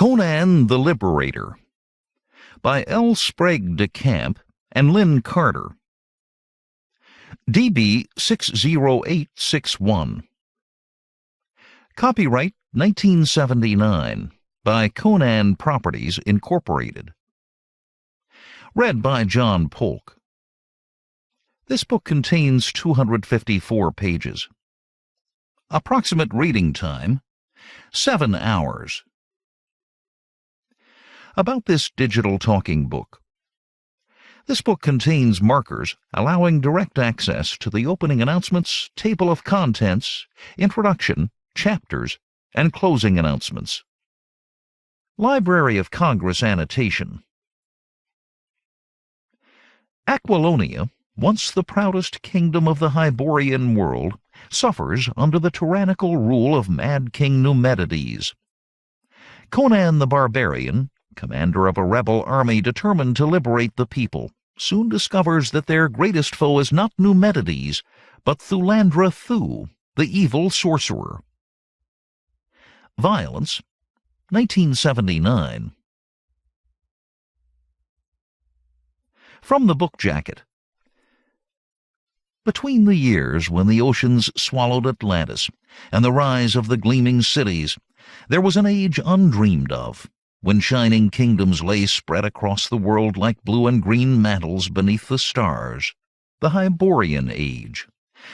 Conan the Liberator by L. Sprague de Camp and Lynn Carter. DB 60861. Copyright 1979 by Conan Properties, Incorporated. Read by John Polk. This book contains 254 pages. Approximate reading time, 7 hours. About this digital talking book. This book contains markers allowing direct access to the opening announcements, table of contents, introduction, chapters, and closing announcements. Library of Congress annotation. Aquilonia, once the proudest kingdom of the Hyborian world, suffers under the tyrannical rule of mad King Numedides. Conan the Barbarian, commander of a rebel army determined to liberate the people, soon discovers that their greatest foe is not Numedides, but Thulandra Thuu, the evil sorcerer. Violence, 1979. From the book jacket. Between the years when the oceans swallowed Atlantis and the rise of the gleaming cities, there was an age undreamed of, when shining kingdoms lay spread across the world like blue and green mantles beneath the stars, the Hyborian age,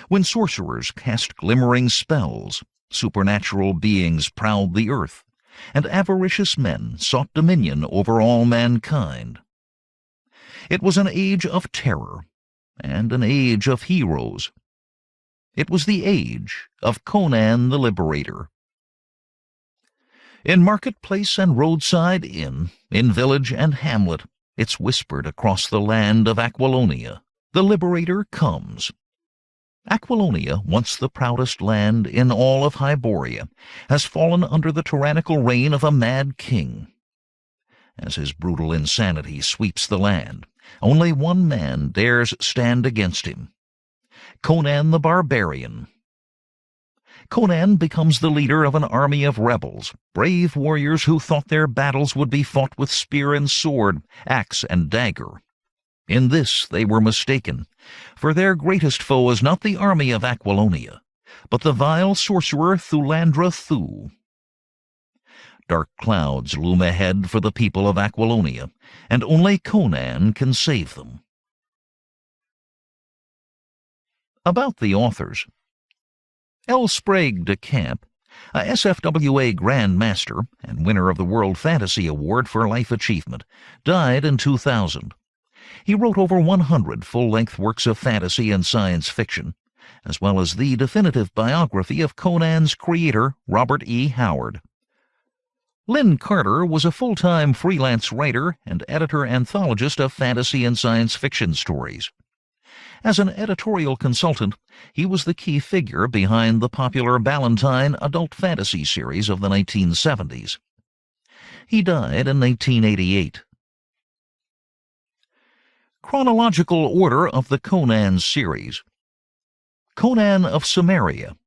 when sorcerers cast glimmering spells, supernatural beings prowled the earth, and avaricious men sought dominion over all mankind. It was an age of terror, and an age of heroes. It was the age of Conan the Liberator. In marketplace and roadside inn, in village and hamlet, it's whispered across the land of Aquilonia, the Liberator comes. Aquilonia, once the proudest land in all of Hyboria, has fallen under the tyrannical reign of a mad king. As his brutal insanity sweeps the land, only one man dares stand against him: Conan the Barbarian. Conan becomes the leader of an army of rebels, brave warriors who thought their battles would be fought with spear and sword, axe and dagger. In this they were mistaken, for their greatest foe is not the army of Aquilonia, but the vile sorcerer Thulandra Thuu. Dark clouds loom ahead for the people of Aquilonia, and only Conan can save them. About the authors. L. Sprague de Camp, a SFWA Grand Master and winner of the World Fantasy Award for Life Achievement, died in 2000. He wrote over 100 full-length works of fantasy and science fiction, as well as the definitive biography of Conan's creator, Robert E. Howard. Lynn Carter was a full-time freelance writer and editor-anthologist of fantasy and science fiction stories. As an editorial consultant, he was the key figure behind the popular Ballantine adult fantasy series of the 1970s. He died in 1988. Chronological order of the Conan series. Conan of Samaria,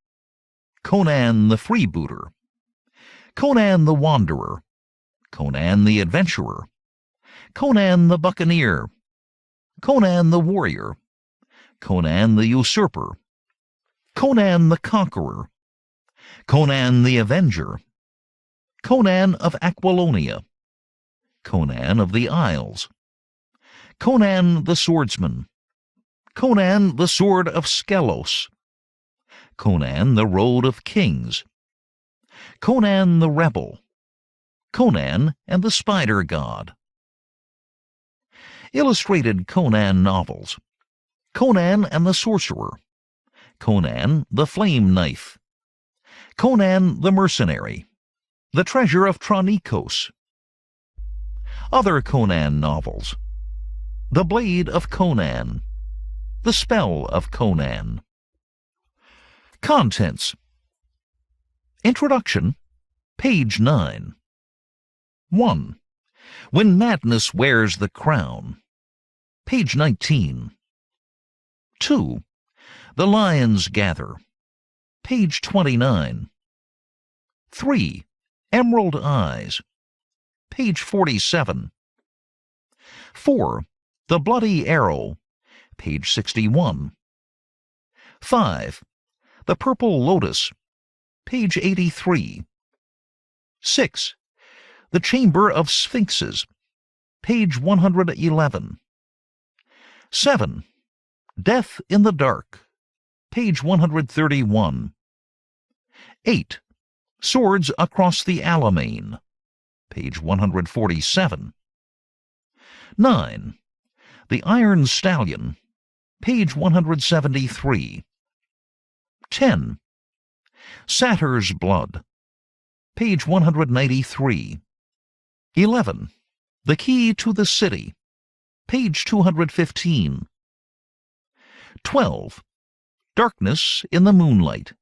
Conan the Freebooter, Conan the Wanderer, Conan the Adventurer, Conan the Buccaneer, Conan the Warrior, Conan the Usurper, Conan the Conqueror, Conan the Avenger, Conan of Aquilonia, Conan of the Isles, Conan the Swordsman, Conan the Sword of Skelos, Conan the Road of Kings, Conan the Rebel, Conan and the Spider God. Illustrated Conan novels: Conan and the Sorcerer, Conan the Flame Knife, Conan the Mercenary, The Treasure of Tronikos. Other Conan novels: The Blade of Conan, The Spell of Conan. Contents. Introduction, page 9. 1. When Madness Wears the Crown, page 19. 2. The Lions Gather, page 29. 3. Emerald Eyes, page 47. 4. The Bloody Arrow, page 61. 5. The Purple Lotus, page 83. 6. The Chamber of Sphinxes, page 111. 7. Death in the Dark, page 131. 8. Swords Across the Alimane, page 147. 9. The Iron Stallion, page 173. 10. Sacyrs Blood, page 193. 11. The Key to the City, page 215. 12. Darkness in the Moonlight,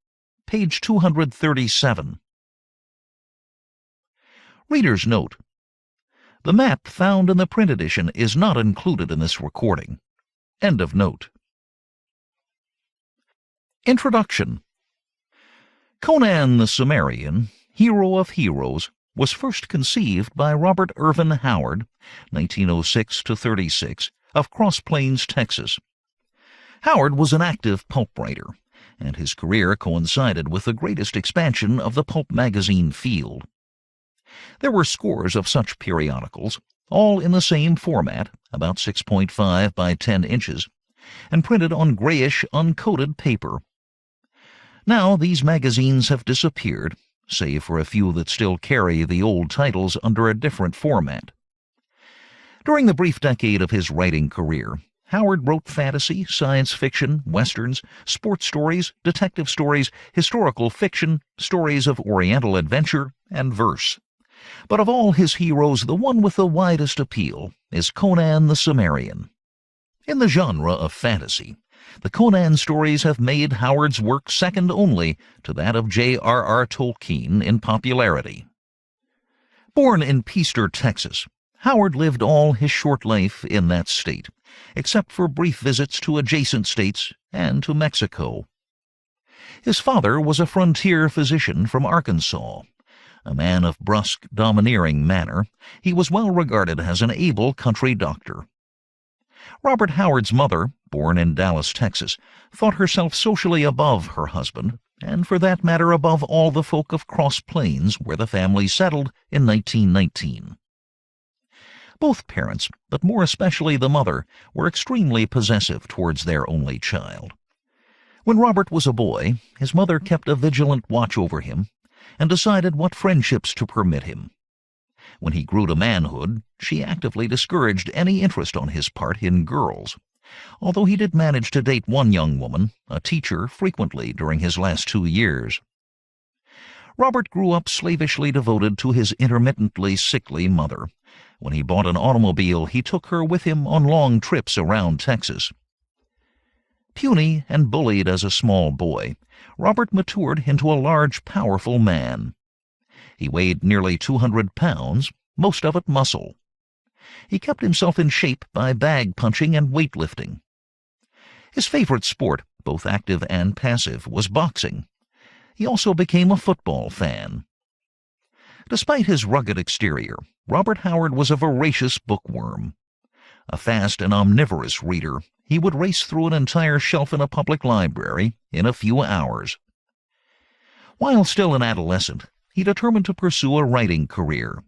page 237. Reader's note: the map found in the print edition is not included in this recording. End of note. Introduction. Conan the Cimmerian, hero of heroes, was first conceived by Robert Irvin Howard, 1906–36, of Cross Plains, Texas. Howard was an active pulp writer, and his career coincided with the greatest expansion of the pulp magazine field. There were scores of such periodicals, all in the same format, about 6.5 by 10 inches, and printed on grayish, uncoated paper. Now these magazines have disappeared, save for a few that still carry the old titles under a different format. During the brief decade of his writing career, Howard wrote fantasy, science fiction, westerns, sports stories, detective stories, historical fiction, stories of Oriental adventure, and verse. But of all his heroes, the one with the widest appeal is Conan the Cimmerian. In the genre of fantasy, the Conan stories have made Howard's work second only to that of J.R.R. Tolkien in popularity. Born in Peaster, Texas, Howard lived all his short life in that state, except for brief visits to adjacent states and to Mexico. His father was a frontier physician from Arkansas. A man of brusque, domineering manner, he was well regarded as an able country doctor. Robert Howard's mother, born in Dallas, Texas, thought herself socially above her husband, and for that matter above all the folk of Cross Plains, where the family settled in 1919. Both parents, but more especially the mother, were extremely possessive towards their only child. When Robert was a boy, his mother kept a vigilant watch over him and decided what friendships to permit him. When he grew to manhood, she actively discouraged any interest on his part in girls, although he did manage to date one young woman, a teacher, frequently during his last 2 years. Robert grew up slavishly devoted to his intermittently sickly mother. When he bought an automobile, he took her with him on long trips around Texas. Puny and bullied as a small boy, Robert matured into a large, powerful man. He weighed nearly 200 pounds, most of it muscle. He kept himself in shape by bag punching and weightlifting. His favorite sport, both active and passive, was boxing. He also became a football fan. Despite his rugged exterior, Robert Howard was a voracious bookworm. A fast and omnivorous reader, he would race through an entire shelf in a public library in a few hours. While still an adolescent, he determined to pursue a writing career.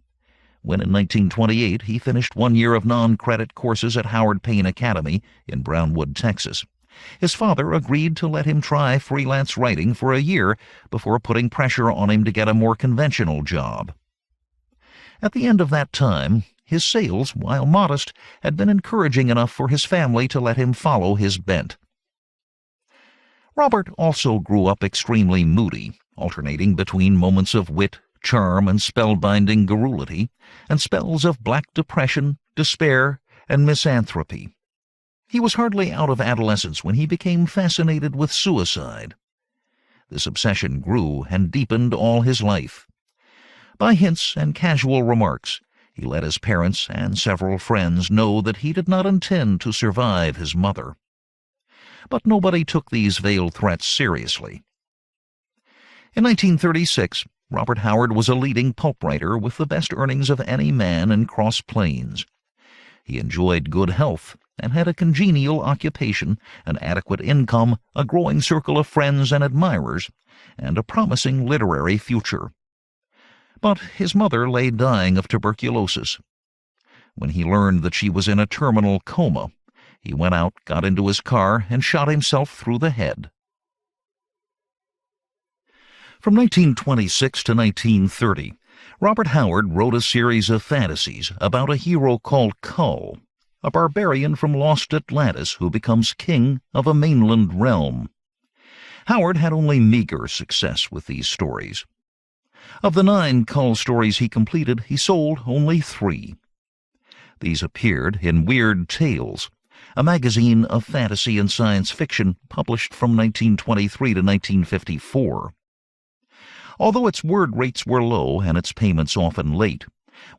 When in 1928 he finished 1 year of non-credit courses at Howard Payne Academy in Brownwood, Texas, his father agreed to let him try freelance writing for a year before putting pressure on him to get a more conventional job. At the end of that time, his sales, while modest, had been encouraging enough for his family to let him follow his bent. Robert also grew up extremely moody, alternating between moments of wit, charm, and spellbinding garrulity, and spells of black depression, despair, and misanthropy. He was hardly out of adolescence when he became fascinated with suicide. This obsession grew and deepened all his life. By hints and casual remarks, he let his parents and several friends know that he did not intend to survive his mother. But nobody took these veiled threats seriously. In 1936, Robert Howard was a leading pulp writer with the best earnings of any man in Cross Plains. He enjoyed good health and had a congenial occupation, an adequate income, a growing circle of friends and admirers, and a promising literary future. But his mother lay dying of tuberculosis. When he learned that she was in a terminal coma, he went out, got into his car, and shot himself through the head. From 1926 to 1930, Robert Howard wrote a series of fantasies about a hero called Kull, a barbarian from lost Atlantis who becomes king of a mainland realm. Howard had only meager success with these stories. Of the 9 Kull stories he completed, he sold only 3. These appeared in Weird Tales, a magazine of fantasy and science fiction published from 1923 to 1954. Although its word rates were low and its payments often late,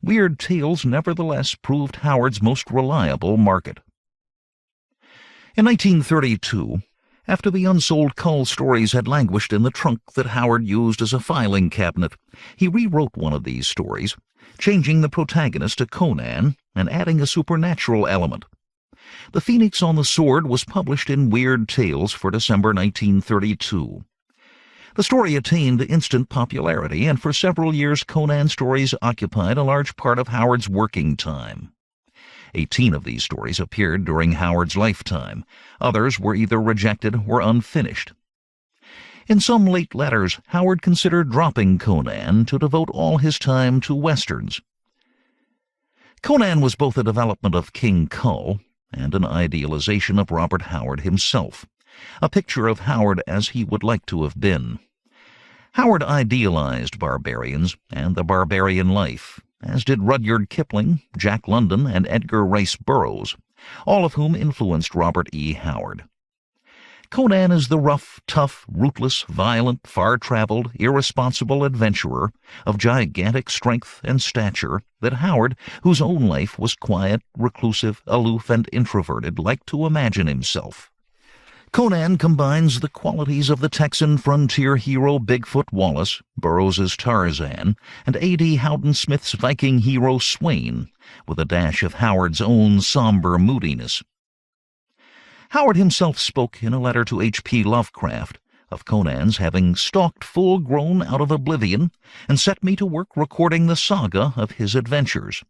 Weird Tales nevertheless proved Howard's most reliable market. In 1932, after the unsold Kull stories had languished in the trunk that Howard used as a filing cabinet, he rewrote one of these stories, changing the protagonist to Conan and adding a supernatural element. The Phoenix on the Sword was published in Weird Tales for December 1932. The story attained instant popularity, and for several years Conan stories occupied a large part of Howard's working time. 18 of these stories appeared during Howard's lifetime. Others were either rejected or unfinished. In some late letters, Howard considered dropping Conan to devote all his time to westerns. Conan was both a development of King Kull and an idealization of Robert Howard himself, a picture of Howard as he would like to have been. Howard idealized barbarians and the barbarian life, as did Rudyard Kipling, Jack London, and Edgar Rice Burroughs, all of whom influenced Robert E. Howard. Conan is the rough, tough, ruthless, violent, far-traveled, irresponsible adventurer of gigantic strength and stature that Howard, whose own life was quiet, reclusive, aloof, and introverted, liked to imagine himself. Conan combines the qualities of the Texan frontier hero Bigfoot Wallace, Burroughs's Tarzan, and A.D. Howden Smith's Viking hero Swain, with a dash of Howard's own somber moodiness. Howard himself spoke in a letter to H.P. Lovecraft of Conan's having stalked full-grown out of oblivion and set me to work recording the saga of his adventures.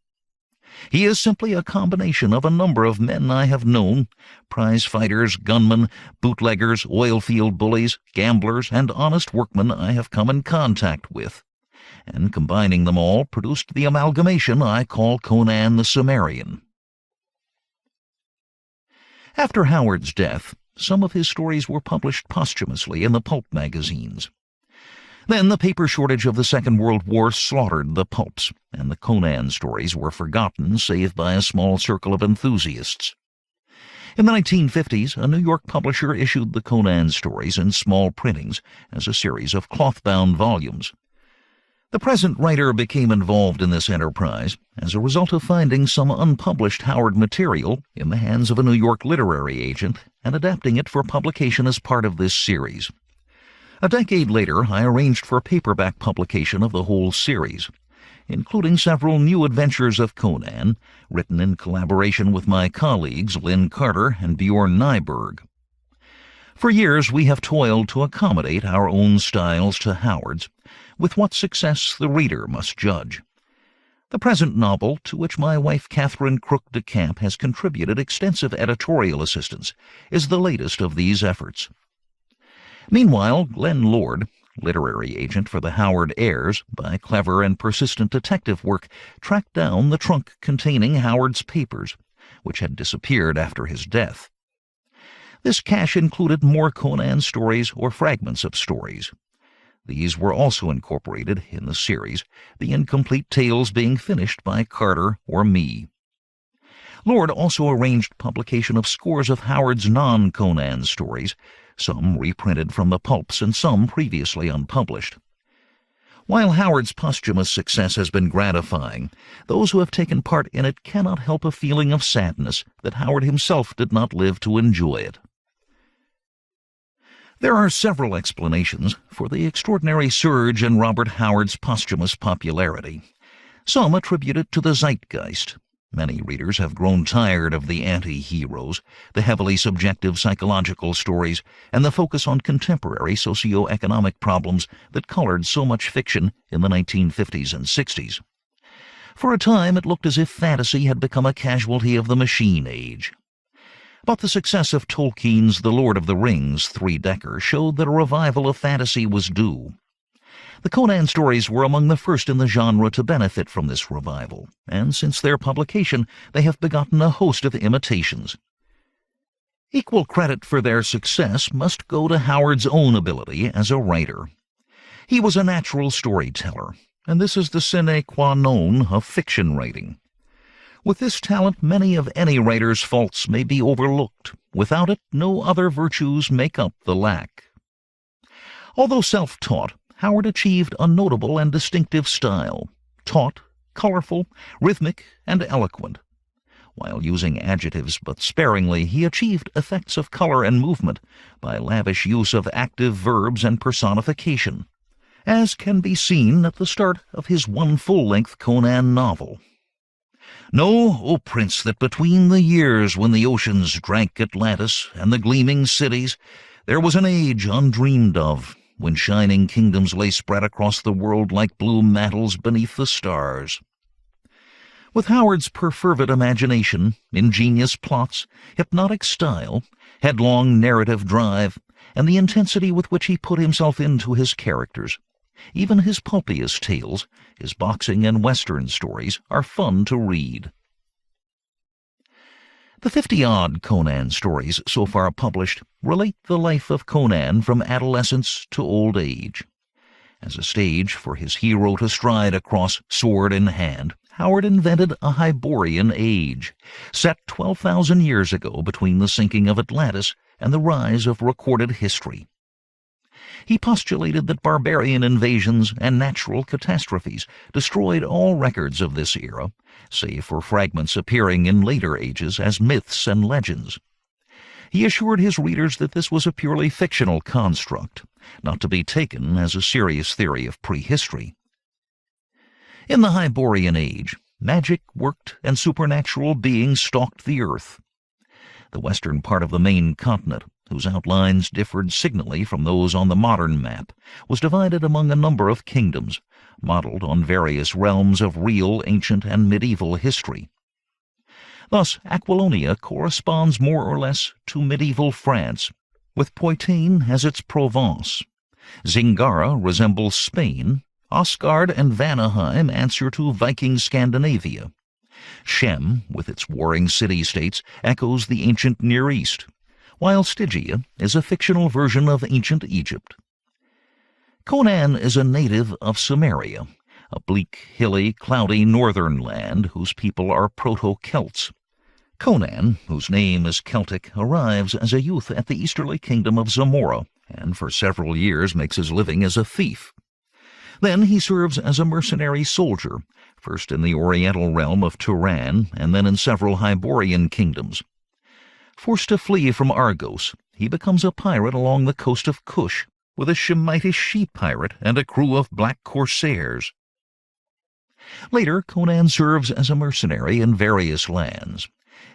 He is simply a combination of a number of men I have known, prize-fighters, gunmen, bootleggers, oil-field bullies, gamblers, and honest workmen I have come in contact with, and combining them all produced the amalgamation I call Conan the Cimmerian. After Howard's death, some of his stories were published posthumously in the pulp magazines. Then the paper shortage of the Second World War slaughtered the pulps, and the Conan stories were forgotten save by a small circle of enthusiasts. In the 1950s, a New York publisher issued the Conan stories in small printings as a series of cloth-bound volumes. The present writer became involved in this enterprise as a result of finding some unpublished Howard material in the hands of a New York literary agent and adapting it for publication as part of this series. A decade later, I arranged for paperback publication of the whole series, including several new adventures of Conan, written in collaboration with my colleagues Lynn Carter and Bjorn Nyberg. For years we have toiled to accommodate our own styles to Howard's, with what success the reader must judge. The present novel, to which my wife Catherine Crook de Camp has contributed extensive editorial assistance, is the latest of these efforts. Meanwhile, Glenn Lord, literary agent for the Howard heirs, by clever and persistent detective work, tracked down the trunk containing Howard's papers, which had disappeared after his death. This cache included more Conan stories or fragments of stories. These were also incorporated in the series, the incomplete tales being finished by Carter or me. Lord also arranged publication of scores of Howard's non-Conan stories, some reprinted from the pulps and some previously unpublished. While Howard's posthumous success has been gratifying, those who have taken part in it cannot help a feeling of sadness that Howard himself did not live to enjoy it. There are several explanations for the extraordinary surge in Robert Howard's posthumous popularity. Some attribute it to the zeitgeist. Many readers have grown tired of the anti-heroes, the heavily subjective psychological stories, and the focus on contemporary socio-economic problems that colored so much fiction in the 1950s and 60s. For a time, it looked as if fantasy had become a casualty of the machine age. But the success of Tolkien's The Lord of the Rings three-decker showed that a revival of fantasy was due. The Conan stories were among the first in the genre to benefit from this revival, and since their publication they have begotten a host of imitations. Equal credit for their success must go to Howard's own ability as a writer. He was a natural storyteller, and this is the sine qua non of fiction writing. With this talent, many of any writer's faults may be overlooked. Without it, no other virtues make up the lack. Although self-taught, Howard achieved a notable and distinctive style, taut, colorful, rhythmic, and eloquent. While using adjectives but sparingly, he achieved effects of color and movement by lavish use of active verbs and personification, as can be seen at the start of his one full-length Conan novel. Know, O Prince, that between the years when the oceans drank Atlantis and the gleaming cities, there was an age undreamed of, when shining kingdoms lay spread across the world like blue mantles beneath the stars. With Howard's perfervid imagination, ingenious plots, hypnotic style, headlong narrative drive, and the intensity with which he put himself into his characters, even his pulpiest tales, his boxing and western stories, are fun to read. The 50-odd Conan stories so far published relate the life of Conan from adolescence to old age. As a stage for his hero to stride across sword in hand, Howard invented a Hyborian age, set 12,000 years ago between the sinking of Atlantis and the rise of recorded history. He postulated that barbarian invasions and natural catastrophes destroyed all records of this era, save for fragments appearing in later ages as myths and legends. He assured his readers that this was a purely fictional construct, not to be taken as a serious theory of prehistory. In the Hyborian age, magic worked and supernatural beings stalked the earth. The western part of the main continent, whose outlines differed signally from those on the modern map, was divided among a number of kingdoms, modeled on various realms of real ancient and medieval history. Thus, Aquilonia corresponds more or less to medieval France, with Poitou as its Provence. Zingara resembles Spain. Asgard and Vanaheim answer to Viking Scandinavia. Shem, with its warring city-states, echoes the ancient Near East, while Stygia is a fictional version of ancient Egypt. Conan is a native of Samaria, a bleak, hilly, cloudy northern land whose people are Proto-Celts. Conan, whose name is Celtic, arrives as a youth at the easterly kingdom of Zamora, and for several years makes his living as a thief. Then he serves as a mercenary soldier, first in the oriental realm of Turan, and then in several Hyborian kingdoms. Forced to flee from Argos, he becomes a pirate along the coast of Kush, with a Shemitish she-pirate and a crew of black corsairs. Later, Conan serves as a mercenary in various lands.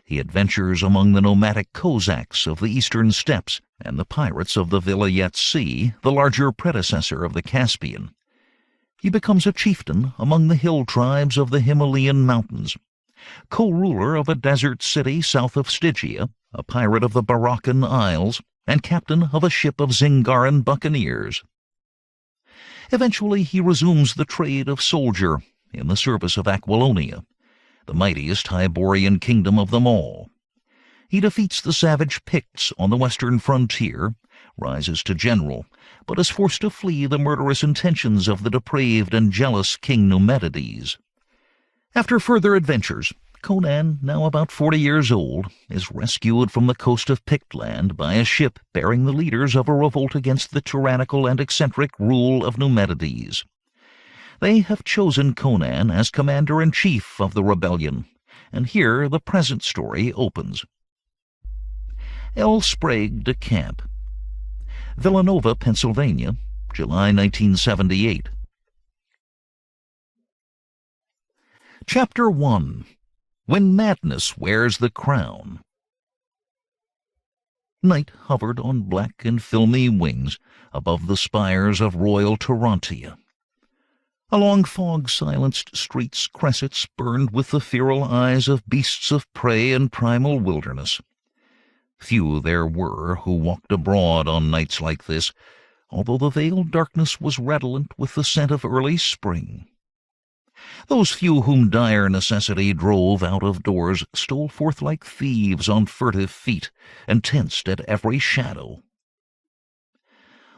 He adventures among the nomadic Cossacks of the eastern steppes and the pirates of the Vilayet Sea, the larger predecessor of the Caspian. He becomes a chieftain among the hill tribes of the Himalayan mountains, co-ruler of a desert city south of Stygia, a pirate of the Baroccan Isles, and captain of a ship of Zingaran buccaneers. Eventually he resumes the trade of soldier in the service of Aquilonia, the mightiest Hyborian kingdom of them all. He defeats the savage Picts on the western frontier, rises to general, but is forced to flee the murderous intentions of the depraved and jealous King Numedides. After further adventures, Conan, now about 40 years old, is rescued from the coast of Pictland by a ship bearing the leaders of a revolt against the tyrannical and eccentric rule of Numedides. They have chosen Conan as commander-in-chief of the rebellion, and here the present story opens. El Sprague de Camp. Villanova, Pennsylvania, July 1978. Chapter 1. When Madness Wears the Crown. Night hovered on black and filmy wings above the spires of royal Tarantia. Along fog-silenced streets cressets burned with the feral eyes of beasts of prey and primal wilderness. Few there were who walked abroad on nights like this, although the veiled darkness was redolent with the scent of early spring. Those few whom dire necessity drove out of doors stole forth like thieves on furtive feet, and tensed at every shadow.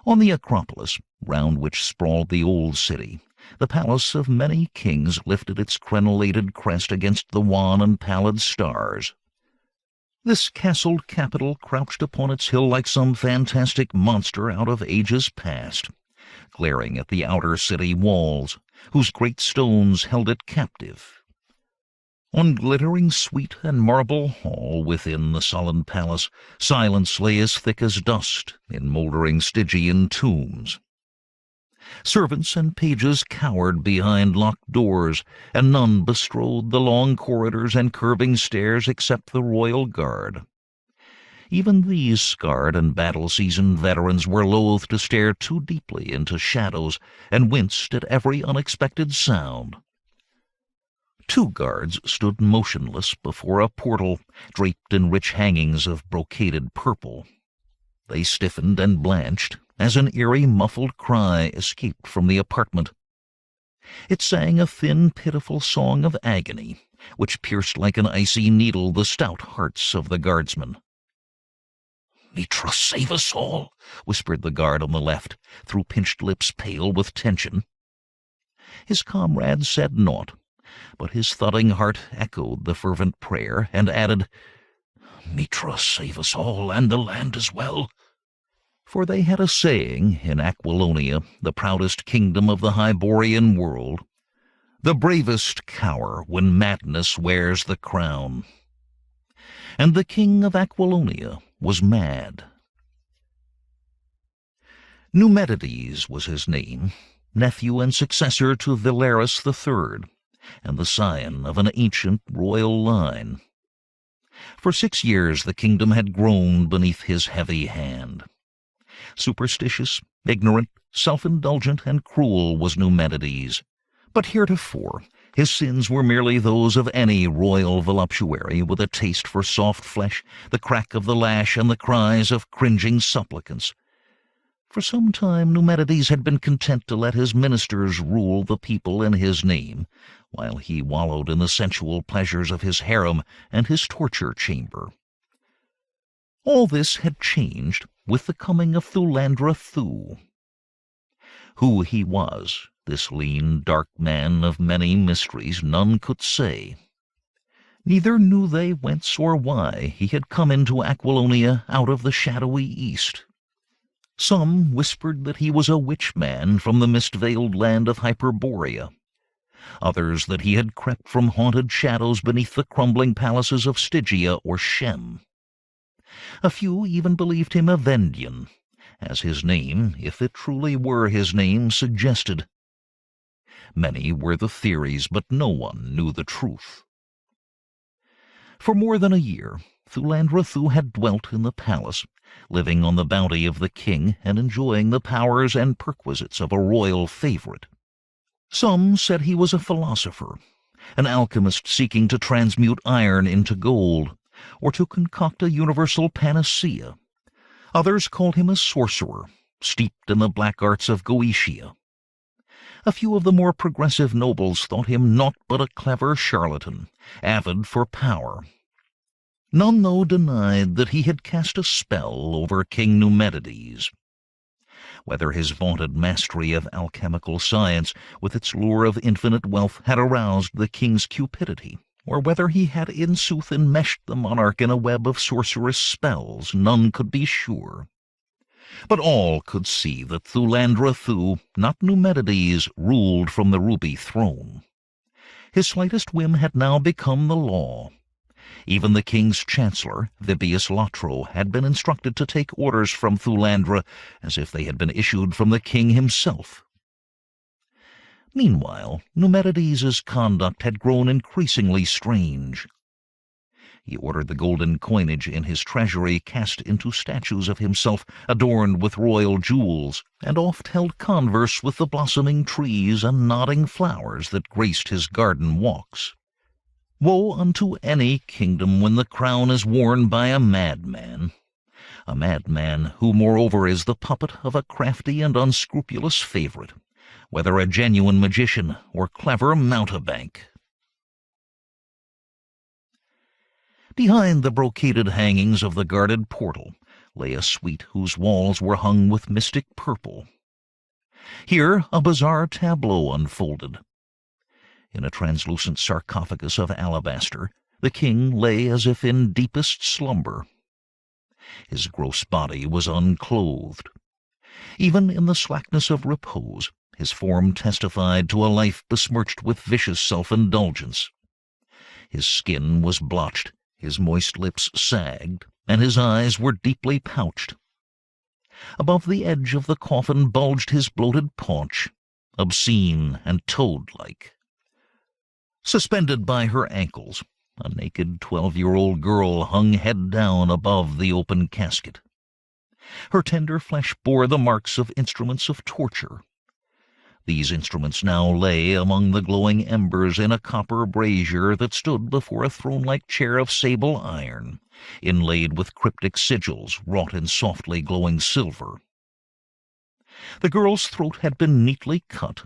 On the Acropolis, round which sprawled the old city, the palace of many kings lifted its crenellated crest against the wan and pallid stars. This castled capital crouched upon its hill like some fantastic monster out of ages past, glaring at the outer city walls, whose great stones held it captive. On glittering suite and marble hall within the sullen palace, silence lay as thick as dust in mouldering Stygian tombs. Servants and pages cowered behind locked doors, and none bestrode the long corridors and curving stairs except the royal guard. Even these scarred and battle-seasoned veterans were loath to stare too deeply into shadows, and winced at every unexpected sound. 2 guards stood motionless before a portal draped in rich hangings of brocaded purple. They stiffened and blanched as an eerie muffled cry escaped from the apartment. It sang a thin, pitiful song of agony, which pierced like an icy needle the stout hearts of the guardsmen. "Mitra, save us all," whispered the guard on the left, through pinched lips pale with tension. His comrade said naught, but his thudding heart echoed the fervent prayer, and added, "Mitra, save us all, and the land as well." For they had a saying in Aquilonia, the proudest kingdom of the Hyborian world, "The bravest cower when madness wears the crown." And the king of Aquilonia was mad. Numedides was his name, nephew and successor to Villaris III, and the scion of an ancient royal line. For 6 years the kingdom had groaned beneath his heavy hand. Superstitious, ignorant, self-indulgent, and cruel was Numedides, but heretofore his sins were merely those of any royal voluptuary with a taste for soft flesh, the crack of the lash, and the cries of cringing supplicants. For some time Numedides had been content to let his ministers rule the people in his name, while he wallowed in the sensual pleasures of his harem and his torture chamber. All this had changed with the coming of Thulandra Thuu. Who he was, this lean, dark man of many mysteries, none could say. Neither knew they whence or why he had come into Aquilonia out of the shadowy east. Some whispered that he was a witch-man from the mist-veiled land of Hyperborea. Others that he had crept from haunted shadows beneath the crumbling palaces of Stygia or Shem. A few even believed him a Vendian, as his name, if it truly were his name, suggested. Many were the theories, but no one knew the truth. For more than a year, Thulandra Thuu had dwelt in the palace, living on the bounty of the king and enjoying the powers and perquisites of a royal favorite. Some said he was a philosopher, an alchemist seeking to transmute iron into gold, or to concoct a universal panacea. Others called him a sorcerer, steeped in the black arts of Goetia. A few of the more progressive nobles thought him naught but a clever charlatan, avid for power. None, though, denied that he had cast a spell over King Numedides. Whether his vaunted mastery of alchemical science, with its lure of infinite wealth, had aroused the king's cupidity, or whether he had in sooth enmeshed the monarch in a web of sorcerous spells, none could be sure. But all could see that Thulandra Thuu, not Numedides, ruled from the ruby throne. His slightest whim had now become the law. Even the king's chancellor, Vibius Latro, had been instructed to take orders from Thulandra as if they had been issued from the king himself. Meanwhile, Numedides' conduct had grown increasingly strange. He ordered the golden coinage in his treasury cast into statues of himself adorned with royal jewels, and oft held converse with the blossoming trees and nodding flowers that graced his garden walks. Woe unto any kingdom when the crown is worn by a madman who moreover is the puppet of a crafty and unscrupulous favorite, whether a genuine magician or clever mountebank. Behind the brocaded hangings of the guarded portal lay a suite whose walls were hung with mystic purple. Here a bizarre tableau unfolded. In a translucent sarcophagus of alabaster, the king lay as if in deepest slumber. His gross body was unclothed. Even in the slackness of repose, his form testified to a life besmirched with vicious self-indulgence. His skin was blotched, his moist lips sagged, and his eyes were deeply pouched. Above the edge of the coffin bulged his bloated paunch, obscene and toad-like. Suspended by her ankles, a naked 12-year-old girl hung head down above the open casket. Her tender flesh bore the marks of instruments of torture. These instruments now lay among the glowing embers in a copper brazier that stood before a throne-like chair of sable iron, inlaid with cryptic sigils wrought in softly glowing silver. The girl's throat had been neatly cut,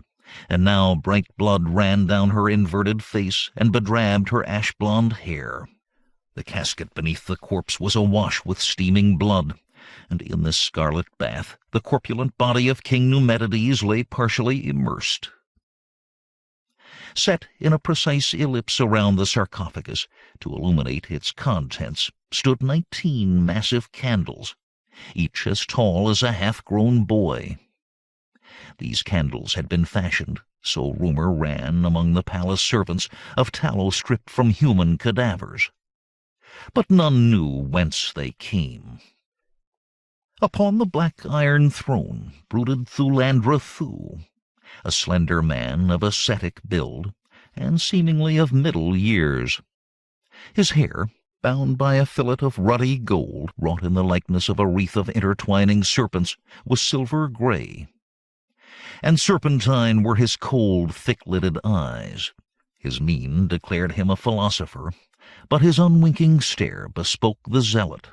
and now bright blood ran down her inverted face and bedrabbed her ash-blonde hair. The casket beneath the corpse was awash with steaming blood, and in this scarlet bath the corpulent body of King Numedides lay partially immersed. Set in a precise ellipse around the sarcophagus, to illuminate its contents, stood 19 massive candles, each as tall as a half-grown boy. These candles had been fashioned, so rumor ran among the palace servants, of tallow stripped from human cadavers. But none knew whence they came. Upon the black iron throne brooded Thulandra Thuu, a slender man of ascetic build, and seemingly of middle years. His hair, bound by a fillet of ruddy gold wrought in the likeness of a wreath of intertwining serpents, was silver-gray. And serpentine were his cold, thick-lidded eyes. His mien declared him a philosopher, but his unwinking stare bespoke the zealot.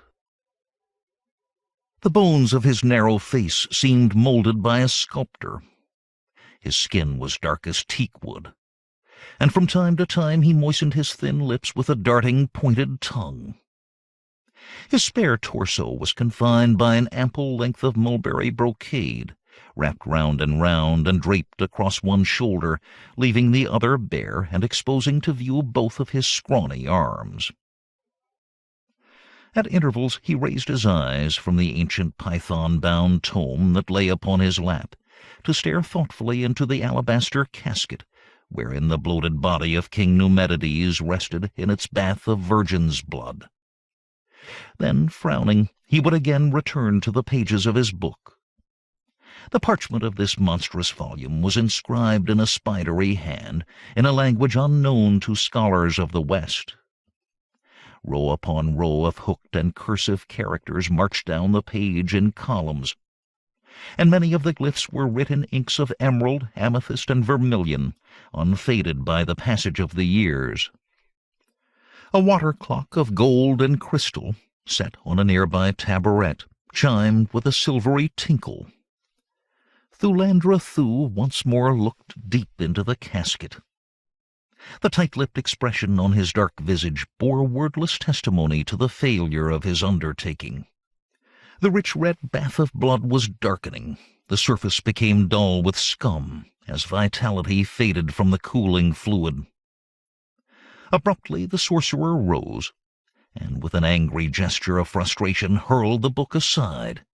The bones of his narrow face seemed molded by a sculptor. His skin was dark as teakwood, and from time to time he moistened his thin lips with a darting, pointed tongue. His spare torso was confined by an ample length of mulberry brocade, wrapped round and draped across one shoulder, leaving the other bare and exposing to view both of his scrawny arms. At intervals he raised his eyes from the ancient python-bound tome that lay upon his lap, to stare thoughtfully into the alabaster casket, wherein the bloated body of King Numedides rested in its bath of virgin's blood. Then, frowning, he would again return to the pages of his book. The parchment of this monstrous volume was inscribed in a spidery hand, in a language unknown to scholars of the West. Row upon row of hooked and cursive characters marched down the page in columns, and many of the glyphs were writ in inks of emerald, amethyst, and vermilion, unfaded by the passage of the years. A water clock of gold and crystal, set on a nearby taboret, chimed with a silvery tinkle. Thulandra Thuu once more looked deep into the casket. The tight-lipped expression on his dark visage bore wordless testimony to the failure of his undertaking. The rich red bath of blood was darkening. The surface became dull with scum, as vitality faded from the cooling fluid. Abruptly the sorcerer rose, and with an angry gesture of frustration hurled the book aside.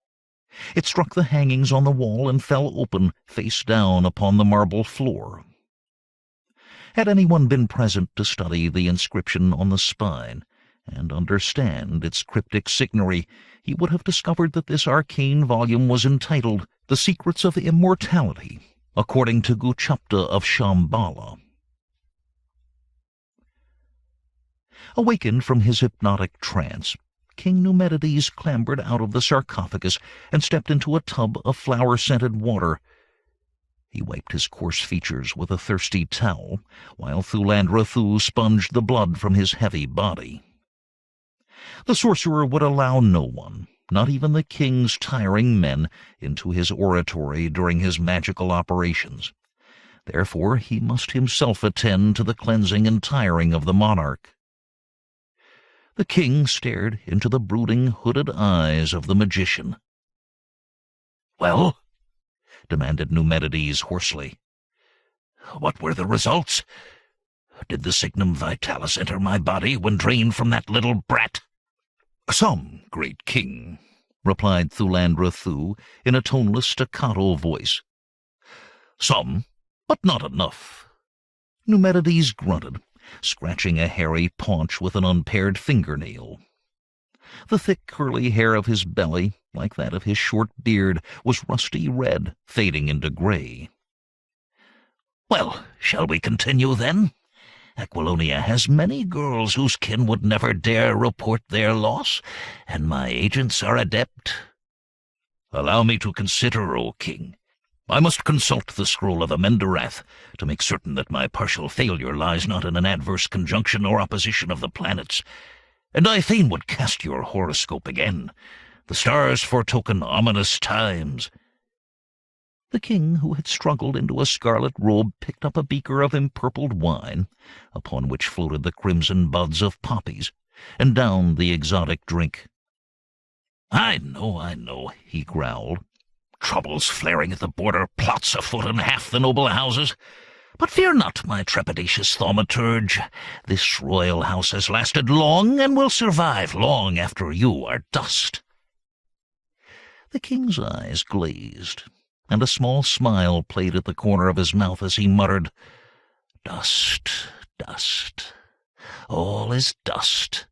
It struck the hangings on the wall and fell open, face down upon the marble floor. Had anyone been present to study the inscription on the spine, and understand its cryptic signery, he would have discovered that this arcane volume was entitled The Secrets of Immortality, according to Guchupta of Shambhala. Awakened from his hypnotic trance, King Numedides clambered out of the sarcophagus and stepped into a tub of flower-scented water. He wiped his coarse features with a thirsty towel, while Thulandra Thuu sponged the blood from his heavy body. The sorcerer would allow no one, not even the king's tiring men, into his oratory during his magical operations. Therefore he must himself attend to the cleansing and tiring of the monarch. The king stared into the brooding, hooded eyes of the magician. "Well?" demanded Numedides hoarsely. "What were the results? Did the signum vitalis enter my body when drained from that little brat?" "Some, great king," replied Thulandra Thuu in a toneless staccato voice. "Some, but not enough." Numedides grunted, scratching a hairy paunch with an unpared fingernail. The thick curly hair of his belly, like that of his short beard, was rusty red, fading into gray. "Well, shall we continue then? Aquilonia has many girls whose kin would never dare report their loss, and my agents are adept." "Allow me to consider, O king. I must consult the scroll of Amendarath to make certain that my partial failure lies not in an adverse conjunction or opposition of the planets, and I fain would cast your horoscope again. The stars foretoken ominous times." The king, who had struggled into a scarlet robe, picked up a beaker of empurpled wine, upon which floated the crimson buds of poppies, and downed the exotic drink. I know, he growled. "Troubles flaring at the border, plots afoot in half the noble houses. But fear not, my trepidatious thaumaturge. This royal house has lasted long and will survive long after you are dust." The king's eyes glazed, and a small smile played at the corner of his mouth as he muttered, "Dust, dust. All is dust.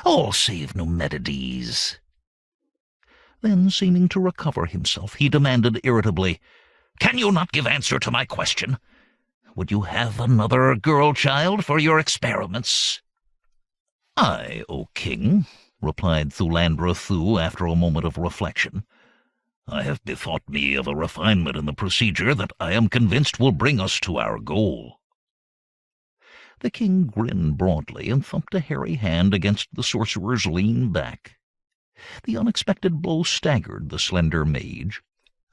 All save Numedides." Then, seeming to recover himself, he demanded irritably, "Can you not give answer to my question? Would you have another girl-child for your experiments?" "Aye, O king," replied Thulandra Thuu after a moment of reflection. "I have bethought me of a refinement in the procedure that I am convinced will bring us to our goal." The king grinned broadly and thumped a hairy hand against the sorcerer's lean back. The unexpected blow staggered the slender mage.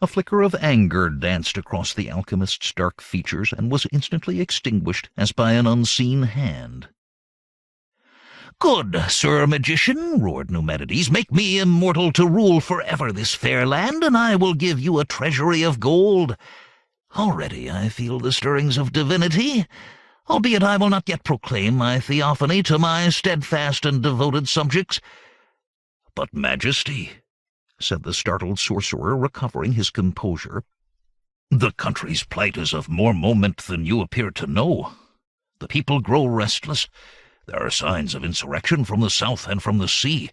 A flicker of anger danced across the alchemist's dark features and was instantly extinguished as by an unseen hand. "Good, sir magician," roared Numedides, "make me immortal to rule forever this fair land, and I will give you a treasury of gold. Already I feel the stirrings of divinity, albeit I will not yet proclaim my theophany to my steadfast and devoted subjects." "But, Majesty," said the startled sorcerer, recovering his composure, "the country's plight is of more moment than you appear to know. The people grow restless. There are signs of insurrection from the south and from the sea.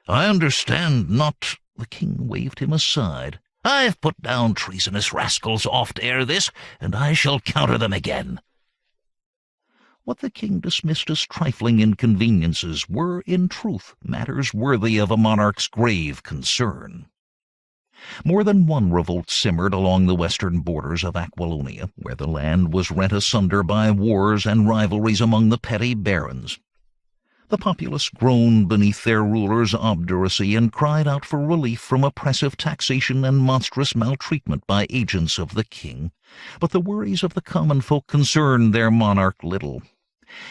I understand not—" The king waved him aside. "I've put down treasonous rascals oft ere this, and I shall counter them again." What the king dismissed as trifling inconveniences were, in truth, matters worthy of a monarch's grave concern. More than one revolt simmered along the western borders of Aquilonia, where the land was rent asunder by wars and rivalries among the petty barons. The populace groaned beneath their rulers' obduracy and cried out for relief from oppressive taxation and monstrous maltreatment by agents of the king, but the worries of the common folk concerned their monarch little.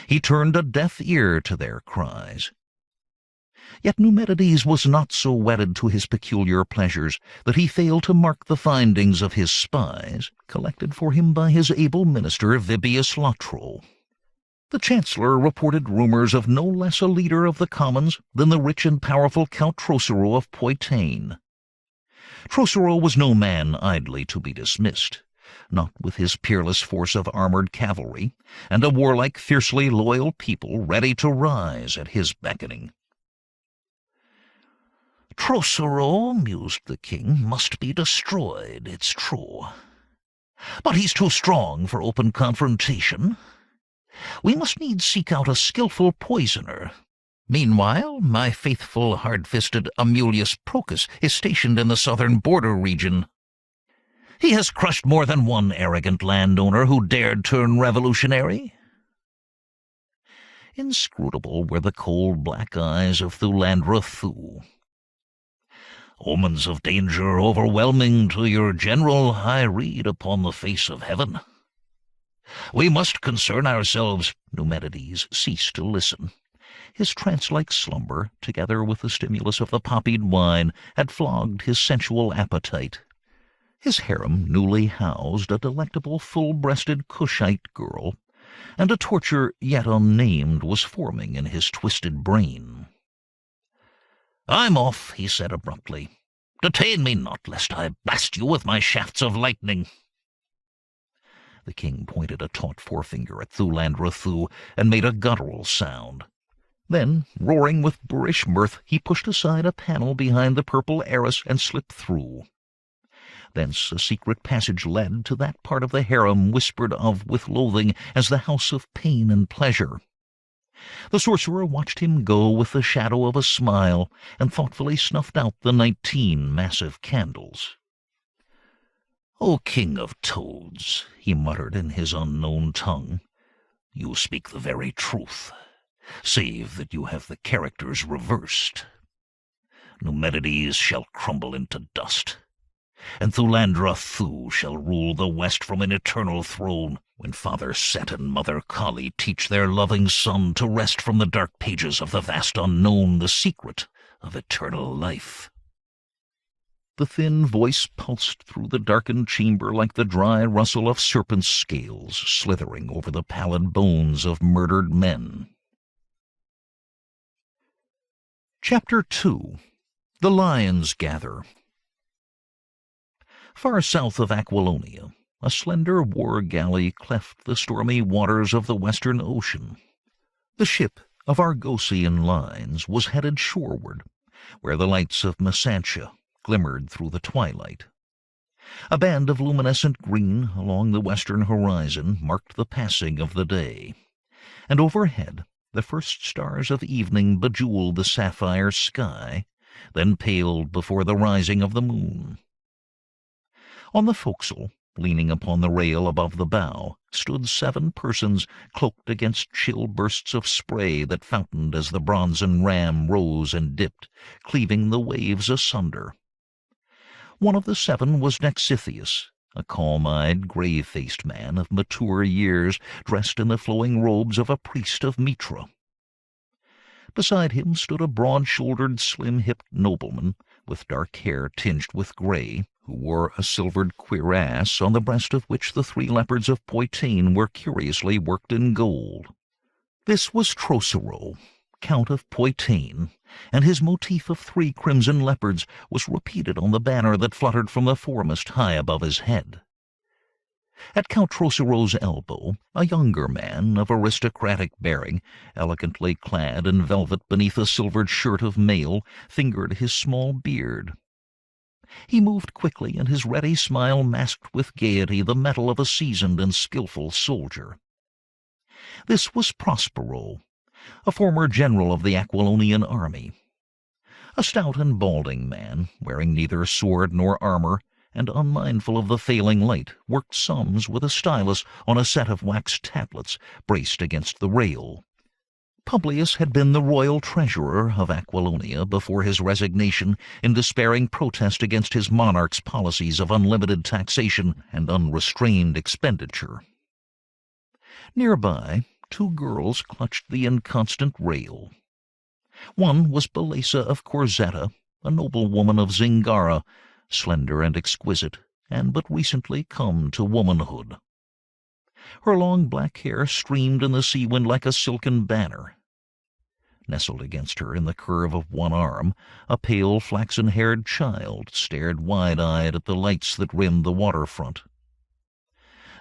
He turned a deaf ear to their cries. Yet Numedides was not so wedded to his peculiar pleasures that he failed to mark the findings of his spies, collected for him by his able minister Vibius Latro. The chancellor reported rumors of no less a leader of the commons than the rich and powerful Count Trocero of Poitain. Trocero was no man idly to be dismissed, not with his peerless force of armored cavalry, and a warlike, fiercely loyal people ready to rise at his beckoning. "Sorcerer," mused the king, "must be destroyed, it's true. But he's too strong for open confrontation. We must needs seek out a skilful poisoner. Meanwhile, my faithful, hard-fisted Amulius Procus is stationed in the southern border region. He has crushed more than one arrogant landowner who dared turn revolutionary." Inscrutable were the cold black eyes of Thulandra Thuu. "Omens of danger overwhelming to your general I read upon the face of heaven. We must concern ourselves." Numedides ceased to listen. His trance-like slumber, together with the stimulus of the poppied wine, had flogged his sensual appetite. His harem newly housed a delectable full-breasted Cushite girl, and a torture yet unnamed was forming in his twisted brain. "I'm off," he said abruptly. "Detain me not, lest I blast you with my shafts of lightning." The king pointed a taut forefinger at Thulandra Thuu and made a guttural sound. Then, roaring with boorish mirth, he pushed aside a panel behind the purple arras and slipped through. Thence a secret passage led to that part of the harem whispered of with loathing as the house of pain and pleasure. The sorcerer watched him go with the shadow of a smile, and thoughtfully snuffed out the 19 massive candles. "O king of toads," he muttered in his unknown tongue, "you speak the very truth, save that you have the characters reversed. Numedides shall crumble into dust, and Thulandra Thuu shall rule the West from an eternal throne, when Father Set and Mother Kali teach their loving son to wrest from the dark pages of the vast unknown the secret of eternal life." The thin voice pulsed through the darkened chamber like the dry rustle of serpents' scales slithering over the pallid bones of murdered men. Chapter 2. The Lions Gather. Far south of Aquilonia, a slender war galley cleft the stormy waters of the western ocean. The ship of Argosian lines was headed shoreward, where the lights of Messantia glimmered through the twilight. A band of luminescent green along the western horizon marked the passing of the day, and overhead the first stars of evening bejeweled the sapphire sky, then paled before the rising of the moon. On the forecastle, leaning upon the rail above the bow, stood 7 persons cloaked against chill bursts of spray that fountained as the bronzen ram rose and dipped, cleaving the waves asunder. One of the 7 was Nexithius, a calm-eyed, grave-faced man of mature years, dressed in the flowing robes of a priest of Mitra. Beside him stood a broad-shouldered, slim-hipped nobleman, with dark hair tinged with gray, who wore a silvered cuirass on the breast of which the 3 leopards of Poitain were curiously worked in gold. This was Sorcerer, Count of Poitain, and his motif of 3 crimson leopards was repeated on the banner that fluttered from the foremast high above his head. At Count Sorcerer's elbow, a younger man of aristocratic bearing, elegantly clad in velvet beneath a silvered shirt of mail, fingered his small beard. He moved quickly, and his ready smile masked with gaiety the mettle of a seasoned and skilful soldier. This was Prospero, a former general of the Aquilonian army. A stout and balding man, wearing neither sword nor armor, and unmindful of the failing light, worked sums with a stylus on a set of wax tablets braced against the rail. Publius had been the royal treasurer of Aquilonia before his resignation in despairing protest against his monarch's policies of unlimited taxation and unrestrained expenditure. Nearby, 2 girls clutched the inconstant rail. One was Belesa of Corzetta, a noblewoman of Zingara, slender and exquisite, and but recently come to womanhood. Her long black hair streamed in the sea wind like a silken banner. Nestled against her in the curve of one arm, a pale flaxen-haired child stared wide-eyed at the lights that rimmed the waterfront.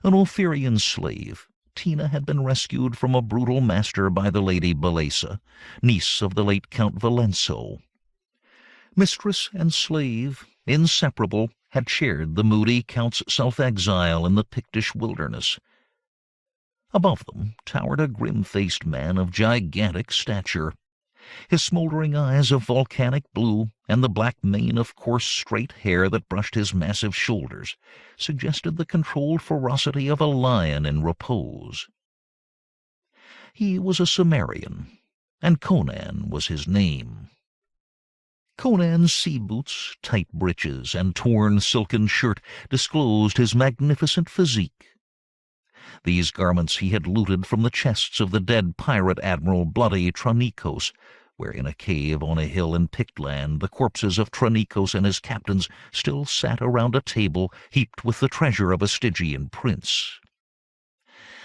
An Ophirian slave, Tina had been rescued from a brutal master by the Lady Belesa, niece of the late Count Valenso. Mistress and slave, inseparable, had shared the moody Count's self-exile in the Pictish wilderness. Above them towered a grim-faced man of gigantic stature. His smoldering eyes of volcanic blue and the black mane of coarse straight hair that brushed his massive shoulders suggested the controlled ferocity of a lion in repose. He was a Cimmerian, and Conan was his name. Conan's sea boots, tight breeches, and torn silken shirt disclosed his magnificent physique. These garments he had looted from the chests of the dead pirate admiral bloody Tranikos, where in a cave on a hill in Pictland the corpses of Tranikos and his captains still sat around a table heaped with the treasure of a Stygian prince.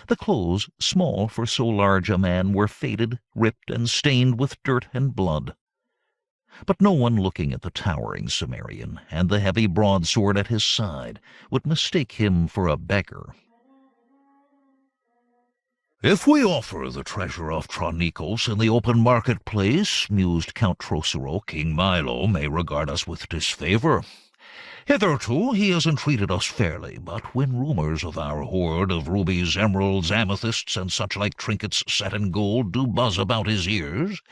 The clothes, small for so large a man, were faded, ripped, and stained with dirt and blood. But no one looking at the towering Cimmerian and the heavy broadsword at his side would mistake him for a beggar. "If we offer the treasure of Tranikos in the open marketplace," mused Count Trocero, "King Milo may regard us with disfavor. Hitherto he has entreated us fairly, but when rumors of our hoard of rubies, emeralds, amethysts, and such-like trinkets set in gold do buzz about his ears,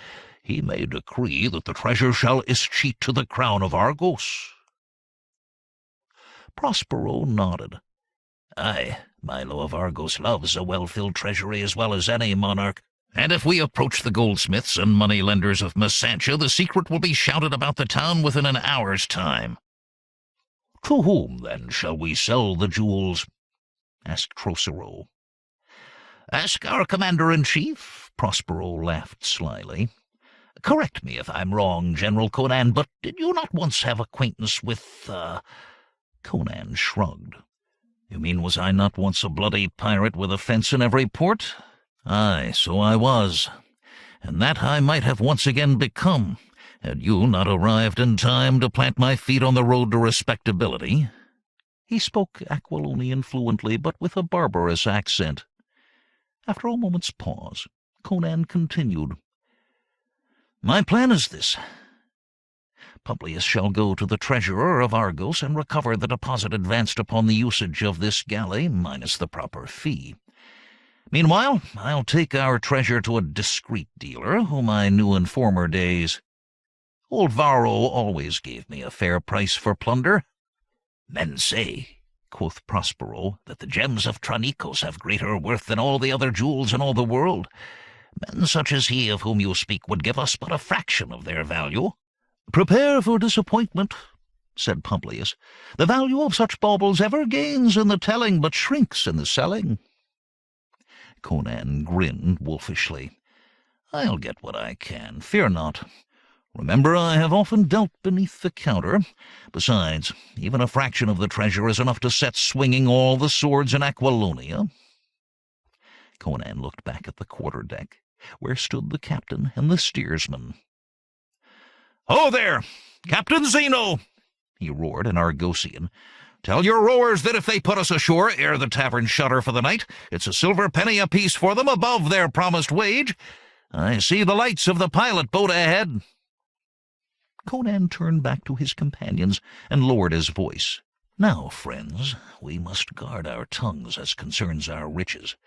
he may decree that the treasure shall escheat to the crown of Argos." Prospero nodded. "Aye, Milo of Argos loves a well-filled treasury as well as any monarch, and if we approach the goldsmiths and money-lenders of Messantia, the secret will be shouted about the town within an hour's time." "To whom, then, shall we sell the jewels?" asked Trocero. "Ask our commander-in-chief," Prospero laughed slyly. "Correct me if I'm wrong, General Conan, but did you not once have acquaintance with, Conan shrugged. "You mean, was I not once a bloody pirate with a fence in every port? Aye, so I was, and that I might have once again become, had you not arrived in time to plant my feet on the road to respectability." He spoke Aquilonian fluently, but with a barbarous accent. After a moment's pause, Conan continued, "My plan is this. Publius shall go to the treasurer of Argos and recover the deposit advanced upon the usage of this galley, minus the proper fee. Meanwhile, I'll take our treasure to a discreet dealer, whom I knew in former days. Old Varro always gave me a fair price for plunder." "Men say," quoth Prospero, "that the gems of Tranikos have greater worth than all the other jewels in all the world. Men such as he of whom you speak would give us but a fraction of their value." "Prepare for disappointment," said Publius. "The value of such baubles ever gains in the telling, but shrinks in the selling." Conan grinned wolfishly. "I'll get what I can, fear not. Remember, I have often dealt beneath the counter. Besides, even a fraction of the treasure is enough to set swinging all the swords in Aquilonia." Conan looked back at the quarter-deck, where stood the captain and the steersman. "Ho there, Captain Zeno!" he roared in Argosian. "Tell your rowers that if they put us ashore ere the tavern shutter for the night, it's a silver penny apiece for them above their promised wage. I see the lights of the pilot boat ahead." Conan turned back to his companions and lowered his voice. "Now, friends, we must guard our tongues as concerns our riches.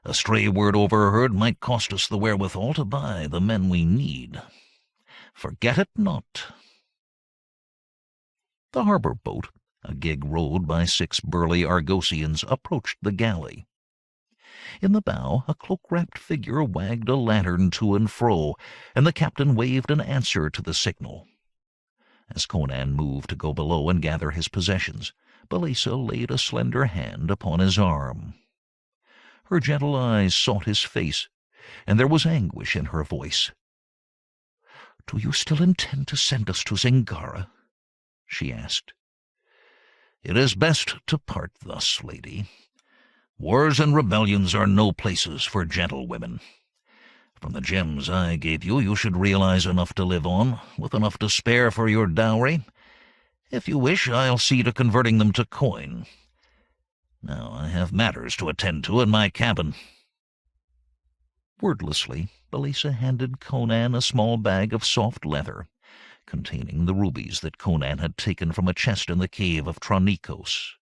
A stray word overheard might cost us the wherewithal to buy the men we need. Forget it not." The harbor boat, a gig rowed by 6 burly Argosians, approached the galley. In the bow a cloak-wrapped figure wagged a lantern to and fro, and the captain waved an answer to the signal. As Conan moved to go below and gather his possessions, Belesa laid a slender hand upon his arm. Her gentle eyes sought his face, and there was anguish in her voice. "Do you still intend to send us to Zingara?" she asked. "It is best to part thus, lady. Wars and rebellions are no places for gentlewomen. From the gems I gave you, you should realize enough to live on, with enough to spare for your dowry. If you wish, I'll see to converting them to coin. Now I have matters to attend to in my cabin." Wordlessly, Belisa handed Conan a small bag of soft leather, containing the rubies that Conan had taken from a chest in the cave of Tronikos.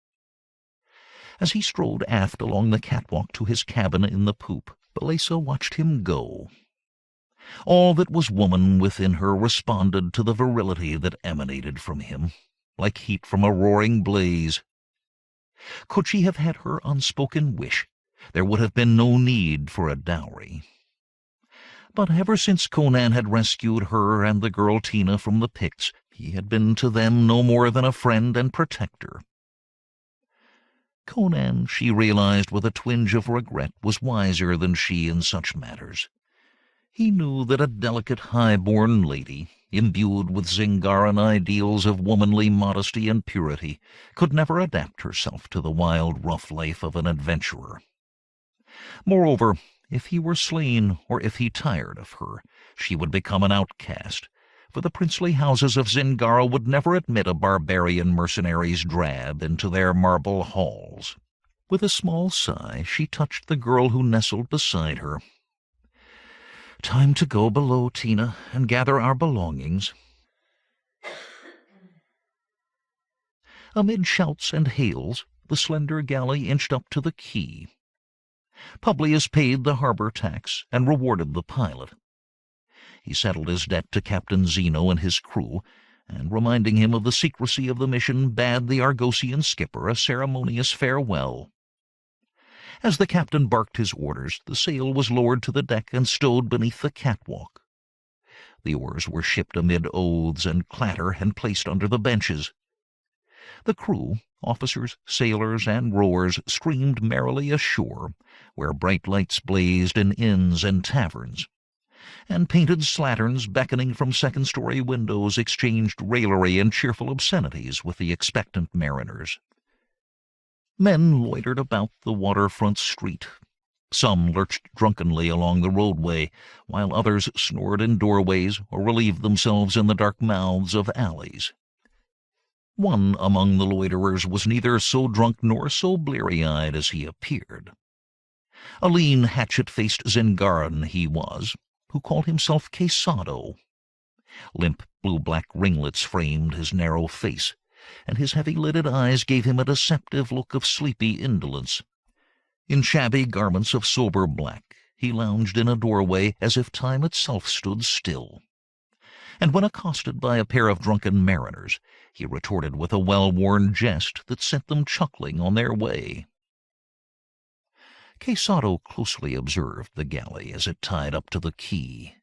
As he strode aft along the catwalk to his cabin in the poop, Belisa watched him go. All that was woman within her responded to the virility that emanated from him, like heat from a roaring blaze. Could she have had her unspoken wish, there would have been no need for a dowry. But ever since Conan had rescued her and the girl Tina from the Picts, he had been to them no more than a friend and protector. Conan, she realized with a twinge of regret, was wiser than she in such matters. He knew that a delicate high-born lady, imbued with Zingaran ideals of womanly modesty and purity, could never adapt herself to the wild, rough life of an adventurer. Moreover, if he were slain, or if he tired of her, she would become an outcast, for the princely houses of Zingara would never admit a barbarian mercenary's drab into their marble halls. With a small sigh, she touched the girl who nestled beside her. "Time to go below, Tina, and gather our belongings." Amid shouts and hails, the slender galley inched up to the quay. Publius paid the harbor tax and rewarded the pilot. He settled his debt to Captain Zeno and his crew, and, reminding him of the secrecy of the mission, bade the Argosian skipper a ceremonious farewell. As the captain barked his orders, the sail was lowered to the deck and stowed beneath the catwalk. The oars were shipped amid oaths and clatter and placed under the benches. The crew, officers, sailors, and rowers, streamed merrily ashore, where bright lights blazed in inns and taverns, and painted slatterns beckoning from second-story windows exchanged raillery and cheerful obscenities with the expectant mariners. Men loitered about the waterfront street. Some lurched drunkenly along the roadway, while others snored in doorways or relieved themselves in the dark mouths of alleys. One among the loiterers was neither so drunk nor so bleary-eyed as he appeared. A lean, hatchet-faced Zingaran he was, who called himself Quesado. Limp blue-black ringlets framed his narrow face, and his heavy-lidded eyes gave him a deceptive look of sleepy indolence. In shabby garments of sober black, he lounged in a doorway as if time itself stood still. And when accosted by a pair of drunken mariners, he retorted with a well-worn jest that sent them chuckling on their way. Quesado closely observed the galley as it tied up to the quay.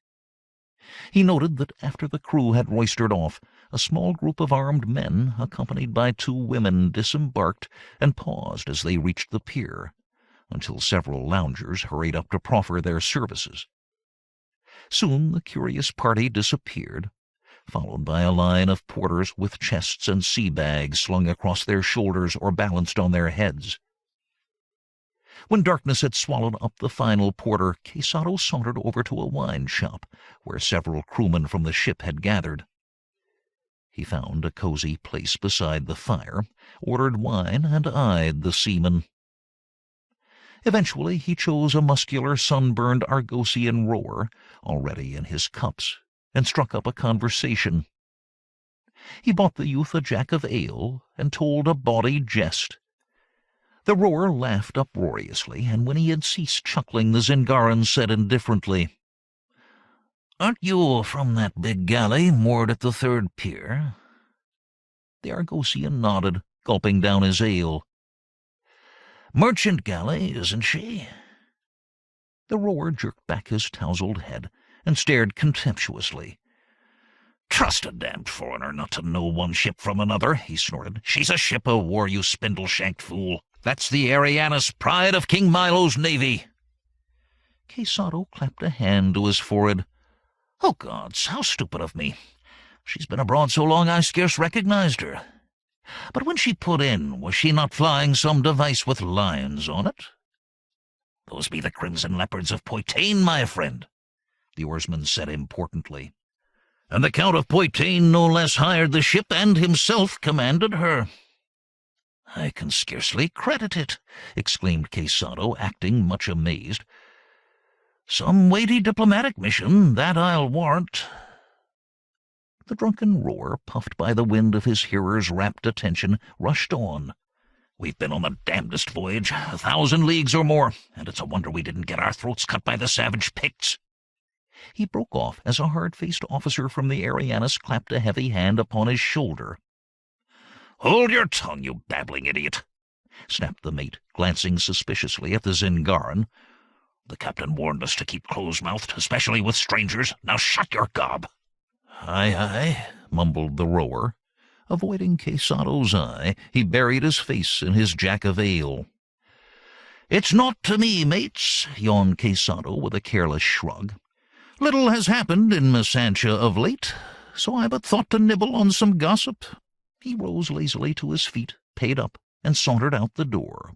He noted that after the crew had roistered off, a small group of armed men, accompanied by 2 women, disembarked and paused as they reached the pier, until several loungers hurried up to proffer their services. Soon the curious party disappeared, followed by a line of porters with chests and sea bags slung across their shoulders or balanced on their heads. When darkness had swallowed up the final porter, Quesado sauntered over to a wine shop, where several crewmen from the ship had gathered. He found a cozy place beside the fire, ordered wine, and eyed the seamen. Eventually he chose a muscular, sunburned Argosian rower, already in his cups, and struck up a conversation. He bought the youth a jack of ale, and told a bawdy jest. The rower laughed uproariously, and when he had ceased chuckling, the Zingaran said indifferently, "Aren't you from that big galley moored at the 3rd pier?" The Argosian nodded, gulping down his ale. "Merchant galley, isn't she?" The rower jerked back his tousled head and stared contemptuously. "Trust a damned foreigner not to know one ship from another," he snorted. "She's a ship of war, you spindle-shanked fool. That's the Arianus, pride of King Milo's navy." Quesado clapped a hand to his forehead. "Oh, gods, how stupid of me. She's been abroad so long I scarce recognized her. But when she put in, was she not flying some device with lions on it?" "Those be the crimson leopards of Poitain, my friend," the oarsman said importantly. "And the Count of Poitain no less hired the ship and himself commanded her." "I can scarcely credit it," exclaimed Quesado, acting much amazed. "Some weighty diplomatic mission, that I'll warrant." The drunken roar, puffed by the wind of his hearer's rapt attention, rushed on. "We've been on the damnedest voyage, 1,000 leagues or more, and it's a wonder we didn't get our throats cut by the savage Picts." He broke off as a hard-faced officer from the Arianus clapped a heavy hand upon his shoulder. "Hold your tongue, you babbling idiot," snapped the mate, glancing suspiciously at the Zingaran. "The captain warned us to keep close-mouthed, especially with strangers. Now shut your gob." "Aye, aye," mumbled the rower. Avoiding Quesado's eye, he buried his face in his jack of ale. "It's naught to me, mates," yawned Quesado with a careless shrug. "Little has happened in Messantia of late, so I but thought to nibble on some gossip." He rose lazily to his feet, paid up, and sauntered out the door.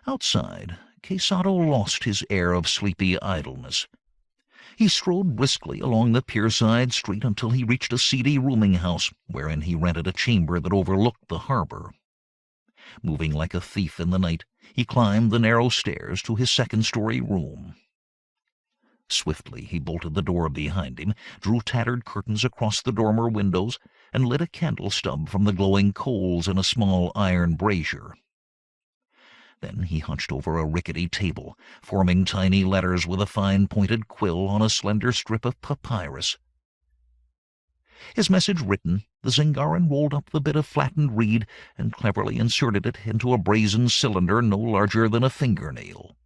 Outside, Quesado lost his air of sleepy idleness. He strode briskly along the pierside street until he reached a seedy rooming house, wherein he rented a chamber that overlooked the harbor. Moving like a thief in the night, he climbed the narrow stairs to his second-story room. Swiftly he bolted the door behind him, drew tattered curtains across the dormer windows, and lit a candle stub from the glowing coals in a small iron brazier. Then he hunched over a rickety table, forming tiny letters with a fine-pointed quill on a slender strip of papyrus. His message written, the Zingaran rolled up the bit of flattened reed and cleverly inserted it into a brazen cylinder no larger than a fingernail.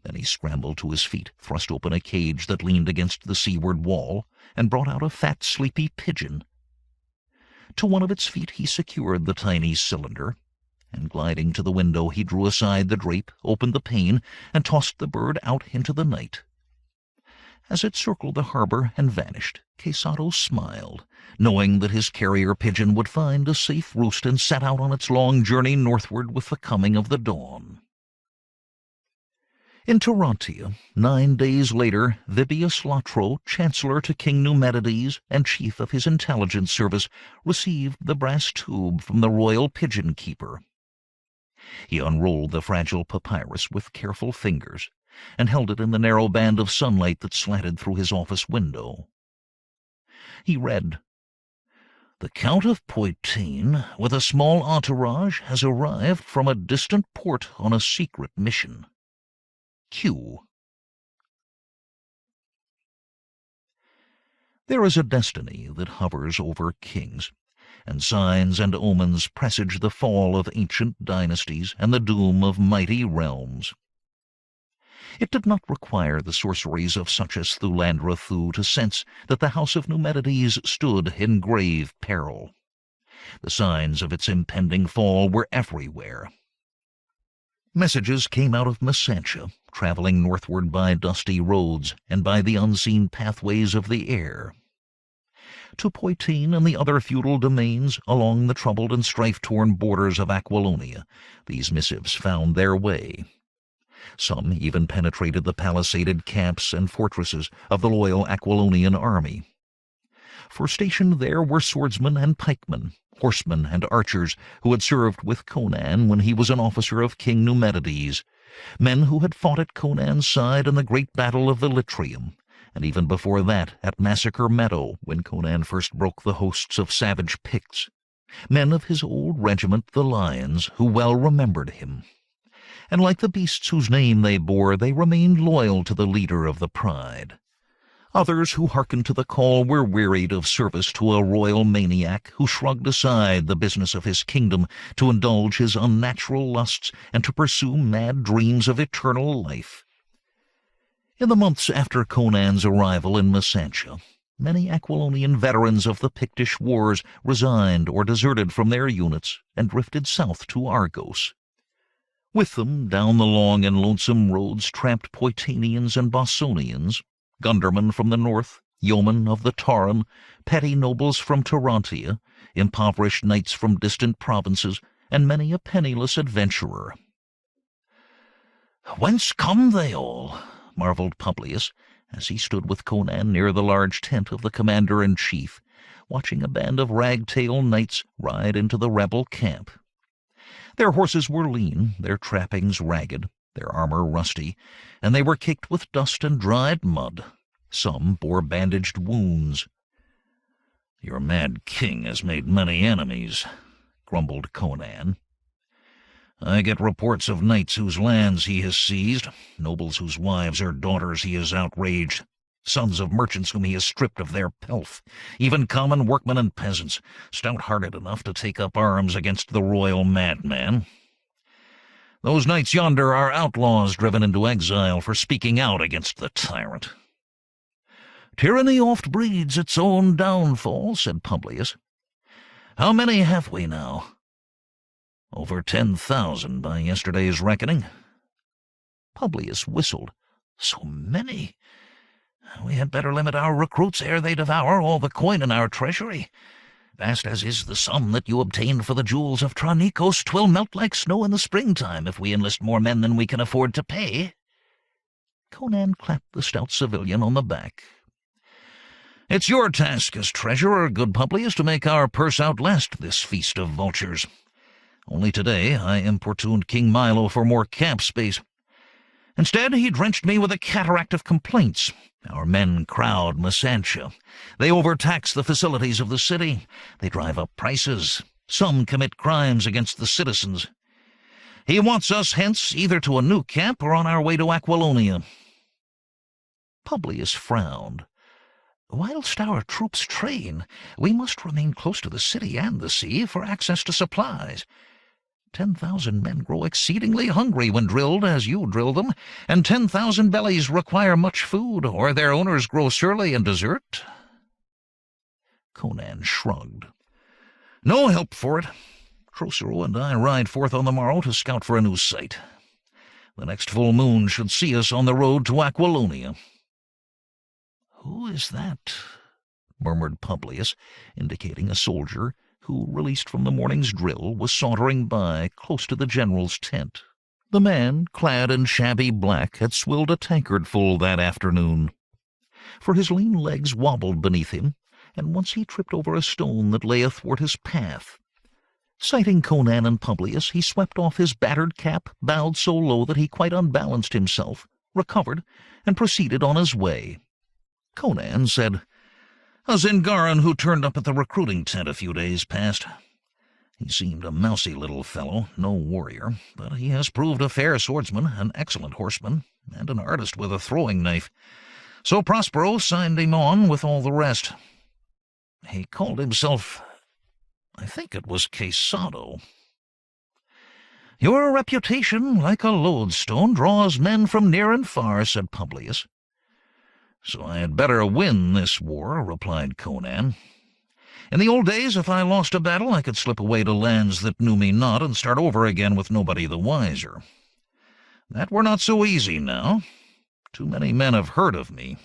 Then he scrambled to his feet, thrust open a cage that leaned against the seaward wall, and brought out a fat, sleepy pigeon. To one of its feet he secured the tiny cylinder, and gliding to the window he drew aside the drape, opened the pane, and tossed the bird out into the night. As it circled the harbor and vanished, Quesado smiled, knowing that his carrier pigeon would find a safe roost and set out on its long journey northward with the coming of the dawn. In Tarantia, 9 days later, Vibius Latro, Chancellor to King Numedides and Chief of his intelligence service, received the brass tube from the royal pigeon-keeper. He unrolled the fragile papyrus with careful fingers, and held it in the narrow band of sunlight that slanted through his office window. He read, "The Count of Poitin, with a small entourage, has arrived from a distant port on a secret mission. Q." There is a destiny that hovers over kings, and signs and omens presage the fall of ancient dynasties and the doom of mighty realms. It did not require the sorceries of such as Thulandra Thuu to sense that the house of Numedides stood in grave peril. The signs of its impending fall were everywhere. Messages came out of Messantia, traveling northward by dusty roads and by the unseen pathways of the air. To Poitin and the other feudal domains along the troubled and strife-torn borders of Aquilonia, these missives found their way. Some even penetrated the palisaded camps and fortresses of the loyal Aquilonian army. For stationed there were swordsmen and pikemen, horsemen and archers who had served with Conan when he was an officer of King Numedides, men who had fought at Conan's side in the great battle of Velitrium, and even before that at Massacre Meadow when Conan first broke the hosts of savage Picts, men of his old regiment, the Lions, who well remembered him. And like the beasts whose name they bore, they remained loyal to the leader of the pride. Others who hearkened to the call were wearied of service to a royal maniac who shrugged aside the business of his kingdom to indulge his unnatural lusts and to pursue mad dreams of eternal life. In the months after Conan's arrival in Messantia, many Aquilonian veterans of the Pictish wars resigned or deserted from their units and drifted south to Argos. With them, down the long and lonesome roads tramped Poitanians and Bossonians, gundermen from the north, yeomen of the Tauran, petty nobles from Tarantia, impoverished knights from distant provinces, and many a penniless adventurer. "Whence come they all?" marveled Publius, as he stood with Conan near the large tent of the commander-in-chief, watching a band of ragtail knights ride into the rebel camp. Their horses were lean, their trappings ragged, their armor rusty, and they were caked with dust and dried mud. Some bore bandaged wounds. "Your mad king has made many enemies," grumbled Conan. "I get reports of knights whose lands he has seized, nobles whose wives or daughters he has outraged, sons of merchants whom he has stripped of their pelf, even common workmen and peasants, stout-hearted enough to take up arms against the royal madman. Those knights yonder are outlaws driven into exile for speaking out against the tyrant." "Tyranny oft breeds its own downfall," said Publius. "How many have we now?" "Over 10,000 by yesterday's reckoning." Publius whistled. "So many? We had better limit our recruits ere they devour all the coin in our treasury. Vast as is the sum that you obtained for the jewels of Tranikos, 'twill melt like snow in the springtime if we enlist more men than we can afford to pay." Conan clapped the stout civilian on the back. "It's your task as treasurer, good Publius, to make our purse outlast this feast of vultures. Only today I importuned King Milo for more camp space. Instead, he drenched me with a cataract of complaints. Our men crowd Masantia. They overtax the facilities of the city. They drive up prices. Some commit crimes against the citizens. He wants us hence either to a new camp or on our way to Aquilonia." Publius frowned. "Whilst our troops train, we must remain close to the city and the sea for access to supplies. 10,000 men grow exceedingly hungry when drilled as you drill them, and 10,000 bellies require much food, or their owners grow surly and desert." Conan shrugged. "No help for it. Trocero and I ride forth on the morrow to scout for a new site. The next full moon should see us on the road to Aquilonia." "Who is that?" murmured Publius, indicating a soldier who, released from the morning's drill, was sauntering by close to the general's tent. The man, clad in shabby black, had swilled a tankard full that afternoon, for his lean legs wobbled beneath him, and once he tripped over a stone that lay athwart his path. Sighting Conan and Publius, he swept off his battered cap, bowed so low that he quite unbalanced himself, recovered, and proceeded on his way. Conan said, "A Zingaran who turned up at the recruiting tent a few days past. He seemed a mousy little fellow, no warrior, but he has proved a fair swordsman, an excellent horseman, and an artist with a throwing knife. So Prospero signed him on with all the rest. He called himself, I think it was Quesado." "Your reputation, like a lodestone, draws men from near and far," said Publius. "So I had better win this war," replied Conan. "In the old days, if I lost a battle, I could slip away to lands that knew me not and start over again with nobody the wiser. That were not so easy now. Too many men have heard of me."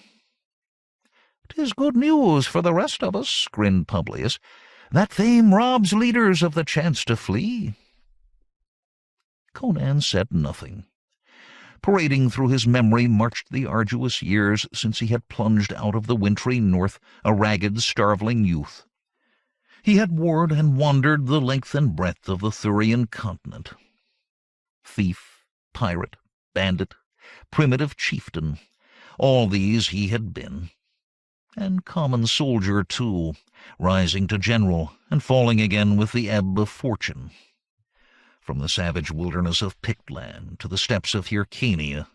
"'Tis good news for the rest of us," grinned Publius. "That fame robs leaders of the chance to flee." Conan said nothing. Parading through his memory marched the arduous years since he had plunged out of the wintry north, a ragged, starveling youth. He had warred and wandered the length and breadth of the Thurian continent. Thief, pirate, bandit, primitive chieftain, all these he had been. And common soldier, too, rising to general and falling again with the ebb of fortune. From the savage wilderness of Pictland to the steppes of Hyrcania,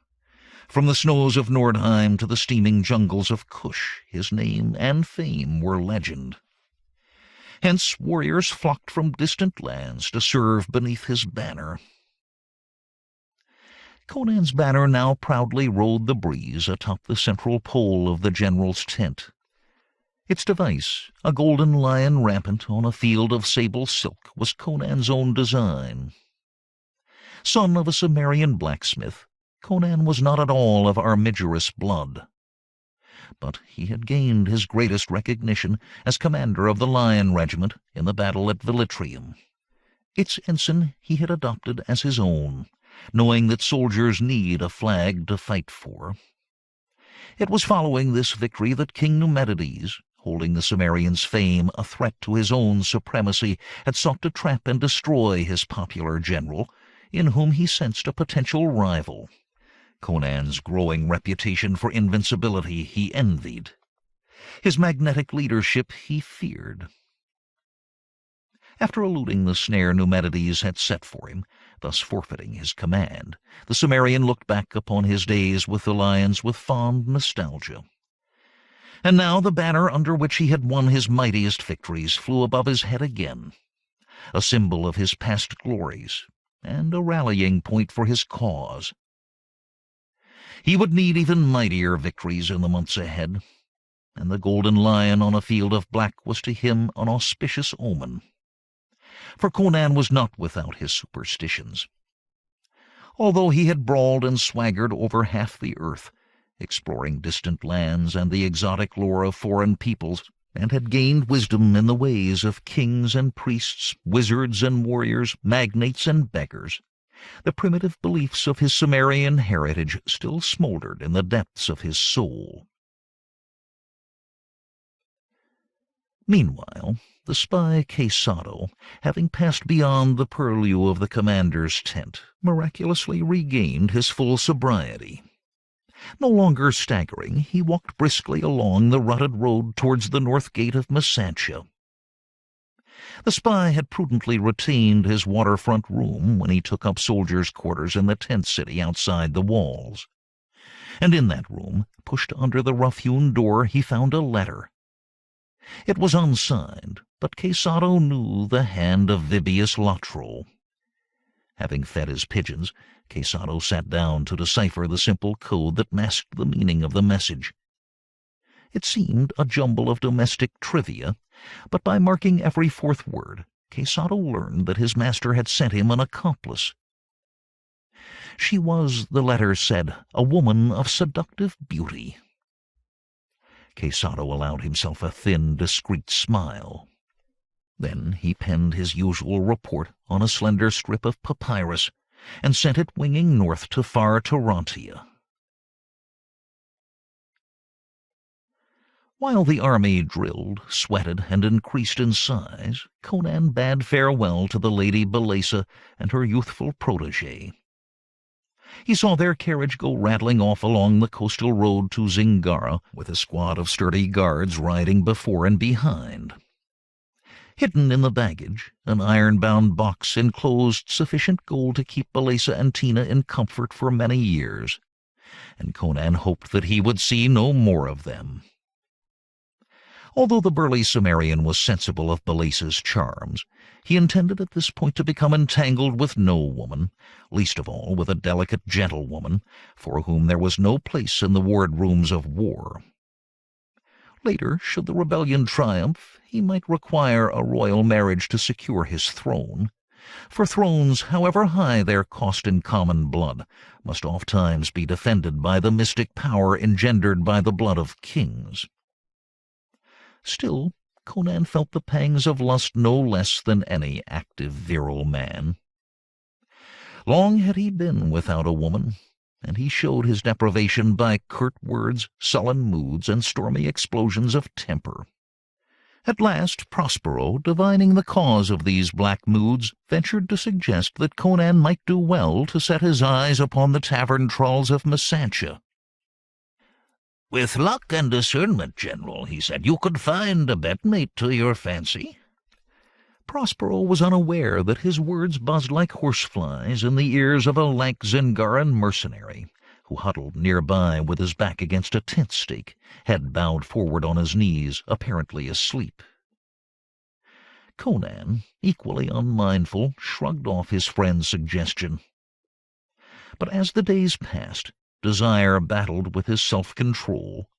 from the snows of Nordheim to the steaming jungles of Kush, his name and fame were legend. Hence warriors flocked from distant lands to serve beneath his banner. Conan's banner now proudly rode the breeze atop the central pole of the general's tent. Its device, a golden lion rampant on a field of sable silk, was Conan's own design. Son of a Cimmerian blacksmith, Conan was not at all of armigerous blood. But he had gained his greatest recognition as commander of the Lion Regiment in the battle at Velitrium. Its ensign he had adopted as his own, knowing that soldiers need a flag to fight for. It was following this victory that King Numedides, holding the Cimmerian's fame a threat to his own supremacy, had sought to trap and destroy his popular general, in whom he sensed a potential rival. Conan's growing reputation for invincibility he envied. His magnetic leadership he feared. After eluding the snare Numedides had set for him, thus forfeiting his command, the Cimmerian looked back upon his days with the lions with fond nostalgia. And now the banner under which he had won his mightiest victories flew above his head again, a symbol of his past glories, and a rallying point for his cause. He would need even mightier victories in the months ahead, and the golden lion on a field of black was to him an auspicious omen. For Conan was not without his superstitions. Although he had brawled and swaggered over half the earth, exploring distant lands and the exotic lore of foreign peoples, and had gained wisdom in the ways of kings and priests, wizards and warriors, magnates and beggars, the primitive beliefs of his Cimmerian heritage still smoldered in the depths of his soul. Meanwhile, the spy Quesado, having passed beyond the purlieu of the commander's tent, miraculously regained his full sobriety. No longer staggering, he walked briskly along the rutted road towards the north gate of Masantia. The spy had prudently retained his waterfront room when he took up soldiers' quarters in the tent city outside the walls. And in that room, pushed under the rough-hewn door, he found a letter. It was unsigned, but Quesado knew the hand of Vibius Lotro. Having fed his pigeons, Quesado sat down to decipher the simple code that masked the meaning of the message. It seemed a jumble of domestic trivia, but by marking every fourth word, Quesado learned that his master had sent him an accomplice. She was, the letter said, a woman of seductive beauty. Quesado allowed himself a thin, discreet smile. Then he penned his usual report on a slender strip of papyrus and sent it winging north to far Tarantia. While the army drilled, sweated, and increased in size, Conan bade farewell to the Lady Belesa and her youthful protege. He saw their carriage go rattling off along the coastal road to Zingara, with a squad of sturdy guards riding before and behind. Hidden in the baggage, an iron-bound box enclosed sufficient gold to keep Belesa and Tina in comfort for many years, and Conan hoped that he would see no more of them. Although the burly Cimmerian was sensible of Belesa's charms, he intended at this point to become entangled with no woman, least of all with a delicate gentlewoman, for whom there was no place in the wardrooms of war. Later, should the rebellion triumph, he might require a royal marriage to secure his throne, for thrones, however high their cost in common blood, must ofttimes be defended by the mystic power engendered by the blood of kings. Still, Conan felt the pangs of lust no less than any active, virile man. Long had he been without a woman, and he showed his deprivation by curt words, sullen moods, and stormy explosions of temper. At last Prospero, divining the cause of these black moods, ventured to suggest that Conan might do well to set his eyes upon the tavern thralls of Masantia. "With luck and discernment, General," he said, "you could find a bedmate to your fancy." Prospero was unaware that his words buzzed like horseflies in the ears of a lank Zingaran mercenary, who huddled nearby with his back against a tent stake, head bowed forward on his knees, apparently asleep. Conan, equally unmindful, shrugged off his friend's suggestion. But as the days passed, desire battled with his self-control,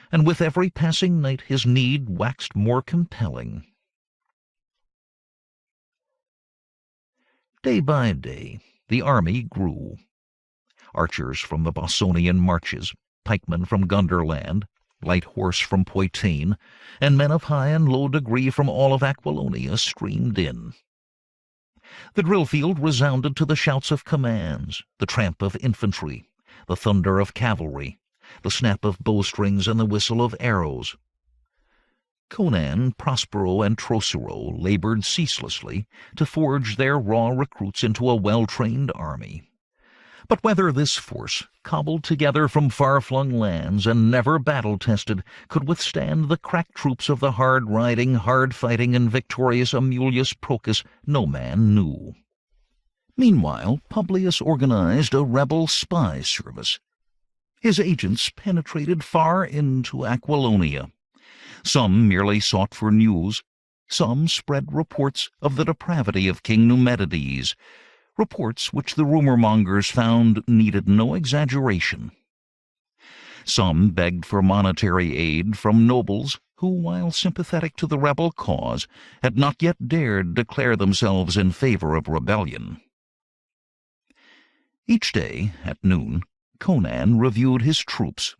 and with every passing night his need waxed more compelling. Day by day the army grew. Archers from the Bossonian marches, pikemen from Gunderland, light horse from Poitain, and men of high and low degree from all of Aquilonia streamed in. The drill field resounded to the shouts of commands, the tramp of infantry, the thunder of cavalry, the snap of bowstrings and the whistle of arrows. Conan, Prospero, and Trocero labored ceaselessly to forge their raw recruits into a well-trained army. But whether this force, cobbled together from far-flung lands and never battle-tested, could withstand the crack troops of the hard-riding, hard-fighting, and victorious Amulius Procas, no man knew. Meanwhile, Publius organized a rebel spy service. His agents penetrated far into Aquilonia. Some merely sought for news. Some spread reports of the depravity of King Numedides, reports which the rumor-mongers found needed no exaggeration. Some begged for monetary aid from nobles who, while sympathetic to the rebel cause, had not yet dared declare themselves in favor of rebellion. Each day, at noon, Conan reviewed his troops.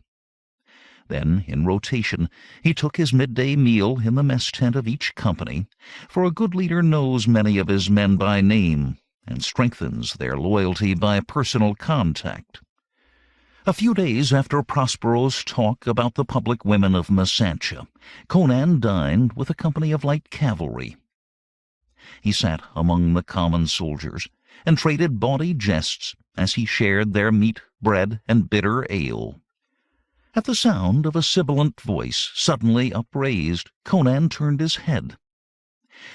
Then, in rotation, he took his midday meal in the mess tent of each company, for a good leader knows many of his men by name and strengthens their loyalty by personal contact. A few days after Prospero's talk about the public women of Masantia, Conan dined with a company of light cavalry. He sat among the common soldiers and traded bawdy jests as he shared their meat, bread, and bitter ale. At the sound of a sibilant voice suddenly upraised, Conan turned his head.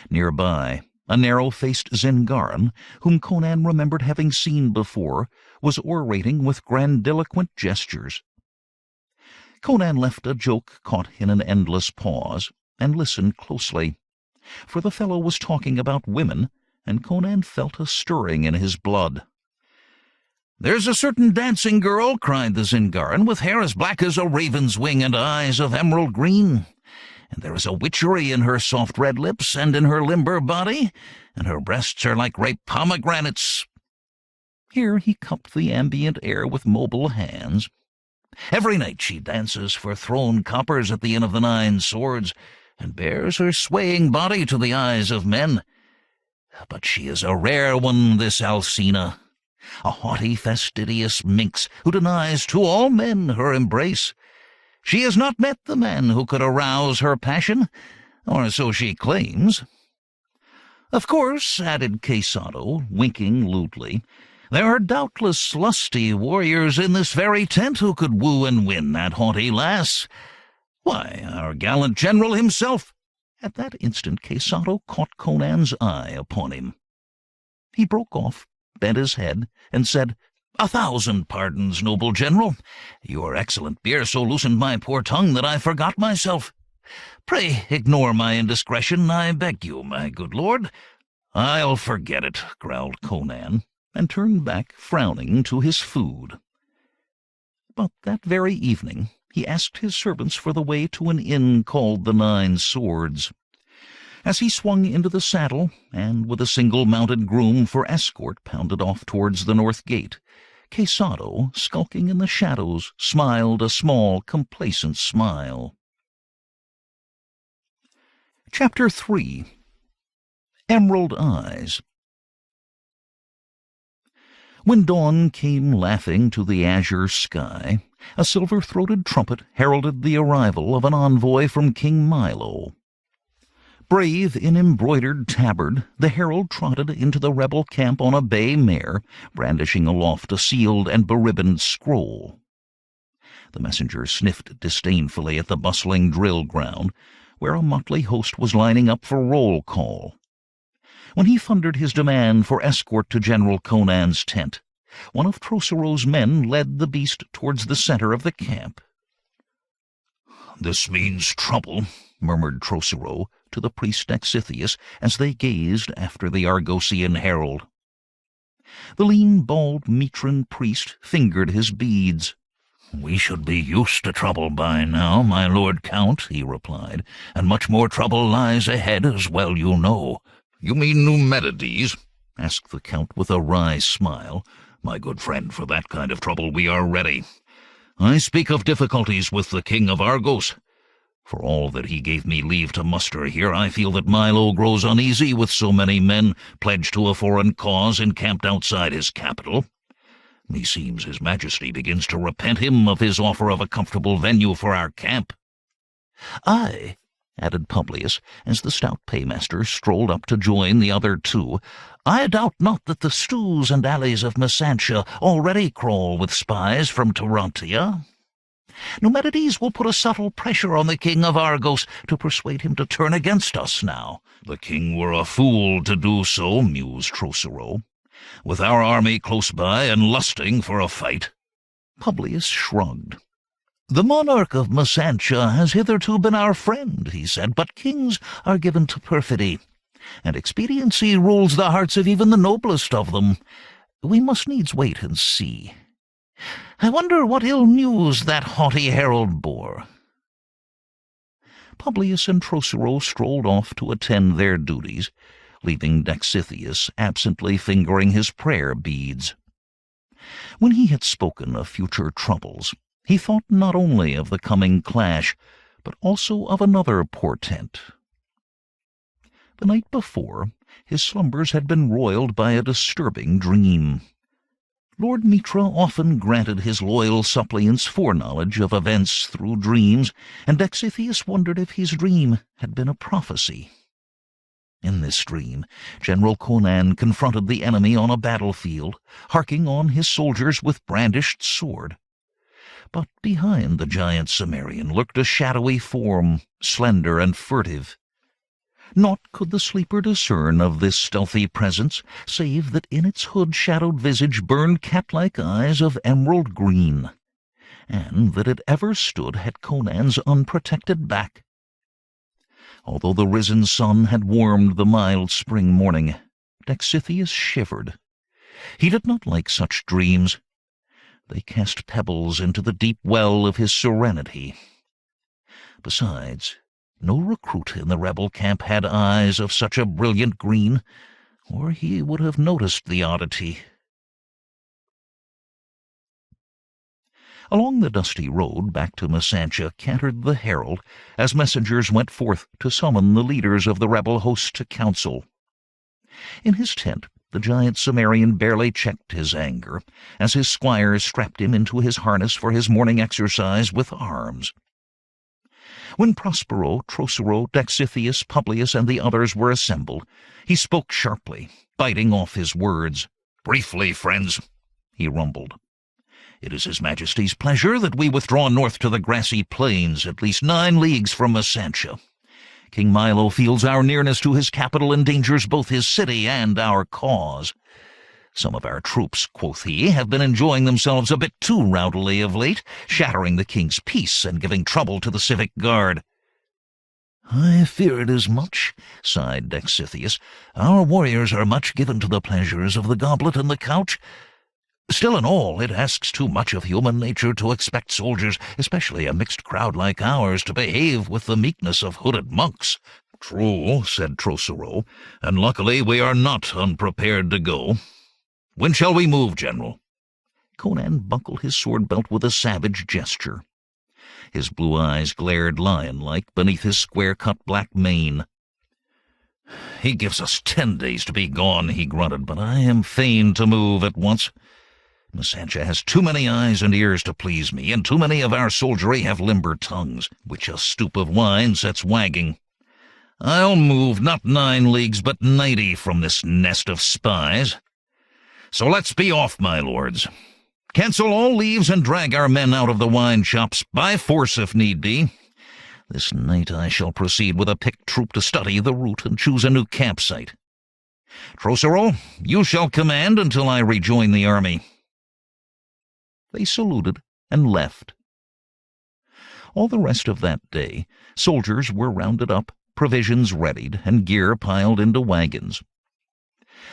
Nearby, a narrow-faced Zingaran, whom Conan remembered having seen before, was orating with grandiloquent gestures. Conan left a joke caught in an endless pause, and listened closely, for the fellow was talking about women, and Conan felt a stirring in his blood. "There's a certain dancing girl," cried the Zingaran, "with hair as black as a raven's wing and eyes of emerald green. And there is a witchery in her soft red lips and in her limber body, and her breasts are like ripe pomegranates." Here he cupped the ambient air with mobile hands. "Every night she dances for thrown coppers at the Inn of the Nine Swords, and bears her swaying body to the eyes of men. But she is a rare one, this Alcina, a haughty, fastidious minx who denies to all men her embrace. She has not met the man who could arouse her passion, or so she claims. Of course," added Quesado, winking lewdly, "there are doubtless lusty warriors in this very tent who could woo and win that haughty lass. Why, our gallant general himself—" At that instant Quesado caught Conan's eye upon him. He broke off, bent his head, and said, "1,000 pardons, noble general. Your excellent beer so loosened my poor tongue that I forgot myself. Pray ignore my indiscretion, I beg you, my good lord." "I'll forget it," growled Conan, and turned back, frowning, to his food. But that very evening he asked his servants for the way to an inn called the Nine Swords. As he swung into the saddle, and with a single mounted groom for escort pounded off towards the north gate, Quesado, skulking in the shadows, smiled a small, complacent smile. Chapter 3. Emerald Eyes. When dawn came laughing to the azure sky, a silver-throated trumpet heralded the arrival of an envoy from King Milo. Brave in embroidered tabard, the herald trotted into the rebel camp on a bay mare, brandishing aloft a sealed and beribboned scroll. The messenger sniffed disdainfully at the bustling drill ground, where a motley host was lining up for roll call. When he thundered his demand for escort to General Conan's tent, one of Trocero's men led the beast towards the center of the camp. "This means trouble," murmured Trocero to the priest Exithius as they gazed after the Argosian herald. The lean, bald Mitran priest fingered his beads. "We should be used to trouble by now, my lord Count," he replied, "and much more trouble lies ahead, as well you know." "You mean Numedides?" asked the Count with a wry smile. "My good friend, for that kind of trouble we are ready. I speak of difficulties with the King of Argos. For all that he gave me leave to muster here, I feel that Milo grows uneasy with so many men pledged to a foreign cause encamped outside his capital. Meseems his Majesty begins to repent him of his offer of a comfortable venue for our camp." "Aye," added Publius, as the stout paymaster strolled up to join the other two. "I doubt not that the stews and alleys of Messantia already crawl with spies from Tarantia. Numedides will put a subtle pressure on the king of Argos to persuade him to turn against us now." "The king were a fool to do so," mused Trocero, "with our army close by and lusting for a fight." Publius shrugged. "The monarch of Messantia has hitherto been our friend," he said, "but kings are given to perfidy, and expediency rules the hearts of even the noblest of them. We must needs wait and see. I wonder what ill news that haughty herald bore." Publius and Trocero strolled off to attend their duties, leaving Dexithius absently fingering his prayer beads. When he had spoken of future troubles, he thought not only of the coming clash, but also of another portent. The night before, his slumbers had been roiled by a disturbing dream. Lord Mitra often granted his loyal suppliants foreknowledge of events through dreams, and Dexithius wondered if his dream had been a prophecy. In this dream, General Conan confronted the enemy on a battlefield, harking on his soldiers with brandished sword. But behind the giant Cimmerian lurked a shadowy form, slender and furtive. Naught could the sleeper discern of this stealthy presence, save that in its hood-shadowed visage burned cat-like eyes of emerald green, and that it ever stood at Conan's unprotected back. Although the risen sun had warmed the mild spring morning, Dexithius shivered. He did not like such dreams. They cast pebbles into the deep well of his serenity. Besides, no recruit in the rebel camp had eyes of such a brilliant green, or he would have noticed the oddity. Along the dusty road back to Messantia cantered the herald, as messengers went forth to summon the leaders of the rebel host to council. In his tent, the giant Cimmerian barely checked his anger, as his squires strapped him into his harness for his morning exercise with arms. When Prospero, Trocero, Dexithius, Publius, and the others were assembled, he spoke sharply, biting off his words. "Briefly, friends," he rumbled. "It is His Majesty's pleasure that we withdraw north to the grassy plains, at least 9 leagues from Messantia. King Milo feels our nearness to his capital endangers both his city and our cause. Some of our troops, quoth he, have been enjoying themselves a bit too rowdily of late, shattering the king's peace and giving trouble to the civic guard." "I feared as much," sighed Dexithius. "Our warriors are much given to the pleasures of the goblet and the couch. Still in all, it asks too much of human nature to expect soldiers, especially a mixed crowd like ours, to behave with the meekness of hooded monks." "True," said Trocero, "and luckily we are not unprepared to go. When shall we move, General?" Conan buckled his sword-belt with a savage gesture. His blue eyes glared lion-like beneath his square-cut black mane. "He gives us 10 days to be gone," he grunted, "but I am fain to move at once. Messantia has too many eyes and ears to please me, and too many of our soldiery have limber tongues, which a stoup of wine sets wagging. I'll move not 9 leagues, but 90 from this nest of spies. So let's be off, my lords. Cancel all leaves and drag our men out of the wine shops, by force if need be. This night I shall proceed with a picked troop to study the route and choose a new campsite. Trocero, you shall command until I rejoin the army." They saluted and left. All the rest of that day, soldiers were rounded up, provisions readied, and gear piled into wagons.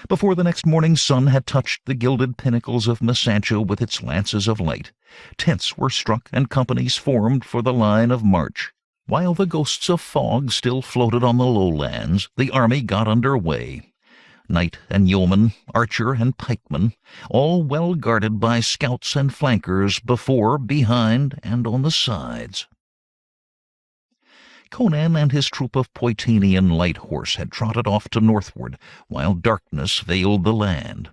Before the next morning's sun had touched the gilded pinnacles of Messantia with its lances of light, tents were struck and companies formed for the line of march. While the ghosts of fog still floated on the lowlands, the army got under way. Knight and yeoman, archer and pikeman, all well guarded by scouts and flankers before, behind, and on the sides. Conan and his troop of Poitanian light horse had trotted off to northward, while darkness veiled the land.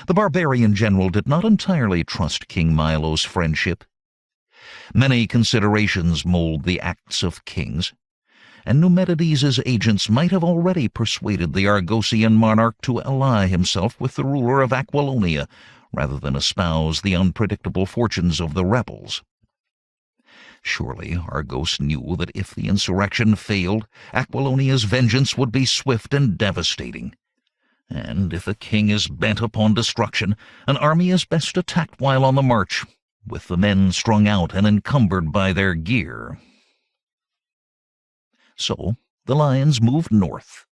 The barbarian general did not entirely trust King Milo's friendship. Many considerations mold the acts of kings. and Numedides' agents might have already persuaded the Argosian monarch to ally himself with the ruler of Aquilonia, rather than espouse the unpredictable fortunes of the rebels. Surely Argos knew that if the insurrection failed, Aquilonia's vengeance would be swift and devastating. And if a king is bent upon destruction, an army is best attacked while on the march, with the men strung out and encumbered by their gear. So the lions moved north.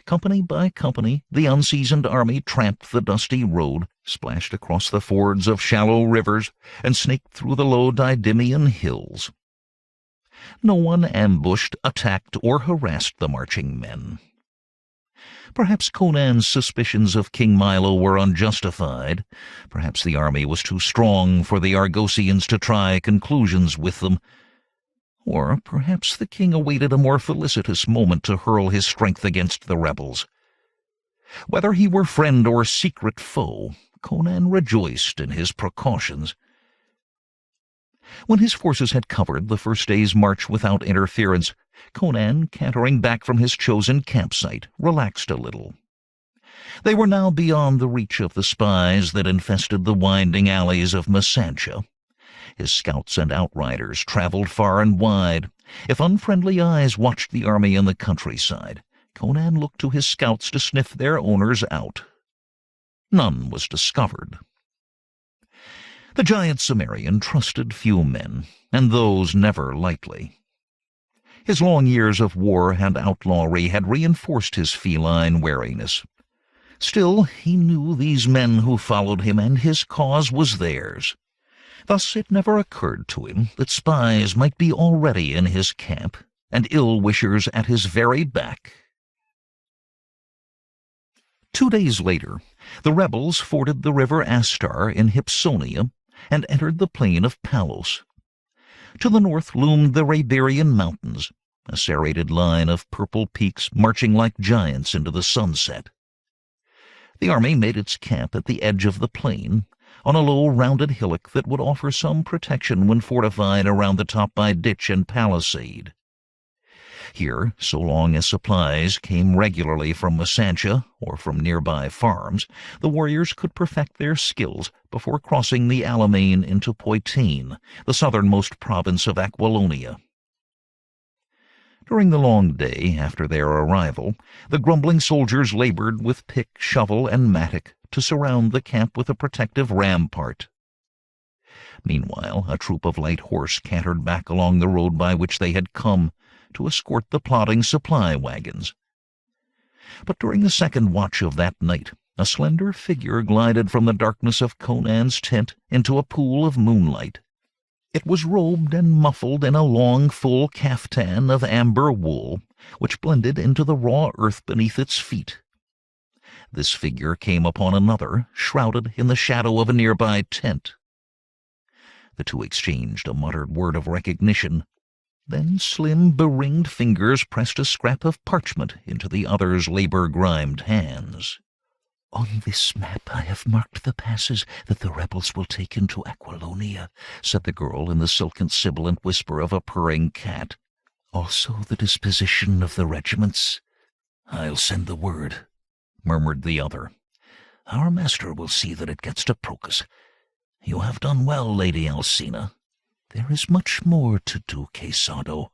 Company by company, the unseasoned army tramped the dusty road, splashed across the fords of shallow rivers, and snaked through the low Didymian hills. No one ambushed, attacked, or harassed the marching men. Perhaps Conan's suspicions of King Milo were unjustified. Perhaps the army was too strong for the Argosians to try conclusions with them. Or perhaps the king awaited a more felicitous moment to hurl his strength against the rebels. Whether he were friend or secret foe, Conan rejoiced in his precautions. When his forces had covered the first day's march without interference, Conan, cantering back from his chosen campsite, relaxed a little. They were now beyond the reach of the spies that infested the winding alleys of Masantia. His scouts and outriders traveled far and wide. If unfriendly eyes watched the army in the countryside, Conan looked to his scouts to sniff their owners out. None was discovered. The giant Cimmerian trusted few men, and those never lightly. His long years of war and outlawry had reinforced his feline wariness. Still, he knew these men who followed him, and his cause was theirs. Thus it never occurred to him that spies might be already in his camp, and ill-wishers at his very back. 2 days later, the rebels forded the river Astar in Hypsonia and entered the plain of Palos. To the north loomed the Hyborian mountains, a serrated line of purple peaks marching like giants into the sunset. The army made its camp at the edge of the plain, on a low, rounded hillock that would offer some protection when fortified around the top by ditch and palisade. Here, so long as supplies came regularly from Masantia or from nearby farms, the warriors could perfect their skills before crossing the Alimane into Poitain, the southernmost province of Aquilonia. During the long day after their arrival, the grumbling soldiers labored with pick, shovel, and mattock to surround the camp with a protective rampart. Meanwhile, a troop of light horse cantered back along the road by which they had come to escort the plodding supply wagons. But during the second watch of that night, a slender figure glided from the darkness of Conan's tent into a pool of moonlight. It was robed and muffled in a long, full caftan of amber wool, which blended into the raw earth beneath its feet. This figure came upon another, shrouded in the shadow of a nearby tent. The two exchanged a muttered word of recognition. Then slim, beringed fingers pressed a scrap of parchment into the other's labor-grimed hands. "On this map I have marked the passes that the rebels will take into Aquilonia," said the girl in the silken sibilant whisper of a purring cat. "Also the disposition of the regiments." "I'll send the word," murmured the other. "Our master will see that it gets to Procus. You have done well, Lady Alcina." "There is much more to do, Quesado,"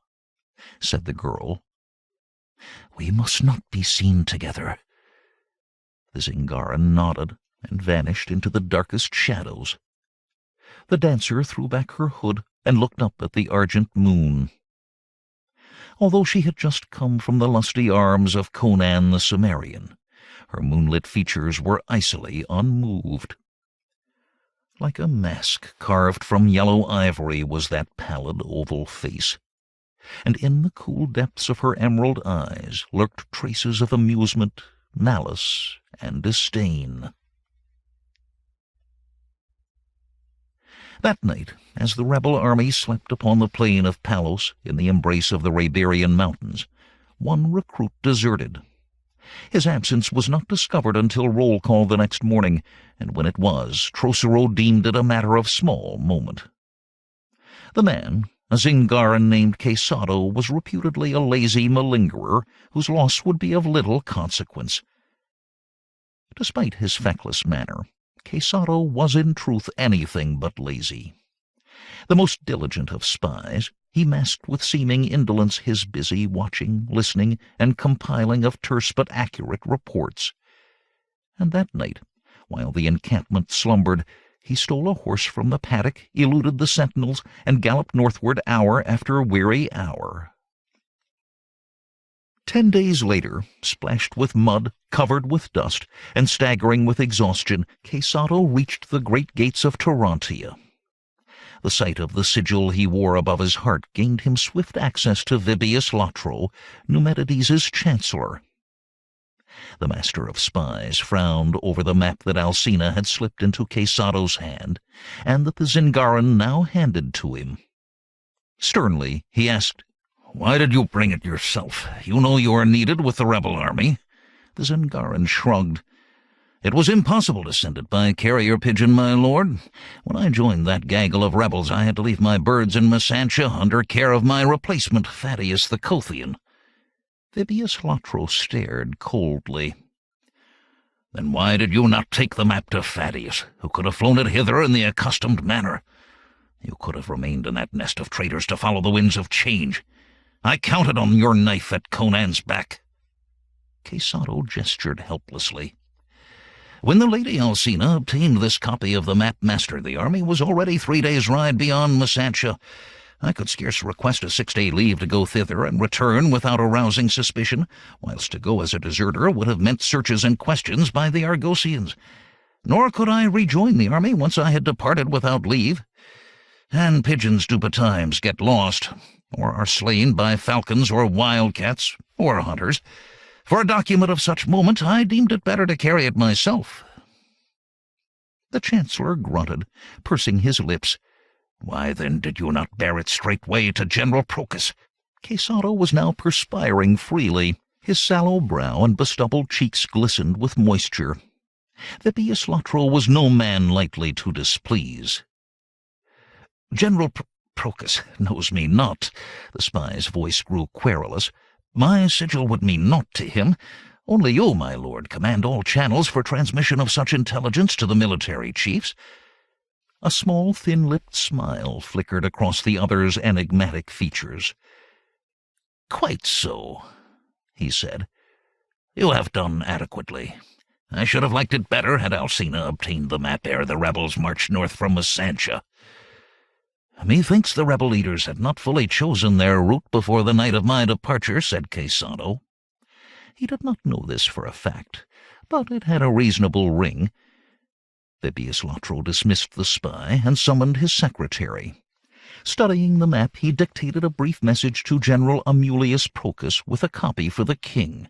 said the girl. "We must not be seen together." The Zingaran nodded and vanished into the darkest shadows. The dancer threw back her hood and looked up at the argent moon. Although she had just come from the lusty arms of Conan the Cimmerian, her moonlit features were icily unmoved. Like a mask carved from yellow ivory was that pallid oval face, and in the cool depths of her emerald eyes lurked traces of amusement, malice, and disdain. That night, as the rebel army slept upon the plain of Palos in the embrace of the Hyborian mountains, one recruit deserted. His absence was not discovered until roll call the next morning, and when it was, Trocero deemed it a matter of small moment. The man, A Zingaran named Quesado was reputedly a lazy malingerer whose loss would be of little consequence. Despite his feckless manner, Quesado was in truth anything but lazy. The most diligent of spies, he masked with seeming indolence his busy watching, listening, and compiling of terse but accurate reports. And that night, while the encampment slumbered, he stole a horse from the paddock, eluded the sentinels, and galloped northward hour after weary hour. 10 days later, splashed with mud, covered with dust, and staggering with exhaustion, Quesado reached the great gates of Tarantia. The sight of the sigil he wore above his heart gained him swift access to Vibius Latro, Numedides' chancellor. The master of spies frowned over the map that Alcina had slipped into Quesado's hand, and that the Zingaran now handed to him. Sternly, he asked, "Why did you bring it yourself? You know you are needed with the rebel army." The Zingaran shrugged. "It was impossible to send it by carrier pigeon, my lord. When I joined that gaggle of rebels, I had to leave my birds in Masantia under care of my replacement, Thaddeus the Kothian." Vibius Latro stared coldly. "Then why did you not take the map to Thaddeus, who could have flown it hither in the accustomed manner? You could have remained in that nest of traitors to follow the winds of change. I counted on your knife at Conan's back." Quesado gestured helplessly. "When the Lady Alcina obtained this copy of the map, master, the army was already 3 days' ride beyond Masantia. I could scarce request a 6-day leave to go thither and return without arousing suspicion, whilst to go as a deserter would have meant searches and questions by the Argosians. Nor could I rejoin the army once I had departed without leave. And pigeons do betimes get lost, or are slain by falcons or wildcats, or hunters. For a document of such moment, I deemed it better to carry it myself." The chancellor grunted, pursing his lips. "Why, then, did you not bear it straightway to General Procus?" Quesado was now perspiring freely. His sallow brow and bestubbled cheeks glistened with moisture. Vibius Latro was no man lightly to displease. "General Procus knows me not." The spy's voice grew querulous. "My sigil would mean naught to him. Only you, my lord, command all channels for transmission of such intelligence to the military chiefs." A small, thin-lipped smile flickered across the other's enigmatic features. "Quite so," he said. "You have done adequately. I should have liked it better had Alcina obtained the map ere the rebels marched north from Masantia. Methinks the rebel leaders had not fully chosen their route before the night of my departure," said Quesado. He did not know this for a fact, but it had a reasonable ring. Vibius Latro dismissed the spy and summoned his secretary. Studying the map, he dictated a brief message to General Amulius Procus with a copy for the king.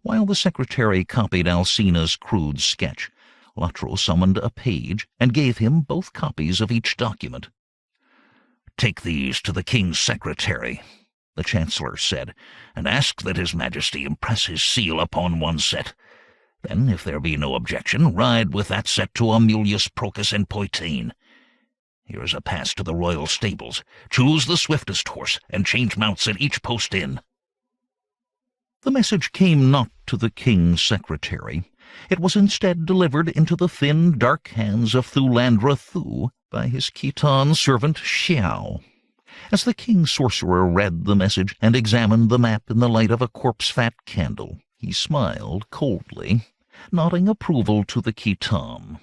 While the secretary copied Alcina's crude sketch, Latro summoned a page and gave him both copies of each document. "Take these to the king's secretary," the chancellor said, "and ask that his majesty impress his seal upon one set. Then, if there be no objection, ride with that set to Amulius Procus in Poitain. Here is a pass to the royal stables. Choose the swiftest horse, and change mounts at each post inn." The message came not to the king's secretary. It was instead delivered into the thin, dark hands of Thulandra Thuu by his Khitan servant Xiao. As the king's sorcerer read the message and examined the map in the light of a corpse-fat candle, he smiled coldly, nodding approval to the Khitan.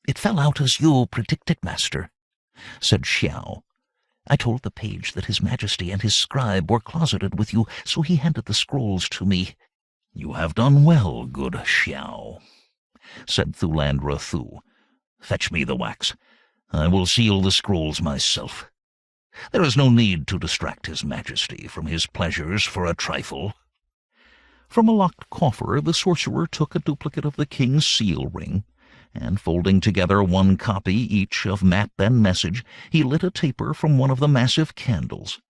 "It fell out as you predicted, master," said Xiao. "I told the page that his majesty and his scribe were closeted with you, so he handed the scrolls to me." "You have done well, good Xiao," said Thulandra Thuu. "Fetch me the wax. I will seal the scrolls myself. There is no need to distract his majesty from his pleasures for a trifle." From a locked coffer the sorcerer took a duplicate of the king's seal ring, and folding together one copy each of map and message, he lit a taper from one of the massive candles.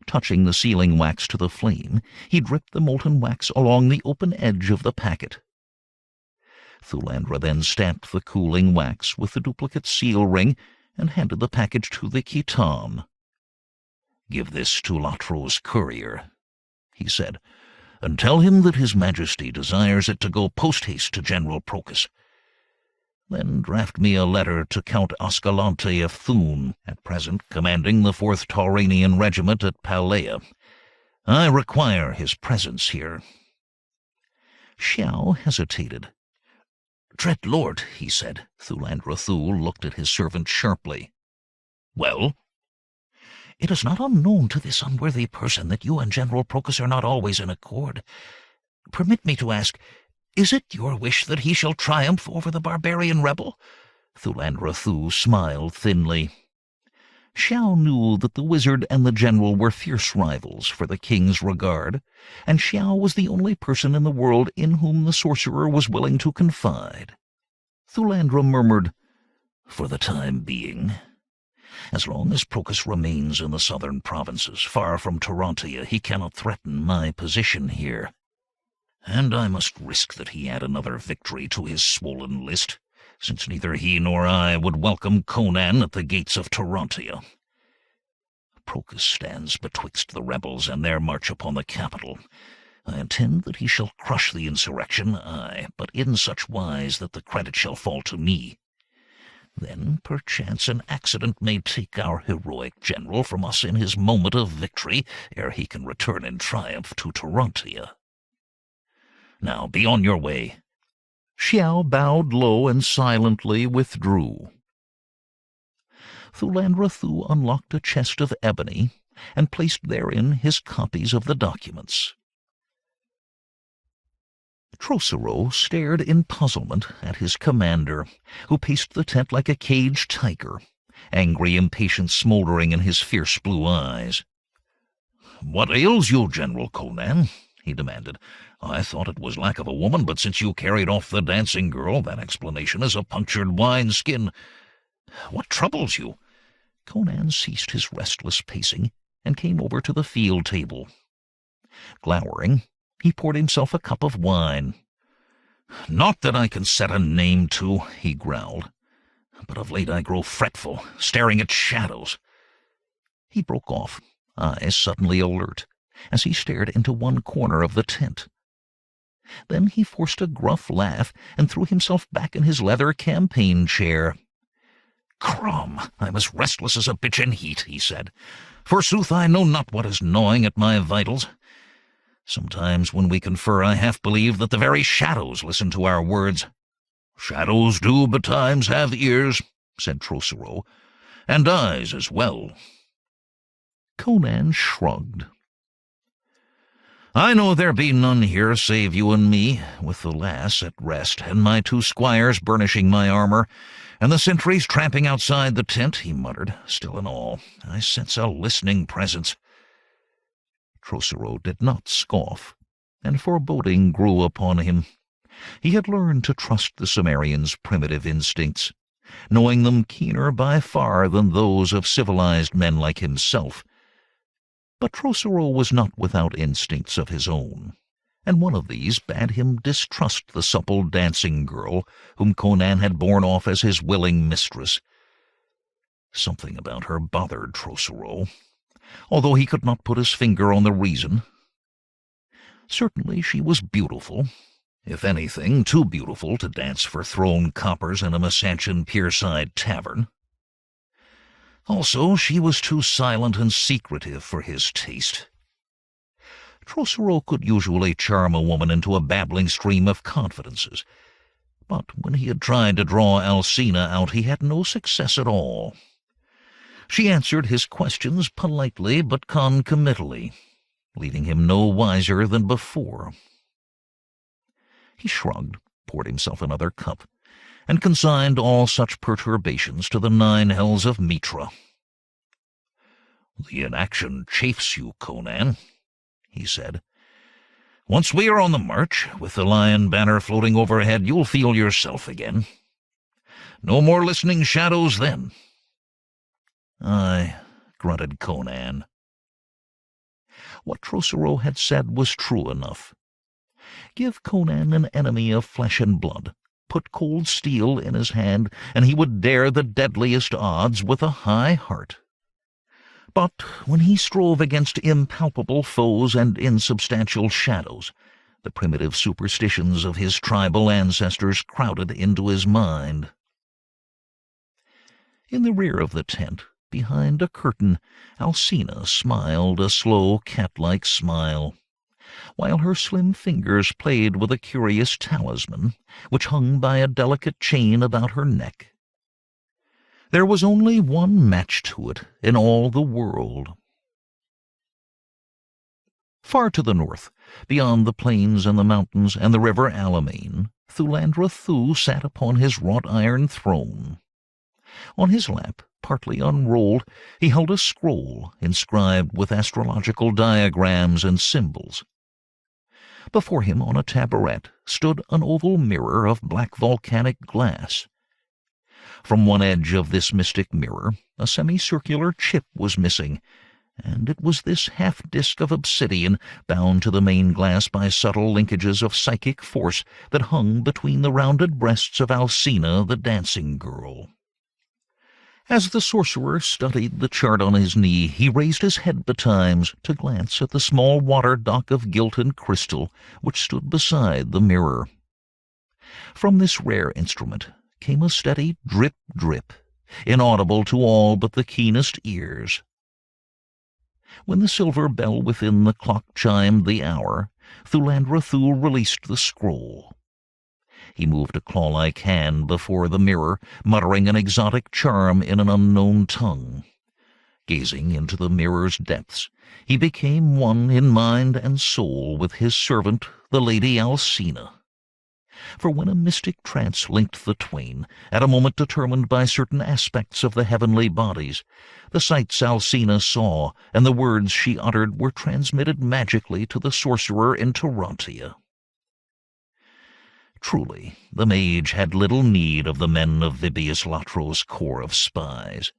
Touching the sealing wax to the flame, he dripped the molten wax along the open edge of the packet. Thulandra then stamped the cooling wax with the duplicate seal ring and handed the package to the Khitan. "Give this to Latro's courier," he said, "and tell him that His Majesty desires it to go post-haste to General Procus. Then draft me a letter to Count Ascalante of Thun, at present commanding the 4th Tauranian Regiment at Palea. I require his presence here." Xiao hesitated. "Dread lord," he said. Thulandra Thuu looked at his servant sharply. "Well?" "It is not unknown to this unworthy person that you and General Procus are not always in accord. Permit me to ask, is it your wish that he shall triumph over the barbarian rebel?" Thulandra Thuu smiled thinly. Xiao knew that the wizard and the general were fierce rivals for the king's regard, and Xiao was the only person in the world in whom the sorcerer was willing to confide. Thulandra murmured, "For the time being. As long as Procus remains in the southern provinces, far from Tarantia, he cannot threaten my position here. And I must risk that he add another victory to his swollen list, since neither he nor I would welcome Conan at the gates of Tarantia. Procus stands betwixt the rebels and their march upon the capital. I intend that he shall crush the insurrection, aye, but in such wise that the credit shall fall to me. Then, perchance, an accident may take our heroic general from us in his moment of victory, ere he can return in triumph to Tarantia. Now, be on your way." Xiao bowed low and silently withdrew. Thulandra Thuu unlocked a chest of ebony and placed therein his copies of the documents. Trocero stared in puzzlement at his commander, who paced the tent like a caged tiger, angry impatience smoldering in his fierce blue eyes. "What ails you, General Conan?" he demanded. "I thought it was lack of a woman, but since you carried off the dancing girl, that explanation is a punctured wineskin. What troubles you?" Conan ceased his restless pacing and came over to the field table. Glowering, he poured himself a cup of wine. "Not that I can set a name to," he growled, "but of late I grow fretful, staring at shadows." He broke off, eyes suddenly alert, as he stared into one corner of the tent. Then he forced a gruff laugh and threw himself back in his leather campaign chair. "Crom, I'm as restless as a bitch in heat," he said. "Forsooth, I know not what is gnawing at my vitals. Sometimes when we confer, I half believe that the very shadows listen to our words." "Shadows do betimes have ears," said Trocero, "and eyes as well." Conan shrugged. "I know there be none here save you and me, with the lass at rest, and my 2 squires burnishing my armor, and the sentries tramping outside the tent," he muttered. "Still in all, I sense a listening presence." Trocero did not scoff, and foreboding grew upon him. He had learned to trust the Cimmerian's primitive instincts, knowing them keener by far than those of civilized men like himself. But Trocero was not without instincts of his own, and one of these bade him distrust the supple dancing girl whom Conan had borne off as his willing mistress. Something about her bothered Trocero, although he could not put his finger on the reason. Certainly she was beautiful, if anything too beautiful to dance for thrown coppers in a Masanchan pierside tavern. Also, she was too silent and secretive for his taste. Trocero could usually charm a woman into a babbling stream of confidences, but when he had tried to draw Alcina out, he had no success at all. She answered his questions politely but concomitantly, leaving him no wiser than before. He shrugged, poured himself another cup, and consigned all such perturbations to the 9 hells of Mitra. "The inaction chafes you, Conan," he said. "Once we are on the march, with the lion banner floating overhead, you'll feel yourself again. No more listening shadows then." "Aye," grunted Conan. What Trocero had said was true enough. Give Conan an enemy of flesh and blood, put cold steel in his hand, and he would dare the deadliest odds with a high heart. But when he strove against impalpable foes and insubstantial shadows, the primitive superstitions of his tribal ancestors crowded into his mind. In the rear of the tent, behind a curtain, Alcina smiled a slow cat-like smile, while her slim fingers played with a curious talisman, which hung by a delicate chain about her neck. There was only one match to it in all the world. Far to the north, beyond the plains and the mountains and the river Alimane, Thulandra Thuu sat upon his wrought-iron throne. On his lap, partly unrolled, he held a scroll inscribed with astrological diagrams and symbols. Before him, on a tabouret, stood an oval mirror of black volcanic glass. From one edge of this mystic mirror, a semicircular chip was missing, and it was this half-disk of obsidian, bound to the main glass by subtle linkages of psychic force, that hung between the rounded breasts of Alcina, the dancing girl. As the sorcerer studied the chart on his knee, he raised his head betimes to glance at the small water dock of gilt and crystal which stood beside the mirror. From this rare instrument came a steady drip-drip, inaudible to all but the keenest ears. When the silver bell within the clock chimed the hour, Thulandra Thuu released the scroll. He moved a claw-like hand before the mirror, muttering an exotic charm in an unknown tongue. Gazing into the mirror's depths, he became one in mind and soul with his servant, the Lady Alcina. For when a mystic trance linked the twain, at a moment determined by certain aspects of the heavenly bodies, the sights Alcina saw and the words she uttered were transmitted magically to the sorcerer in Tarantia. Truly, the mage had little need of the men of Vibius Latro's corps of spies,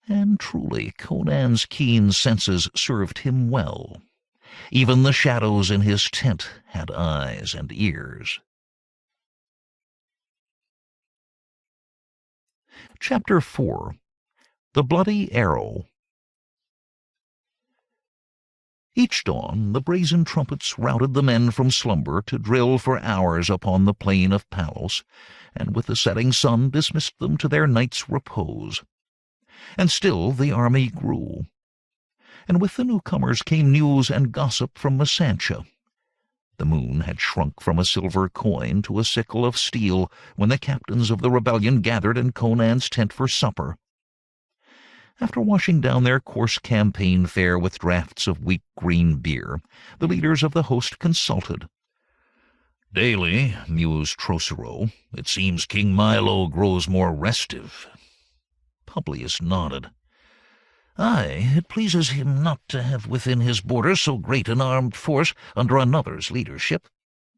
and truly Conan's keen senses served him well. Even the shadows in his tent had eyes and ears. Chapter 4. The Bloody Arrow. Each dawn the brazen trumpets routed the men from slumber to drill for hours upon the plain of Palos, and with the setting sun dismissed them to their night's repose. And still the army grew. And with the newcomers came news and gossip from Masantia. The moon had shrunk from a silver coin to a sickle of steel when the captains of the rebellion gathered in Conan's tent for supper. After washing down their coarse campaign fare with draughts of weak green beer, the leaders of the host consulted. "Daily," mused Trocero, "it seems King Milo grows more restive." Publius nodded. "Aye, it pleases him not to have within his borders so great an armed force under another's leadership.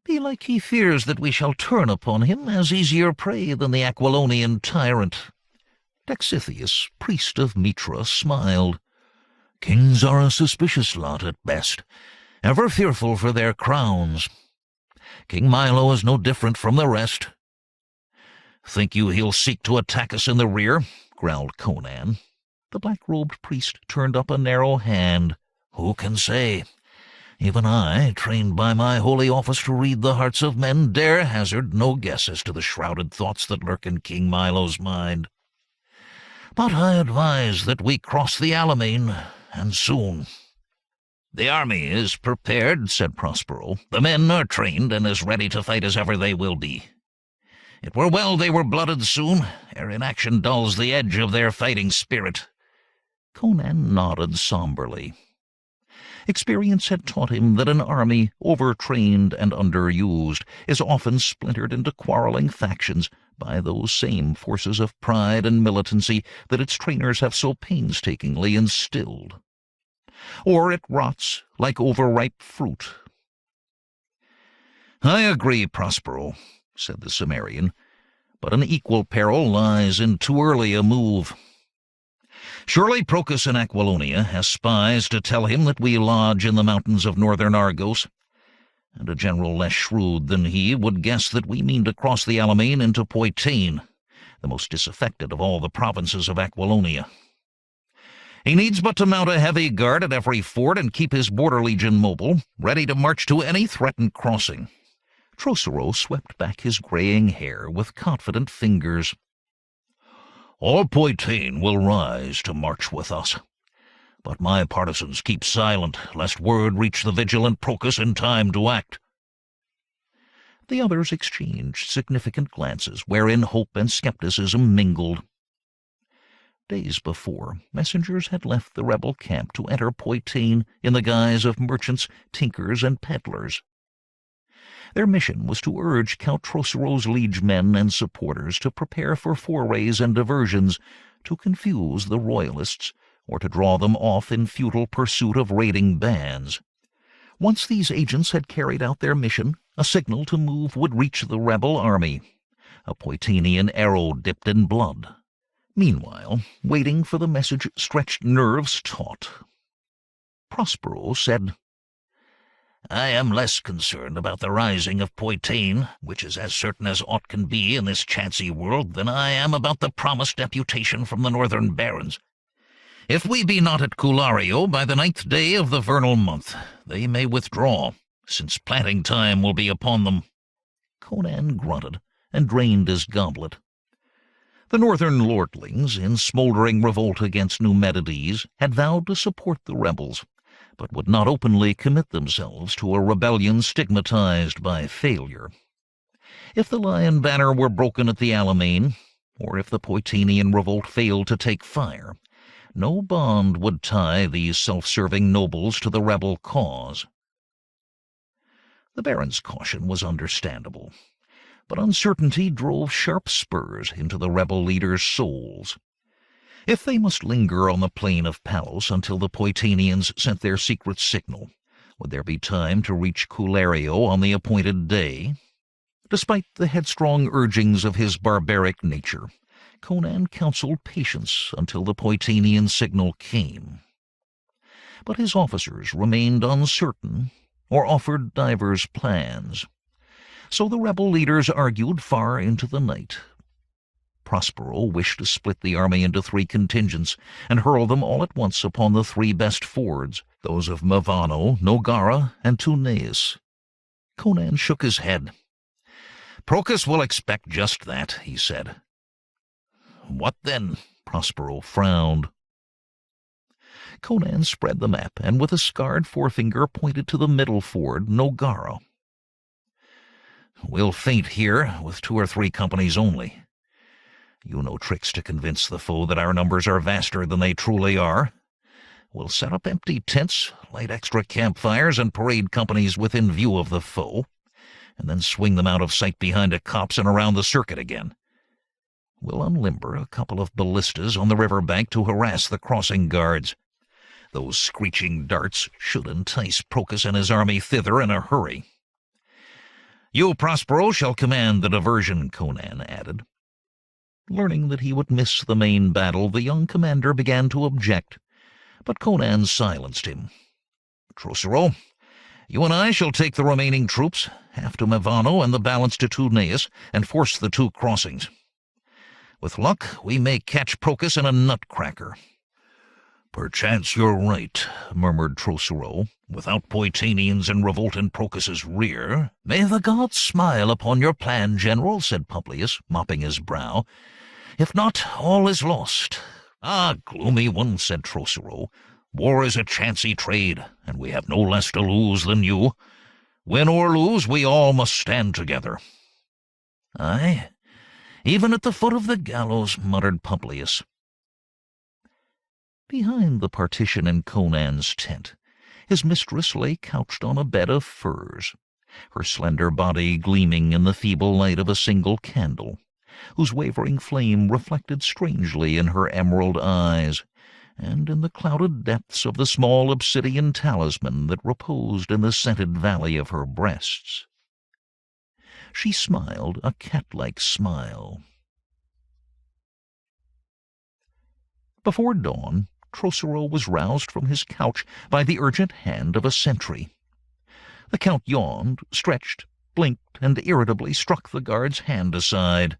Belike he fears that we shall turn upon him as easier prey than the Aquilonian tyrant." Dexithius, priest of Mitra, smiled. "Kings are a suspicious lot at best, ever fearful for their crowns. King Milo is no different from the rest." "Think you he'll seek to attack us in the rear?" growled Conan. The black-robed priest turned up a narrow hand. "Who can say? Even I, trained by my holy office to read the hearts of men, dare hazard no guess as to the shrouded thoughts that lurk in King Milo's mind. But I advise that we cross the Alimane, and soon." "The army is prepared," said Prospero. "The men are trained and as ready to fight as ever they will be. It were well they were blooded soon, ere inaction dulls the edge of their fighting spirit." Conan nodded somberly. Experience had taught him that an army, overtrained and underused, is often splintered into quarreling factions by those same forces of pride and militancy that its trainers have so painstakingly instilled. Or it rots like overripe fruit. "I agree, Prospero," said the Cimmerian, "but an equal peril lies in too early a move. Surely Procus in Aquilonia has spies to tell him that we lodge in the mountains of northern Argos. and a general less shrewd than he would guess that we mean to cross the Alimane into Poitín, the most disaffected of all the provinces of Aquilonia. He needs but to mount a heavy guard at every fort and keep his border legion mobile, ready to march to any threatened crossing. Trocero swept back his graying hair with confident fingers. All Poitín will rise to march with us, but my partisans keep silent, lest word reach the vigilant Procus in time to act. The others exchanged significant glances, wherein hope and skepticism mingled. Days before, messengers had left the rebel camp to enter Poitín in the guise of merchants, tinkers, and peddlers. Their mission was to urge Count Trocero's liege men and supporters to prepare for forays and diversions, to confuse the royalists, or to draw them off in futile pursuit of raiding bands. Once these agents had carried out their mission, a signal to move would reach the rebel army, a Poitínian arrow dipped in blood. Meanwhile, waiting for the message stretched nerves taut. Prospero said, I am less concerned about the rising of Poitín, which is as certain as aught can be in this chancy world, than I am about the promised deputation from the northern barons. If we be not at Culario by the 9th day of the vernal month, they may withdraw, since planting time will be upon them. Conan grunted and drained his goblet. The northern lordlings, in smoldering revolt against Numedides, had vowed to support the rebels, but would not openly commit themselves to a rebellion stigmatized by failure. If the lion banner were broken at the Alimane, or if the Poitínian revolt failed to take fire, no bond would tie these self-serving nobles to the rebel cause. The baron's caution was understandable, but uncertainty drove sharp spurs into the rebel leaders' souls. If they must linger on the plain of Palos until the Poitínians sent their secret signal, would there be time to reach Culario on the appointed day? Despite the headstrong urgings of his barbaric nature, Conan counseled patience until the Poitínian signal came. But his officers remained uncertain, or offered divers plans. So the rebel leaders argued far into the night. Prospero wished to split the army into 3 contingents and hurl them all at once upon the 3 best fords, those of Mavano, Nogara, and Tuneis. Conan shook his head. Procus will expect just that, he said. What then? Prospero frowned. Conan spread the map and with a scarred forefinger pointed to the middle ford, Nogara. We'll feint here, with 2 or 3 companies only. You know tricks to convince the foe that our numbers are vaster than they truly are. We'll set up empty tents, light extra campfires, and parade companies within view of the foe, and then swing them out of sight behind a copse and around the circuit again. We'll unlimber a couple of ballistas on the river bank to harass the crossing guards. Those screeching darts should entice Procus and his army thither in a hurry. You, Prospero, shall command the diversion, Conan added. Learning that he would miss the main battle, the young commander began to object, but Conan silenced him. Trocero, you and I shall take the remaining troops, half to Mavano and the balance to Tuneis, and force the 2 crossings. With luck, we may catch Procus in a nutcracker. Perchance you're right, murmured Trocero. Without Poitínians in revolt in Procus's rear. May the gods smile upon your plan, General, said Publius, mopping his brow. If not, all is lost. Ah, gloomy one, said Trocero. War is a chancy trade, and we have no less to lose than you. Win or lose, we all must stand together. Aye, even at the foot of the gallows, muttered Publius. Behind the partition in Conan's tent, his mistress lay couched on a bed of furs, her slender body gleaming in the feeble light of a single candle, whose wavering flame reflected strangely in her emerald eyes, and in the clouded depths of the small obsidian talisman that reposed in the scented valley of her breasts. She smiled a cat-like smile. Before dawn, Trocero was roused from his couch by the urgent hand of a sentry. The Count yawned, stretched, blinked, and irritably struck the guard's hand aside.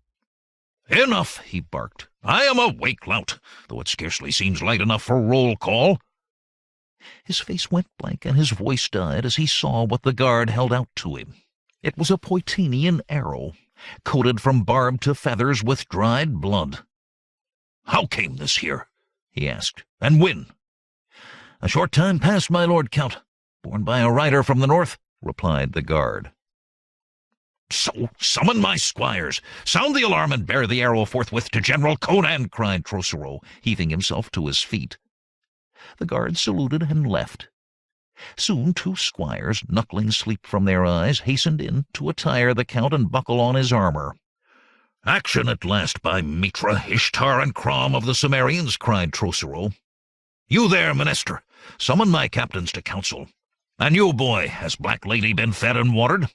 "Enough," he barked. "I am awake, lout, though it scarcely seems light enough for roll call." His face went blank and his voice died as he saw what the guard held out to him. It was a Poitinian arrow, coated from barb to feathers with dried blood. "How came this here?" he asked, "and when?" "A short time past, my lord Count, borne by a rider from the north," replied the guard. "So summon my squires, sound the alarm, and bear the arrow forthwith to General Conan," cried Trocero, heaving himself to his feet. The guard saluted and left. Soon 2 squires, knuckling sleep from their eyes, hastened in to attire the Count and buckle on his armor. "Action at last, by Mitra, Ishtar, and Crom of the Cimmerians," cried Trocero. "You there, Minister, summon my captains to council. And you, boy, has Black Lady been fed and watered?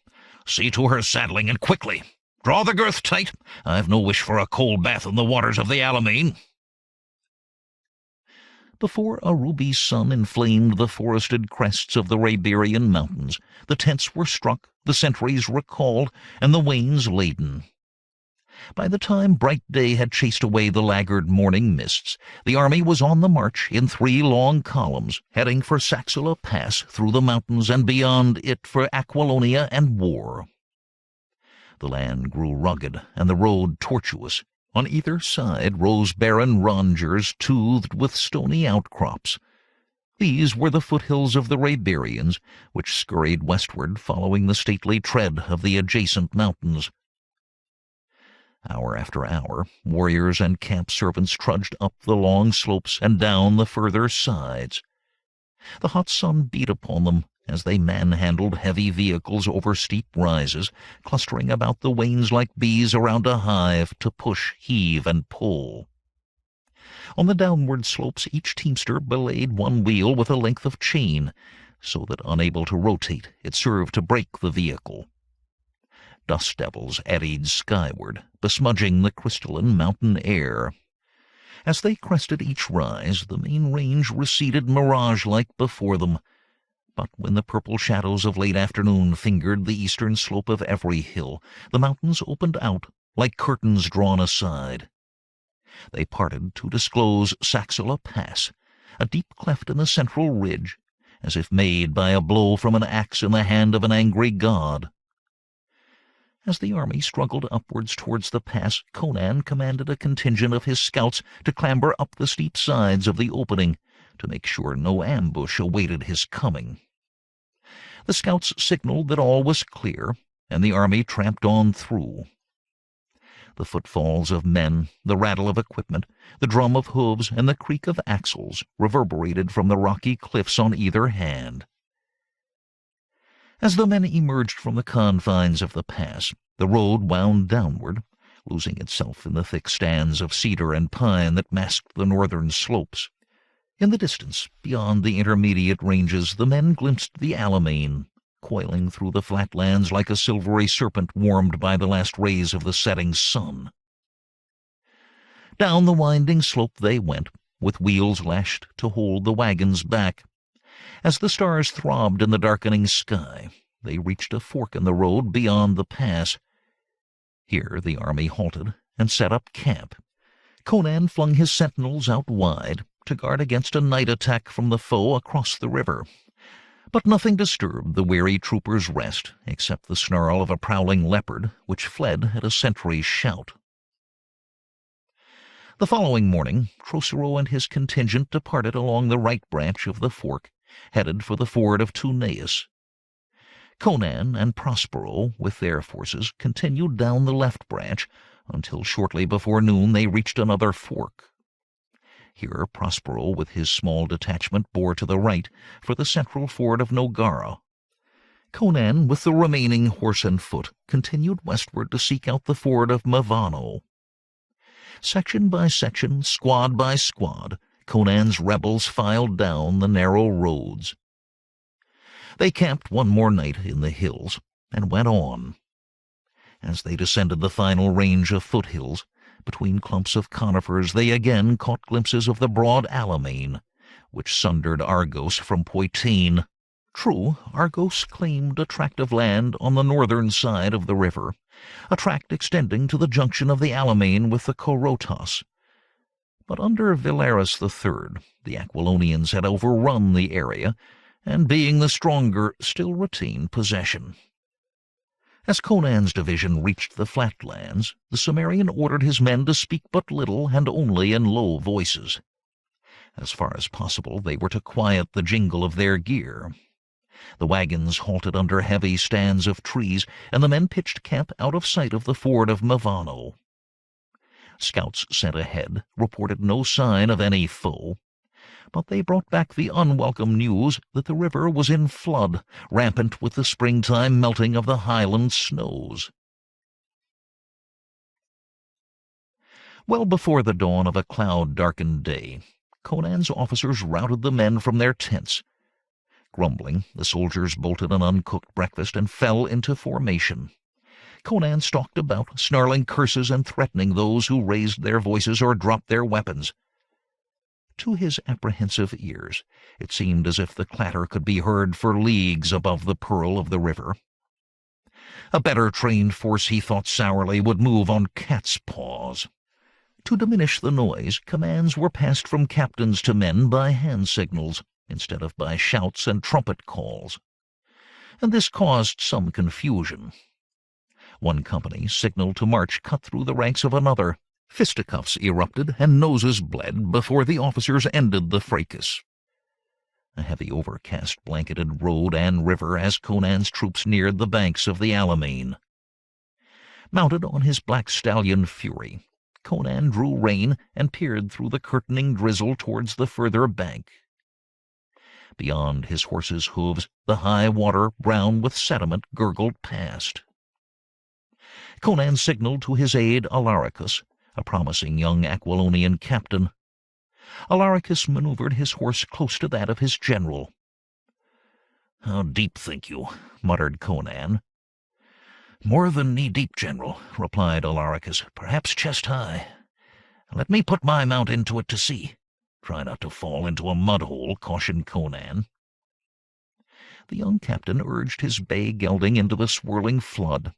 See to her saddling, and quickly. Draw the girth tight. I've no wish for a cold bath in the waters of the Alimane." Before a ruby sun inflamed the forested crests of the Hyborian mountains, the tents were struck, the sentries recalled, and the wains laden. By the time bright day had chased away the laggard morning mists, the army was on the march in 3 long columns, heading for Sacyrs Pass through the mountains and beyond it for Aquilonia and war. The land grew rugged and the road tortuous. On either side rose barren rongers toothed with stony outcrops. These were the foothills of the Hyborians, which scurried westward following the stately tread of the adjacent mountains. Hour after hour, warriors and camp servants trudged up the long slopes and down the further sides. The hot sun beat upon them as they manhandled heavy vehicles over steep rises, clustering about the wains like bees around a hive to push, heave, and pull. On the downward slopes each teamster belayed one wheel with a length of chain, so that, unable to rotate, it served to brake the vehicle. Dust devils eddied skyward, besmudging the crystalline mountain air. As they crested each rise, the main range receded mirage-like before them, but when the purple shadows of late afternoon fingered the eastern slope of every hill, the mountains opened out like curtains drawn aside. They parted to disclose Sacyrs Pass, a deep cleft in the central ridge, as if made by a blow from an axe in the hand of an angry god. As the army struggled upwards towards the pass, Conan commanded a contingent of his scouts to clamber up the steep sides of the opening, to make sure no ambush awaited his coming. The scouts signaled that all was clear, and the army tramped on through. The footfalls of men, the rattle of equipment, the drum of hooves, and the creak of axles reverberated from the rocky cliffs on either hand. As the men emerged from the confines of the pass, the road wound downward, losing itself in the thick stands of cedar and pine that masked the northern slopes. In the distance, beyond the intermediate ranges, the men glimpsed the Alimane, coiling through the flatlands like a silvery serpent warmed by the last rays of the setting sun. Down the winding slope they went, with wheels lashed to hold the wagons back. As the stars throbbed in the darkening sky, they reached a fork in the road beyond the pass. Here the army halted and set up camp. Conan flung his sentinels out wide to guard against a night attack from the foe across the river. But nothing disturbed the weary troopers' rest, except the snarl of a prowling leopard, which fled at a sentry's shout. The following morning, Trocero and his contingent departed along the right branch of the fork, headed for the ford of Thulandra. Conan and Prospero, with their forces, continued down the left branch, until shortly before noon they reached another fork. Here Prospero, with his small detachment, bore to the right for the central ford of Nogara. Conan, with the remaining horse and foot, continued westward to seek out the ford of Mavano. Section by section, squad by squad, Conan's rebels filed down the narrow roads. They camped one more night in the hills and went on. As they descended the final range of foothills, between clumps of conifers they again caught glimpses of the broad Alimane, which sundered Argos from Poitin. True, Argos claimed a tract of land on the northern side of the river, a tract extending to the junction of the Alimane with the Korotos. But under Villaris III, the Aquilonians had overrun the area, and being the stronger, still retained possession. As Conan's division reached the flatlands, the Cimmerian ordered his men to speak but little and only in low voices. As far as possible, they were to quiet the jingle of their gear. The wagons halted under heavy stands of trees, and the men pitched camp out of sight of the ford of Mavano. Scouts sent ahead reported no sign of any foe, but they brought back the unwelcome news that the river was in flood, rampant with the springtime melting of the highland snows. Well before the dawn of a cloud-darkened day, Conan's officers routed the men from their tents. Grumbling, the soldiers bolted an uncooked breakfast and fell into formation. Conan stalked about, snarling curses and threatening those who raised their voices or dropped their weapons. To his apprehensive ears, it seemed as if the clatter could be heard for leagues above the purl of the river. A better trained force, he thought sourly, would move on cat's paws. To diminish the noise, commands were passed from captains to men by hand signals, instead of by shouts and trumpet calls. And this caused some confusion. One company signaled to march cut through the ranks of another. Fisticuffs erupted and noses bled before the officers ended the fracas. A heavy overcast blanketed road and river as Conan's troops neared the banks of the Alimane. Mounted on his black stallion Fury, Conan drew rein and peered through the curtaining drizzle towards the further bank. Beyond his horse's hooves, the high water, brown with sediment, gurgled past. Conan signaled to his aide Alaricus, a promising young Aquilonian captain. Alaricus maneuvered his horse close to that of his general. "How deep, think you?" muttered Conan. "More than knee-deep, General," replied Alaricus. "Perhaps chest-high. Let me put my mount into it to see. Try not to fall into a mud-hole," cautioned Conan. The young captain urged his bay gelding into the swirling flood.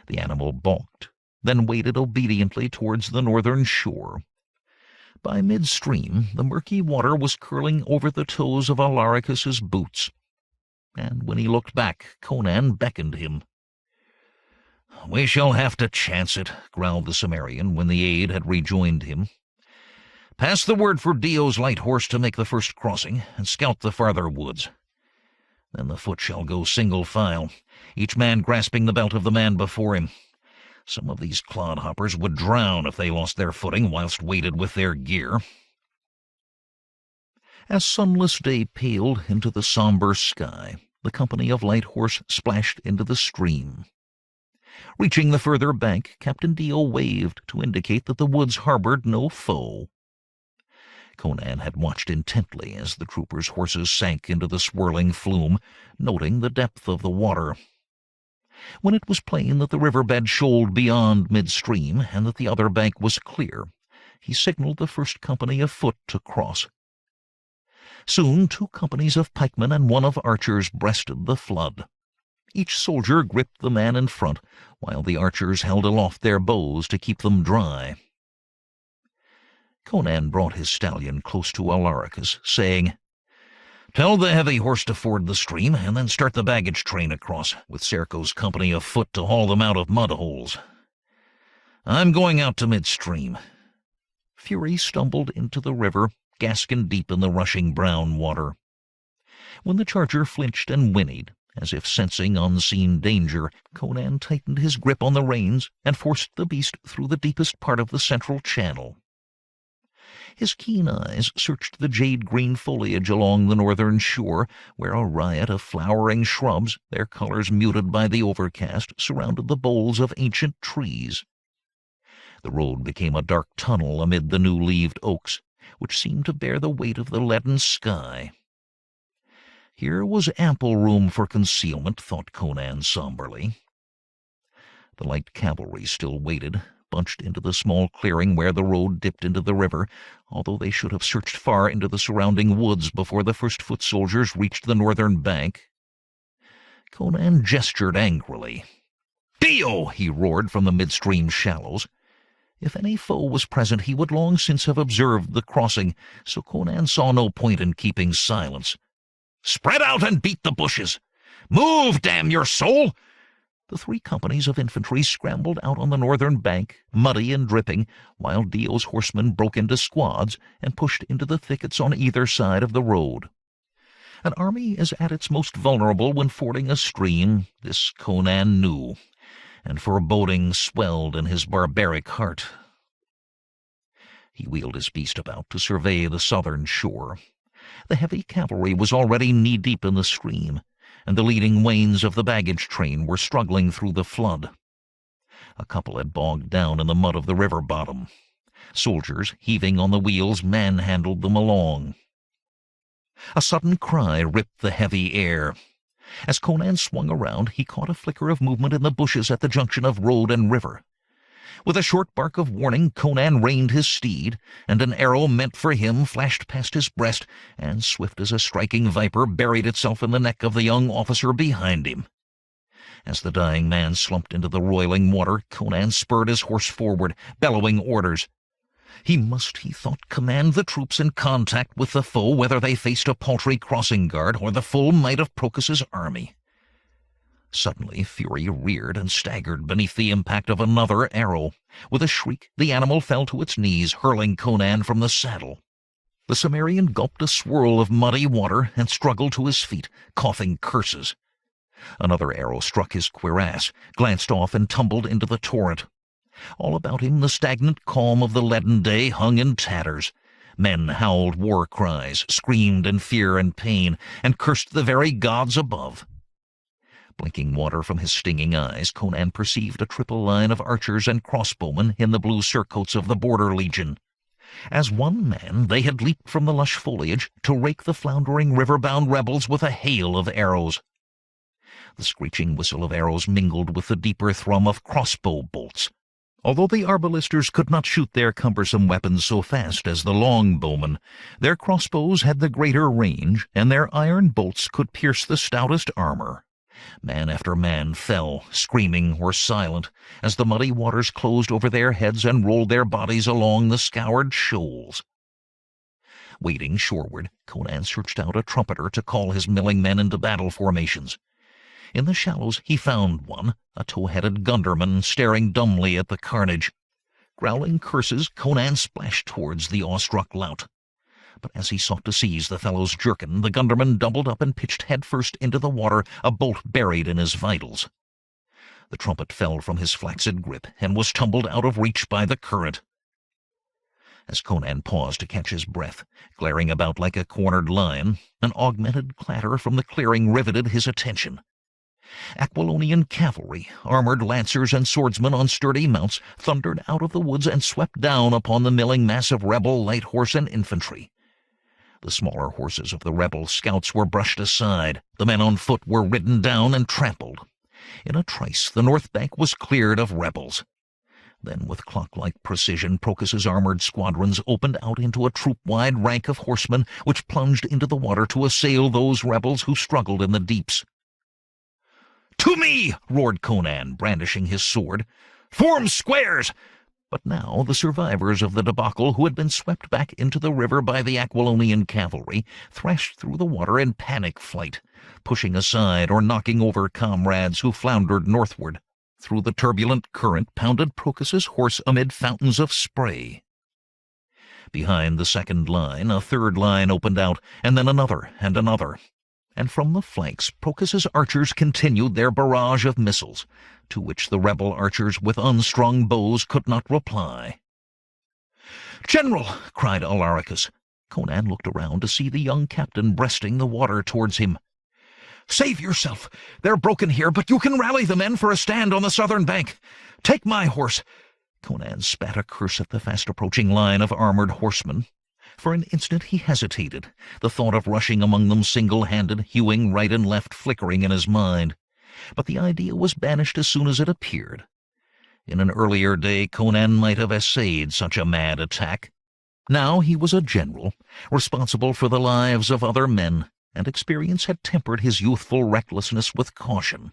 The animal balked, then waded obediently towards the northern shore. By midstream, the murky water was curling over the toes of Alaricus's boots, and when he looked back, Conan beckoned him. "We shall have to chance it," growled the Cimmerian when the aide had rejoined him. "Pass the word for Dio's light horse to make the first crossing, and scout the farther woods. Then the foot shall go single file, each man grasping the belt of the man before him. Some of these clodhoppers would drown if they lost their footing whilst weighted with their gear." As sunless day paled into the somber sky, the company of light horse splashed into the stream. Reaching the further bank, Captain Dio waved to indicate that the woods harbored no foe. Conan had watched intently as the troopers' horses sank into the swirling flume, noting the depth of the water. When it was plain that the riverbed shoaled beyond midstream and that the other bank was clear, he signaled the first company of foot to cross. Soon 2 companies of pikemen and 1 of archers breasted the flood. Each soldier gripped the man in front, while the archers held aloft their bows to keep them dry. Conan brought his stallion close to Alaricus, saying, "Tell the heavy horse to ford the stream, and then start the baggage train across, with Serko's company of foot to haul them out of mud-holes. I'm going out to midstream." Fury stumbled into the river, gaskin deep in the rushing brown water. When the charger flinched and whinnied, as if sensing unseen danger, Conan tightened his grip on the reins and forced the beast through the deepest part of the central channel. His keen eyes searched the jade-green foliage along the northern shore, where a riot of flowering shrubs, their colors muted by the overcast, surrounded the boles of ancient trees. The road became a dark tunnel amid the new-leaved oaks, which seemed to bear the weight of the leaden sky. Here was ample room for concealment, thought Conan somberly. The light cavalry still waited, bunched into the small clearing where the road dipped into the river, although they should have searched far into the surrounding woods before the first foot soldiers reached the northern bank. Conan gestured angrily. "Dio!" he roared from the midstream shallows. If any foe was present, he would long since have observed the crossing, so Conan saw no point in keeping silence. "Spread out and beat the bushes! Move, damn your soul!" The 3 companies of infantry scrambled out on the northern bank, muddy and dripping, while Dio's horsemen broke into squads and pushed into the thickets on either side of the road. An army is at its most vulnerable when fording a stream, this Conan knew, and foreboding swelled in his barbaric heart. He wheeled his beast about to survey the southern shore. The heavy cavalry was already knee-deep in the stream, and the leading wains of the baggage train were struggling through the flood. A couple had bogged down in the mud of the river bottom. Soldiers, heaving on the wheels, manhandled them along. A sudden cry ripped the heavy air. As Conan swung around, he caught a flicker of movement in the bushes at the junction of road and river. With a short bark of warning, Conan reined his steed, and an arrow meant for him flashed past his breast, and swift as a striking viper buried itself in the neck of the young officer behind him. As the dying man slumped into the roiling water, Conan spurred his horse forward, bellowing orders. He must, he thought, command the troops in contact with the foe, whether they faced a paltry crossing guard or the full might of Procus's army. Suddenly Fury reared and staggered beneath the impact of another arrow. With a shriek, the animal fell to its knees, hurling Conan from the saddle. The Cimmerian gulped a swirl of muddy water and struggled to his feet, coughing curses. Another arrow struck his cuirass, glanced off and tumbled into the torrent. All about him the stagnant calm of the leaden day hung in tatters. Men howled war cries, screamed in fear and pain, and cursed the very gods above. Blinking water from his stinging eyes, Conan perceived a triple line of archers and crossbowmen in the blue surcoats of the Border Legion. As one man, they had leaped from the lush foliage to rake the floundering river-bound rebels with a hail of arrows. The screeching whistle of arrows mingled with the deeper thrum of crossbow bolts. Although the arbalisters could not shoot their cumbersome weapons so fast as the longbowmen, their crossbows had the greater range, and their iron bolts could pierce the stoutest armor. Man after man fell, screaming or silent, as the muddy waters closed over their heads and rolled their bodies along the scoured shoals. Wading shoreward, Conan searched out a trumpeter to call his milling men into battle formations. In the shallows he found one, a tow-headed gunderman staring dumbly at the carnage. Growling curses, Conan splashed towards the awestruck lout. But as he sought to seize the fellow's jerkin, the gunderman doubled up and pitched headfirst into the water, a bolt buried in his vitals. The trumpet fell from his flaccid grip and was tumbled out of reach by the current. As Conan paused to catch his breath, glaring about like a cornered lion, an augmented clatter from the clearing riveted his attention. Aquilonian cavalry, armored lancers and swordsmen on sturdy mounts, thundered out of the woods and swept down upon the milling mass of rebel light horse and infantry. The smaller horses of the rebel scouts were brushed aside. The men on foot were ridden down and trampled. In a trice, the north bank was cleared of rebels. Then, with clock-like precision, Procus's armored squadrons opened out into a troop-wide rank of horsemen, which plunged into the water to assail those rebels who struggled in the deeps. "To me!" roared Conan, brandishing his sword. "Form squares!" But now the survivors of the debacle, who had been swept back into the river by the Aquilonian cavalry, thrashed through the water in panic flight, pushing aside or knocking over comrades who floundered northward. Through the turbulent current pounded Procus's horse amid fountains of spray. Behind the second line, a third line opened out, and then another and another. And from the flanks Procus's archers continued their barrage of missiles, to which the rebel archers with unstrung bows could not reply. "General!" cried Alaricus. Conan looked around to see the young captain breasting the water towards him. "Save yourself! They're broken here, but you can rally the men for a stand on the southern bank. Take my horse!" Conan spat a curse at the fast-approaching line of armored horsemen. For an instant he hesitated, the thought of rushing among them single-handed, hewing right and left, flickering in his mind. But the idea was banished as soon as it appeared. In an earlier day, Conan might have essayed such a mad attack. Now he was a general, responsible for the lives of other men, and experience had tempered his youthful recklessness with caution.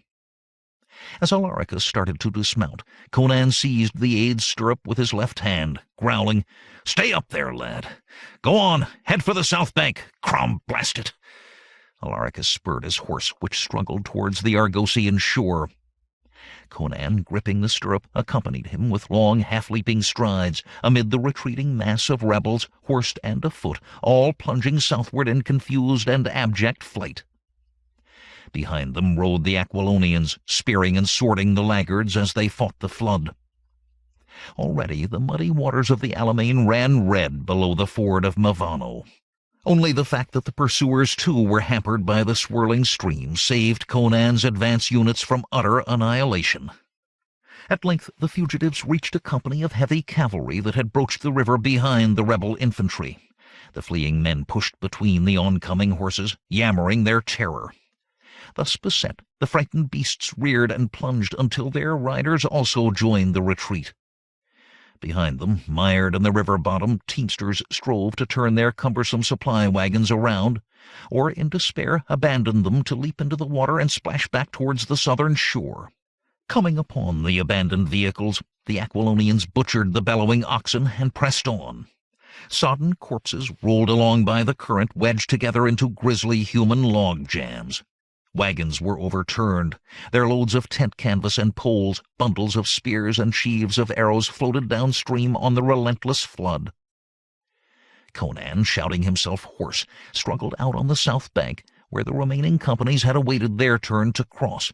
As Alaricus started to dismount, Conan seized the aide's stirrup with his left hand, growling, "Stay up there, lad! Go on, head for the south bank! Crom blast it!" Alaricus spurred his horse, which struggled towards the Argosian shore. Conan, gripping the stirrup, accompanied him with long, half-leaping strides amid the retreating mass of rebels, horsed and afoot, all plunging southward in confused and abject flight. Behind them rode the Aquilonians, spearing and swording the laggards as they fought the flood. Already the muddy waters of the Alimane ran red below the ford of Mavano. Only the fact that the pursuers, too, were hampered by the swirling stream saved Conan's advance units from utter annihilation. At length the fugitives reached a company of heavy cavalry that had broached the river behind the rebel infantry. The fleeing men pushed between the oncoming horses, yammering their terror. Thus beset, the frightened beasts reared and plunged until their riders also joined the retreat. Behind them, mired in the river bottom, teamsters strove to turn their cumbersome supply wagons around, or in despair abandoned them to leap into the water and splash back towards the southern shore. Coming upon the abandoned vehicles, the Aquilonians butchered the bellowing oxen and pressed on. Sodden corpses rolled along by the current, wedged together into grisly human log jams. Wagons were overturned. Their loads of tent canvas and poles, bundles of spears and sheaves of arrows floated downstream on the relentless flood. Conan, shouting himself hoarse, struggled out on the south bank, where the remaining companies had awaited their turn to cross.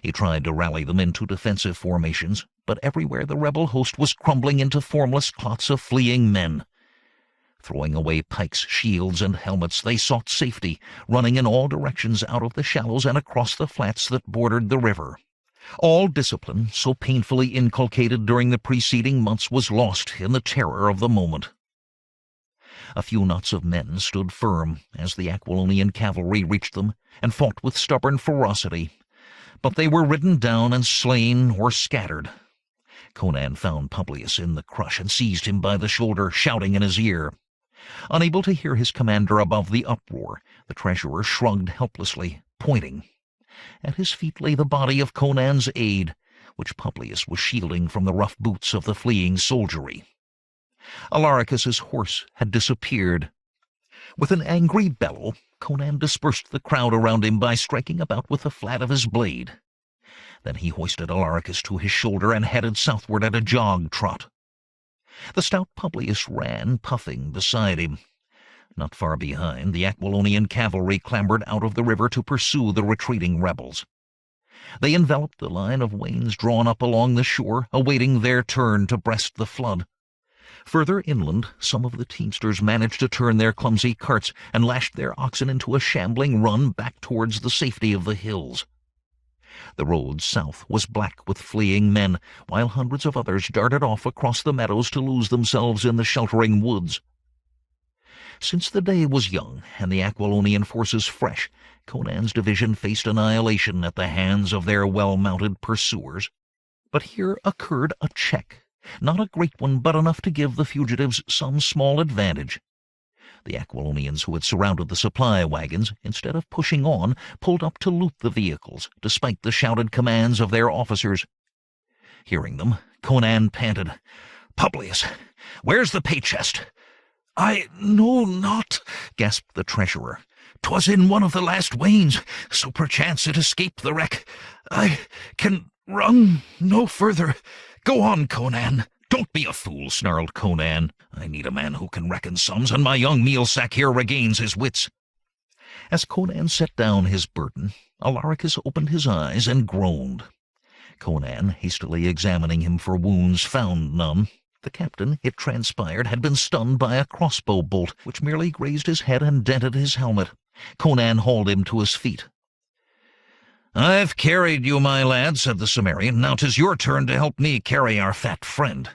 He tried to rally them into defensive formations, but everywhere the rebel host was crumbling into formless clots of fleeing men. Throwing away pikes, shields, and helmets, they sought safety, running in all directions out of the shallows and across the flats that bordered the river. All discipline, so painfully inculcated during the preceding months, was lost in the terror of the moment. A few knots of men stood firm as the Aquilonian cavalry reached them and fought with stubborn ferocity, but they were ridden down and slain or scattered. Conan found Publius in the crush and seized him by the shoulder, shouting in his ear. Unable to hear his commander above the uproar, the treasurer shrugged helplessly, pointing. At his feet lay the body of Conan's aide, which Publius was shielding from the rough boots of the fleeing soldiery. Alaricus's horse had disappeared. With an angry bellow, Conan dispersed the crowd around him by striking about with the flat of his blade. Then he hoisted Alaricus to his shoulder and headed southward at a jog trot. The stout Publius ran, puffing, beside him. Not far behind, the Aquilonian cavalry clambered out of the river to pursue the retreating rebels. They enveloped the line of wains drawn up along the shore, awaiting their turn to breast the flood. Further inland, some of the teamsters managed to turn their clumsy carts and lashed their oxen into a shambling run back towards the safety of the hills. The road south was black with fleeing men, while hundreds of others darted off across the meadows to lose themselves in the sheltering woods. Since the day was young and the Aquilonian forces fresh, Conan's division faced annihilation at the hands of their well-mounted pursuers. But here occurred a check, not a great one, but enough to give the fugitives some small advantage. The Aquilonians who had surrounded the supply wagons, instead of pushing on, pulled up to loot the vehicles, despite the shouted commands of their officers. Hearing them, Conan panted, "Publius, where's the pay chest?" "I know not," gasped the treasurer. "'Twas in one of the last wains, so perchance it escaped the wreck. I can run no further. Go on, Conan." "Don't be a fool," snarled Conan. "I need a man who can reckon sums, and my young meal sack here regains his wits." As Conan set down his burden, Alaricus opened his eyes and groaned. Conan, hastily examining him for wounds, found none. The captain, it transpired, had been stunned by a crossbow bolt, which merely grazed his head and dented his helmet. Conan hauled him to his feet. "I've carried you, my lad," said the Cimmerian. "Now 'tis your turn to help me carry our fat friend."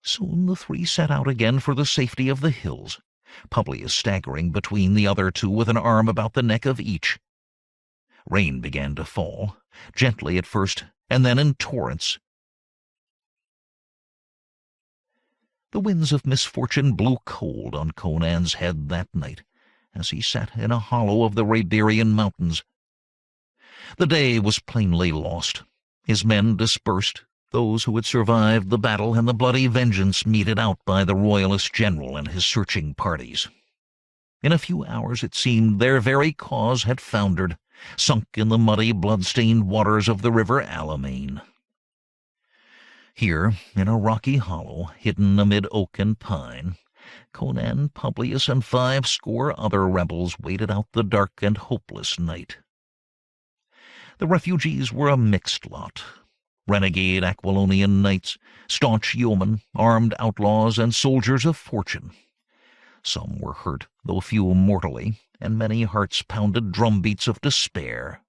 Soon the three set out again for the safety of the hills, Publius staggering between the other two with an arm about the neck of each. Rain began to fall, gently at first, and then in torrents. The winds of misfortune blew cold on Conan's head that night, as he sat in a hollow of the Iberian mountains. The day was plainly lost. His men dispersed, those who had survived the battle and the bloody vengeance meted out by the royalist general and his searching parties. In a few hours it seemed their very cause had foundered, sunk in the muddy, blood-stained waters of the river Alimane. Here, in a rocky hollow, hidden amid oak and pine, Conan, Publius, and 50 other rebels waited out the dark and hopeless night. The refugees were a mixed lot. Renegade Aquilonian knights, staunch yeomen, armed outlaws, and soldiers of fortune. Some were hurt, though few mortally, and many hearts pounded drumbeats of despair.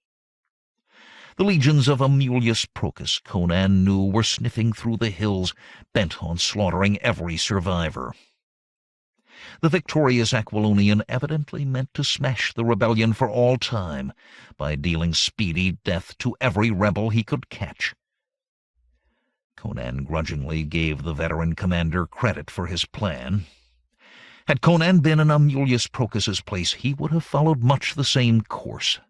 The legions of Amulius Procus, Conan knew, were sniffing through the hills, bent on slaughtering every survivor. The victorious Aquilonian evidently meant to smash the rebellion for all time by dealing speedy death to every rebel he could catch. Conan grudgingly gave the veteran commander credit for his plan. Had Conan been in Amulius Procus's place, he would have followed much the same course.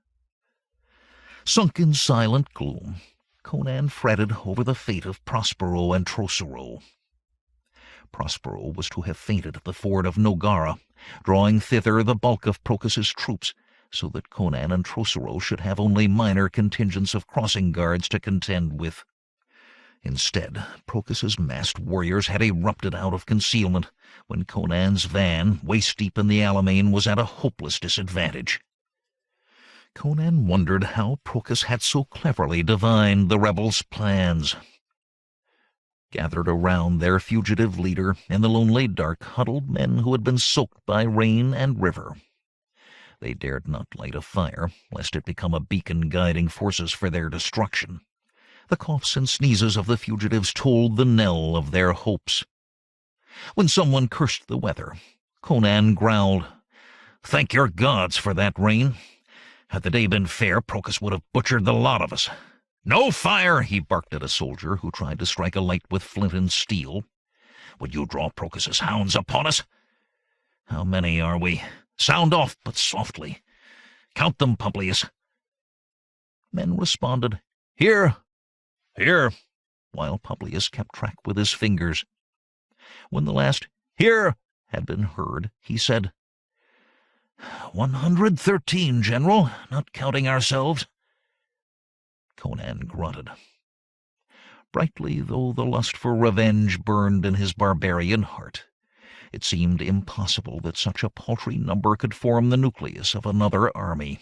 Sunk in silent gloom, Conan fretted over the fate of Prospero and Trocero. Prospero was to have fainted at the ford of Nogara, drawing thither the bulk of Procus's troops, so that Conan and Trocero should have only minor contingents of crossing guards to contend with. Instead, Procus's massed warriors had erupted out of concealment, when Conan's van, waist-deep in the Alimane, was at a hopeless disadvantage. Conan wondered how Procus had so cleverly divined the rebels' plans. Gathered around their fugitive leader in the lonely dark huddled men who had been soaked by rain and river. They dared not light a fire, lest it become a beacon guiding forces for their destruction. The coughs and sneezes of the fugitives told the knell of their hopes. When someone cursed the weather, Conan growled, "Thank your gods for that rain. Had the day been fair, Procus would have butchered the lot of us. No fire!" he barked at a soldier who tried to strike a light with flint and steel. "Would you draw Procus's hounds upon us? How many are we? Sound off, but softly. Count them, Publius." Men responded, "Here, here," while Publius kept track with his fingers. When the last "here" had been heard, he said, 113, General, not counting ourselves." Conan grunted. Brightly though the lust for revenge burned in his barbarian heart, it seemed impossible that such a paltry number could form the nucleus of another army.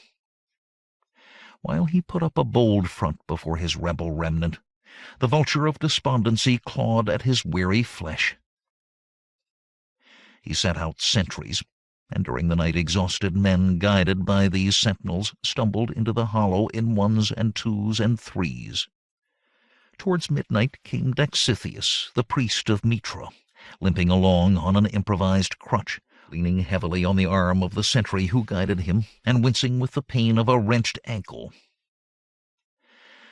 While he put up a bold front before his rebel remnant, the vulture of despondency clawed at his weary flesh. He set out sentries, and during the night exhausted men, guided by these sentinels, stumbled into the hollow in ones and twos and threes. Towards midnight came Dexithius, the priest of Mitra, limping along on an improvised crutch, leaning heavily on the arm of the sentry who guided him, and wincing with the pain of a wrenched ankle.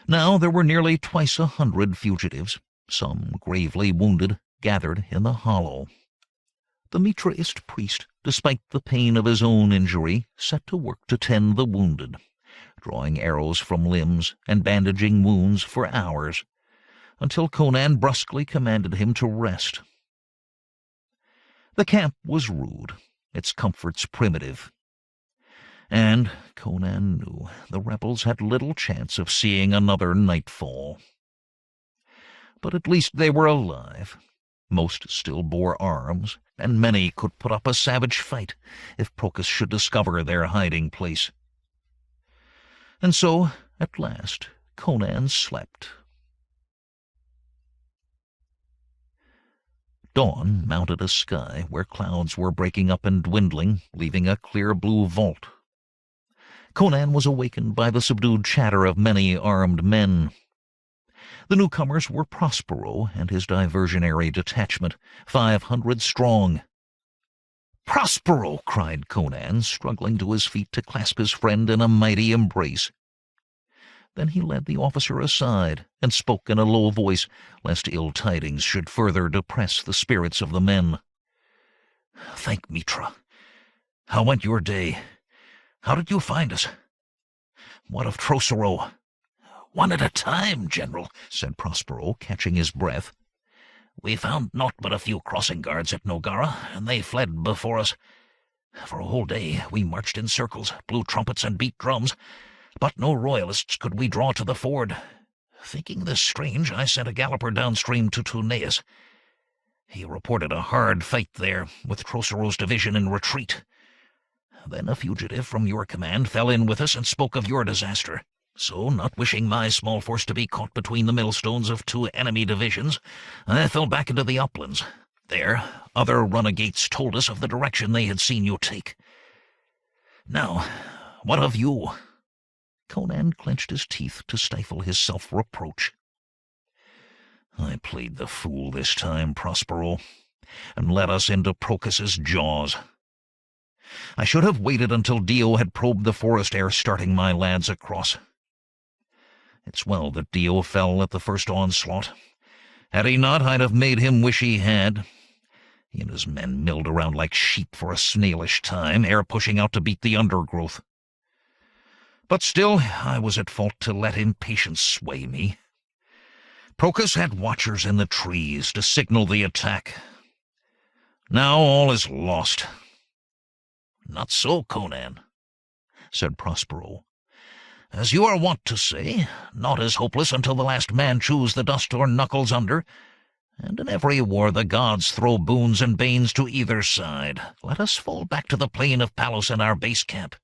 Now there were nearly twice 100 fugitives, some gravely wounded, gathered in the hollow. The Mitraist priest, despite the pain of his own injury, set to work to tend the wounded, drawing arrows from limbs and bandaging wounds for hours, until Conan brusquely commanded him to rest. The camp was rude, its comforts primitive, and Conan knew the rebels had little chance of seeing another nightfall. But at least they were alive. Most still bore arms, and many could put up a savage fight if Procus should discover their hiding place. And so, at last, Conan slept. Dawn mounted a sky where clouds were breaking up and dwindling, leaving a clear blue vault. Conan was awakened by the subdued chatter of many armed men. The newcomers were Prospero and his diversionary detachment, 500 strong. "Prospero!" cried Conan, struggling to his feet to clasp his friend in a mighty embrace. Then he led the officer aside and spoke in a low voice, lest ill tidings should further depress the spirits of the men. "Thank Mitra. How went your day? How did you find us? What of Trocero?" "One at a time, General," said Prospero, catching his breath. "We found naught but a few crossing guards at Nogara, and they fled before us. For a whole day we marched in circles, blew trumpets and beat drums, but no royalists could we draw to the ford. Thinking this strange, I sent a galloper downstream to Tuneus. He reported a hard fight there, with Trocero's division in retreat. Then a fugitive from your command fell in with us and spoke of your disaster. So, not wishing my small force to be caught between the millstones of two enemy divisions, I fell back into the uplands. There, other runagates told us of the direction they had seen you take. Now, what of you?" Conan clenched his teeth to stifle his self-reproach. "I played the fool this time, Prospero, and led us into Procus's jaws. I should have waited until Dio had probed the forest ere starting my lads across. It's well that Dio fell at the first onslaught. Had he not, I'd have made him wish he had. He and his men milled around like sheep for a snailish time, ere pushing out to beat the undergrowth. But still, I was at fault to let impatience sway me. Procus had watchers in the trees to signal the attack. Now all is lost." "Not so, Conan," said Prospero. "As you are wont to say, naught is hopeless until the last man chews the dust or knuckles under, and in every war the gods throw boons and banes to either side. Let us fall back to the plain of Palos and our base camp.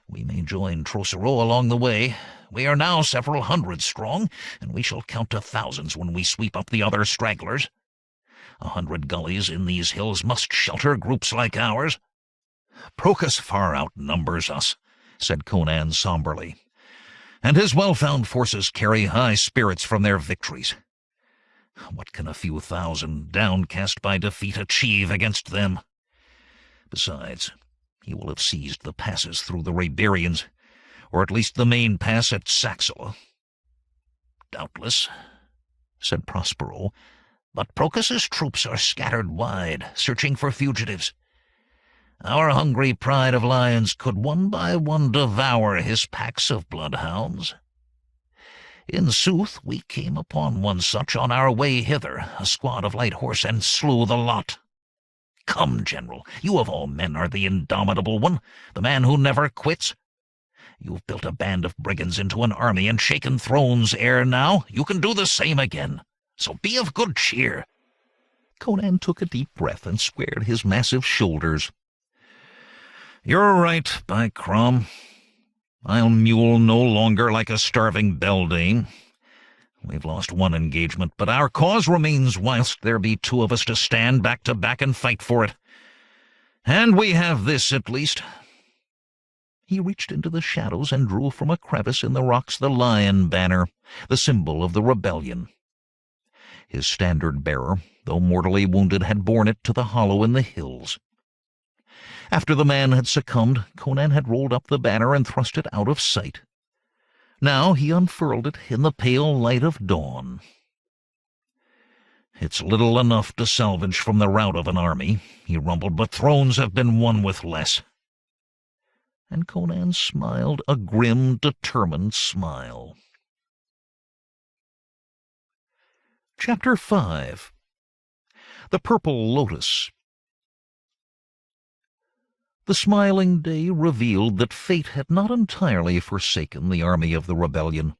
We may join Trocero along the way. We are now several hundred strong, and we shall count to thousands when we sweep up the other stragglers. 100 gullies in these hills must shelter groups like ours." "Procus far outnumbers us," said Conan somberly, "and his well-found forces carry high spirits from their victories. What can a few thousand, downcast by defeat, achieve against them? Besides, he will have seized the passes through the Hyborians, or at least the main pass at Saxila." "Doubtless," said Prospero, "but Procus's troops are scattered wide, searching for fugitives. Our hungry pride of lions could one by one devour his packs of bloodhounds. In sooth, we came upon one such on our way hither, a squad of light horse, and slew the lot. Come, General, you of all men are the indomitable one, the man who never quits. You've built a band of brigands into an army and shaken thrones ere now. You can do the same again, so be of good cheer." Conan took a deep breath and squared his massive shoulders. "You're right, by Crom. I'll mule no longer like a starving beldame. We've lost one engagement, but our cause remains whilst there be two of us to stand back to back and fight for it. And we have this, at least." He reached into the shadows and drew from a crevice in the rocks the lion banner, the symbol of the rebellion. His standard-bearer, though mortally wounded, had borne it to the hollow in the hills. After the man had succumbed, Conan had rolled up the banner and thrust it out of sight. Now he unfurled it in the pale light of dawn. "It's little enough to salvage from the rout of an army," he rumbled, "but thrones have been won with less." And Conan smiled a grim, determined smile. Chapter 5. The Purple Lotus. The smiling day revealed that fate had not entirely forsaken the army of the rebellion,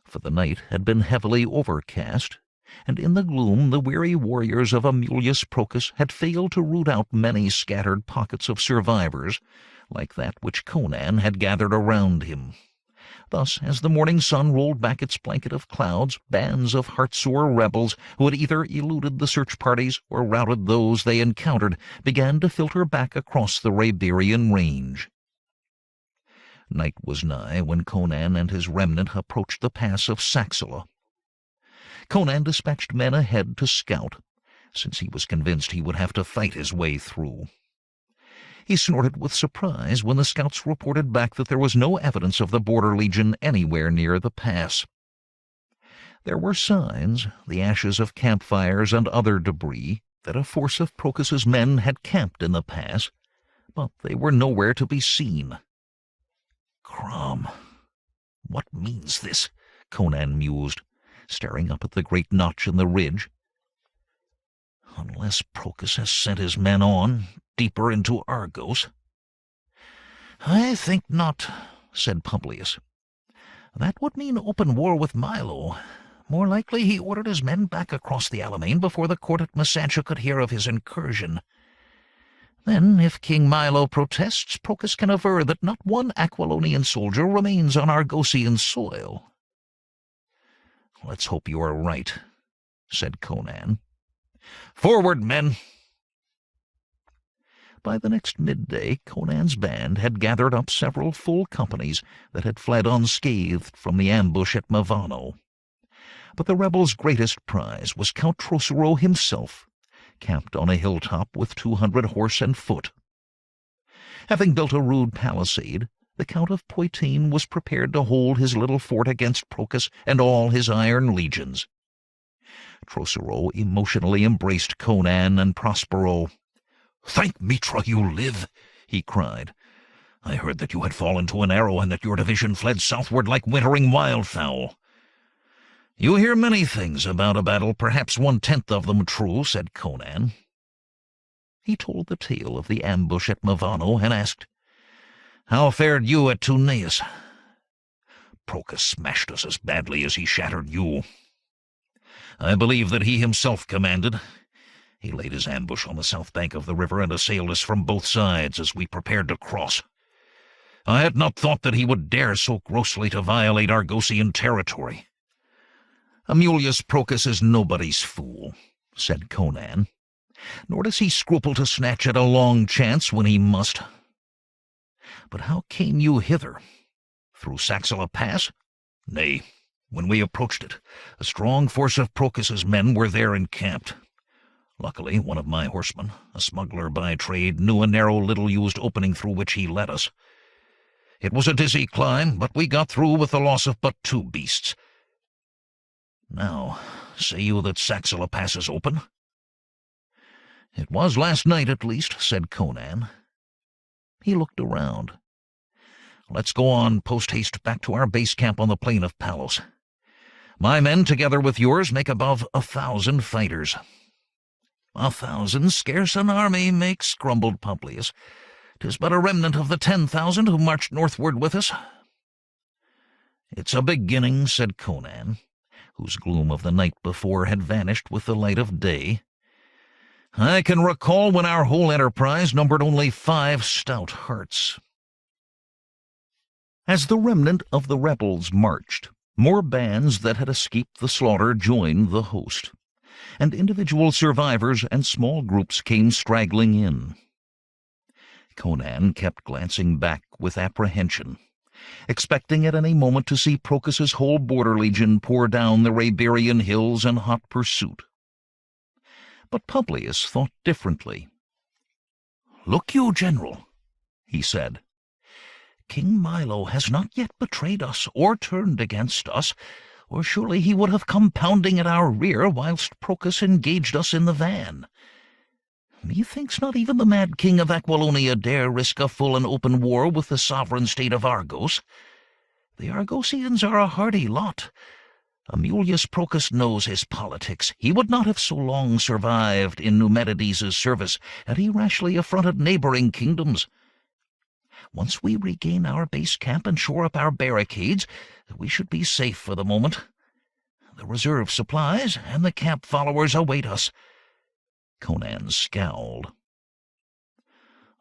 for the night had been heavily overcast, and in the gloom the weary warriors of Amulius Procus had failed to root out many scattered pockets of survivors, like that which Conan had gathered around him. Thus, as the morning sun rolled back its blanket of clouds, bands of heart-sore rebels who had either eluded the search parties or routed those they encountered began to filter back across the Hyborian range. Night was nigh when Conan and his remnant approached the pass of Saxila. Conan dispatched men ahead to scout, since he was convinced he would have to fight his way through. He snorted with surprise when the scouts reported back that there was no evidence of the Border Legion anywhere near the pass. There were signs, the ashes of campfires and other debris, that a force of Procus's men had camped in the pass, but they were nowhere to be seen. Crom, what means this? Conan mused, staring up at the great notch in the ridge. Unless Procus has sent his men on, deeper into Argos. I think not, said Publius. That would mean open war with Milo. More likely he ordered his men back across the Alimane before the court at Masantia could hear of his incursion. Then, if King Milo protests, Procus can aver that not one Aquilonian soldier remains on Argosian soil. Let's hope you are right, said Conan. Forward, men! By the next midday, Conan's band had gathered up several full companies that had fled unscathed from the ambush at Mavano. But the rebels' greatest prize was Count Trocero himself, camped on a hilltop with 200 horse and foot. Having built a rude palisade, the Count of Poitin was prepared to hold his little fort against Procus and all his iron legions. Trocero emotionally embraced Conan and Prospero. "Thank Mitra you live," he cried. "I heard that you had fallen to an arrow and that your division fled southward like wintering wildfowl." "You hear many things about a battle, perhaps 1/10 of them true," said Conan. He told the tale of the ambush at Mavano and asked, "How fared you at Tuneus?" "Procus smashed us as badly as he shattered you." "I believe that he himself commanded. He laid his ambush on the south bank of the river and assailed us from both sides as we prepared to cross. I had not thought that he would dare so grossly to violate Argosian territory." "Amulius Procus is nobody's fool," said Conan, "nor does he scruple to snatch at a long chance when he must. But how came you hither? Through Saxila Pass?" "Nay, when we approached it, a strong force of Procus's men were there encamped. Luckily, one of my horsemen, a smuggler by trade, knew a narrow, little-used opening through which he led us. It was a dizzy climb, but we got through with the loss of but 2 beasts. Now, say you that Saxila Pass is open?" "It was last night, at least," said Conan. He looked around. "Let's go on post-haste back to our base camp on the plain of Palos. My men, together with yours, make above 1,000 fighters." "1,000 scarce an army makes," grumbled Publius. "'Tis but a remnant of the 10,000 who marched northward with us." "It's a beginning," said Conan, whose gloom of the night before had vanished with the light of day. "I can recall when our whole enterprise numbered only 5 stout hearts." As the remnant of the rebels marched, more bands that had escaped the slaughter joined the host, and individual survivors and small groups came straggling in. Conan kept glancing back with apprehension, expecting at any moment to see Procus's whole border legion pour down the Iberian hills in hot pursuit. But Publius thought differently. "Look you, General," he said. "King Milo has not yet betrayed us or turned against us, or surely he would have come pounding at our rear whilst Procus engaged us in the van. Methinks not even the mad king of Aquilonia dare risk a full and open war with the sovereign state of Argos. The Argosians are a hardy lot. Amulius Procus knows his politics. He would not have so long survived in Numedides' service had he rashly affronted neighboring kingdoms. Once we regain our base camp and shore up our barricades, we should be safe for the moment. The reserve supplies and the camp followers await us." Conan scowled.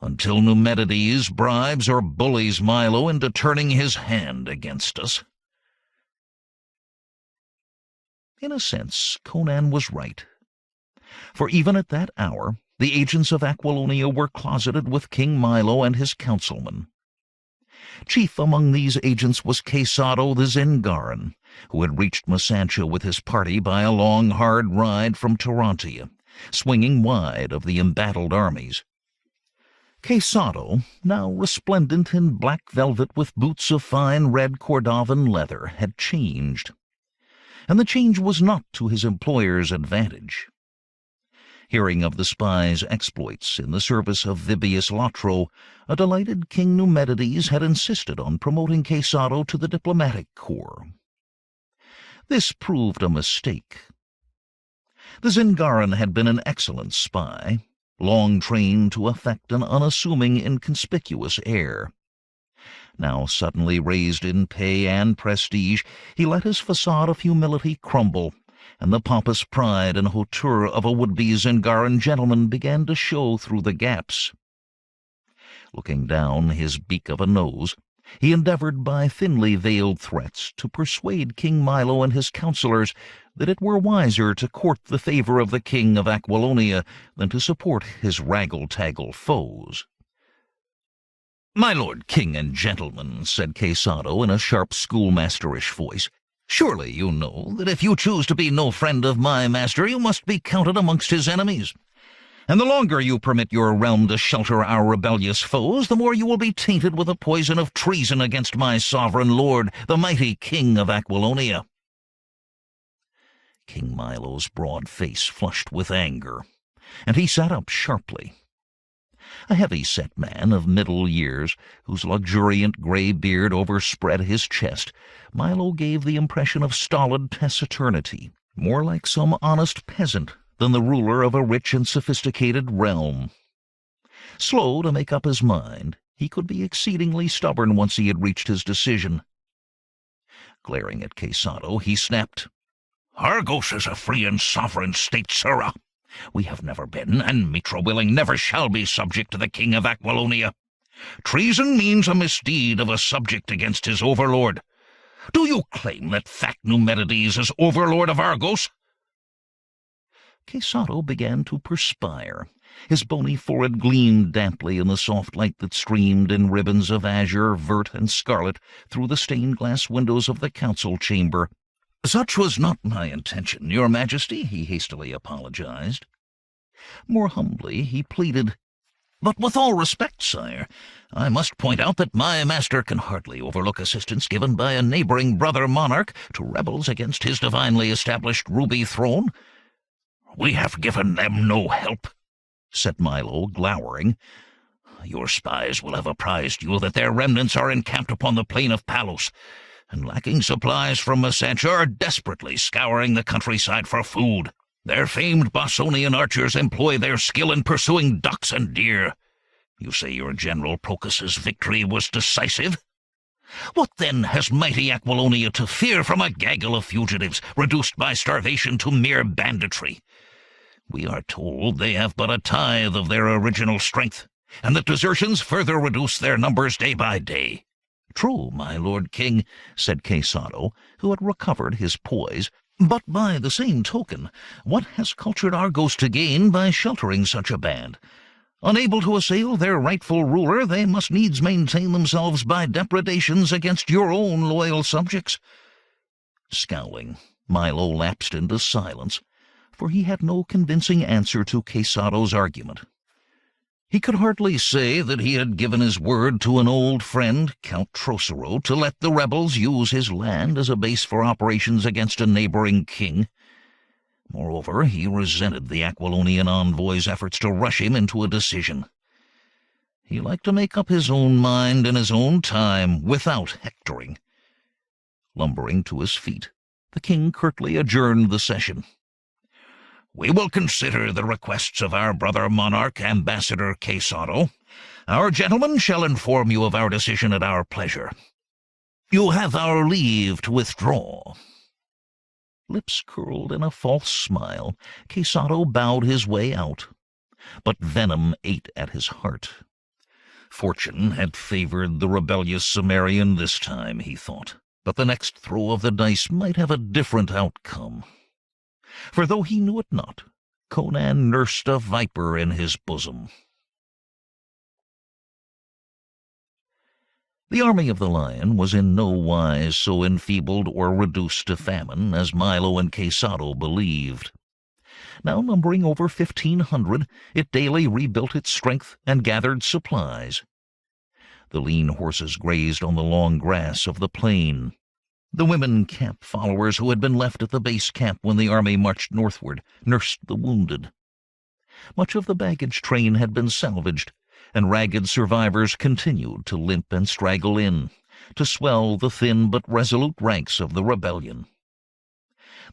"Until Numedides bribes or bullies Milo into turning his hand against us." In a sense, Conan was right. For even at that hour, the agents of Aquilonia were closeted with King Milo and his councilmen. Chief among these agents was Quesado the Zingaran, who had reached Masantia with his party by a long, hard ride from Tarantia, swinging wide of the embattled armies. Quesado, now resplendent in black velvet with boots of fine red Cordovan leather, had changed, and the change was not to his employer's advantage. Hearing of the spy's exploits in the service of Vibius Latro, a delighted King Numedides had insisted on promoting Quesado to the diplomatic corps. This proved a mistake. The Zingaran had been an excellent spy, long trained to affect an unassuming, inconspicuous air. Now suddenly raised in pay and prestige, he let his facade of humility crumble, and the pompous pride and hauteur of a would-be Zingaran gentleman began to show through the gaps. Looking down his beak of a nose, he endeavored by thinly veiled threats to persuade King Milo and his counselors that it were wiser to court the favor of the king of Aquilonia than to support his raggle-taggle foes. "My lord king and gentlemen," said Quesado in a sharp schoolmasterish voice, "surely you know that if you choose to be no friend of my master, you must be counted amongst his enemies. And the longer you permit your realm to shelter our rebellious foes, the more you will be tainted with the poison of treason against my sovereign lord, the mighty king of Aquilonia." King Milo's broad face flushed with anger, and he sat up sharply. A heavy-set man of middle years, whose luxuriant gray beard overspread his chest, Milo gave the impression of stolid taciturnity, more like some honest peasant than the ruler of a rich and sophisticated realm. Slow to make up his mind, he could be exceedingly stubborn once he had reached his decision. Glaring at Quesado, he snapped, "Argos is a free and sovereign state, sirrah. We have never been, and Mitra willing never shall be subject to the king of Aquilonia. Treason means a misdeed of a subject against his overlord. Do you claim that fat Numedides is overlord of Argos?" Quesado began to perspire. His bony forehead gleamed damply in the soft light that streamed in ribbons of azure, vert, and scarlet through the stained-glass windows of the council chamber. "Such was not my intention, your majesty," he hastily apologized. More humbly he pleaded, "But with all respect, sire, I must point out that my master can hardly overlook assistance given by a neighboring brother monarch to rebels against his divinely established ruby throne." "We have given them no help," said Milo, glowering. "Your spies will have apprised you that their remnants are encamped upon the plain of Palos, and lacking supplies from Massancha are desperately scouring the countryside for food. Their famed Bossonian archers employ their skill in pursuing ducks and deer. You say your general Procus's victory was decisive? What then has mighty Aquilonia to fear from a gaggle of fugitives, reduced by starvation to mere banditry? We are told they have but a tithe of their original strength, and that desertions further reduce their numbers day by day." "True, my lord king," said Quesado, who had recovered his poise, "but by the same token, what has cultured Argos to gain by sheltering such a band? Unable to assail their rightful ruler, they must needs maintain themselves by depredations against your own loyal subjects." Scowling, Milo lapsed into silence, for he had no convincing answer to Quesado's argument. He could hardly say that he had given his word to an old friend, Count Trocero, to let the rebels use his land as a base for operations against a neighboring king. Moreover, he resented the Aquilonian envoy's efforts to rush him into a decision. He liked to make up his own mind in his own time, without hectoring. Lumbering to his feet, the king curtly adjourned the session. "We will consider the requests of our brother monarch, Ambassador Quesado. Our gentlemen shall inform you of our decision at our pleasure. You have our leave to withdraw." Lips curled in a false smile, Quesado bowed his way out, but venom ate at his heart. Fortune had favored the rebellious Cimmerian this time, he thought, but the next throw of the dice might have a different outcome. For though he knew it not, Conan nursed a viper in his bosom. The army of the Lion was in no wise so enfeebled or reduced to famine as Milo and Quesado believed. Now numbering over 1,500, it daily rebuilt its strength and gathered supplies. The lean horses grazed on the long grass of the plain. The women camp followers who had been left at the base camp when the army marched northward nursed the wounded. Much of the baggage train had been salvaged, and ragged survivors continued to limp and straggle in, to swell the thin but resolute ranks of the rebellion.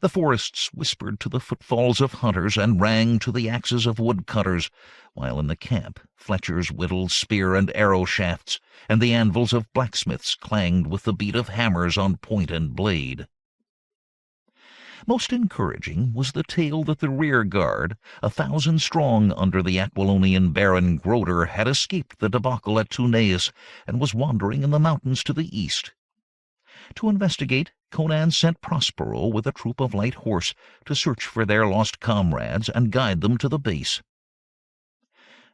The forests whispered to the footfalls of hunters and rang to the axes of woodcutters, while in the camp Fletchers whittled spear and arrow shafts, and the anvils of blacksmiths clanged with the beat of hammers on point and blade. Most encouraging was the tale that the rear guard, 1,000 strong under the Aquilonian Baron Groder, had escaped the debacle at Tuneus and was wandering in the mountains to the east. To investigate, Conan sent Prospero with a troop of light horse to search for their lost comrades and guide them to the base.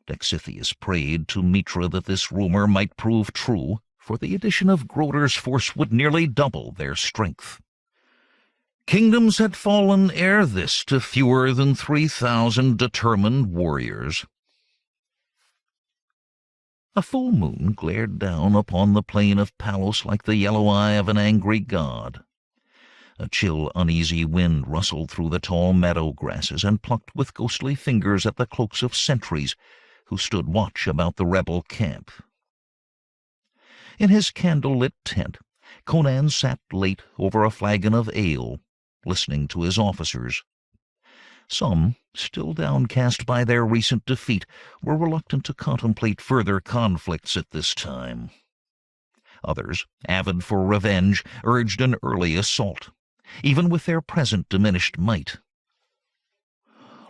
Dexithius prayed to Mitra that this rumor might prove true, for the addition of Groder's force would nearly double their strength. Kingdoms had fallen ere this to fewer than 3,000 determined warriors. A full moon glared down upon the plain of Palos like the yellow eye of an angry god. A chill, uneasy wind rustled through the tall meadow grasses and plucked with ghostly fingers at the cloaks of sentries who stood watch about the rebel camp. In his candle-lit tent, Conan sat late over a flagon of ale, listening to his officers. Some, still downcast by their recent defeat, were reluctant to contemplate further conflicts at this time. Others, avid for revenge, urged an early assault, even with their present diminished might.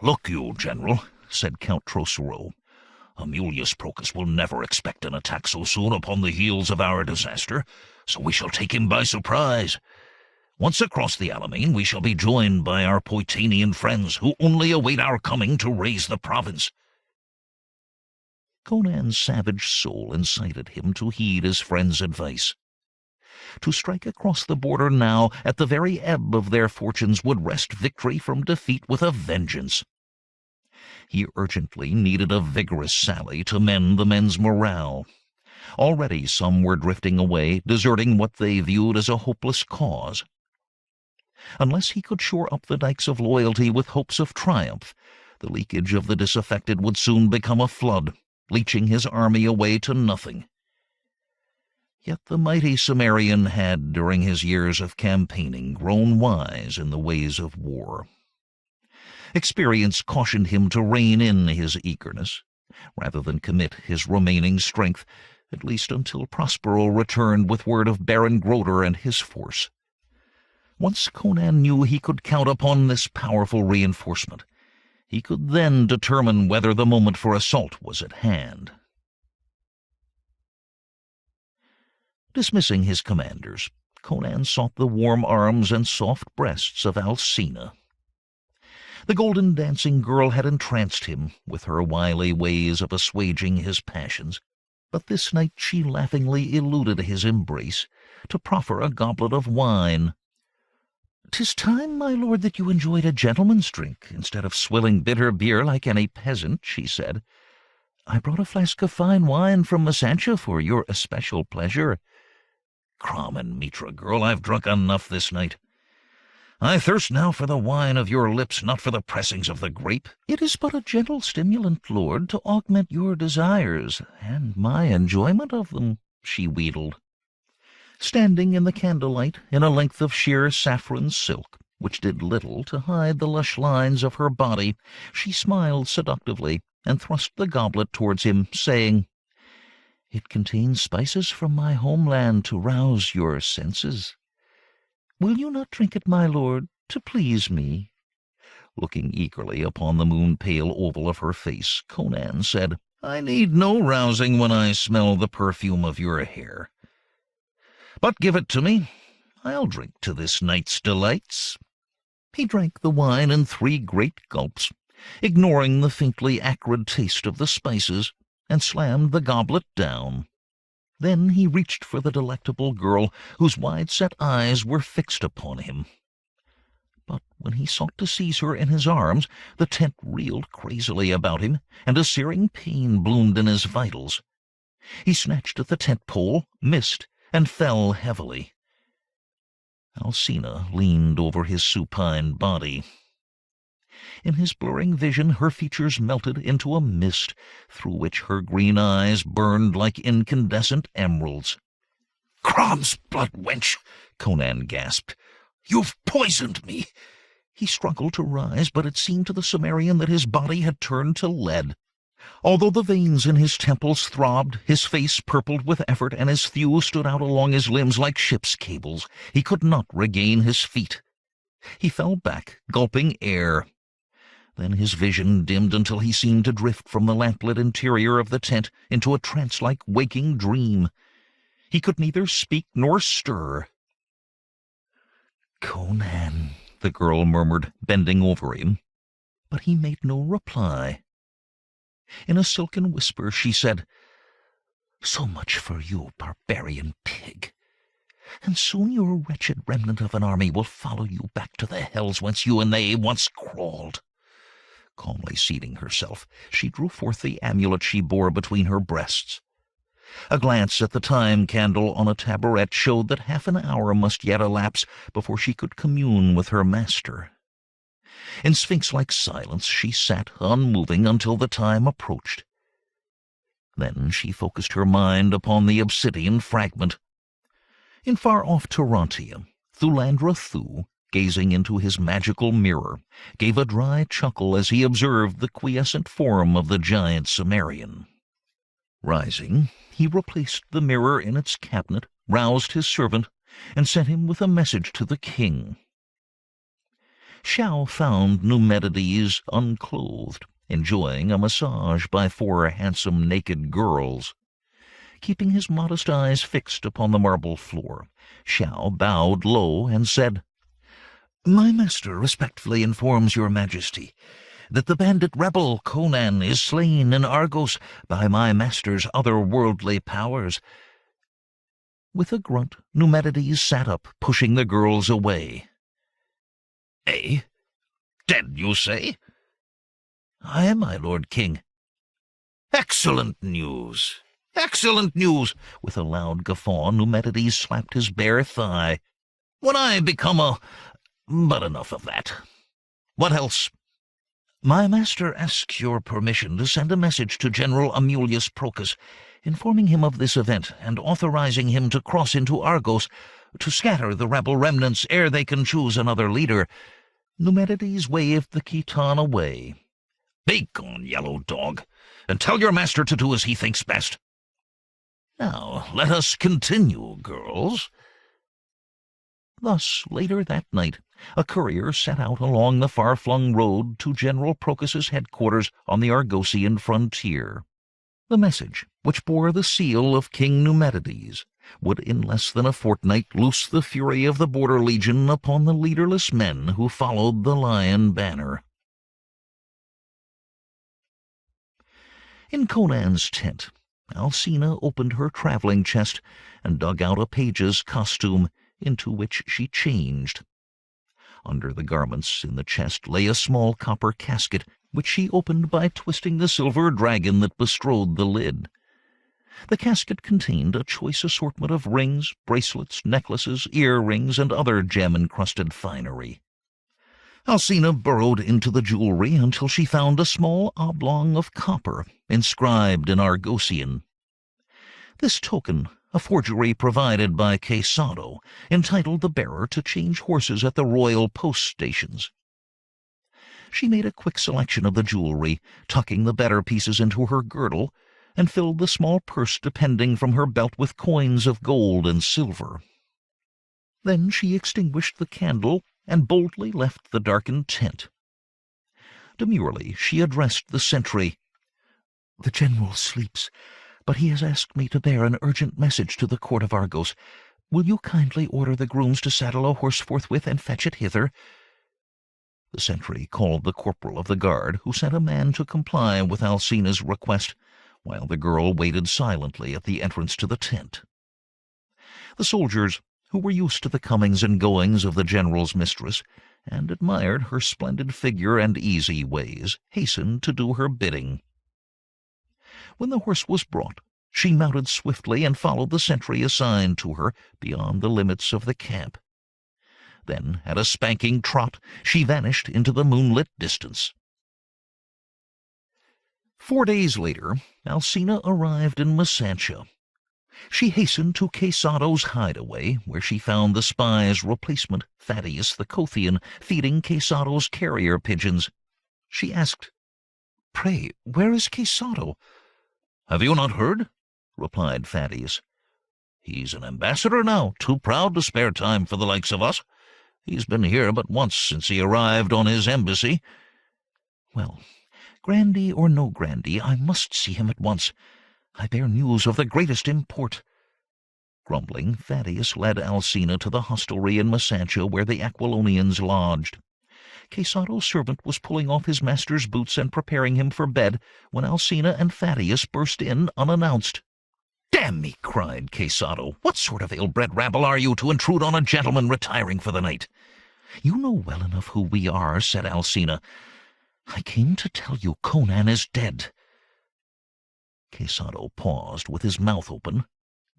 "Look you, General," said Count Trosero, "Amulius Procus will never expect an attack so soon upon the heels of our disaster, so we shall take him by surprise. Once across the Alimane, we shall be joined by our Poetanian friends, who only await our coming to raise the province." Conan's savage soul incited him to heed his friend's advice. To strike across the border now, at the very ebb of their fortunes, would wrest victory from defeat with a vengeance. He urgently needed a vigorous sally to mend the men's morale. Already some were drifting away, deserting what they viewed as a hopeless cause. Unless he could shore up the dikes of loyalty with hopes of triumph, the leakage of the disaffected would soon become a flood, leaching his army away to nothing. Yet the mighty Cimmerian had, during his years of campaigning, grown wise in the ways of war. Experience cautioned him to rein in his eagerness, rather than commit his remaining strength, at least until Prospero returned with word of Baron Groder and his force. Once Conan knew he could count upon this powerful reinforcement, he could then determine whether the moment for assault was at hand. Dismissing his commanders, Conan sought the warm arms and soft breasts of Alcina. The golden dancing girl had entranced him with her wily ways of assuaging his passions, but this night she laughingly eluded his embrace to proffer a goblet of wine. "'Tis time, my lord, that you enjoyed a gentleman's drink, instead of swilling bitter beer like any peasant," she said. "I brought a flask of fine wine from Masantia for your especial pleasure." "Crom and Mitra, girl, I've drunk enough this night. I thirst now for the wine of your lips, not for the pressings of the grape." "It is but a gentle stimulant, lord, to augment your desires, and my enjoyment of them," she wheedled. Standing in the candlelight in a length of sheer saffron silk, which did little to hide the lush lines of her body, she smiled seductively and thrust the goblet towards him, saying, "It contains spices from my homeland to rouse your senses. Will you not drink it, my lord, to please me?" Looking eagerly upon the moon-pale oval of her face, Conan said, "I need no rousing when I smell the perfume of your hair. But give it to me. I'll drink to this night's delights." He drank the wine in 3 great gulps, ignoring the faintly acrid taste of the spices, and slammed the goblet down. Then he reached for the delectable girl, whose wide-set eyes were fixed upon him. But when he sought to seize her in his arms, the tent reeled crazily about him, and a searing pain bloomed in his vitals. He snatched at the tent pole, missed, and fell heavily. Alcina leaned over his supine body. In his blurring vision her features melted into a mist, through which her green eyes burned like incandescent emeralds. "Crom's blood, wench!" Conan gasped. "You've poisoned me!" He struggled to rise, but it seemed to the Cimmerian that his body had turned to lead. Although the veins in his temples throbbed, his face purpled with effort, and his thew stood out along his limbs like ship's cables, he could not regain his feet. He fell back, gulping air. Then his vision dimmed until he seemed to drift from the lamplit interior of the tent into a trance-like waking dream. He could neither speak nor stir. "Conan," the girl murmured, bending over him. But he made no reply. In a silken whisper she said, "So much for you, barbarian pig. And soon your wretched remnant of an army will follow you back to the hells whence you and they once crawled." Calmly seating herself, she drew forth the amulet she bore between her breasts. A glance at the time candle on a tabouret showed that half an hour must yet elapse before she could commune with her master. In sphinx-like silence she sat unmoving until the time approached. Then she focused her mind upon the obsidian fragment. In far-off Tarantia, Thulandra Thuu, gazing into his magical mirror, gave a dry chuckle as he observed the quiescent form of the giant Cimmerian. Rising, he replaced the mirror in its cabinet, roused his servant, and sent him with a message to the king. Shao found Numedides unclothed, enjoying a massage by 4 handsome naked girls. Keeping his modest eyes fixed upon the marble floor, Shao bowed low and said, "My master respectfully informs your majesty that the bandit rebel Conan is slain in Argos by my master's otherworldly powers." With a grunt, Numedides sat up, pushing the girls away. "Eh? Dead, you say?" "Aye, my lord king." "Excellent news! Excellent news!" With a loud guffaw, Numedides slapped his bare thigh. "When I become a— But enough of that. What else?" "My master asks your permission to send a message to General Amulius Procus, informing him of this event and authorizing him to cross into Argos to scatter the rebel remnants ere they can choose another leader." Numedides waved the Khitan away. "Begone, yellow dog, and tell your master to do as he thinks best. Now let us continue, girls." Thus, later that night, a courier set out along the far-flung road to General Procus's headquarters on the Argosian frontier. The message, which bore the seal of King Numedides, would in less than a fortnight loose the fury of the Border Legion upon the leaderless men who followed the lion banner. In Conan's tent, Alcina opened her traveling chest and dug out a page's costume, into which she changed. Under the garments in the chest lay a small copper casket, which she opened by twisting the silver dragon that bestrode the lid. The casket contained a choice assortment of rings, bracelets, necklaces, earrings, and other gem-encrusted finery. Alcina burrowed into the jewelry until she found a small oblong of copper, inscribed in Argosian. This token, a forgery provided by Quesado, entitled the bearer to change horses at the royal post stations. She made a quick selection of the jewelry, tucking the better pieces into her girdle, and filled the small purse depending from her belt with coins of gold and silver. Then she extinguished the candle and boldly left the darkened tent. Demurely she addressed the sentry. "The general sleeps, but he has asked me to bear an urgent message to the court of Argos. Will you kindly order the grooms to saddle a horse forthwith and fetch it hither?" The sentry called the corporal of the guard, who sent a man to comply with Alcina's request, while the girl waited silently at the entrance to the tent. The soldiers, who were used to the comings and goings of the general's mistress, and admired her splendid figure and easy ways, hastened to do her bidding. When the horse was brought, she mounted swiftly and followed the sentry assigned to her beyond the limits of the camp. Then, at a spanking trot, she vanished into the moonlit distance. 4 days later, Alcina arrived in Masantia. She hastened to Quesado's hideaway, where she found the spy's replacement, Thaddeus the Kothian, feeding Quesado's carrier pigeons. She asked, "Pray, where is Quesado?" "Have you not heard?" replied Thaddeus. "He's an ambassador now, too proud to spare time for the likes of us. He's been here but once since he arrived on his embassy." "Well, grandee or no grandee, I must see him at once. I bear news of the greatest import." Grumbling, Thaddeus led Alcina to the hostelry in Masantia where the Aquilonians lodged. Quesado's servant was pulling off his master's boots and preparing him for bed when Alcina and Thaddeus burst in unannounced. "Damn me!" cried Quesado. "What sort of ill-bred rabble are you to intrude on a gentleman retiring for the night?" "You know well enough who we are," said Alcina. "I came to tell you Conan is dead." Quesado paused with his mouth open,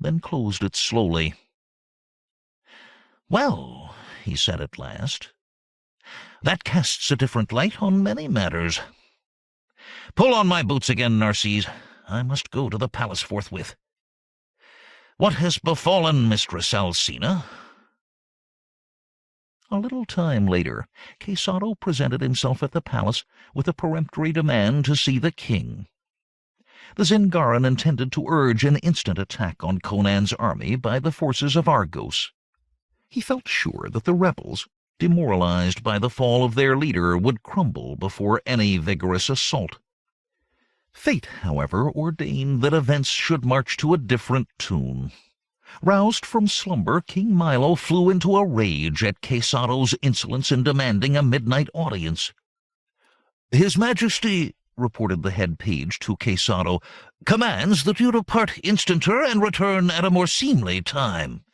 then closed it slowly. "Well," he said at last, "that casts a different light on many matters. Pull on my boots again, Narcisse. I must go to the palace forthwith. What has befallen Mistress Alcina?" A little time later, Quesado presented himself at the palace with a peremptory demand to see the king. The Zingaran intended to urge an instant attack on Conan's army by the forces of Argos. He felt sure that the rebels, demoralized by the fall of their leader, would crumble before any vigorous assault. Fate, however, ordained that events should march to a different tune. Roused from slumber, King Milo flew into a rage at Quesado's insolence in demanding a midnight audience. "His Majesty," reported the head page to Quesado, "commands that you depart instanter and return at a more seemly time.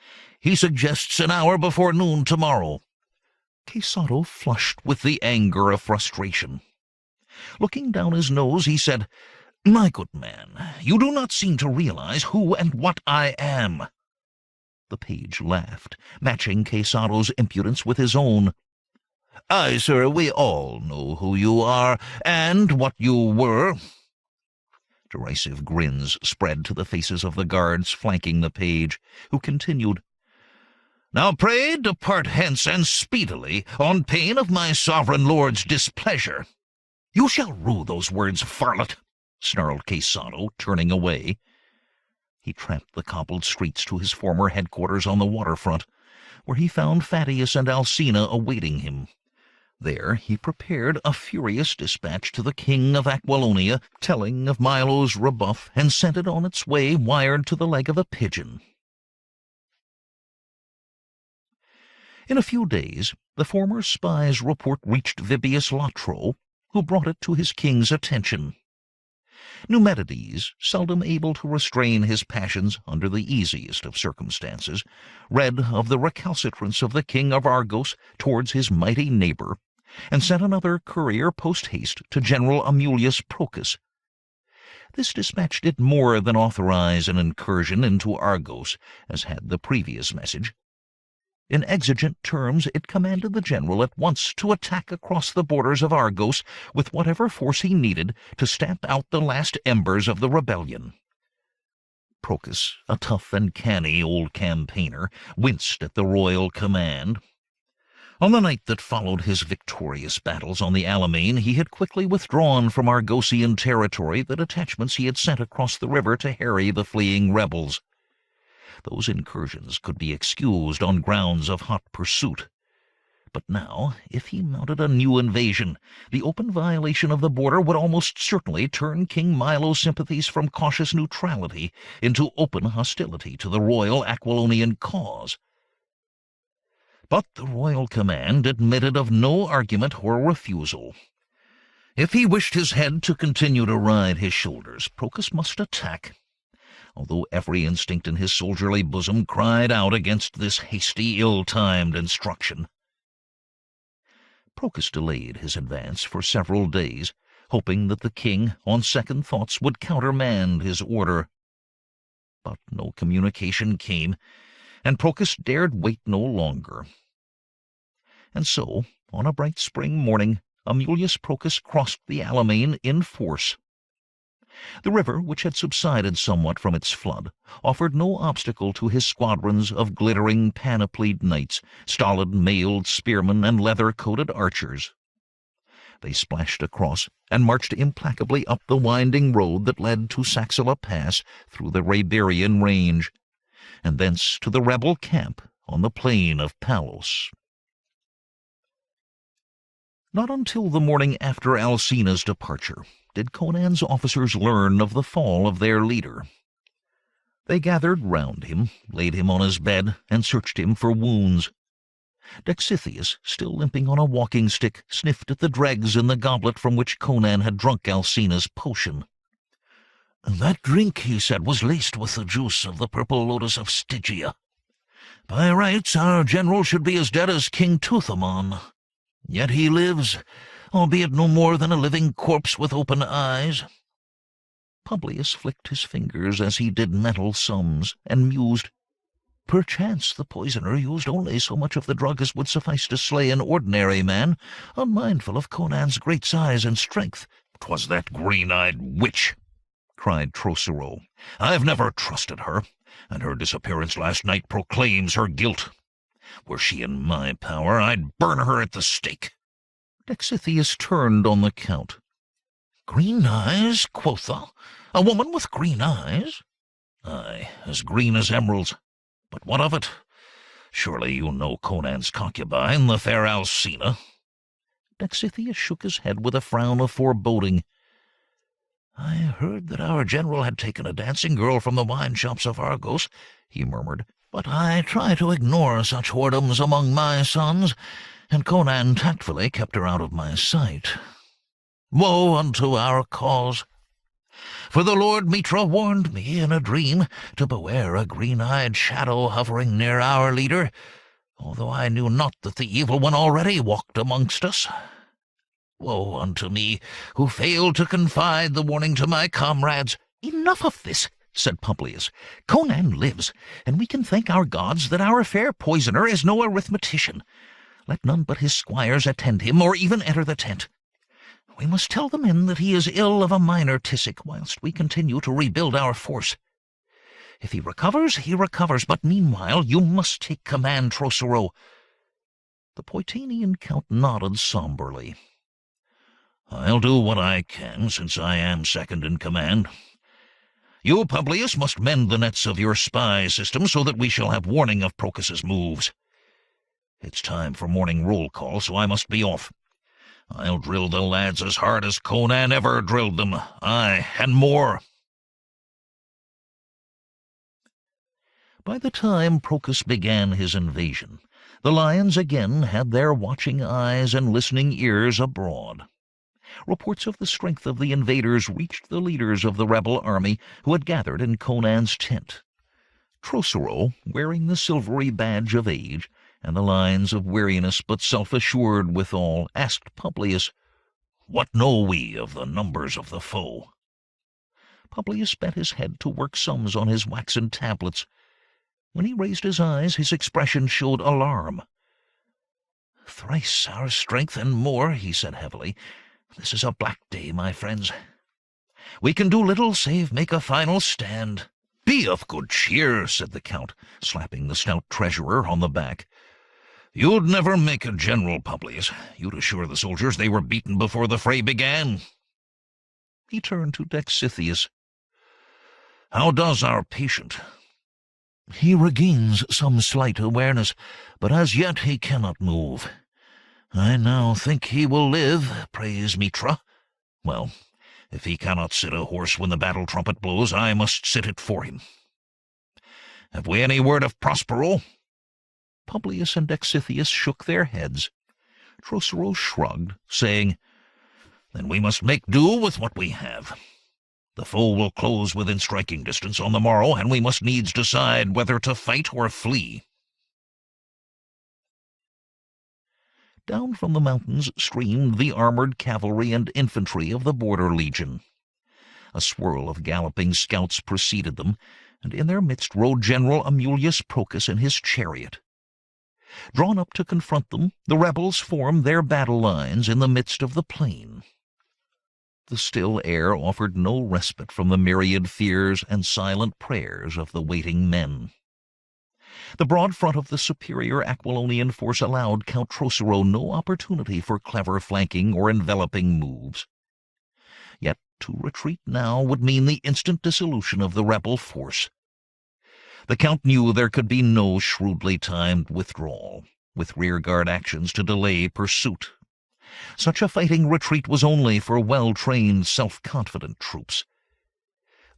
He suggests an hour before noon tomorrow." Quesado flushed with the anger of frustration. Looking down his nose, he said, "My good man, you do not seem to realize who and what I am." The page laughed, matching Quesado's impudence with his own. "Aye, sir, we all know who you are, and what you were." Derisive grins spread to the faces of the guards flanking the page, who continued, "Now pray depart hence and speedily, on pain of my sovereign lord's displeasure." "You shall rue those words, varlet," snarled Quesado, turning away. He tramped the cobbled streets to his former headquarters on the waterfront, where he found Thaddeus and Alcina awaiting him. There he prepared a furious dispatch to the King of Aquilonia, telling of Milo's rebuff, and sent it on its way wired to the leg of a pigeon. In a few days, the former spy's report reached Vibius Latro, who brought it to his king's attention. Numedides, seldom able to restrain his passions under the easiest of circumstances, read of the recalcitrance of the king of Argos towards his mighty neighbor, and sent another courier post-haste to General Amulius Procus. This dispatch did more than authorize an incursion into Argos, as had the previous message. In exigent terms, it commanded the general at once to attack across the borders of Argos with whatever force he needed to stamp out the last embers of the rebellion. Procus, a tough and canny old campaigner, winced at the royal command. On the night that followed his victorious battles on the Alimane, he had quickly withdrawn from Argosian territory the detachments he had sent across the river to harry the fleeing rebels. Those incursions could be excused on grounds of hot pursuit. But now, if he mounted a new invasion, the open violation of the border would almost certainly turn King Milo's sympathies from cautious neutrality into open hostility to the royal Aquilonian cause. But the royal command admitted of no argument or refusal. If he wished his head to continue to ride his shoulders, Procus must attack. although every instinct in his soldierly bosom cried out against this hasty, ill-timed instruction. Procus delayed his advance for several days, hoping that the king, on second thoughts, would countermand his order. But no communication came, and Procus dared wait no longer. And so, on a bright spring morning, Amulius Procus crossed the Alimane in force. The river, which had subsided somewhat from its flood, offered no obstacle to his squadrons of glittering, panoplied knights, stolid mailed spearmen, and leather-coated archers. They splashed across and marched implacably up the winding road that led to Saxilla Pass through the Hyborian range, and thence to the rebel camp on the plain of Palos. Not until the morning after Alcina's departure did Conan's officers learn of the fall of their leader. They gathered round him, laid him on his bed, and searched him for wounds. Dexithius, still limping on a walking stick, sniffed at the dregs in the goblet from which Conan had drunk Alcina's potion. "That drink," he said, "was laced with the juice of the Purple Lotus of Stygia. By rights, our general should be as dead as King Tuthamon. Yet he lives, albeit no more than a living corpse with open eyes." Publius flicked his fingers as he did mental sums, and mused, "Perchance the poisoner used only so much of the drug as would suffice to slay an ordinary man, unmindful of Conan's great size and strength." "'Twas that green-eyed witch!" cried Trocero. "I've never trusted her, and her disappearance last night proclaims her guilt. Were she in my power, I'd burn her at the stake." Dexithius turned on the Count. "Green eyes, quotha? A woman with green eyes?" "Aye, as green as emeralds. But what of it? Surely you know Conan's concubine, the fair Alcina." Dexithius shook his head with a frown of foreboding. "I heard that our general had taken a dancing girl from the wine-shops of Argos," he murmured, "but I try to ignore such whoredoms among my sons, and Conan tactfully kept her out of my sight. Woe unto our cause! For the Lord Mitra warned me in a dream to beware a green-eyed shadow hovering near our leader, although I knew not that the evil one already walked amongst us. Woe unto me, who failed to confide the warning to my comrades." "Enough of this," said Publius. "Conan lives, and we can thank our gods that our fair poisoner is no arithmetician. Let none but his squires attend him, or even enter the tent. We must tell the men that he is ill of a minor tisic, whilst we continue to rebuild our force. If he recovers, he recovers, but meanwhile you must take command, Trocero." The Poitanian count nodded somberly. "I'll do what I can, since I am second in command. You, Publius, must mend the nets of your spy system so that we shall have warning of Procus's moves. It's time for morning roll call, so I must be off. I'll drill the lads as hard as Conan ever drilled them, aye, and more." By the time Procus began his invasion, the lions again had their watching eyes and listening ears abroad. Reports of the strength of the invaders reached the leaders of the rebel army who had gathered in Conan's tent. Trocero, wearing the silvery badge of age, and the lines of weariness but self-assured withal, asked Publius, "What know we of the numbers of the foe?" Publius bent his head to work sums on his waxen tablets. When he raised his eyes, his expression showed alarm. "Thrice our strength and more," he said heavily. "This is a black day, my friends. We can do little save make a final stand." "Be of good cheer," said the Count, slapping the stout treasurer on the back. "You'd never make a general, Publius. You'd assure the soldiers they were beaten before the fray began." He turned to Dexithius. "How does our patient?" "He regains some slight awareness, but as yet he cannot move. I now think he will live, praise Mitra. Well, if he cannot sit a horse when the battle trumpet blows, I must sit it for him. Have we any word of Prospero?" Publius and Dexithius shook their heads. Trocero shrugged, saying, "Then we must make do with what we have. The foe will close within striking distance on the morrow, and we must needs decide whether to fight or flee." Down from the mountains streamed the armored cavalry and infantry of the Border Legion. A swirl of galloping scouts preceded them, and in their midst rode General Amulius Procus in his chariot. Drawn up to confront them, the rebels formed their battle lines in the midst of the plain. The still air offered no respite from the myriad fears and silent prayers of the waiting men. The broad front of the superior Aquilonian force allowed Count Trocero no opportunity for clever flanking or enveloping moves. Yet to retreat now would mean the instant dissolution of the rebel force. The Count knew there could be no shrewdly timed withdrawal, with rearguard actions to delay pursuit. Such a fighting retreat was only for well-trained, self-confident troops.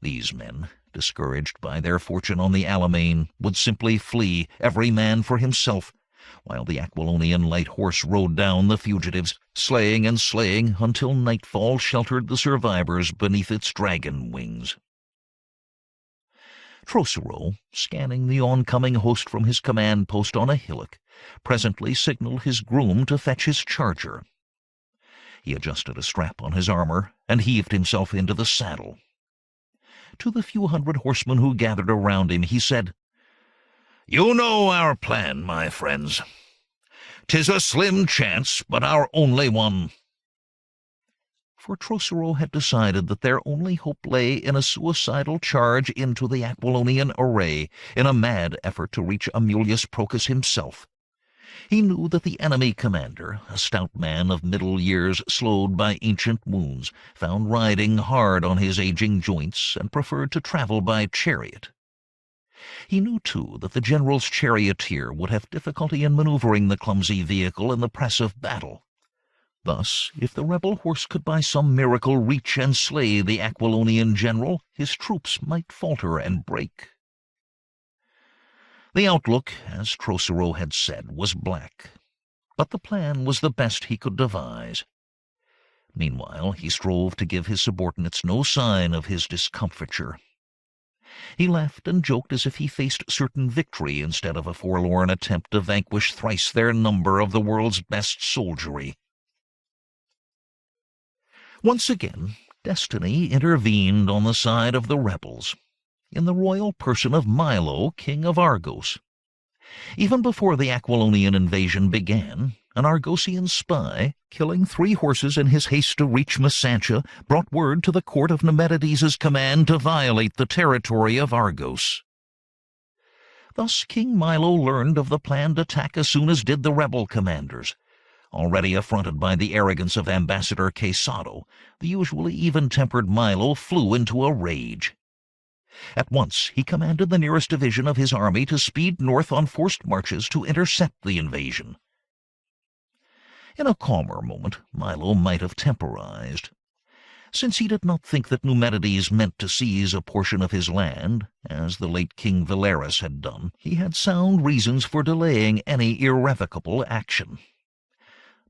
These men, discouraged by their fortune on the Alimane, would simply flee, every man for himself, while the Aquilonian light horse rode down the fugitives, slaying and slaying until nightfall sheltered the survivors beneath its dragon wings. Trocero, scanning the oncoming host from his command post on a hillock, presently signaled his groom to fetch his charger. He adjusted a strap on his armor and heaved himself into the saddle. To the few hundred horsemen who gathered around him, he said, "You know our plan, my friends. 'Tis a slim chance, but our only one." For Trocero had decided that their only hope lay in a suicidal charge into the Aquilonian array, in a mad effort to reach Amulius Procus himself. He knew that the enemy commander, a stout man of middle years slowed by ancient wounds, found riding hard on his aging joints and preferred to travel by chariot. He knew, too, that the general's charioteer would have difficulty in maneuvering the clumsy vehicle in the press of battle. Thus, if the rebel horse could by some miracle reach and slay the Aquilonian general, his troops might falter and break. The outlook, as Trocero had said, was black, but the plan was the best he could devise. Meanwhile, he strove to give his subordinates no sign of his discomfiture. He laughed and joked as if he faced certain victory instead of a forlorn attempt to vanquish thrice their number of the world's best soldiery. Once again, destiny intervened on the side of the rebels, in the royal person of Milo, king of Argos. Even before the Aquilonian invasion began, an Argosian spy, killing 3 horses in his haste to reach Messantia, brought word to the court of Numedides' command to violate the territory of Argos. Thus King Milo learned of the planned attack as soon as did the rebel commanders. Already affronted by the arrogance of Ambassador Quesado, the usually even-tempered Milo flew into a rage. At once he commanded the nearest division of his army to speed north on forced marches to intercept the invasion. In a calmer moment, Milo might have temporized. Since he did not think that Numedides meant to seize a portion of his land, as the late King Valeris had done, he had sound reasons for delaying any irrevocable action.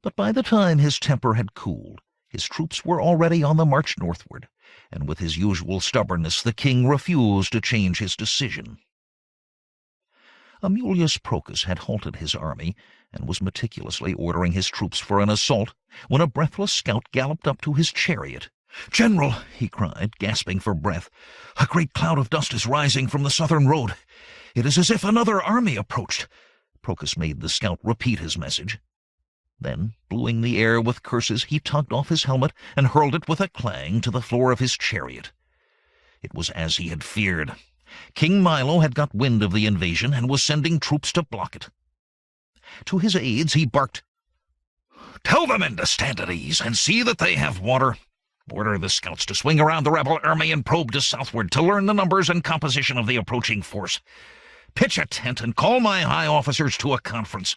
But by the time his temper had cooled, his troops were already on the march northward, and with his usual stubbornness the king refused to change his decision. Amulius Procus had halted his army, and was meticulously ordering his troops for an assault, when a breathless scout galloped up to his chariot. "General," he cried, gasping for breath, "a great cloud of dust is rising from the southern road. It is as if another army approached." Procus made the scout repeat his message. Then, bluing the air with curses, he tugged off his helmet and hurled it with a clang to the floor of his chariot. It was as he had feared. King Milo had got wind of the invasion and was sending troops to block it. To his aides he barked, "Tell the men to stand at ease and see that they have water. Order the scouts to swing around the rebel army and probe to southward to learn the numbers and composition of the approaching force. Pitch a tent and call my high officers to a conference."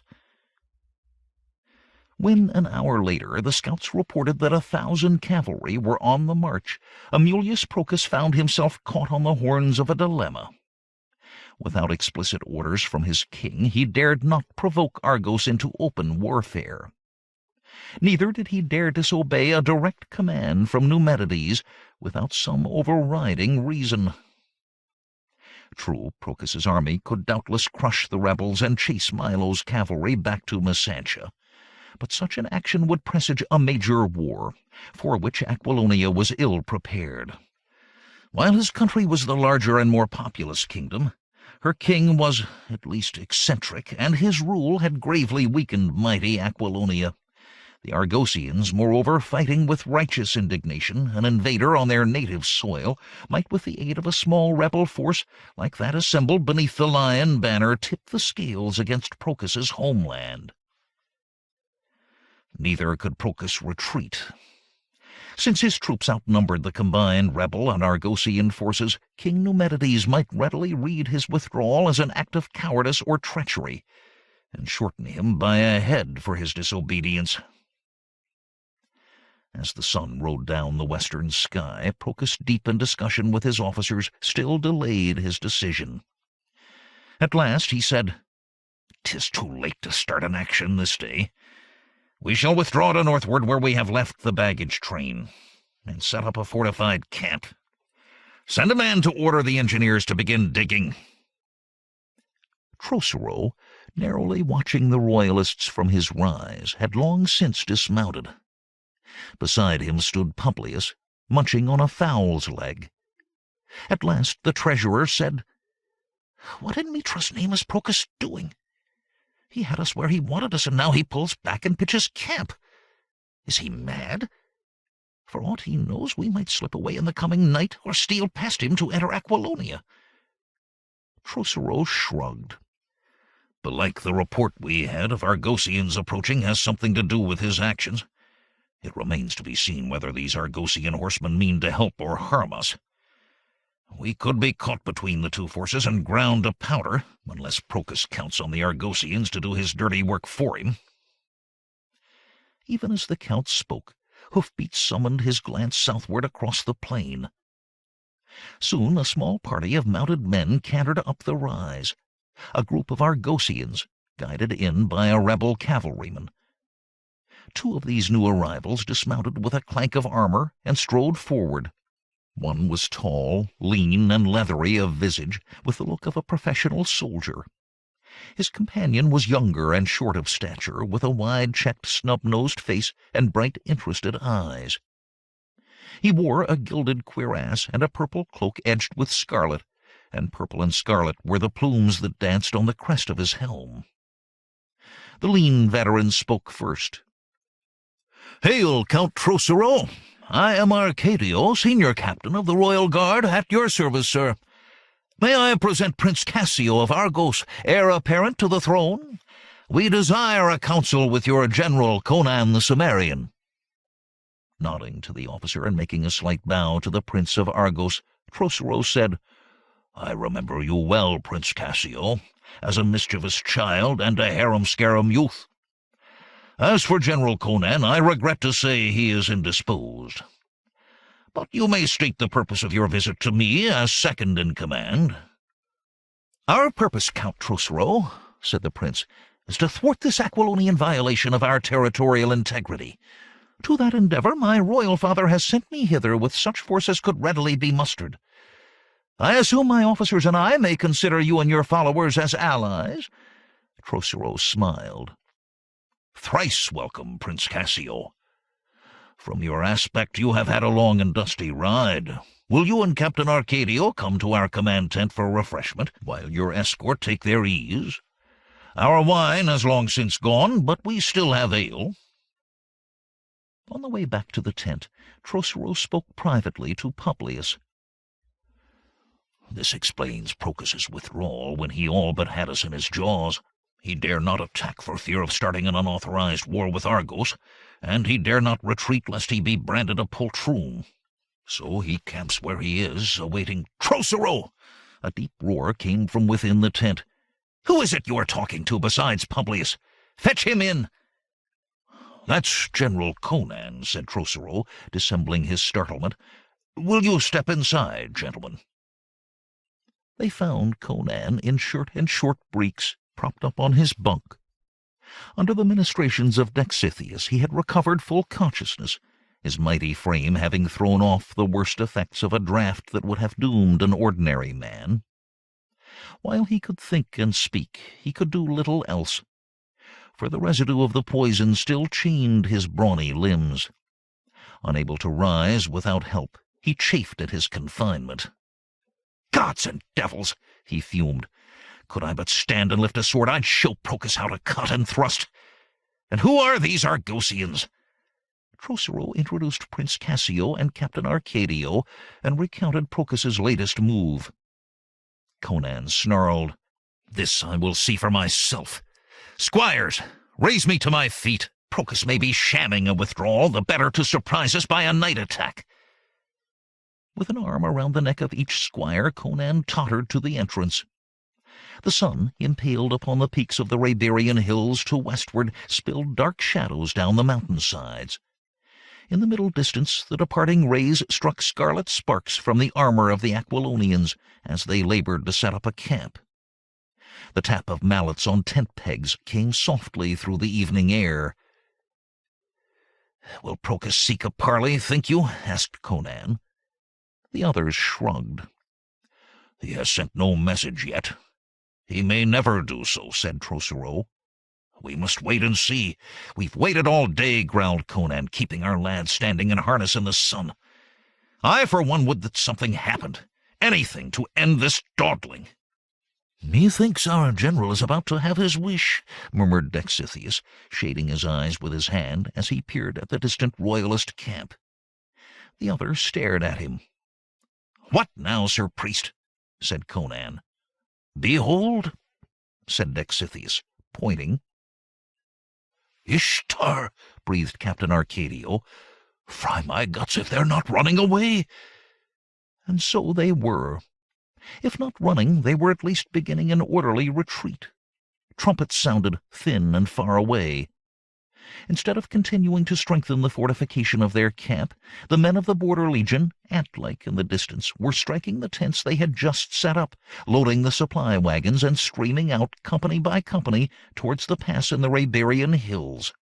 When, an hour later, the scouts reported that 1,000 cavalry were on the march, Amulius Procus found himself caught on the horns of a dilemma. Without explicit orders from his king, he dared not provoke Argos into open warfare. Neither did he dare disobey a direct command from Numedides without some overriding reason. True, Procus's army could doubtless crush the rebels and chase Milo's cavalry back to Messantia, but such an action would presage a major war, for which Aquilonia was ill prepared. While his country was the larger and more populous kingdom, her king was at least eccentric, and his rule had gravely weakened mighty Aquilonia. The Argosians, moreover, fighting with righteous indignation, an invader on their native soil might, with the aid of a small rebel force like that assembled beneath the lion banner, tip the scales against Procus's homeland. Neither could Procus retreat. Since his troops outnumbered the combined rebel and Argosian forces, King Numedides might readily read his withdrawal as an act of cowardice or treachery, and shorten him by a head for his disobedience. As the sun rode down the western sky, Procus, deep in discussion with his officers, still delayed his decision. At last he said, "'Tis too late to start an action this day. We shall withdraw to northward where we have left the baggage train, and set up a fortified camp. Send a man to order the engineers to begin digging." Trocero, narrowly watching the royalists from his rise, had long since dismounted. Beside him stood Publius, munching on a fowl's leg. At last the treasurer said, "What in Mitra's name is Procus doing? He had us where he wanted us, and now he pulls back and pitches camp. Is he mad? For aught he knows, we might slip away in the coming night, or steal past him to enter Aquilonia." Trocero shrugged. "Belike the report we had of Argosians approaching has something to do with his actions. It remains to be seen whether these Argosian horsemen mean to help or harm us. We could be caught between the two forces and ground to powder, unless Procus counts on the Argosians to do his dirty work for him." Even as the Count spoke, hoofbeats summoned his glance southward across the plain. Soon a small party of mounted men cantered up the rise, a group of Argosians, guided in by a rebel cavalryman. Two of these new arrivals dismounted with a clank of armor and strode forward. One was tall, lean, and leathery of visage, with the look of a professional soldier. His companion was younger and short of stature, with a wide-checked, snub-nosed face and bright, interested eyes. He wore a gilded cuirass and a purple cloak edged with scarlet, and purple and scarlet were the plumes that danced on the crest of his helm. The lean veteran spoke first. "Hail, Count Trocero! I am Arcadio, senior captain of the Royal Guard, at your service, sir. May I present Prince Cassio of Argos, heir apparent to the throne? We desire a council with your general, Conan the Cimmerian." Nodding to the officer and making a slight bow to the Prince of Argos, Trocero said, "I remember you well, Prince Cassio, as a mischievous child and a harum-scarum youth. As for General Conan, I regret to say he is indisposed. But you may state the purpose of your visit to me as second in command." "Our purpose, Count Trocero," said the prince, "is to thwart this Aquilonian violation of our territorial integrity. To that endeavor my royal father has sent me hither with such force as could readily be mustered. I assume my officers and I may consider you and your followers as allies." Trocero smiled. "Thrice welcome, Prince Cassio. From your aspect you have had a long and dusty ride. Will you and Captain Arcadio come to our command tent for refreshment, while your escort take their ease? Our wine has long since gone, but we still have ale." On the way back to the tent, Trocero spoke privately to Publius. "This explains Procus's withdrawal when he all but had us in his jaws. He dare not attack for fear of starting an unauthorized war with Argos, and he dare not retreat lest he be branded a poltroon. So he camps where he is, awaiting—" "Trocero!" A deep roar came from within the tent. "Who is it you are talking to besides Publius? Fetch him in!" "That's General Conan," said Trocero, dissembling his startlement. "Will you step inside, gentlemen?" They found Conan in shirt and short breeks, propped up on his bunk. Under the ministrations of Dexithius he had recovered full consciousness, his mighty frame having thrown off the worst effects of a draught that would have doomed an ordinary man. While he could think and speak, he could do little else, for the residue of the poison still chained his brawny limbs. Unable to rise without help, he chafed at his confinement. "Gods and devils!" he fumed. "Could I but stand and lift a sword, I'd show Procus how to cut and thrust. And who are these Argosians?" Trocero introduced Prince Cassio and Captain Arcadio, and recounted Procus's latest move. Conan snarled, "This I will see for myself. Squires, raise me to my feet. Procus may be shamming a withdrawal, the better to surprise us by a night attack." With an arm around the neck of each squire, Conan tottered to the entrance. The sun, impaled upon the peaks of the Hyborian hills to westward, spilled dark shadows down the mountainsides. In the middle distance the departing rays struck scarlet sparks from the armor of the Aquilonians as they labored to set up a camp. The tap of mallets on tent pegs came softly through the evening air. "Will Procus seek a parley, think you?" asked Conan. The others shrugged. "He has sent no message yet. He may never do so," said Trocero. "We must wait and see. We've waited all day," growled Conan, "keeping our lads standing in harness in the sun. I, for one, would that something happened. Anything to end this dawdling." "Methinks our general is about to have his wish," murmured Dexithius, shading his eyes with his hand as he peered at the distant royalist camp. The other stared at him. "What now, Sir Priest?" said Conan. "Behold," said Dexithius, pointing. "Ishtar!" breathed Captain Arcadio. "Fry my guts if they're not running away!" And so they were. If not running, they were at least beginning an orderly retreat. Trumpets sounded thin and far away. Instead of continuing to strengthen the fortification of their camp, the men of the Border Legion, ant-like in the distance, were striking the tents they had just set up, loading the supply wagons, and streaming out, company by company, towards the pass in the Hyborian hills.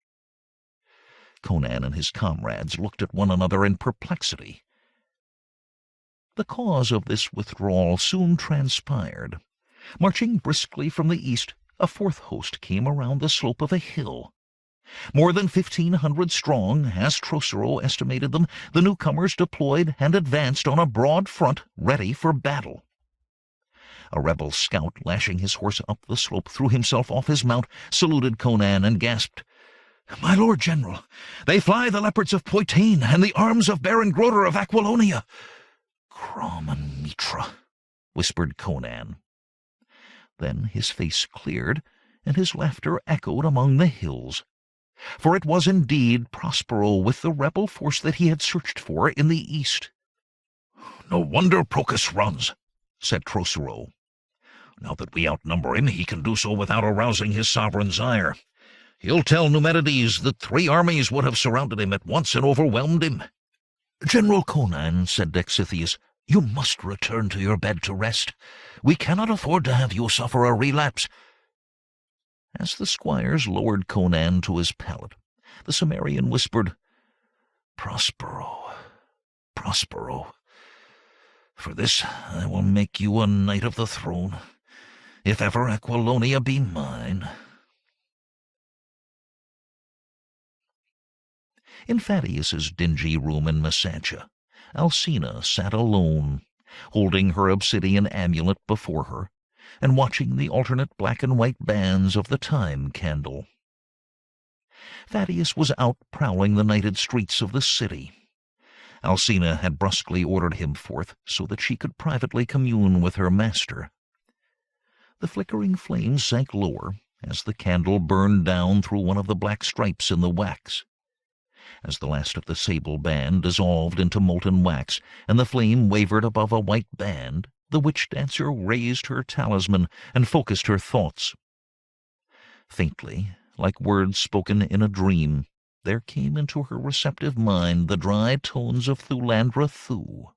Conan and his comrades looked at one another in perplexity. The cause of this withdrawal soon transpired. Marching briskly from the east, a fourth host came around the slope of a hill. More than 1,500 strong, as Trocero estimated them, the newcomers deployed and advanced on a broad front, ready for battle. A rebel scout, lashing his horse up the slope, threw himself off his mount, saluted Conan, and gasped, "My lord general, they fly the leopards of Poitain and the arms of Baron Groder of Aquilonia." "Crom and Mitra," whispered Conan. Then his face cleared, and his laughter echoed among the hills. For it was indeed Prospero with the rebel force that he had searched for in the east. "No wonder Procus runs," said Trocero. "Now that we outnumber him, he can do so without arousing his sovereign's ire. He'll tell Numedides that 3 armies would have surrounded him at once and overwhelmed him." "General Conan," said Dexithius, "you must return to your bed to rest. We cannot afford to have you suffer a relapse." As the squires lowered Conan to his pallet, the Cimmerian whispered, "Prospero, Prospero. For this I will make you a knight of the throne, if ever Aquilonia be mine." In Thaddeus's dingy room in Massacha, Alcina sat alone, holding her obsidian amulet before her, and watching the alternate black and white bands of the time candle. Thaddeus was out prowling the nighted streets of the city. Alcina had brusquely ordered him forth so that she could privately commune with her master. The flickering flames sank lower as the candle burned down through one of the black stripes in the wax. As the last of the sable band dissolved into molten wax, and the flame wavered above a white band, the witch-dancer raised her talisman and focused her thoughts. Faintly, like words spoken in a dream, there came into her receptive mind the dry tones of Thulandra Thuu,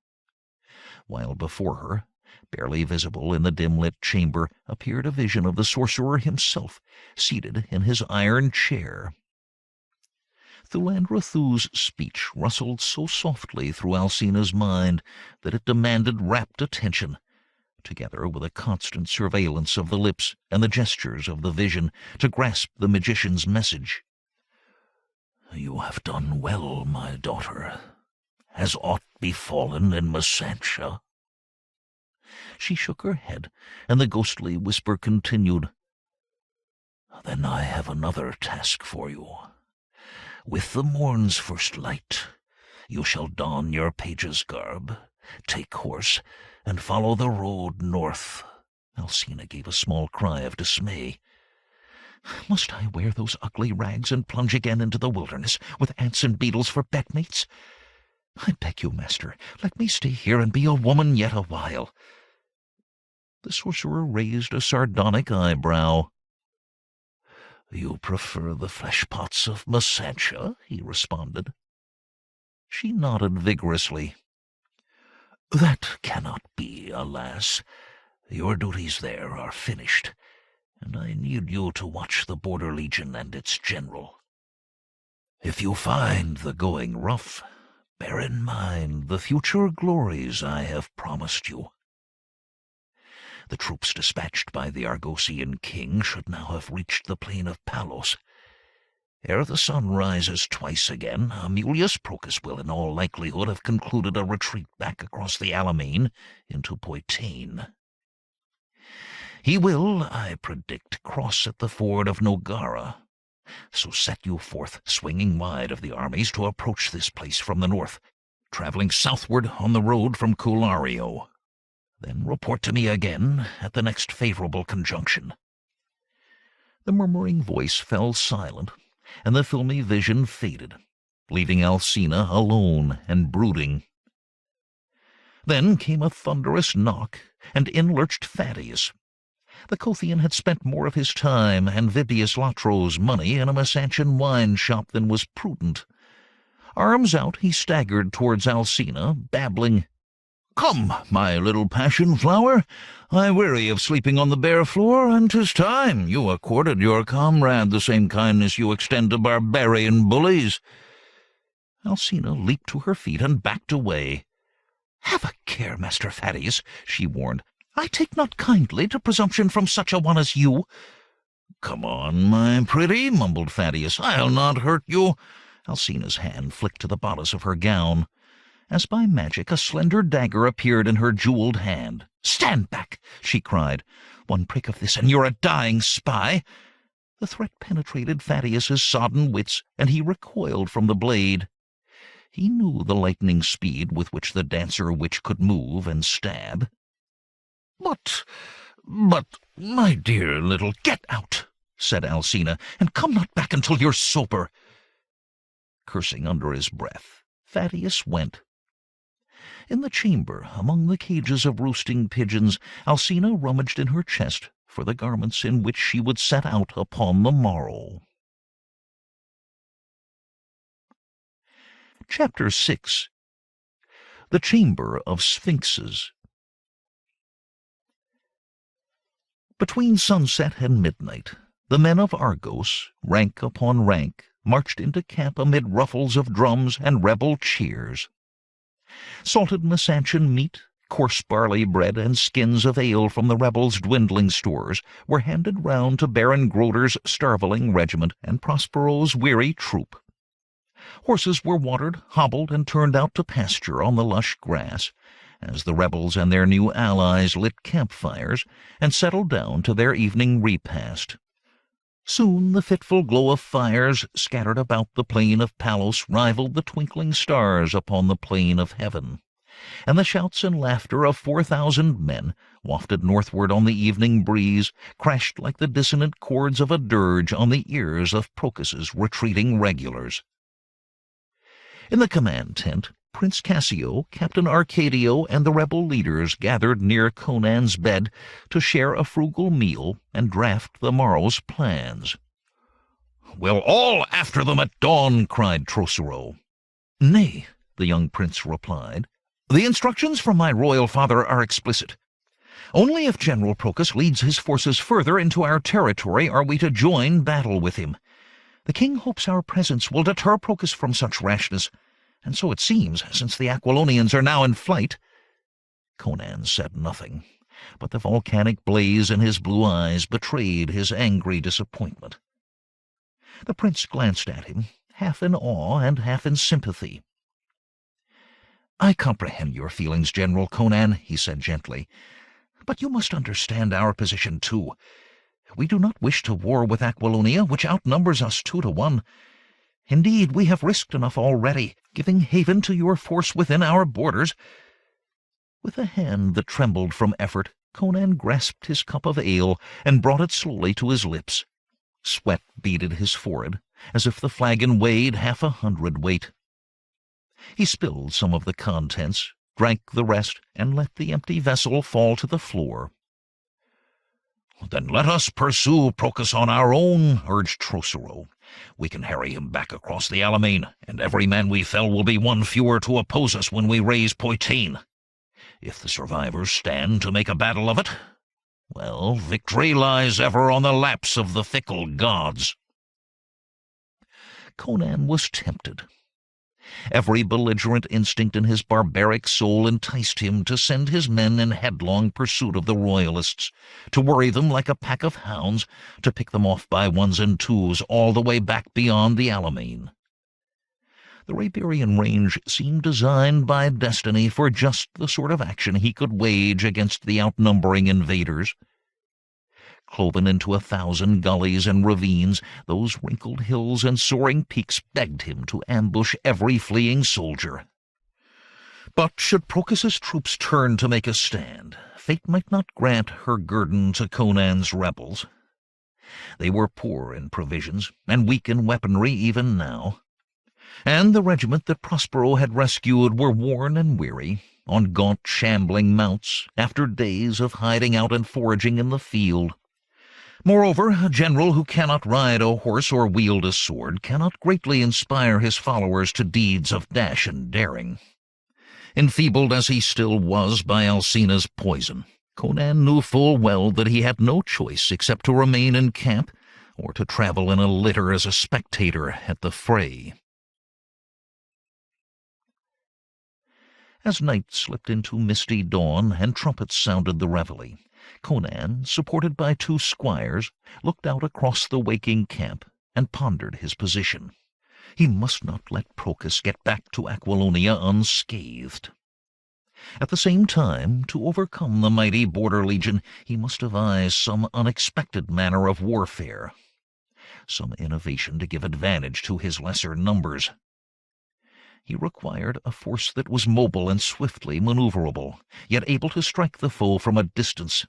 while before her, Barely visible in the dim-lit chamber appeared a vision of the sorcerer himself, seated in his iron chair. Thulandra Thuu's speech rustled so softly through Alcina's mind that it demanded rapt attention, together with a constant surveillance of the lips and the gestures of the vision, to grasp the magician's message. "You have done well, my daughter. Has aught befallen in Masantia?" She shook her head, and the ghostly whisper continued. "Then I have another task for you. With the morn's first light, you shall don your page's garb, take horse, and follow the road north." Alcina gave a small cry of dismay. "Must I wear those ugly rags and plunge again into the wilderness, with ants and beetles for bedmates? I beg you, master, let me stay here and be a woman yet a while." The sorcerer raised a sardonic eyebrow. "You prefer the flesh-pots of Masantia?" he responded. She nodded vigorously. "That cannot be, alas. Your duties there are finished, and I need you to watch the Border Legion and its general. If you find the going rough, bear in mind the future glories I have promised you. The troops dispatched by the Argosian king should now have reached the plain of Palos. Ere the sun rises twice again, Amulius Procus will in all likelihood have concluded a retreat back across the Alimane into Poitain. He will, I predict, cross at the ford of Nogara. So set you forth, swinging wide of the armies, to approach this place from the north, traveling southward on the road from Culario. Then report to me again at the next favorable conjunction." The murmuring voice fell silent, and the filmy vision faded, leaving Alcina alone and brooding. Then came a thunderous knock, and in lurched Thaddeus. The Kothian had spent more of his time and Vibius Latro's money in a Masantian wine shop than was prudent. Arms out, he staggered towards Alcina, babbling, "Come, my little passion-flower, I weary of sleeping on the bare floor, and 'tis time you accorded your comrade the same kindness you extend to barbarian bullies." Alcina leaped to her feet and backed away. "Have a care, Master Thaddeus," she warned. "I take not kindly to presumption from such a one as you." "Come on, my pretty," mumbled Thaddeus. "I'll not hurt you." Alcina's hand flicked to the bodice of her gown. As by magic, a slender dagger appeared in her jeweled hand. "Stand back!" she cried. "One prick of this, and you're a dying spy." The threat penetrated Thaddeus's sodden wits, and he recoiled from the blade. He knew the lightning speed with which the dancer witch could move and stab. But, my dear little—" "Get out," said Alcina, "and come not back until you're sober." Cursing under his breath, Thaddeus went. In the chamber, among the cages of roosting pigeons, Alcina rummaged in her chest for the garments in which she would set out upon the morrow. Chapter 6. The Chamber of Sphinxes. Between sunset and midnight, the men of Argos, rank upon rank, marched into camp amid ruffles of drums and rebel cheers. Salted Masantian meat, coarse barley bread, and skins of ale from the rebels' dwindling stores were handed round to Baron Groder's starveling regiment and Prospero's weary troop. Horses were watered, hobbled, and turned out to pasture on the lush grass, as the rebels and their new allies lit campfires and settled down to their evening repast. Soon the fitful glow of fires scattered about the plain of Palos rivaled the twinkling stars upon the plain of heaven, and the shouts and laughter of 4,000 men, wafted northward on the evening breeze, crashed like the dissonant chords of a dirge on the ears of Procus's retreating regulars. In the command tent, Prince Cassio, Captain Arcadio, and the rebel leaders gathered near Conan's bed to share a frugal meal and draft the morrow's plans. "We'll all after them at dawn," cried Trosero. "Nay," the young prince replied. "The instructions from my royal father are explicit. Only if General Procus leads his forces further into our territory are we to join battle with him. The king hopes our presence will deter Procus from such rashness, and so it seems, since the Aquilonians are now in flight." Conan said nothing, but the volcanic blaze in his blue eyes betrayed his angry disappointment. The prince glanced at him, half in awe and half in sympathy. "I comprehend your feelings, General Conan," he said gently, "but you must understand our position too. We do not wish to war with Aquilonia, which outnumbers us 2-1. Indeed, we have risked enough already, giving haven to your force within our borders." With a hand that trembled from effort, Conan grasped his cup of ale and brought it slowly to his lips. Sweat beaded his forehead, as if the flagon weighed 100 weight. He spilled some of the contents, drank the rest, and let the empty vessel fall to the floor. "Then let us pursue Procus on our own," urged Trocero. "We can harry him back across the Alimane, and every man we fell will be one fewer to oppose us when we raise Poitain. If the survivors stand to make a battle of it, well, victory lies ever on the laps of the fickle gods." Conan was tempted. Every belligerent instinct in his barbaric soul enticed him to send his men in headlong pursuit of the royalists, to worry them like a pack of hounds, to pick them off by ones and twos all the way back beyond the Alimane. The Hyborian range seemed designed by destiny for just the sort of action he could wage against the outnumbering invaders. Cloven into 1,000 gullies and ravines, those wrinkled hills and soaring peaks begged him to ambush every fleeing soldier. But should Procus's troops turn to make a stand, fate might not grant her guerdon to Conan's rebels. They were poor in provisions, and weak in weaponry even now. And the regiment that Prospero had rescued were worn and weary, on gaunt, shambling mounts, after days of hiding out and foraging in the field. Moreover, a general who cannot ride a horse or wield a sword cannot greatly inspire his followers to deeds of dash and daring. Enfeebled as he still was by Alcina's poison, Conan knew full well that he had no choice except to remain in camp or to travel in a litter as a spectator at the fray. As night slipped into misty dawn and trumpets sounded the reveille, Conan, supported by 2 squires, looked out across the waking camp and pondered his position. He must not let Procus get back to Aquilonia unscathed. At the same time, to overcome the mighty border legion, he must devise some unexpected manner of warfare, some innovation to give advantage to his lesser numbers. He required a force that was mobile and swiftly maneuverable, yet able to strike the foe from a distance.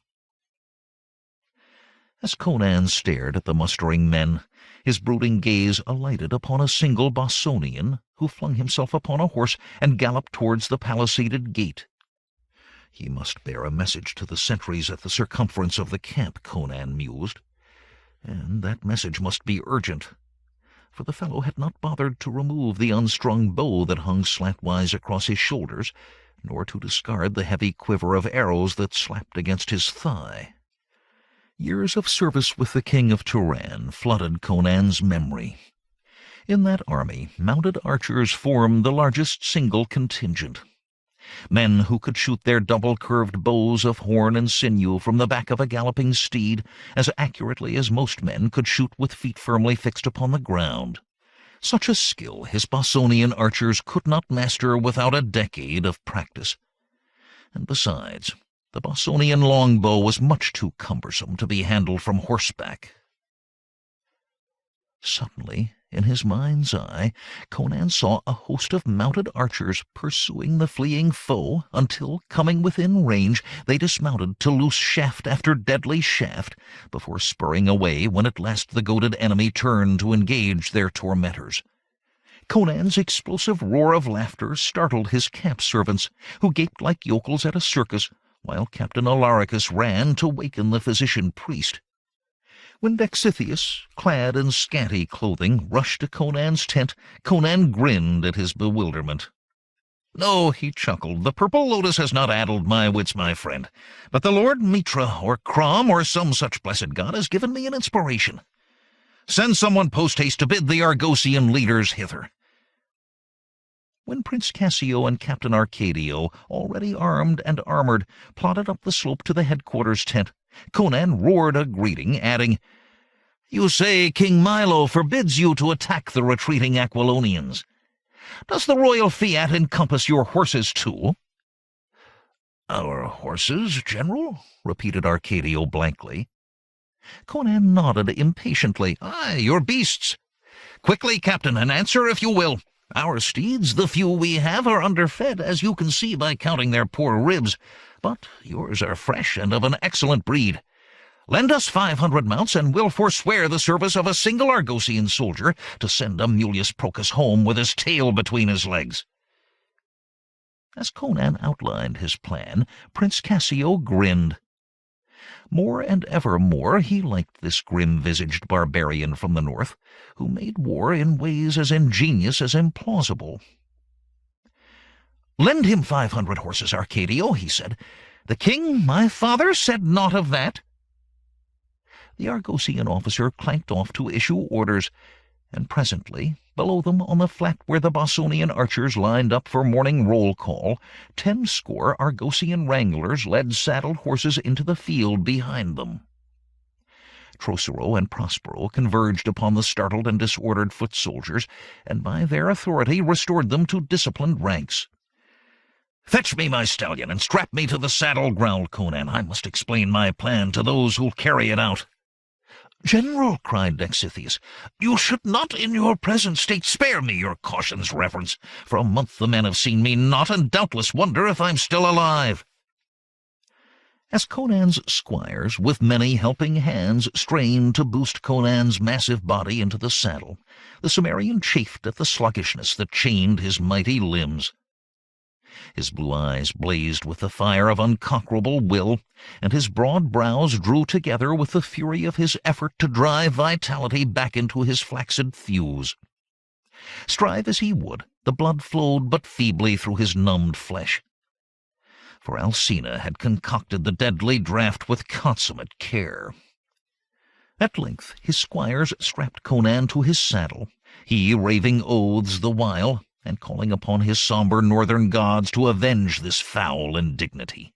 As Conan stared at the mustering men, his brooding gaze alighted upon a single Bossonian who flung himself upon a horse and galloped towards the palisaded gate. He must bear a message to the sentries at the circumference of the camp, Conan mused, and that message must be urgent, for the fellow had not bothered to remove the unstrung bow that hung slantwise across his shoulders, nor to discard the heavy quiver of arrows that slapped against his thigh. Years of service with the king of Turan flooded Conan's memory. In that army, mounted archers formed the largest single contingent. Men who could shoot their double-curved bows of horn and sinew from the back of a galloping steed as accurately as most men could shoot with feet firmly fixed upon the ground. Such a skill his Bossonian archers could not master without a decade of practice. And besides, the Bossonian longbow was much too cumbersome to be handled from horseback. Suddenly, in his mind's eye, Conan saw a host of mounted archers pursuing the fleeing foe until, coming within range, they dismounted to loose shaft after deadly shaft before spurring away when at last the goaded enemy turned to engage their tormentors. Conan's explosive roar of laughter startled his camp servants, who gaped like yokels at a circus, while Captain Alaricus ran to waken the physician-priest. When Dexithius, clad in scanty clothing, rushed to Conan's tent, Conan grinned at his bewilderment. No, he chuckled, the Purple Lotus has not addled my wits, my friend, but the Lord Mitra, or Crom, or some such blessed god, has given me an inspiration. Send someone post-haste to bid the Argosian leaders hither. When Prince Cassio and Captain Arcadio, already armed and armored, plodded up the slope to the headquarters tent, Conan roared a greeting, adding, "You say King Milo forbids you to attack the retreating Aquilonians. Does the royal fiat encompass your horses too?" "Our horses, General?" repeated Arcadio blankly. Conan nodded impatiently. "Aye, your beasts. Quickly, Captain, and answer if you will. Our steeds, the few we have, are underfed, as you can see by counting their poor ribs, but yours are fresh and of an excellent breed. Lend us 500 mounts, and we'll forswear the service of a single Argosian soldier to send Amulius Procus home with his tail between his legs." As Conan outlined his plan, Prince Cassio grinned. More and ever more he liked this grim-visaged barbarian from the north, who made war in ways as ingenious as implausible. "Lend him 500 horses, Arcadio," he said. "The king, my father, said naught of that." The Argosian officer clanked off to issue orders, and presently, below them on the flat where the Bossonian archers lined up for morning roll call, 10 score Argosian wranglers led saddled horses into the field behind them. Trocero and Prospero converged upon the startled and disordered foot soldiers, and by their authority restored them to disciplined ranks. "Fetch me my stallion, and strap me to the saddle," growled Conan. "I must explain my plan to those who'll carry it out." "General," cried Dexithius, "you should not in your present state spare me your cautions, reverence. For a month the men have seen me not, and doubtless wonder if I'm still alive." As Conan's squires, with many helping hands, strained to boost Conan's massive body into the saddle, the Cimmerian chafed at the sluggishness that chained his mighty limbs. His blue eyes blazed with the fire of unconquerable will, and his broad brows drew together with the fury of his effort to drive vitality back into his flaccid thews. Strive as he would, the blood flowed but feebly through his numbed flesh. For Alcina had concocted the deadly draught with consummate care. At length his squires strapped Conan to his saddle, he raving oaths the while, and calling upon his somber northern gods to avenge this foul indignity.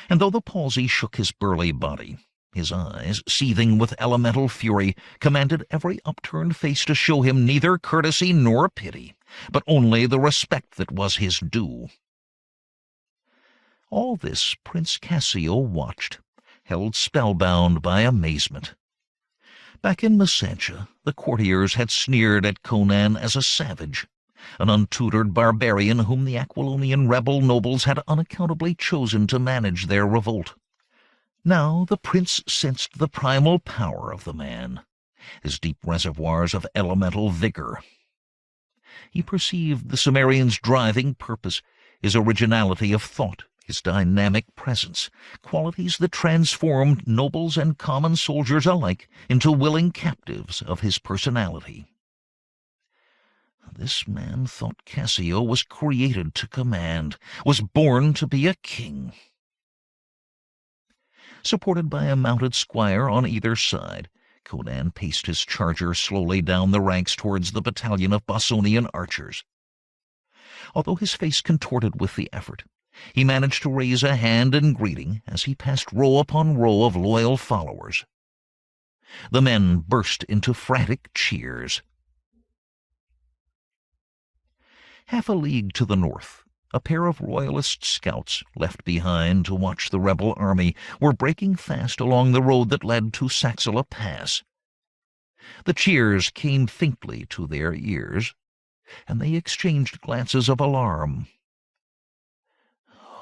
And though the palsy shook his burly body, his eyes, seething with elemental fury, commanded every upturned face to show him neither courtesy nor pity, but only the respect that was his due. All this Prince Cassio watched, held spellbound by amazement. Back in Messantia, the courtiers had sneered at Conan as a savage, an untutored barbarian whom the Aquilonian rebel nobles had unaccountably chosen to manage their revolt. Now the prince sensed the primal power of the man, his deep reservoirs of elemental vigor. He perceived the Cimmerian's driving purpose, his originality of thought, his dynamic presence, qualities that transformed nobles and common soldiers alike into willing captives of his personality. This man thought Cassio was created to command, was born to be a king. Supported by a mounted squire on either side, Conan paced his charger slowly down the ranks towards the battalion of Bossonian archers. Although his face contorted with the effort, he managed to raise a hand in greeting as he passed row upon row of loyal followers. The men burst into frantic cheers. Half a league to the north, a pair of royalist scouts, left behind to watch the rebel army, were breaking fast along the road that led to Saxilla Pass. The cheers came faintly to their ears, and they exchanged glances of alarm.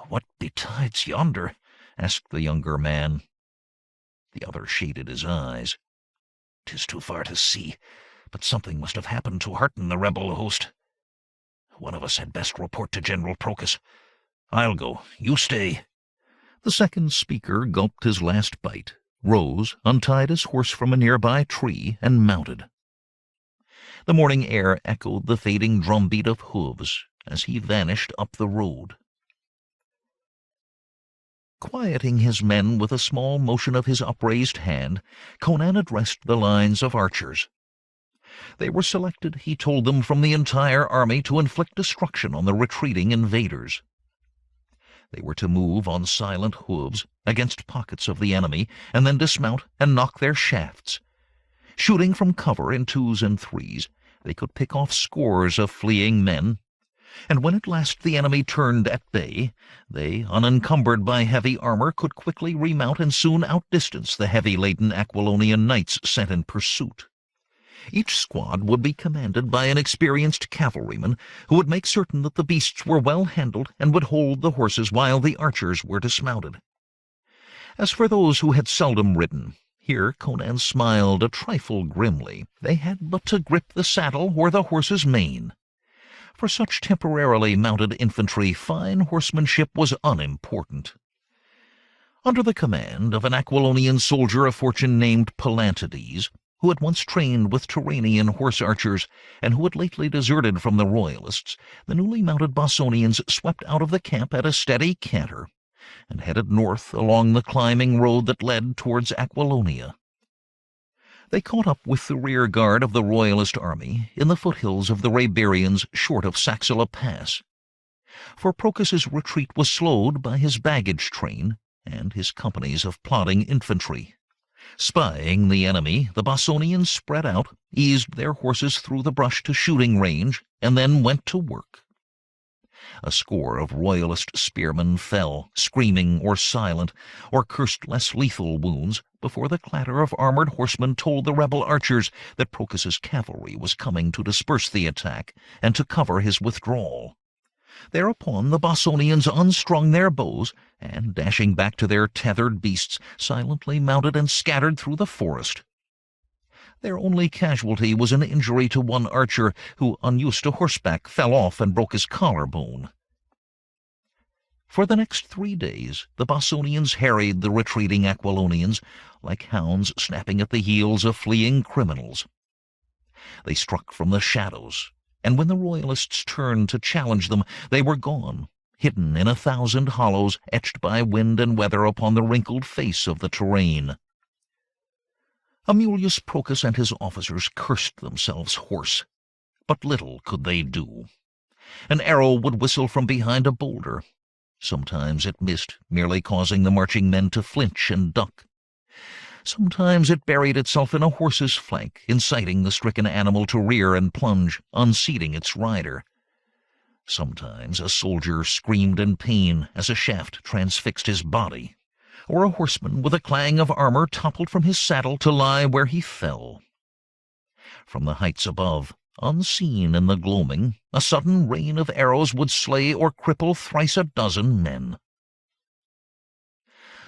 "What betides yonder?" asked the younger man. The other shaded his eyes. "'Tis too far to see, but something must have happened to hearten the rebel host. One of us had best report to General Procus. I'll go. You stay." The second speaker gulped his last bite, rose, untied his horse from a nearby tree, and mounted. The morning air echoed the fading drumbeat of hooves, as he vanished up the road. Quieting his men with a small motion of his upraised hand, Conan addressed the lines of archers. They were selected, he told them, from the entire army to inflict destruction on the retreating invaders. They were to move on silent hooves against pockets of the enemy, and then dismount and knock their shafts. Shooting from cover in twos and threes, they could pick off scores of fleeing men, and when at last the enemy turned at bay, they, unencumbered by heavy armor, could quickly remount and soon outdistance the heavy-laden Aquilonian knights sent in pursuit. Each squad would be commanded by an experienced cavalryman who would make certain that the beasts were well handled and would hold the horses while the archers were dismounted. As for those who had seldom ridden, here Conan smiled a trifle grimly. They had but to grip the saddle or the horse's mane. For such temporarily mounted infantry, fine horsemanship was unimportant. Under the command of an Aquilonian soldier of fortune named Palantides, who had once trained with Turanian horse archers and who had lately deserted from the Royalists, the newly mounted Bossonians swept out of the camp at a steady canter and headed north along the climbing road that led towards Aquilonia. They caught up with the rear guard of the Royalist army in the foothills of the Iberians short of Sacyrs Pass, for Procas's retreat was slowed by his baggage train and his companies of plodding infantry. Spying the enemy, the Bossonians spread out, eased their horses through the brush to shooting range, and then went to work. A score of Royalist spearmen fell, screaming or silent, or cursed less lethal wounds, before the clatter of armored horsemen told the rebel archers that Procas's cavalry was coming to disperse the attack and to cover his withdrawal. Thereupon the Bossonians unstrung their bows, and, dashing back to their tethered beasts, silently mounted and scattered through the forest. Their only casualty was an injury to one archer who, unused to horseback, fell off and broke his collarbone. For the next 3 days the Bossonians harried the retreating Aquilonians like hounds snapping at the heels of fleeing criminals. They struck from the shadows, and when the Royalists turned to challenge them, they were gone, hidden in 1,000 hollows etched by wind and weather upon the wrinkled face of the terrain. Amulius Procas and his officers cursed themselves hoarse, but little could they do. An arrow would whistle from behind a boulder. Sometimes it missed, merely causing the marching men to flinch and duck. Sometimes it buried itself in a horse's flank, inciting the stricken animal to rear and plunge, unseating its rider. Sometimes a soldier screamed in pain as a shaft transfixed his body, or a horseman with a clang of armor toppled from his saddle to lie where he fell. From the heights above, unseen in the gloaming, a sudden rain of arrows would slay or cripple thrice a dozen men.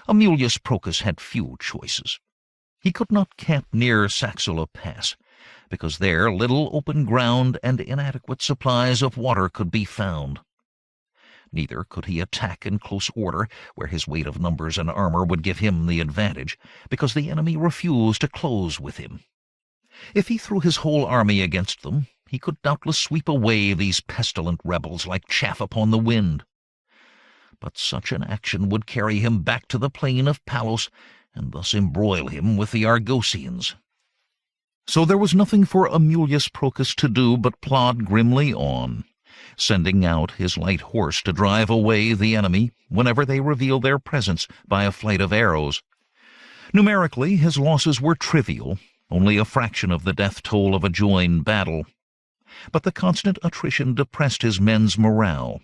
Amulius Procas had few choices. He could not camp near Sacyrs Pass, because there little open ground and inadequate supplies of water could be found. Neither could he attack in close order, where his weight of numbers and armor would give him the advantage, because the enemy refused to close with him. If he threw his whole army against them, he could doubtless sweep away these pestilent rebels like chaff upon the wind. But such an action would carry him back to the plain of Palos, and thus embroil him with the Argosians. So there was nothing for Amulius Procas to do but plod grimly on, sending out his light horse to drive away the enemy whenever they revealed their presence by a flight of arrows. Numerically, his losses were trivial, only a fraction of the death toll of a joined battle. But the constant attrition depressed his men's morale,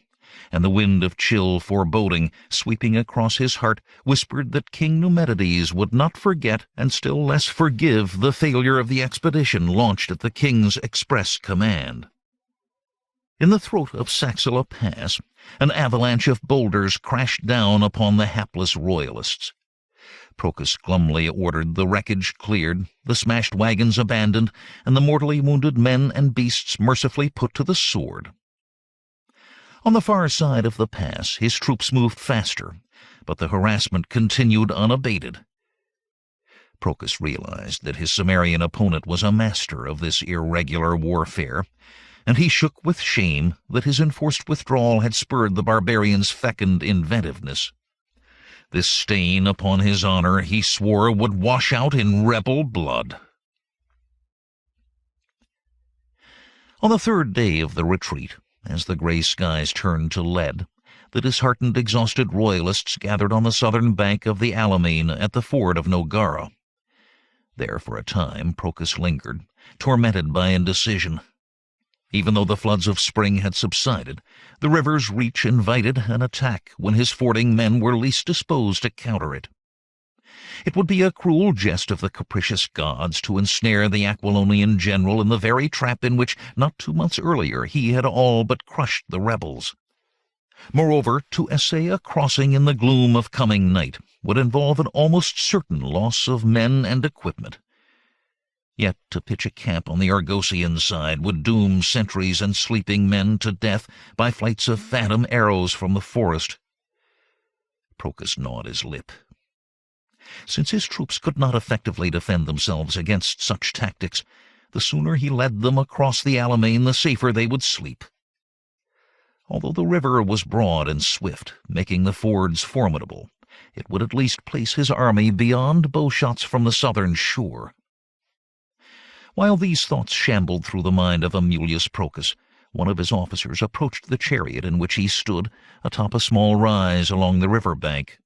and the wind of chill foreboding sweeping across his heart whispered that King Numedides would not forget and still less forgive the failure of the expedition launched at the king's express command. In the throat of Sacyrs Pass, an avalanche of boulders crashed down upon the hapless Royalists. Procas glumly ordered the wreckage cleared, the smashed wagons abandoned, and the mortally wounded men and beasts mercifully put to the sword. On the far side of the pass his troops moved faster, but the harassment continued unabated. Procas realized that his Cimmerian opponent was a master of this irregular warfare, and he shook with shame that his enforced withdrawal had spurred the barbarian's fecund inventiveness. This stain upon his honor he swore would wash out in rebel blood. On the third day of the retreat, as the gray skies turned to lead, the disheartened, exhausted royalists gathered on the southern bank of the Alimane at the ford of Nogara. There for a time Procus lingered, tormented by indecision. Even though the floods of spring had subsided, the river's reach invited an attack when his fording men were least disposed to counter it. It would be a cruel jest of the capricious gods to ensnare the Aquilonian general in the very trap in which, not 2 months earlier, he had all but crushed the rebels. Moreover, to essay a crossing in the gloom of coming night would involve an almost certain loss of men and equipment. Yet to pitch a camp on the Argosian side would doom sentries and sleeping men to death by flights of phantom arrows from the forest. Procus gnawed his lip. Since his troops could not effectively defend themselves against such tactics, the sooner he led them across the Alimane, the safer they would sleep. Although the river was broad and swift, making the fords formidable, it would at least place his army beyond bowshots from the southern shore. While these thoughts shambled through the mind of Amulius Procus, one of his officers approached the chariot in which he stood atop a small rise along the river bank.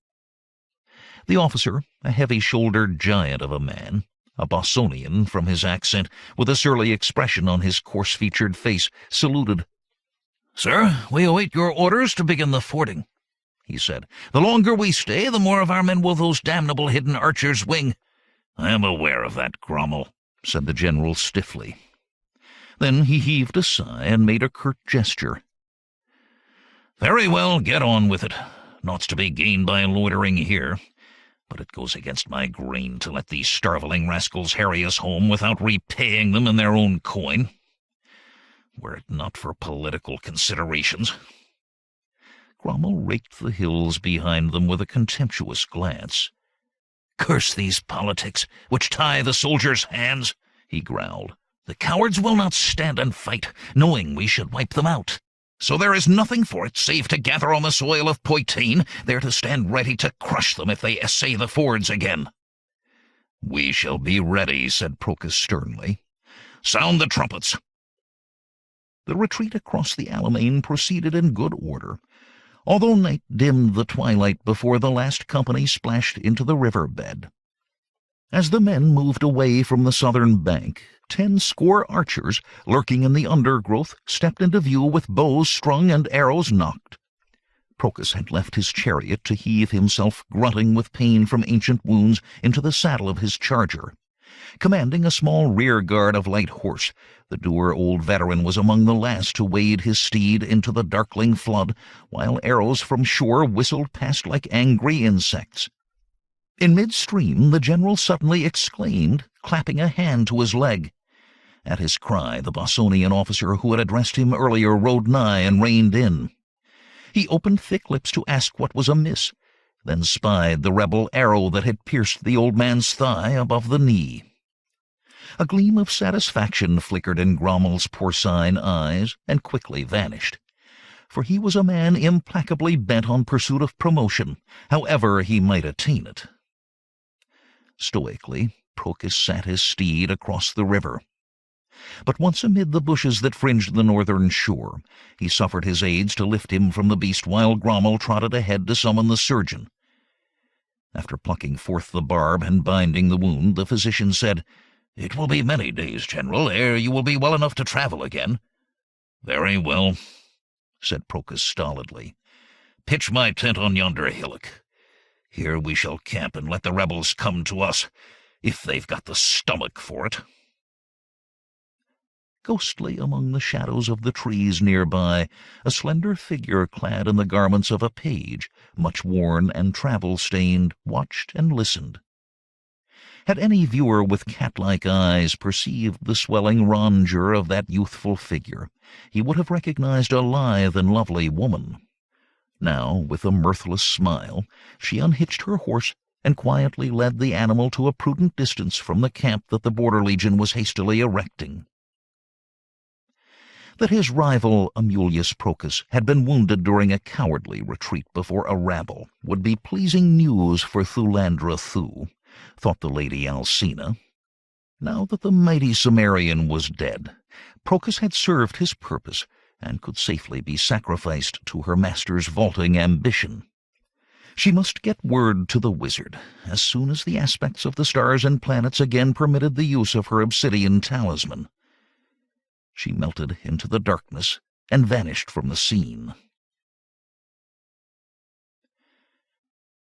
The officer, a heavy-shouldered giant of a man, a Bossonian from his accent, with a surly expression on his coarse-featured face, saluted. "Sir, we await your orders to begin the fording," he said. "The longer we stay, the more of our men will those damnable hidden archers wing." "I am aware of that, Grommel," said the general stiffly. Then he heaved a sigh and made a curt gesture. "Very well, get on with it. Naught's to be gained by loitering here. But it goes against my grain to let these starveling rascals harry us home without repaying them in their own coin. Were it not for political considerations." Grommel raked the hills behind them with a contemptuous glance. "Curse these politics, which tie the soldiers' hands," he growled. "The cowards will not stand and fight, knowing we should wipe them out. So there is nothing for it save to gather on the soil of Poitain, there to stand ready to crush them if they essay the fords again." "We shall be ready," said Procus sternly. "Sound the trumpets." The retreat across the Alimane proceeded in good order, although night dimmed the twilight before the last company splashed into the river bed. As the men moved away from the southern bank, 10 score archers, lurking in the undergrowth, stepped into view with bows strung and arrows nocked. Procus had left his chariot to heave himself, grunting with pain from ancient wounds, into the saddle of his charger. Commanding a small rear-guard of light horse, the dour old veteran was among the last to wade his steed into the darkling flood, while arrows from shore whistled past like angry insects. In midstream the general suddenly exclaimed, clapping a hand to his leg. At his cry, the Bossonian officer who had addressed him earlier rode nigh and reined in. He opened thick lips to ask what was amiss, then spied the rebel arrow that had pierced the old man's thigh above the knee. A gleam of satisfaction flickered in Grommel's porcine eyes and quickly vanished, for he was a man implacably bent on pursuit of promotion, however he might attain it. Stoically, Procus sat his steed across the river. But once amid the bushes that fringed the northern shore, he suffered his aides to lift him from the beast while Grommel trotted ahead to summon the surgeon. After plucking forth the barb and binding the wound, the physician said, "It will be many days, General, ere you will be well enough to travel again." "Very well," said Procus stolidly. "Pitch my tent on yonder hillock. Here we shall camp and let the rebels come to us, if they've got the stomach for it." Ghostly among the shadows of the trees nearby, a slender figure clad in the garments of a page, much worn and travel-stained, watched and listened. Had any viewer with cat-like eyes perceived the swelling rondure of that youthful figure, he would have recognized a lithe and lovely woman. Now, with a mirthless smile, she unhitched her horse and quietly led the animal to a prudent distance from the camp that the Border Legion was hastily erecting. That his rival Amulius Procus had been wounded during a cowardly retreat before a rabble would be pleasing news for Thulandra Thuu, thought the Lady Alcina. Now that the mighty Cimmerian was dead, Procus had served his purpose and could safely be sacrificed to her master's vaulting ambition. She must get word to the wizard as soon as the aspects of the stars and planets again permitted the use of her obsidian talisman. She melted into the darkness and vanished from the scene.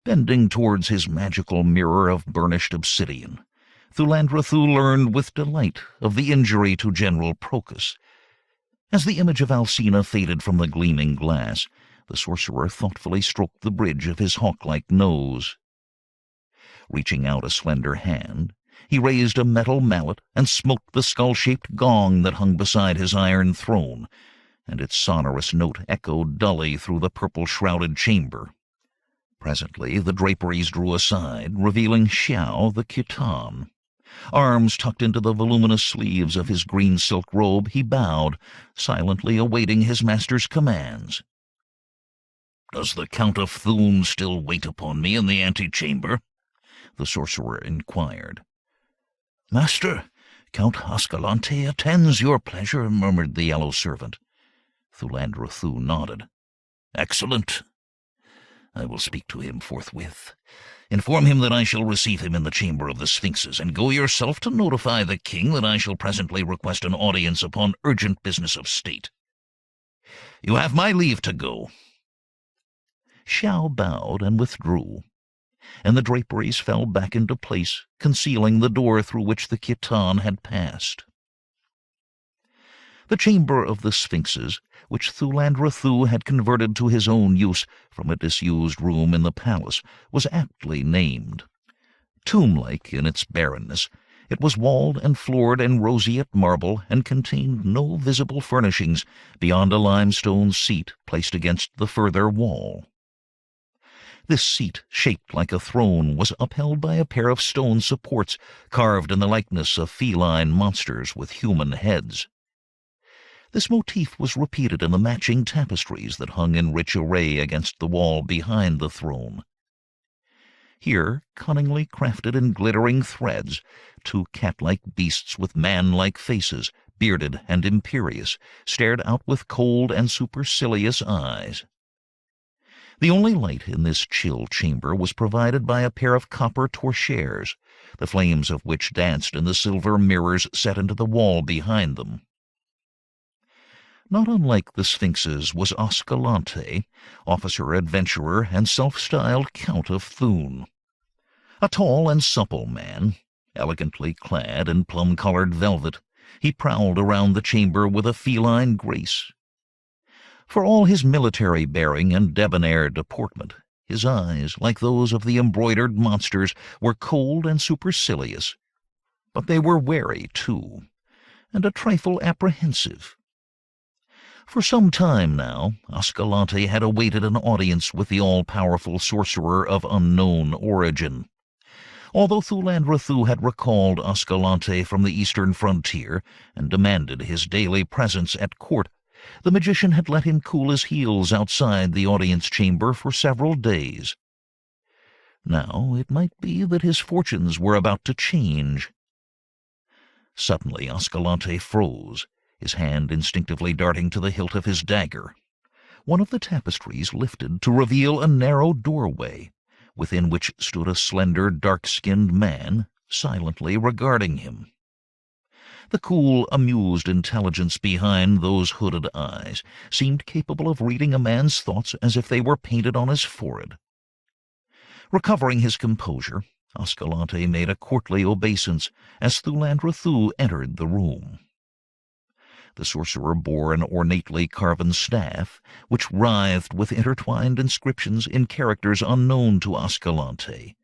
Bending towards his magical mirror of burnished obsidian, Thulandra Thuu learned with delight of the injury to General Procus. As the image of Alcina faded from the gleaming glass, the sorcerer thoughtfully stroked the bridge of his hawk-like nose. Reaching out a slender hand, he raised a metal mallet and smote the skull-shaped gong that hung beside his iron throne, and its sonorous note echoed dully through the purple-shrouded chamber. Presently the draperies drew aside, revealing Xiao the Khitan. Arms tucked into the voluminous sleeves of his green silk robe, he bowed, silently awaiting his master's commands. "Does the Count of Thun still wait upon me in the antechamber?" the sorcerer inquired. "Master, Count Ascalante attends your pleasure," murmured the yellow servant. Thulandra Thuu nodded. "Excellent. I will speak to him forthwith. Inform him that I shall receive him in the Chamber of the Sphinxes, and go yourself to notify the king that I shall presently request an audience upon urgent business of state. You have my leave to go." Xiao bowed and withdrew, and the draperies fell back into place, concealing the door through which the Khitan had passed. The Chamber of the Sphinxes, which Thulandra Thuu had converted to his own use from a disused room in the palace, was aptly named. Tomb-like in its barrenness, it was walled and floored in roseate marble and contained no visible furnishings beyond a limestone seat placed against the further wall. This seat, shaped like a throne, was upheld by a pair of stone supports carved in the likeness of feline monsters with human heads. This motif was repeated in the matching tapestries that hung in rich array against the wall behind the throne. Here, cunningly crafted in glittering threads, two cat-like beasts with man-like faces, bearded and imperious, stared out with cold and supercilious eyes. The only light in this chill chamber was provided by a pair of copper torchères, the flames of which danced in the silver mirrors set into the wall behind them. Not unlike the Sphinxes was Ascalante, officer, adventurer, and self-styled Count of Thun. A tall and supple man, elegantly clad in plum-colored velvet, he prowled around the chamber with a feline grace. For all his military bearing and debonair deportment, his eyes, like those of the embroidered monsters, were cold and supercilious. But they were wary, too, and a trifle apprehensive. For some time now, Ascalante had awaited an audience with the all-powerful sorcerer of unknown origin. Although Thulandra Thuu had recalled Ascalante from the eastern frontier and demanded his daily presence at court, the magician had let him cool his heels outside the audience chamber for several days. Now it might be that his fortunes were about to change. Suddenly Ascalante froze, his hand instinctively darting to the hilt of his dagger. One of the tapestries lifted to reveal a narrow doorway, within which stood a slender, dark-skinned man, silently regarding him. The cool, amused intelligence behind those hooded eyes seemed capable of reading a man's thoughts as if they were painted on his forehead. Recovering his composure, Ascalante made a courtly obeisance as Thulandra Thuu entered the room. The sorcerer bore an ornately carven staff, which writhed with intertwined inscriptions in characters unknown to Ascalante.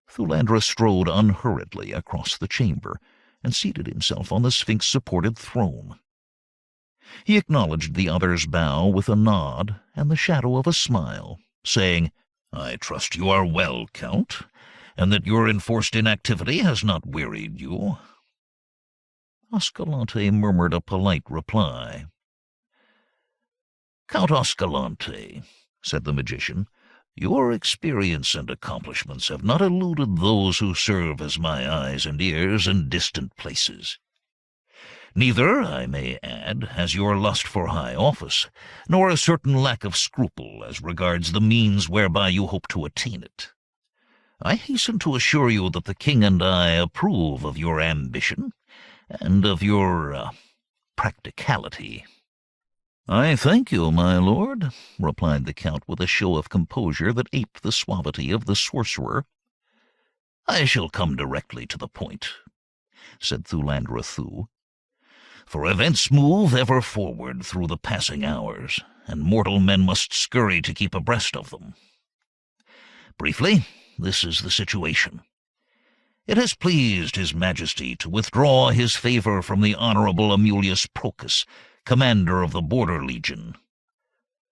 Thulandra strode unhurriedly across the chamber and seated himself on the sphinx-supported throne. He acknowledged the other's bow with a nod and the shadow of a smile, saying, "I trust you are well, Count, and that your enforced inactivity has not wearied you." Ascalante murmured a polite reply. "Count Ascalante," said the magician, "your experience and accomplishments have not eluded those who serve as my eyes and ears in distant places. Neither, I may add, has your lust for high office, nor a certain lack of scruple as regards the means whereby you hope to attain it. I hasten to assure you that the king and I approve of your ambition and of your practicality." "I thank you, my lord," replied the count with a show of composure that aped the suavity of the sorcerer. "I shall come directly to the point," said Thulandra Thuu. "For events move ever forward through the passing hours, and mortal men must scurry to keep abreast of them. Briefly, this is the situation. It has pleased His Majesty to withdraw his favor from the Honorable Amulius Procus, commander of the Border Legion."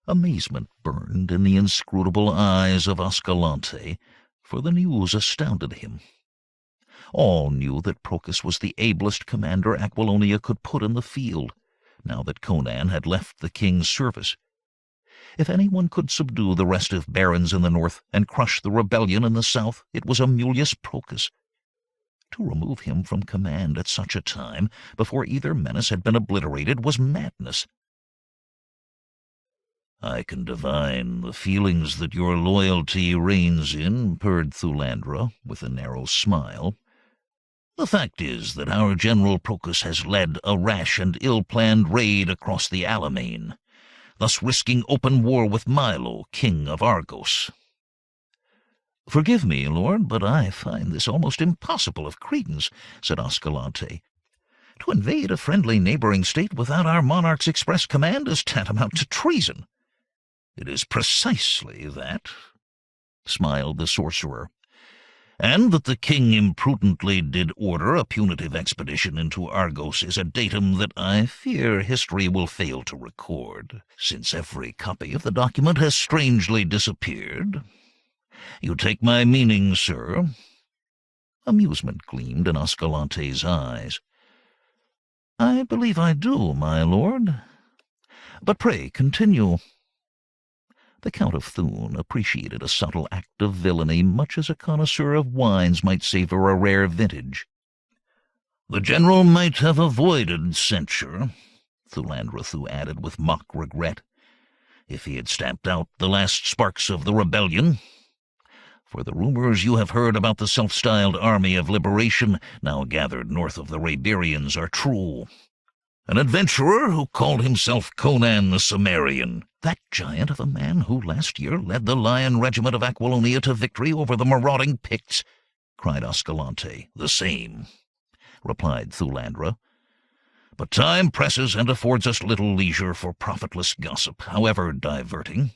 Amazement burned in the inscrutable eyes of Ascalante, for the news astounded him. All knew that Procus was the ablest commander Aquilonia could put in the field, now that Conan had left the king's service. If anyone could subdue the restive barons in the north and crush the rebellion in the south, it was Amulius Procus. To remove him from command at such a time, before either menace had been obliterated, was madness. "I can divine the feelings that your loyalty reigns in," purred Thulandra, with a narrow smile. "The fact is that our General Procus has led a rash and ill-planned raid across the Alimane, thus risking open war with Milo, king of Argos." "Forgive me, lord, but I find this almost impossible of credence," said Ascalante. "To invade a friendly neighboring state without our monarch's express command is tantamount to treason." "It is precisely that," smiled the sorcerer. "And that the king imprudently did order a punitive expedition into Argos is a datum that I fear history will fail to record, since every copy of the document has strangely disappeared. You take my meaning, sir?" Amusement gleamed in Ascalante's eyes. "I believe I do, my lord. But pray continue." The Count of Thun appreciated a subtle act of villainy much as a connoisseur of wines might savor a rare vintage. "The general might have avoided censure," Thulandra Thuu added with mock regret, "if he had stamped out the last sparks of the rebellion. For the rumors you have heard about the self-styled army of liberation now gathered north of the Hyborians are true. An adventurer who called himself Conan the Cimmerian, that giant of a man who last year led the Lion Regiment of Aquilonia to victory over the marauding Picts," cried Ascalante. "The same," replied Thulandra. "But time presses and affords us little leisure for profitless gossip, however diverting.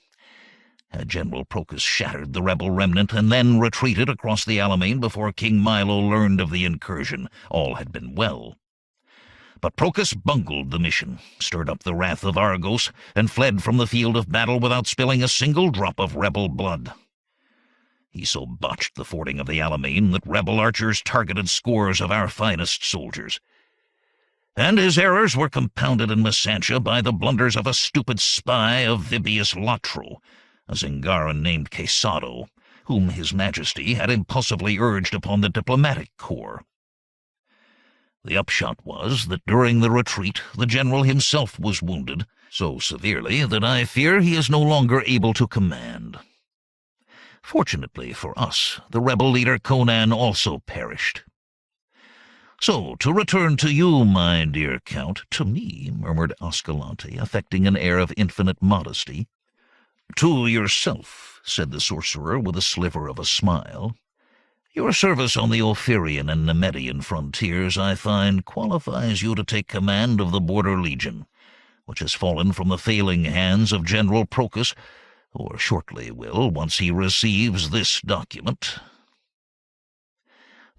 Had General Procus shattered the rebel remnant and then retreated across the Alimane before King Milo learned of the incursion, all had been well. But Procus bungled the mission, stirred up the wrath of Argos, and fled from the field of battle without spilling a single drop of rebel blood. He so botched the fording of the Alimane that rebel archers targeted scores of our finest soldiers. And his errors were compounded in Messantia by the blunders of a stupid spy of Vibius Latro, a Zingaran named Quesado, whom His Majesty had impulsively urged upon the diplomatic corps. The upshot was that during the retreat the general himself was wounded, so severely that I fear he is no longer able to command. Fortunately for us, the rebel leader Conan also perished. So, to return to you, my dear Count." "To me," murmured Ascalante, affecting an air of infinite modesty. "To yourself," said the sorcerer with a sliver of a smile. "Your service on the Ophirian and Numedian frontiers, I find, qualifies you to take command of the Border Legion, which has fallen from the failing hands of General Procus, or shortly will, once he receives this document."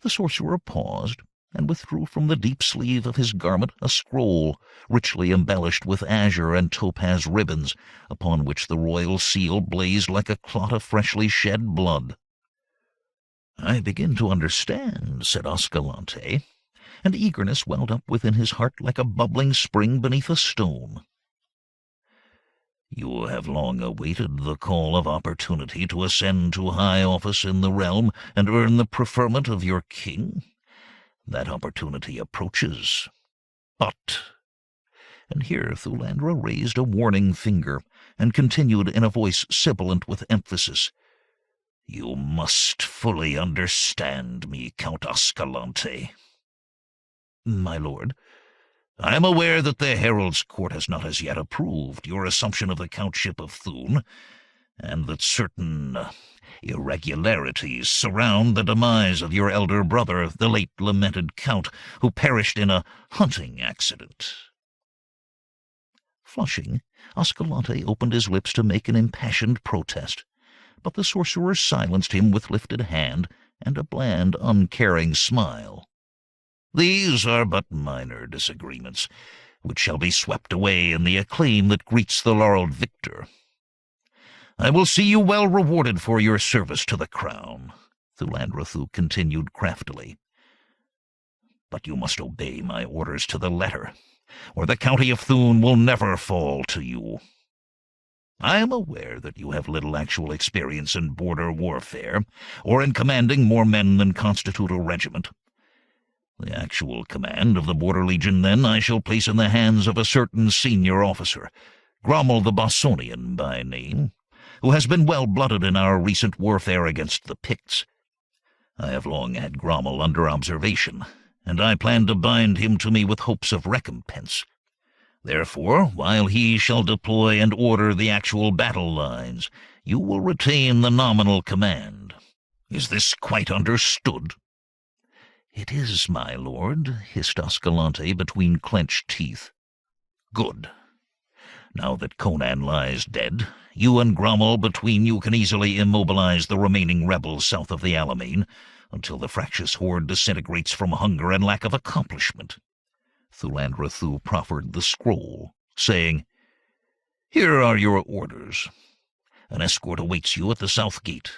The sorcerer paused, and withdrew from the deep sleeve of his garment a scroll, richly embellished with azure and topaz ribbons, upon which the royal seal blazed like a clot of freshly shed blood. "I begin to understand," said Ascalante. and eagerness welled up within his heart like a bubbling spring beneath a stone. "You have long awaited the call of opportunity to ascend to high office in the realm and earn the preferment of your king. That opportunity approaches. But—" and here Thulandra raised a warning finger and continued in a voice sibilant with emphasis, "You must fully understand me, Count Ascalante." "My lord." "I am aware that the Herald's Court has not as yet approved your assumption of the Countship of Thun, and that certain irregularities surround the demise of your elder brother, the late lamented Count, who perished in a hunting accident." Flushing, Ascalante opened his lips to make an impassioned protest, but the sorcerer silenced him with lifted hand and a bland, uncaring smile. "These are but minor disagreements, which shall be swept away in the acclaim that greets the laureled victor. I will see you well rewarded for your service to the crown," Thulandra Thuu continued craftily. "But you must obey my orders to the letter, or the county of Thun will never fall to you. I am aware that you have little actual experience in border warfare, or in commanding more men than constitute a regiment. The actual command of the Border Legion, then, I shall place in the hands of a certain senior officer, Grommel the Bossonian by name, who has been well-blooded in our recent warfare against the Picts. I have long had Grommel under observation, and I plan to bind him to me with hopes of recompense. Therefore, while he shall deploy and order the actual battle lines, you will retain the nominal command. Is this quite understood?" "It is, my lord," hissed Ascalante between clenched teeth. "Good. Now that Conan lies dead, you and Grommel between you can easily immobilize the remaining rebels south of the Alimane until the fractious horde disintegrates from hunger and lack of accomplishment." Thulandra Thuu proffered the scroll, saying, "Here are your orders. An escort awaits you at the south gate.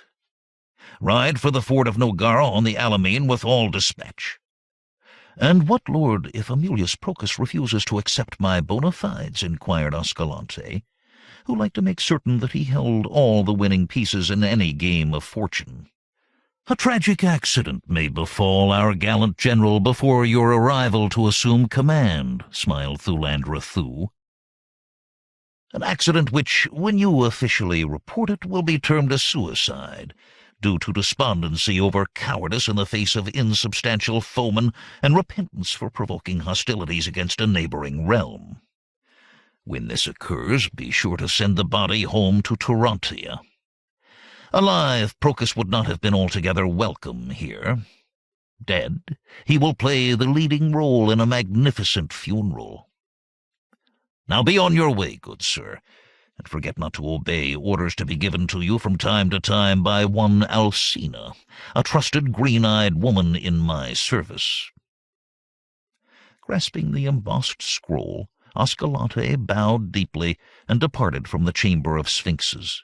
Ride for the fort of Nogara on the Alimane with all dispatch." "And what, lord, if Amulius Procus refuses to accept my bona fides?" inquired Ascalante, who liked to make certain that he held all the winning pieces in any game of fortune. "A tragic accident may befall our gallant general before your arrival to assume command," smiled Thulandra Thuu. "An accident which, when you officially report it, will be termed a suicide, due to despondency over cowardice in the face of insubstantial foemen and repentance for provoking hostilities against a neighboring realm. When this occurs, be sure to send the body home to Torontia. Alive, Procus would not have been altogether welcome here. Dead, he will play the leading role in a magnificent funeral. Now be on your way, good sir, and forget not to obey orders to be given to you from time to time by one Alcina, a trusted green-eyed woman in my service." Grasping the embossed scroll, Ascalante bowed deeply and departed from the Chamber of Sphinxes.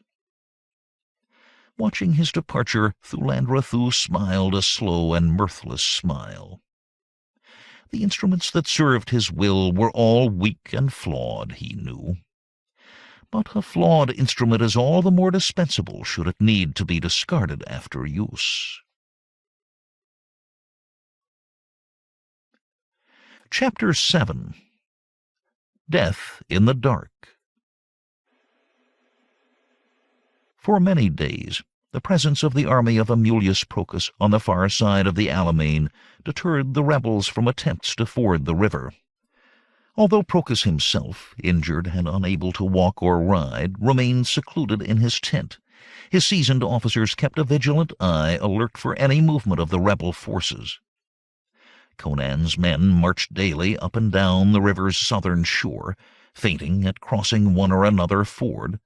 Watching his departure, Thulandra Thuu smiled a slow and mirthless smile. The instruments that served his will were all weak and flawed, he knew. But a flawed instrument is all the more dispensable should it need to be discarded after use. Chapter 7. Death in the Dark. For many days, the presence of the army of Amulius Procus on the far side of the Alimane deterred the rebels from attempts to ford the river. Although Procus himself, injured and unable to walk or ride, remained secluded in his tent, his seasoned officers kept a vigilant eye alert for any movement of the rebel forces. Conan's men marched daily up and down the river's southern shore, feinting at crossing one or another ford,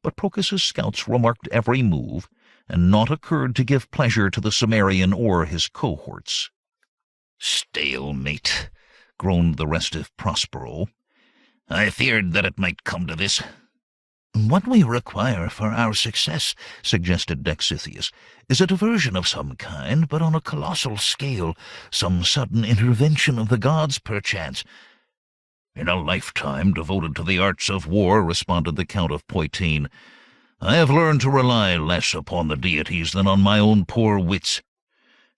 but Procus's scouts remarked every move, and naught occurred to give pleasure to the Cimmerian or his cohorts. "Stalemate," groaned the restive Prospero. "I feared that it might come to this. "What we require for our success," suggested Dexithius, "is a diversion of some kind, but on a colossal scale, some sudden intervention of the gods, perchance." "In a lifetime devoted to the arts of war," responded the Count of Poitín, "I have learned to rely less upon the deities than on my own poor wits.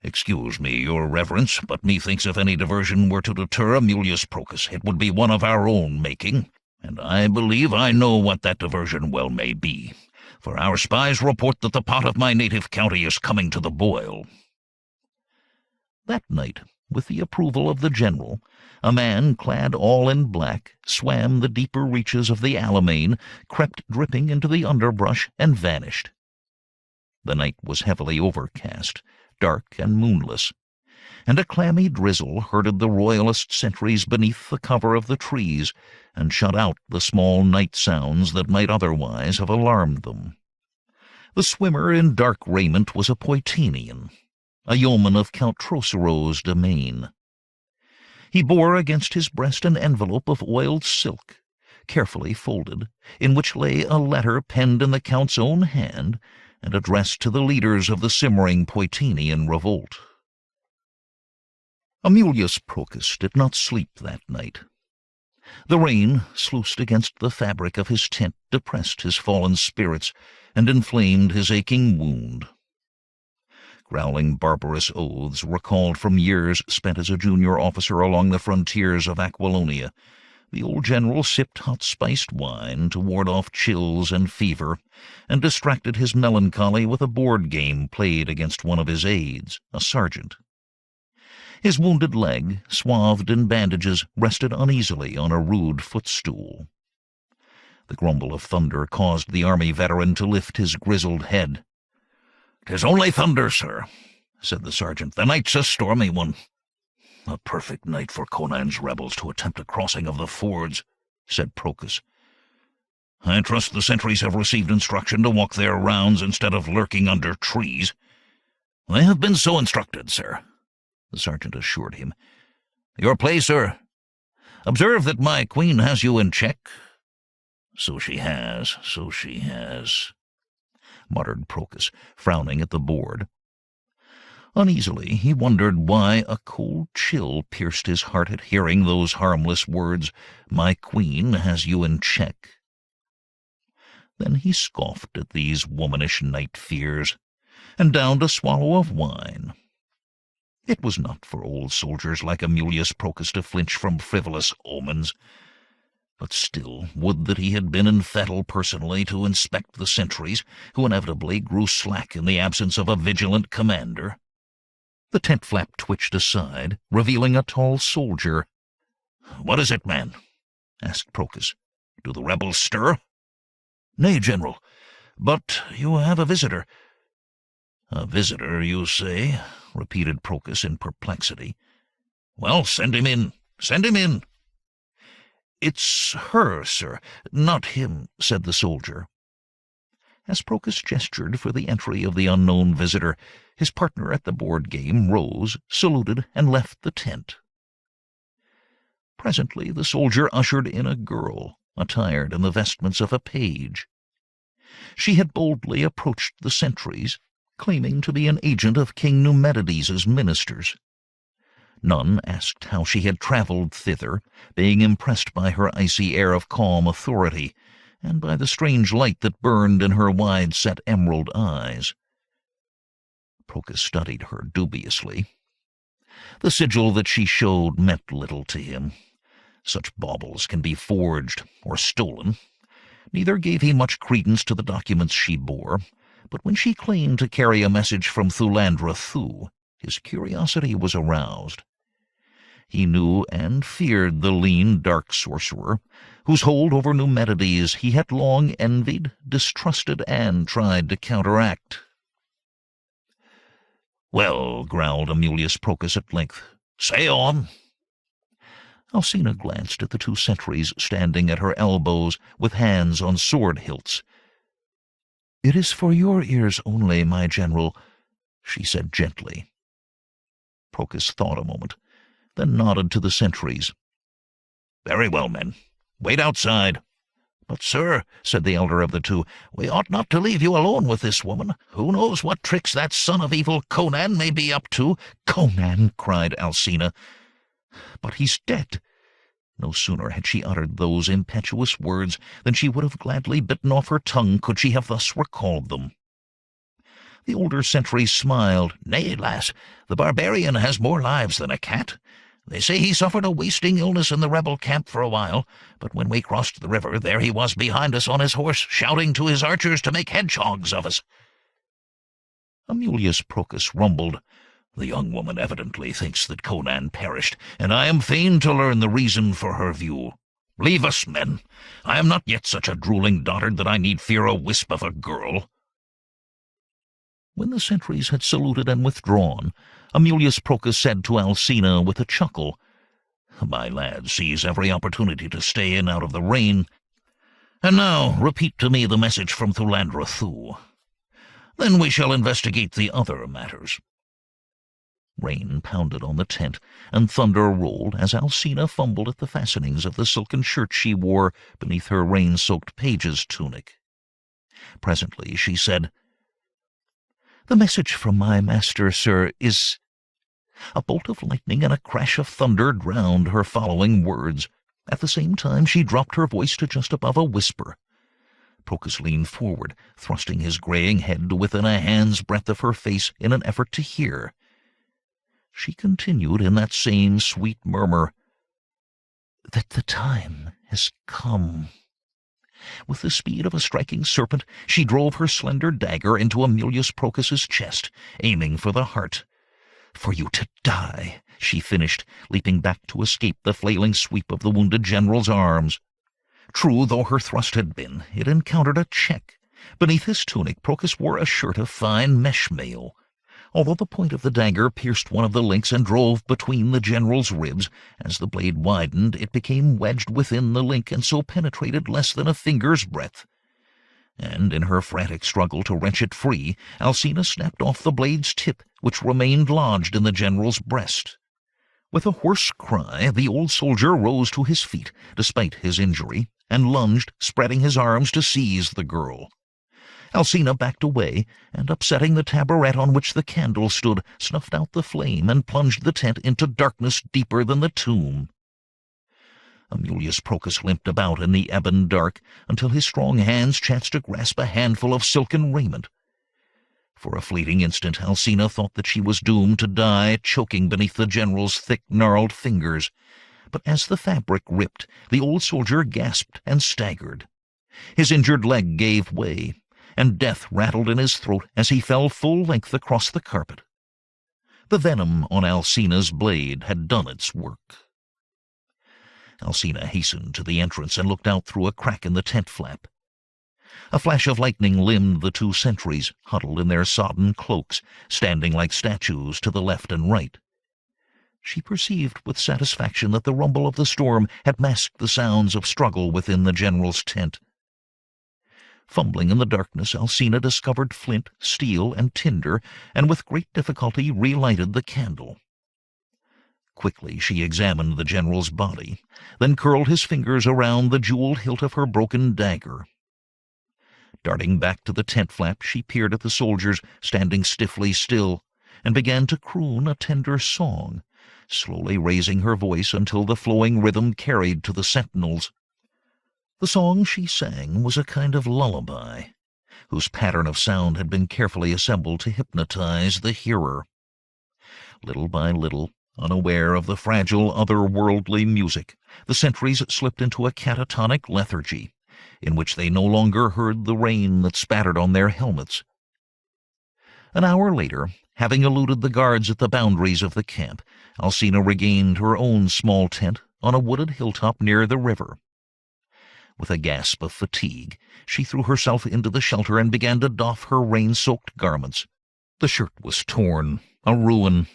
Excuse me, your reverence, but methinks if any diversion were to deter Amulius Procus, it would be one of our own making, and I believe I know what that diversion well may be, for our spies report that the pot of my native county is coming to the boil." That night, with the approval of the general, a man clad all in black swam the deeper reaches of the Alimane, crept dripping into the underbrush, and vanished. The night was heavily overcast, dark and moonless, and a clammy drizzle herded the royalist sentries beneath the cover of the trees and shut out the small night sounds that might otherwise have alarmed them. The swimmer in dark raiment was a Poitínian, a yeoman of Count Trocero's domain. He bore against his breast an envelope of oiled silk, carefully folded, in which lay a letter penned in the Count's own hand and addressed to the leaders of the simmering Poitínian revolt. Amulius Procus did not sleep that night. The rain, sluiced against the fabric of his tent, depressed his fallen spirits and inflamed his aching wound. Growling barbarous oaths recalled from years spent as a junior officer along the frontiers of Aquilonia, the old general sipped hot-spiced wine to ward off chills and fever, and distracted his melancholy with a board game played against one of his aides, a sergeant. His wounded leg, swathed in bandages, rested uneasily on a rude footstool. The grumble of thunder caused the army veteran to lift his grizzled head. "'Tis only thunder, sir," said the sergeant. "The night's a stormy one." "A perfect night for Conan's rebels to attempt a crossing of the fords," said Procus. "I trust the sentries have received instruction to walk their rounds instead of lurking under trees." "They have been so instructed, sir," the sergeant assured him. "Your play, sir? Observe that my queen has you in check." So she has," muttered Procus, frowning at the board. Uneasily, he wondered why a cold chill pierced his heart at hearing those harmless words, "My queen has you in check." Then he scoffed at these womanish night fears, and downed a swallow of wine. It was not for old soldiers like Amulius Procus to flinch from frivolous omens, but still would that he had been in Fettle personally to inspect the sentries, who inevitably grew slack in the absence of a vigilant commander. The tent flap twitched aside, revealing a tall soldier. "What is it, man?" asked Procus. "Do the rebels stir?" "Nay, General, but you have a visitor." "A visitor, you say?" repeated Procus in perplexity. "Well, send him in. Send him in." "It's her, sir, not him," said the soldier. As Procus gestured for the entry of the unknown visitor, his partner at the board game rose, saluted, and left the tent. Presently the soldier ushered in a girl, attired in the vestments of a page. She had boldly approached the sentries, claiming to be an agent of King Numedides' ministers. None asked how she had traveled thither, being impressed by her icy air of calm authority, and by the strange light that burned in her wide-set emerald eyes. Procus studied her dubiously. The sigil that she showed meant little to him. Such baubles can be forged or stolen. Neither gave he much credence to the documents she bore, but when she claimed to carry a message from Thulandra Thuu, his curiosity was aroused. He knew and feared the lean, dark sorcerer, whose hold over Numedides he had long envied, distrusted, and tried to counteract. "Well," growled Amulius Procus at length, "say on." Alcina glanced at the two sentries standing at her elbows with hands on sword hilts. "It is for your ears only, my general," she said gently. Procus thought a moment, then nodded to the sentries. "Very well, men. Wait outside. "But, sir," said the elder of the two, "we ought not to leave you alone with this woman. Who knows what tricks that son of evil Conan may be up to?" "Conan!" cried Alcina. "But he's dead." No sooner had she uttered those impetuous words than she would have gladly bitten off her tongue could she have thus recalled them. The older sentry smiled. "Nay, lass, the barbarian has more lives than a cat. They say he suffered a wasting illness in the rebel camp for a while, but when we crossed the river, there he was behind us on his horse, shouting to his archers to make hedgehogs of us." Amulius Procus rumbled. "The young woman evidently thinks that Conan perished, and I am fain to learn the reason for her view. Leave us, men. I am not yet such a drooling dotard that I need fear a wisp of a girl." When the sentries had saluted and withdrawn, Amulius Procus said to Alcina with a chuckle, "My lad sees every opportunity to stay in out of the rain. And now repeat to me the message from Thulandra Thuu. Then we shall investigate the other matters." Rain pounded on the tent, and thunder rolled as Alcina fumbled at the fastenings of the silken shirt she wore beneath her rain-soaked page's tunic. Presently she said, "The message from my master, sir, is—" A bolt of lightning and a crash of thunder drowned her following words. At the same time she dropped her voice to just above a whisper. Procus leaned forward, thrusting his graying head to within a hand's breadth of her face in an effort to hear. She continued in that same sweet murmur, "That the time has come." With the speed of a striking serpent, she drove her slender dagger into Amulius Procus's chest, aiming for the heart. "For you to die," she finished, leaping back to escape the flailing sweep of the wounded general's arms. True though her thrust had been, it encountered a check. Beneath his tunic, Procus wore a shirt of fine mesh mail. Although the point of the dagger pierced one of the links and drove between the general's ribs, as the blade widened it became wedged within the link and so penetrated less than a finger's breadth. And in her frantic struggle to wrench it free, Alcina snapped off the blade's tip, which remained lodged in the general's breast. With a hoarse cry, the old soldier rose to his feet, despite his injury, and lunged, spreading his arms to seize the girl. Alcina backed away, and upsetting the taboret on which the candle stood, snuffed out the flame and plunged the tent into darkness deeper than the tomb. Amulius Procus limped about in the ebon dark until his strong hands chanced to grasp a handful of silken raiment. For a fleeting instant Alcina thought that she was doomed to die, choking beneath the general's thick, gnarled fingers. But as the fabric ripped, the old soldier gasped and staggered. His injured leg gave way, and death rattled in his throat as he fell full length across the carpet. The venom on Alcina's blade had done its work. Alcina hastened to the entrance and looked out through a crack in the tent flap. A flash of lightning limned the two sentries, huddled in their sodden cloaks, standing like statues to the left and right. She perceived with satisfaction that the rumble of the storm had masked the sounds of struggle within the general's tent. Fumbling in the darkness, Alcina discovered flint, steel, and tinder, and with great difficulty relighted the candle. Quickly she examined the general's body, then curled his fingers around the jeweled hilt of her broken dagger. Darting back to the tent flap, she peered at the soldiers, standing stiffly still, and began to croon a tender song, slowly raising her voice until the flowing rhythm carried to the sentinels. The song she sang was a kind of lullaby, whose pattern of sound had been carefully assembled to hypnotize the hearer. Little by little, unaware of the fragile otherworldly music, the sentries slipped into a catatonic lethargy, in which they no longer heard the rain that spattered on their helmets. An hour later, having eluded the guards at the boundaries of the camp, Alcina regained her own small tent on a wooded hilltop near the river. With a gasp of fatigue, she threw herself into the shelter and began to doff her rain-soaked garments. The shirt was torn, a ruin.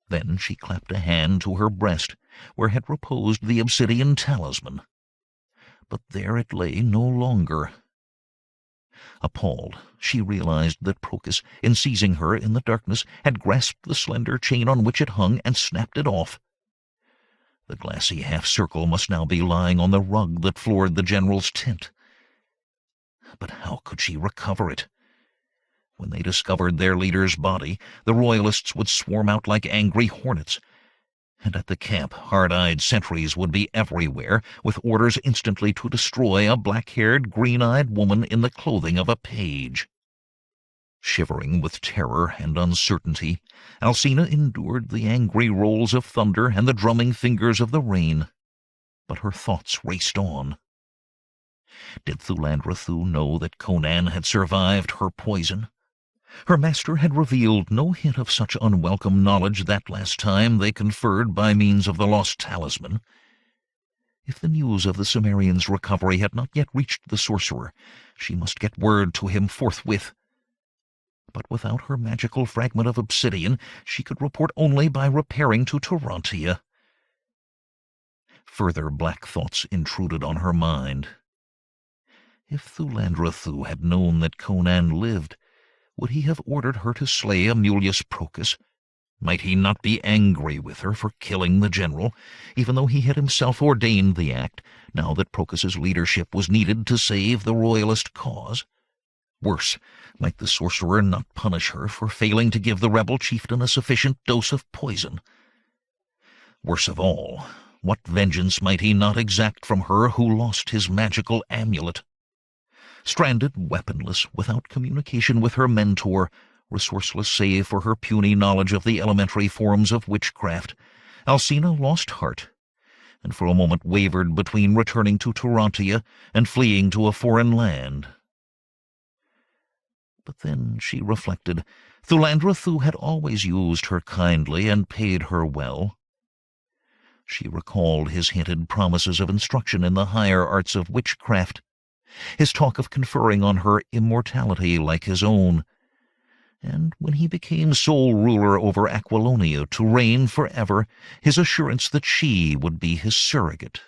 Then she clapped a hand to her breast, where had reposed the obsidian talisman. But there it lay no longer. Appalled, she realized that Procus, in seizing her in the darkness, had grasped the slender chain on which it hung and snapped it off. The glassy half-circle must now be lying on the rug that floored the general's tent. But how could she recover it? When they discovered their leader's body, the royalists would swarm out like angry hornets, and at the camp hard-eyed sentries would be everywhere, with orders instantly to destroy a black-haired, green-eyed woman in the clothing of a page. Shivering with terror and uncertainty, Alcina endured the angry rolls of thunder and the drumming fingers of the rain, but her thoughts raced on. Did Thulandra Thuu know that Conan had survived her poison? Her master had revealed no hint of such unwelcome knowledge that last time they conferred by means of the lost talisman. If the news of the Cimmerian's recovery had not yet reached the sorcerer, she must get word to him forthwith. But without her magical fragment of obsidian, she could report only by repairing to Tyrannia. Further black thoughts intruded on her mind. If Thulandra Thuu had known that Conan lived, would he have ordered her to slay Amulius Procus? Might he not be angry with her for killing the general, even though he had himself ordained the act, now that Procus's leadership was needed to save the royalist cause? Worse, might the sorcerer not punish her for failing to give the rebel chieftain a sufficient dose of poison? Worse of all, what vengeance might he not exact from her who lost his magical amulet? Stranded, weaponless, without communication with her mentor, resourceless save for her puny knowledge of the elementary forms of witchcraft, Alcina lost heart, and for a moment wavered between returning to Tyrannia and fleeing to a foreign land. But then she reflected, Thulandra Thuu had always used her kindly and paid her well. She recalled his hinted promises of instruction in the higher arts of witchcraft, his talk of conferring on her immortality like his own, and when he became sole ruler over Aquilonia to reign forever, his assurance that she would be his surrogate.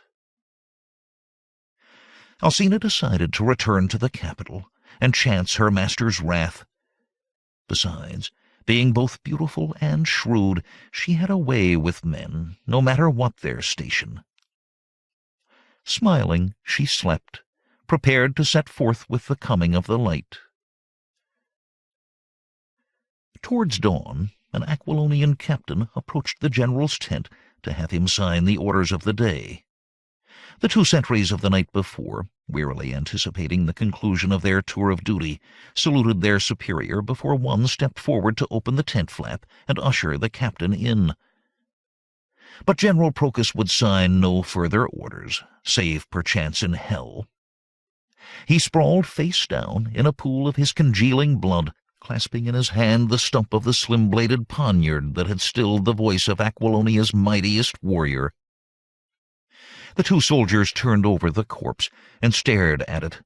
Alcina decided to return to the capital and chance her master's wrath. Besides, being both beautiful and shrewd, she had a way with men, no matter what their station. Smiling, she slept, prepared to set forth with the coming of the light. Towards dawn, an Aquilonian captain approached the general's tent to have him sign the orders of the day. The two sentries of the night before, wearily anticipating the conclusion of their tour of duty, saluted their superior before one stepped forward to open the tent flap and usher the captain in. But General Procus would sign no further orders, save perchance in hell. He sprawled face down in a pool of his congealing blood, clasping in his hand the stump of the slim-bladed poniard that had stilled the voice of Aquilonia's mightiest warrior. The two soldiers turned over the corpse and stared at it.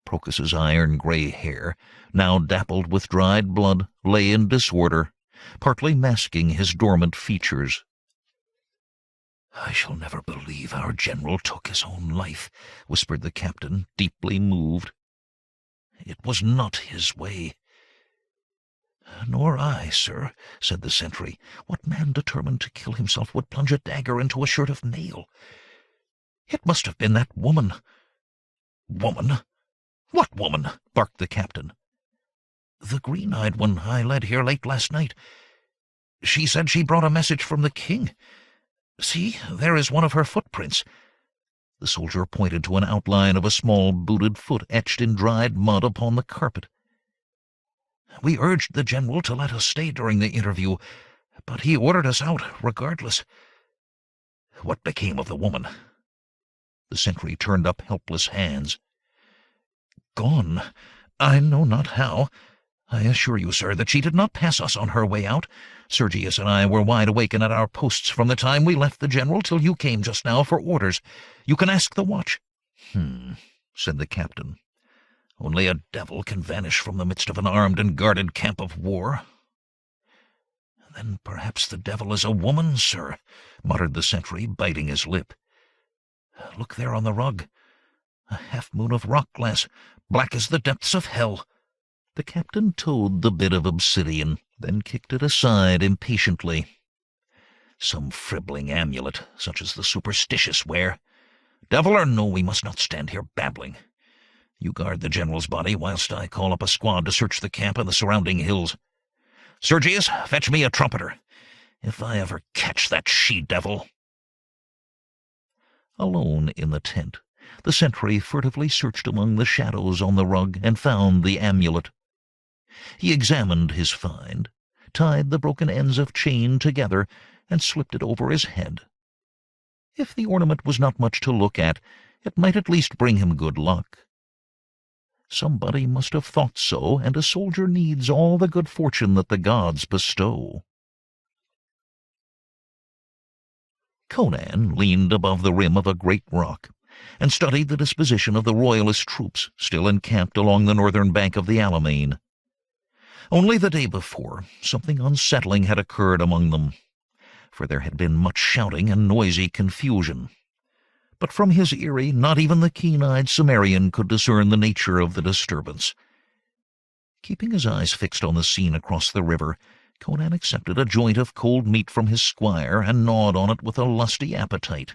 Procus's iron-gray hair, now dappled with dried blood, lay in disorder, partly masking his dormant features. "I shall never believe our general took his own life," whispered the captain, deeply moved. "It was not his way." "Nor I, sir," said the sentry. "What man determined to kill himself would plunge a dagger into a shirt of mail? It must have been that woman." "Woman? What woman?" barked the captain. "The green-eyed one I led here late last night. She said she brought a message from the king. See, there is one of her footprints." The soldier pointed to an outline of a small booted foot etched in dried mud upon the carpet. "We urged the general to let us stay during the interview, but he ordered us out regardless." "What became of the woman?" The sentry turned up helpless hands. "Gone. I know not how. I assure you, sir, that she did not pass us on her way out. Sergius and I were wide awake and at our posts from the time we left the general till you came just now for orders. You can ask the watch." Said the captain. "Only a devil can vanish from the midst of an armed and guarded camp of war." "Then perhaps the devil is a woman, sir," muttered the sentry, biting his lip. "Look there on the rug. A half-moon of rock-glass, black as the depths of hell." The captain toed the bit of obsidian, then kicked it aside impatiently. Some fribbling amulet, such as the superstitious wear. Devil or no, we must not stand here babbling. You guard the general's body, whilst I call up a squad to search the camp and the surrounding hills. Sergius, fetch me a trumpeter, if I ever catch that she-devil. Alone in the tent, the sentry furtively searched among the shadows on the rug and found the amulet. He examined his find, tied the broken ends of chain together, and slipped it over his head. If the ornament was not much to look at, it might at least bring him good luck. Somebody must have thought so, and a soldier needs all the good fortune that the gods bestow. Conan leaned above the rim of a great rock and studied the disposition of the royalist troops still encamped along the northern bank of the Alimane. Only the day before, something unsettling had occurred among them, for there had been much shouting and noisy confusion. But from his eyrie not even the keen-eyed Cimmerian could discern the nature of the disturbance. Keeping his eyes fixed on the scene across the river, Conan accepted a joint of cold meat from his squire and gnawed on it with a lusty appetite.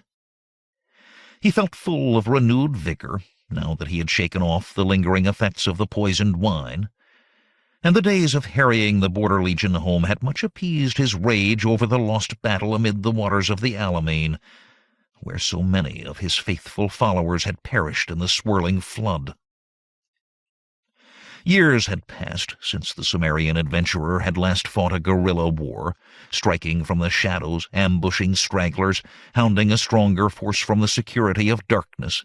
He felt full of renewed vigor, now that he had shaken off the lingering effects of the poisoned wine, and the days of harrying the border legion home had much appeased his rage over the lost battle amid the waters of the Alimane, where so many of his faithful followers had perished in the swirling flood. Years had passed since the Cimmerian adventurer had last fought a guerrilla war, striking from the shadows, ambushing stragglers, hounding a stronger force from the security of darkness.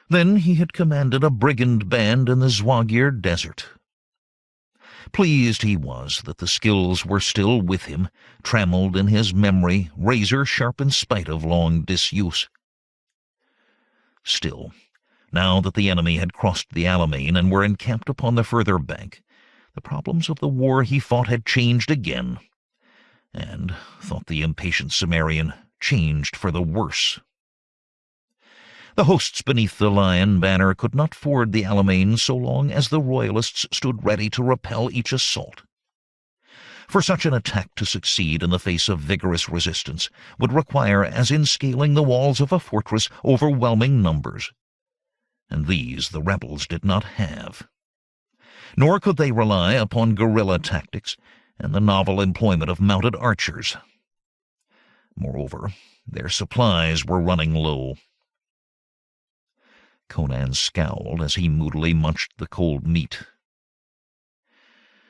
Then he had commanded a brigand band in the Zwagir desert. Pleased he was that the skills were still with him, trammelled in his memory, razor-sharp in spite of long disuse. Still, now that the enemy had crossed the Alimane and were encamped upon the further bank, the problems of the war he fought had changed again, and, thought the impatient Cimmerian, changed for the worse. The hosts beneath the lion banner could not ford the Alimane so long as the royalists stood ready to repel each assault. For such an attack to succeed in the face of vigorous resistance would require, as in scaling the walls of a fortress, overwhelming numbers. And these the rebels did not have. Nor could they rely upon guerrilla tactics and the novel employment of mounted archers. Moreover, their supplies were running low. Conan scowled as he moodily munched the cold meat.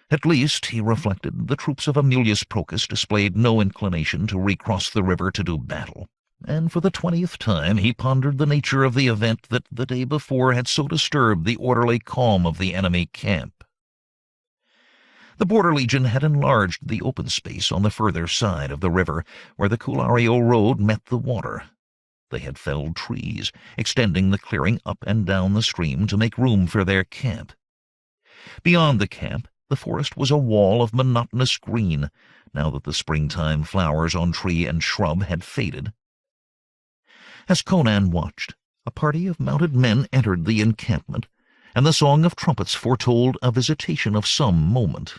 At least, he reflected, the troops of Aemilius Procas displayed no inclination to recross the river to do battle, and for the 20th time he pondered the nature of the event that the day before had so disturbed the orderly calm of the enemy camp. The Border Legion had enlarged the open space on the further side of the river, where the Culario road met the water. They had felled trees, extending the clearing up and down the stream to make room for their camp. Beyond the camp, the forest was a wall of monotonous green, now that the springtime flowers on tree and shrub had faded. As Conan watched, a party of mounted men entered the encampment, and the song of trumpets foretold a visitation of some moment.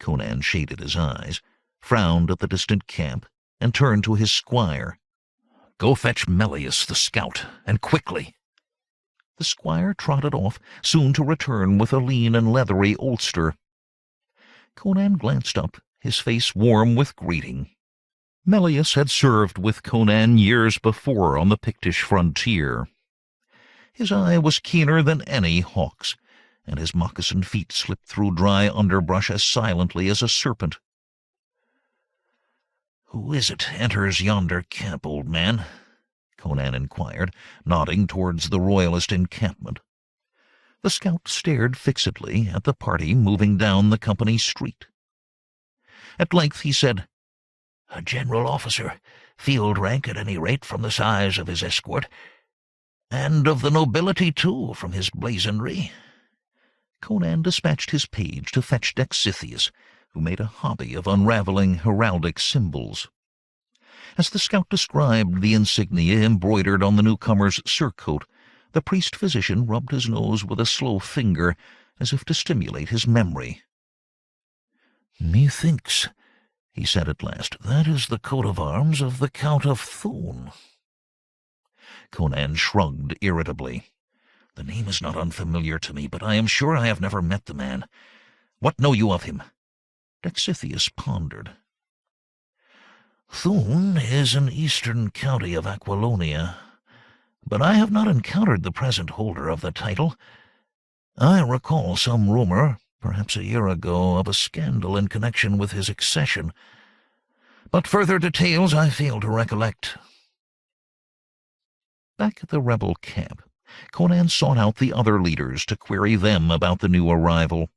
Conan shaded his eyes, frowned at the distant camp, and turned to his squire. "Go fetch Melius the scout, and quickly." The squire trotted off, soon to return with a lean and leathery ulster. Conan glanced up, his face warm with greeting. Melius had served with Conan years before on the Pictish frontier. His eye was keener than any hawk's, and his moccasined feet slipped through dry underbrush as silently as a serpent. "Who is it enters yonder camp, old man?" Conan inquired, nodding towards the royalist encampment. The scout stared fixedly at the party moving down the company street. At length he said, "A general officer, field rank at any rate from the size of his escort, and of the nobility too from his blazonry." Conan dispatched his page to fetch Dexithius, who made a hobby of unraveling heraldic symbols. As the scout described the insignia embroidered on the newcomer's surcoat, the priest-physician rubbed his nose with a slow finger, as if to stimulate his memory. "Methinks he said at last. "That is the coat of arms of the Count of Thuu." Conan shrugged irritably. "The name is not unfamiliar to me, but I am sure I have never met the man. What know you of him?" Dexithius pondered. "Thuu is an eastern county of Aquilonia, but I have not encountered the present holder of the title. I recall some rumor, perhaps a year ago, of a scandal in connection with his accession, but further details I fail to recollect." Back at the rebel camp, Conan sought out the other leaders to query them about the new arrival.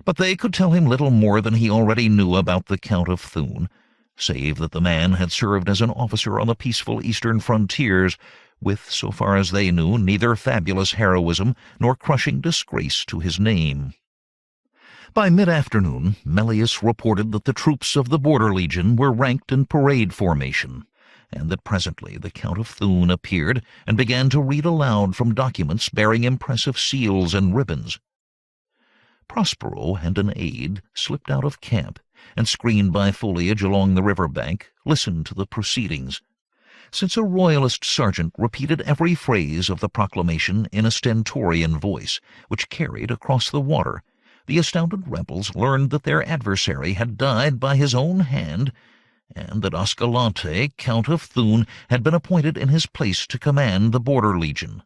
But they could tell him little more than he already knew about the Count of Thuu, save that the man had served as an officer on the peaceful eastern frontiers, with, so far as they knew, neither fabulous heroism nor crushing disgrace to his name. By mid-afternoon, Melius reported that the troops of the Border Legion were ranked in parade formation, and that presently the Count of Thuu appeared and began to read aloud from documents bearing impressive seals and ribbons. Prospero and an aide slipped out of camp, and, screened by foliage along the river bank, listened to the proceedings. Since a royalist sergeant repeated every phrase of the proclamation in a stentorian voice, which carried across the water, the astounded rebels learned that their adversary had died by his own hand, and that Ascalante, Count of Thuu, had been appointed in his place to command the Border Legion.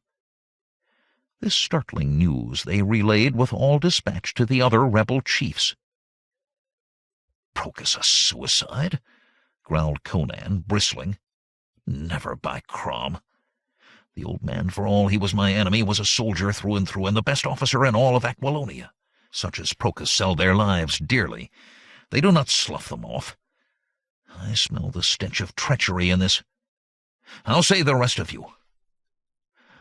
This startling news they relayed with all dispatch to the other rebel chiefs. "Procus a suicide?" growled Conan, bristling. "Never, by Crom. The old man, for all he was my enemy, was a soldier through and through, and the best officer in all of Aquilonia. Such as Procus sell their lives dearly. They do not slough them off. I smell the stench of treachery in this. How say the rest of you?"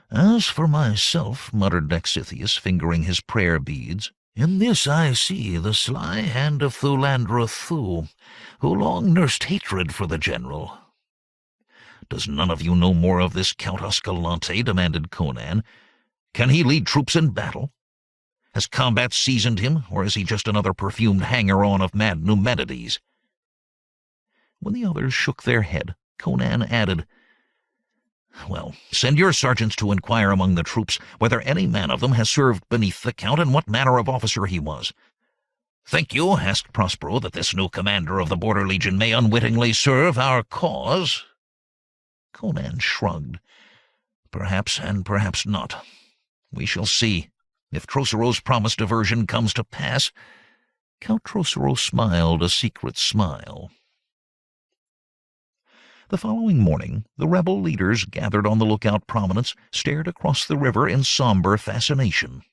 "As for myself," muttered Dexithius, fingering his prayer beads, "in this I see the sly hand of Thulandra Thuu, who long nursed hatred for the general." "Does none of you know more of this Count Ascalante?" demanded Conan. "Can he lead troops in battle? Has combat seasoned him, or is he just another perfumed hanger-on of mad Numedides?" When the others shook their head, Conan added, "Well, send your sergeants to inquire among the troops whether any man of them has served beneath the Count and what manner of officer he was." "Think you," asked Prospero, "that this new commander of the Border Legion may unwittingly serve our cause?" Conan shrugged. "Perhaps, and perhaps not. We shall see, if Trocero's promised diversion comes to pass." Count Trocero smiled a secret smile. The following morning, the rebel leaders gathered on the lookout prominence stared across the river in somber fascination.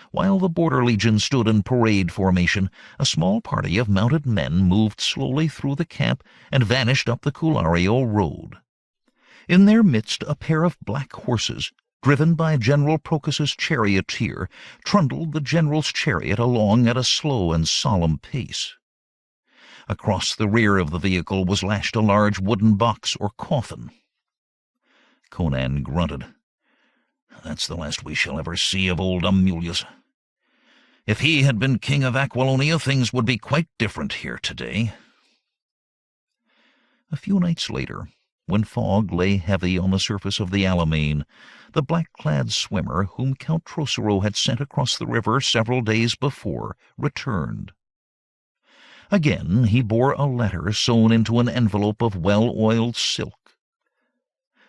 While the Border Legion stood in parade formation, a small party of mounted men moved slowly through the camp and vanished up the Culario road. In their midst a pair of black horses, driven by General Procus's charioteer, trundled the general's chariot along at a slow and solemn pace. Across the rear of the vehicle was lashed a large wooden box or coffin. Conan grunted. "That's the last we shall ever see of old Amulius. If he had been king of Aquilonia, things would be quite different here today." A few nights later, when fog lay heavy on the surface of the Alimane, the black-clad swimmer whom Count Trocero had sent across the river several days before returned. Again he bore a letter sewn into an envelope of well-oiled silk.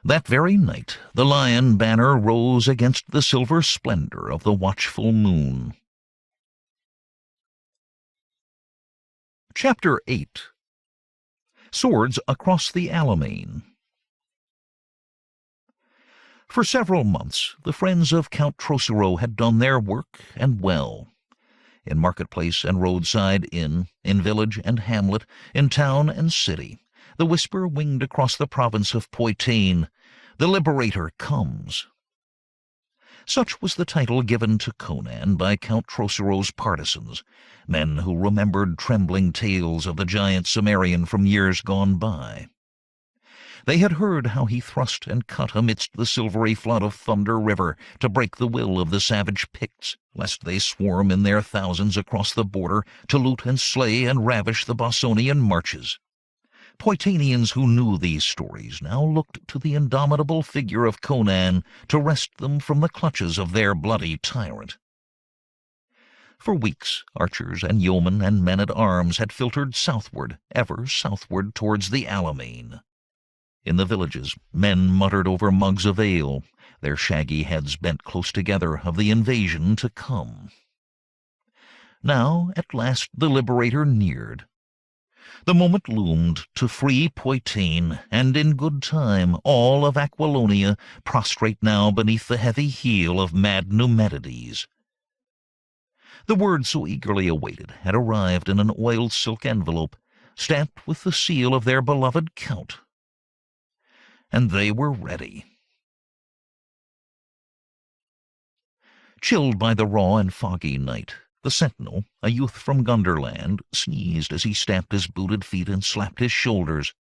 That very night the lion banner rose against the silver splendor of the watchful moon. Chapter 8. Swords Across the Alimane. For several months the friends of Count Trocero had done their work, and well. In marketplace and roadside inn, in village and hamlet, in town and city, the whisper winged across the province of Poitain, "The Liberator comes." Such was the title given to Conan by Count Trocero's partisans, men who remembered trembling tales of the giant Cimmerian from years gone by. They had heard how he thrust and cut amidst the silvery flood of Thunder River to break the will of the savage Picts, lest they swarm in their thousands across the border to loot and slay and ravish the Bossonian marches. Poitanians who knew these stories now looked to the indomitable figure of Conan to wrest them from the clutches of their bloody tyrant. For weeks, archers and yeomen and men-at-arms had filtered southward, ever southward towards the Alimane. In the villages, men muttered over mugs of ale, their shaggy heads bent close together of the invasion to come. Now, at last, the Liberator neared. The moment loomed to free Poitain, and in good time all of Aquilonia prostrate now beneath the heavy heel of mad Numedides. The word so eagerly awaited had arrived in an oiled silk envelope, stamped with the seal of their beloved Count. And they were ready. Chilled by the raw and foggy night, the sentinel, a youth from Gunderland, sneezed as he stamped his booted feet and slapped his shoulders.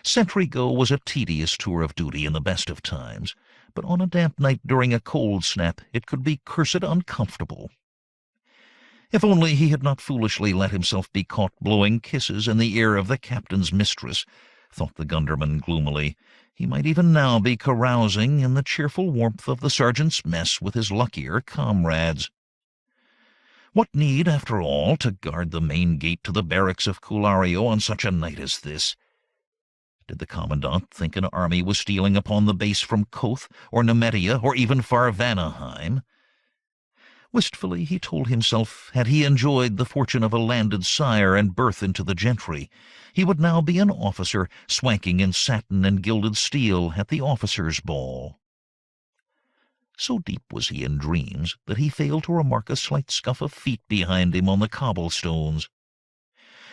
Sentry-go was a tedious tour of duty in the best of times, but on a damp night during a cold snap it could be cursed uncomfortable. If only he had not foolishly let himself be caught blowing kisses in the ear of the captain's mistress, thought the Gunderman gloomily. He might even now be carousing in the cheerful warmth of the sergeant's mess with his luckier comrades. What need, after all, to guard the main gate to the barracks of Culario on such a night as this? Did the commandant think an army was stealing upon the base from Koth, or Nemedia, or even far Vanaheim? Wistfully he told himself, had he enjoyed the fortune of a landed sire and birth into the gentry, he would now be an officer swanking in satin and gilded steel at the officers' ball. So deep was he in dreams that he failed to remark a slight scuff of feet behind him on the cobblestones.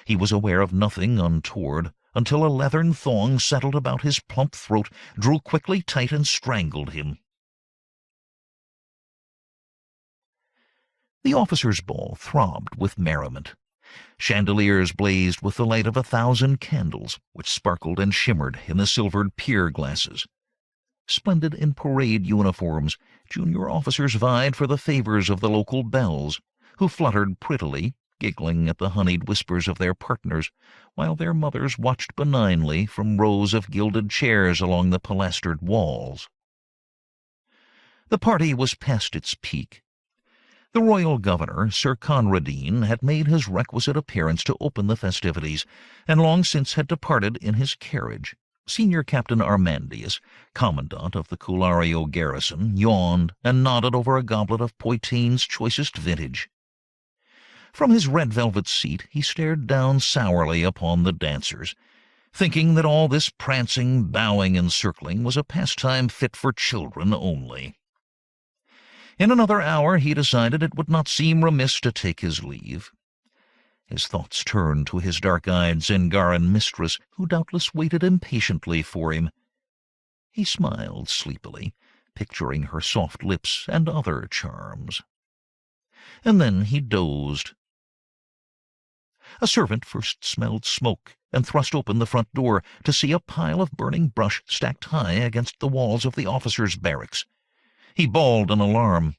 He was aware of nothing untoward until a leathern thong settled about his plump throat, drew quickly tight, and strangled him. The officers' ball throbbed with merriment. Chandeliers blazed with the light of 1,000 candles, which sparkled and shimmered in the silvered pier glasses. Splendid in parade uniforms, junior officers vied for the favors of the local belles, who fluttered prettily, giggling at the honeyed whispers of their partners, while their mothers watched benignly from rows of gilded chairs along the pilastered walls. The party was past its peak. The royal governor, Sir Conradine, had made his requisite appearance to open the festivities, and long since had departed in his carriage. Senior Captain Armandius, commandant of the Culario garrison, yawned and nodded over a goblet of Poitain's choicest vintage. From his red velvet seat he stared down sourly upon the dancers, thinking that all this prancing, bowing, and circling was a pastime fit for children only. In another hour he decided it would not seem remiss to take his leave. His thoughts turned to his dark-eyed Zengaran mistress, who doubtless waited impatiently for him. He smiled sleepily, picturing her soft lips and other charms. And then he dozed. A servant first smelled smoke and thrust open the front door to see a pile of burning brush stacked high against the walls of the officers' barracks. He bawled in alarm.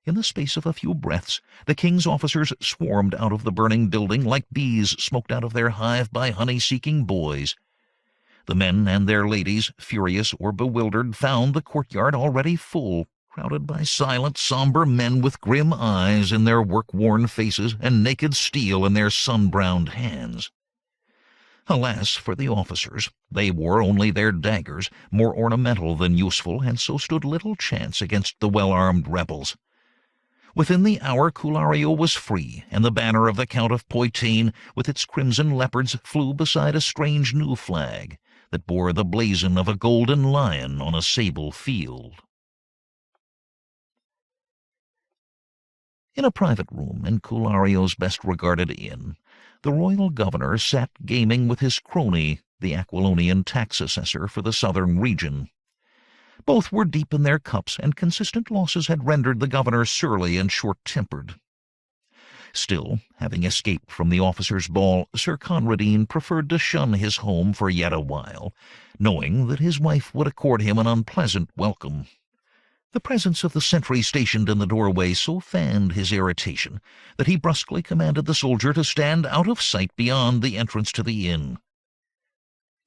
In the space of a few breaths, the king's officers swarmed out of the burning building like bees smoked out of their hive by honey-seeking boys. The men and their ladies, furious or bewildered, found the courtyard already full, crowded by silent, somber men with grim eyes in their work-worn faces and naked steel in their sun-browned hands. Alas for the officers, they wore only their daggers, more ornamental than useful, and so stood little chance against the well-armed rebels. Within the hour Culario was free, and the banner of the Count of Poitain, with its crimson leopards, flew beside a strange new flag that bore the blazon of a golden lion on a sable field. In a private room in Culario's best-regarded inn, the royal governor sat gaming with his crony, the Aquilonian tax assessor for the southern region. Both were deep in their cups, and consistent losses had rendered the governor surly and short-tempered. Still, having escaped from the officers' ball, Sir Conradine preferred to shun his home for yet a while, knowing that his wife would accord him an unpleasant welcome. The presence of the sentry stationed in the doorway so fanned his irritation that he brusquely commanded the soldier to stand out of sight beyond the entrance to the inn.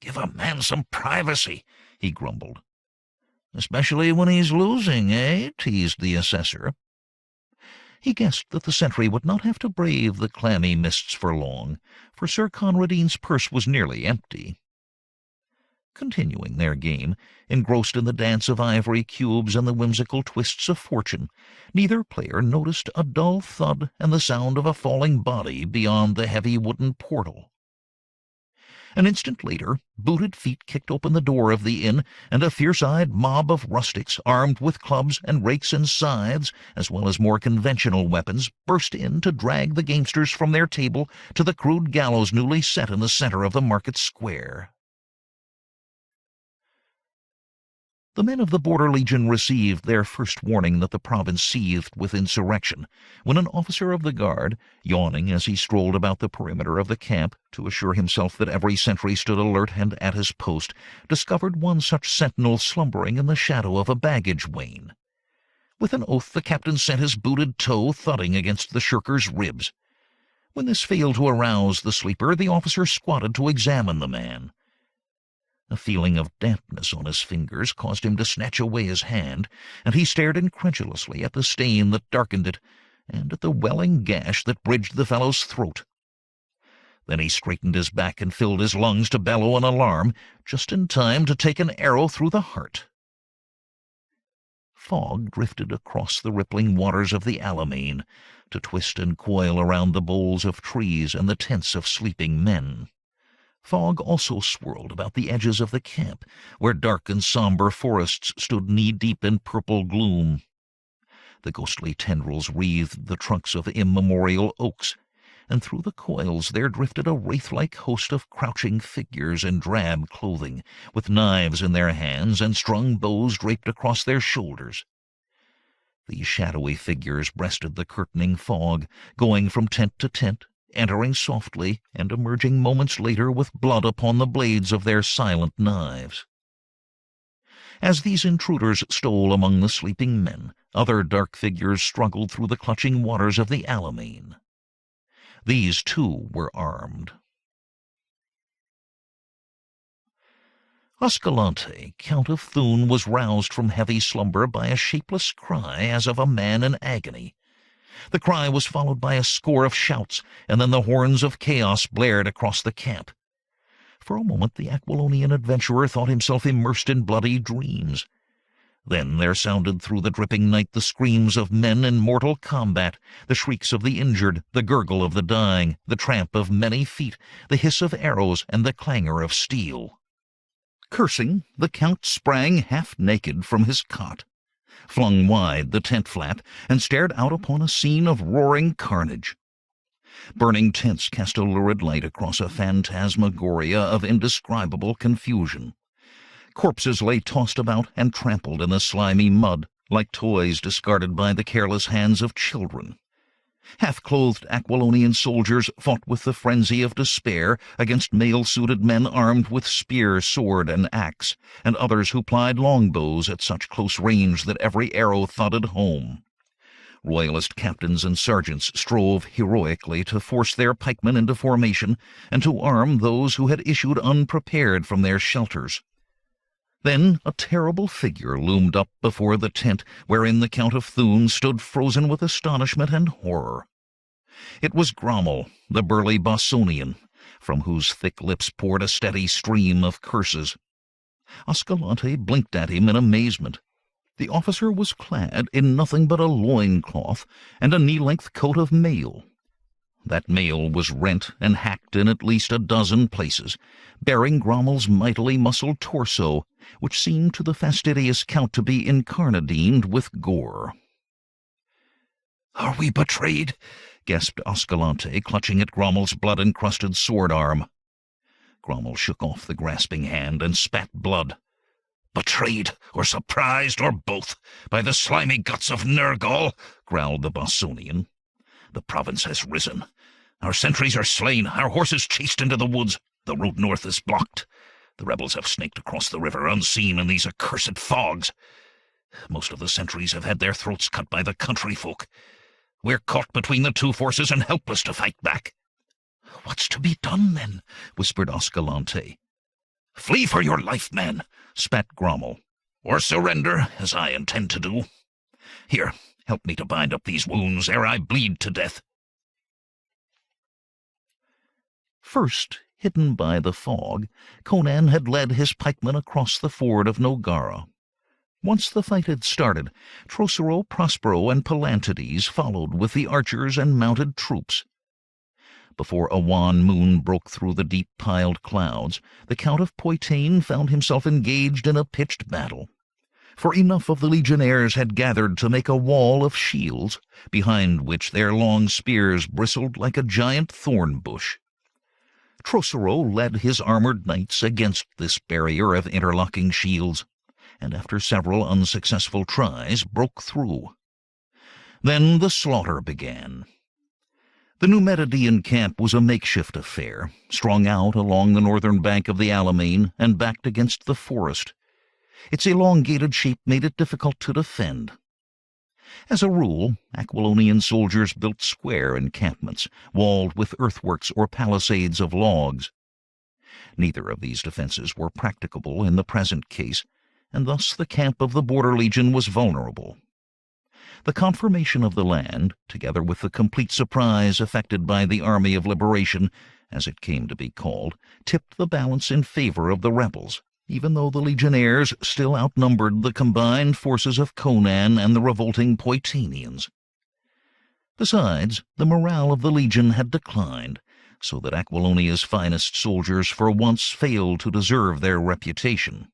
"Give a man some privacy," he grumbled. "Especially when he's losing, eh?" teased the assessor. He guessed that the sentry would not have to brave the clammy mists for long, for Sir Conradine's purse was nearly empty. Continuing their game, engrossed in the dance of ivory cubes and the whimsical twists of fortune, neither player noticed a dull thud and the sound of a falling body beyond the heavy wooden portal. An instant later, booted feet kicked open the door of the inn, and a fierce-eyed mob of rustics, armed with clubs and rakes and scythes, as well as more conventional weapons, burst in to drag the gamesters from their table to the crude gallows newly set in the center of the market square. The men of the Border Legion received their first warning that the province seethed with insurrection, when an officer of the guard, yawning as he strolled about the perimeter of the camp to assure himself that every sentry stood alert and at his post, discovered one such sentinel slumbering in the shadow of a baggage wain. With an oath the captain sent his booted toe thudding against the shirker's ribs. When this failed to arouse the sleeper, the officer squatted to examine the man. A feeling of dampness on his fingers caused him to snatch away his hand, and he stared incredulously at the stain that darkened it, and at the welling gash that bridged the fellow's throat. Then he straightened his back and filled his lungs to bellow an alarm, just in time to take an arrow through the heart. Fog drifted across the rippling waters of the Alimane, to twist and coil around the boles of trees and the tents of sleeping men. Fog also swirled about the edges of the camp, where dark and somber forests stood knee-deep in purple gloom. The ghostly tendrils wreathed the trunks of immemorial oaks, and through the coils there drifted a wraith-like host of crouching figures in drab clothing, with knives in their hands and strung bows draped across their shoulders. These shadowy figures breasted the curtaining fog, going from tent to tent, entering softly and emerging moments later with blood upon the blades of their silent knives. As these intruders stole among the sleeping men, other dark figures struggled through the clutching waters of the Alimane. These, too, were armed. Ascalante, Count of Thun, was roused from heavy slumber by a shapeless cry as of a man in agony. The cry was followed by a score of shouts, and then the horns of chaos blared across the camp. For a moment the Aquilonian adventurer thought himself immersed in bloody dreams. Then there sounded through the dripping night the screams of men in mortal combat, the shrieks of the injured, the gurgle of the dying, the tramp of many feet, the hiss of arrows, and the clangor of steel. Cursing, the Count sprang half-naked from his cot, flung wide the tent flap, and stared out upon a scene of roaring carnage. Burning tents cast a lurid light across a phantasmagoria of indescribable confusion. Corpses lay tossed about and trampled in the slimy mud, like toys discarded by the careless hands of children. Half-clothed Aquilonian soldiers fought with the frenzy of despair against mail-suited men armed with spear, sword, and axe, and others who plied longbows at such close range that every arrow thudded home. Royalist captains and sergeants strove heroically to force their pikemen into formation and to arm those who had issued unprepared from their shelters. Then a terrible figure loomed up before the tent wherein the Count of Thun stood frozen with astonishment and horror. It was Grommel, the burly Bossonian, from whose thick lips poured a steady stream of curses. Ascalante blinked at him in amazement. The officer was clad in nothing but a loin-cloth and a knee-length coat of mail. That mail was rent and hacked in at least a dozen places, bearing Grommel's mightily muscled torso, which seemed to the fastidious Count to be incarnadined with gore. "Are we betrayed?" gasped Ascalante, clutching at Grommel's blood-encrusted sword-arm. Grommel shook off the grasping hand and spat blood. "Betrayed, or surprised, or both, by the slimy guts of Nergal," growled the Bossonian. The province has risen. Our sentries are slain, our horses chased into the woods. The road north is blocked. The rebels have snaked across the river unseen in these accursed fogs. Most of the sentries have had their throats cut by the country folk. We're caught between the two forces and helpless to fight back." "What's to be done, then?" whispered Ascalante. "Flee for your life, man," spat Grommel, "or surrender, as I intend to do. Here, help me to bind up these wounds ere I bleed to death." First, hidden by the fog, Conan had led his pikemen across the ford of Nogara. Once the fight had started, Trocero, Prospero, and Palantides followed with the archers and mounted troops. Before a wan moon broke through the deep-piled clouds, the Count of Poitain found himself engaged in a pitched battle. For enough of the legionnaires had gathered to make a wall of shields, behind which their long spears bristled like a giant thorn bush. Trocero led his armored knights against this barrier of interlocking shields, and after several unsuccessful tries broke through. Then the slaughter began. The Numedidian camp was a makeshift affair, strung out along the northern bank of the Alimane and backed against the forest. Its elongated shape made it difficult to defend. As a rule, Aquilonian soldiers built square encampments, walled with earthworks or palisades of logs. Neither of these defenses were practicable in the present case, and thus the camp of the Border Legion was vulnerable. The confirmation of the land, together with the complete surprise effected by the Army of Liberation, as it came to be called, tipped the balance in favor of the rebels, even though the legionnaires still outnumbered the combined forces of Conan and the revolting Poitanians. Besides, the morale of the legion had declined, so that Aquilonia's finest soldiers for once failed to deserve their reputation.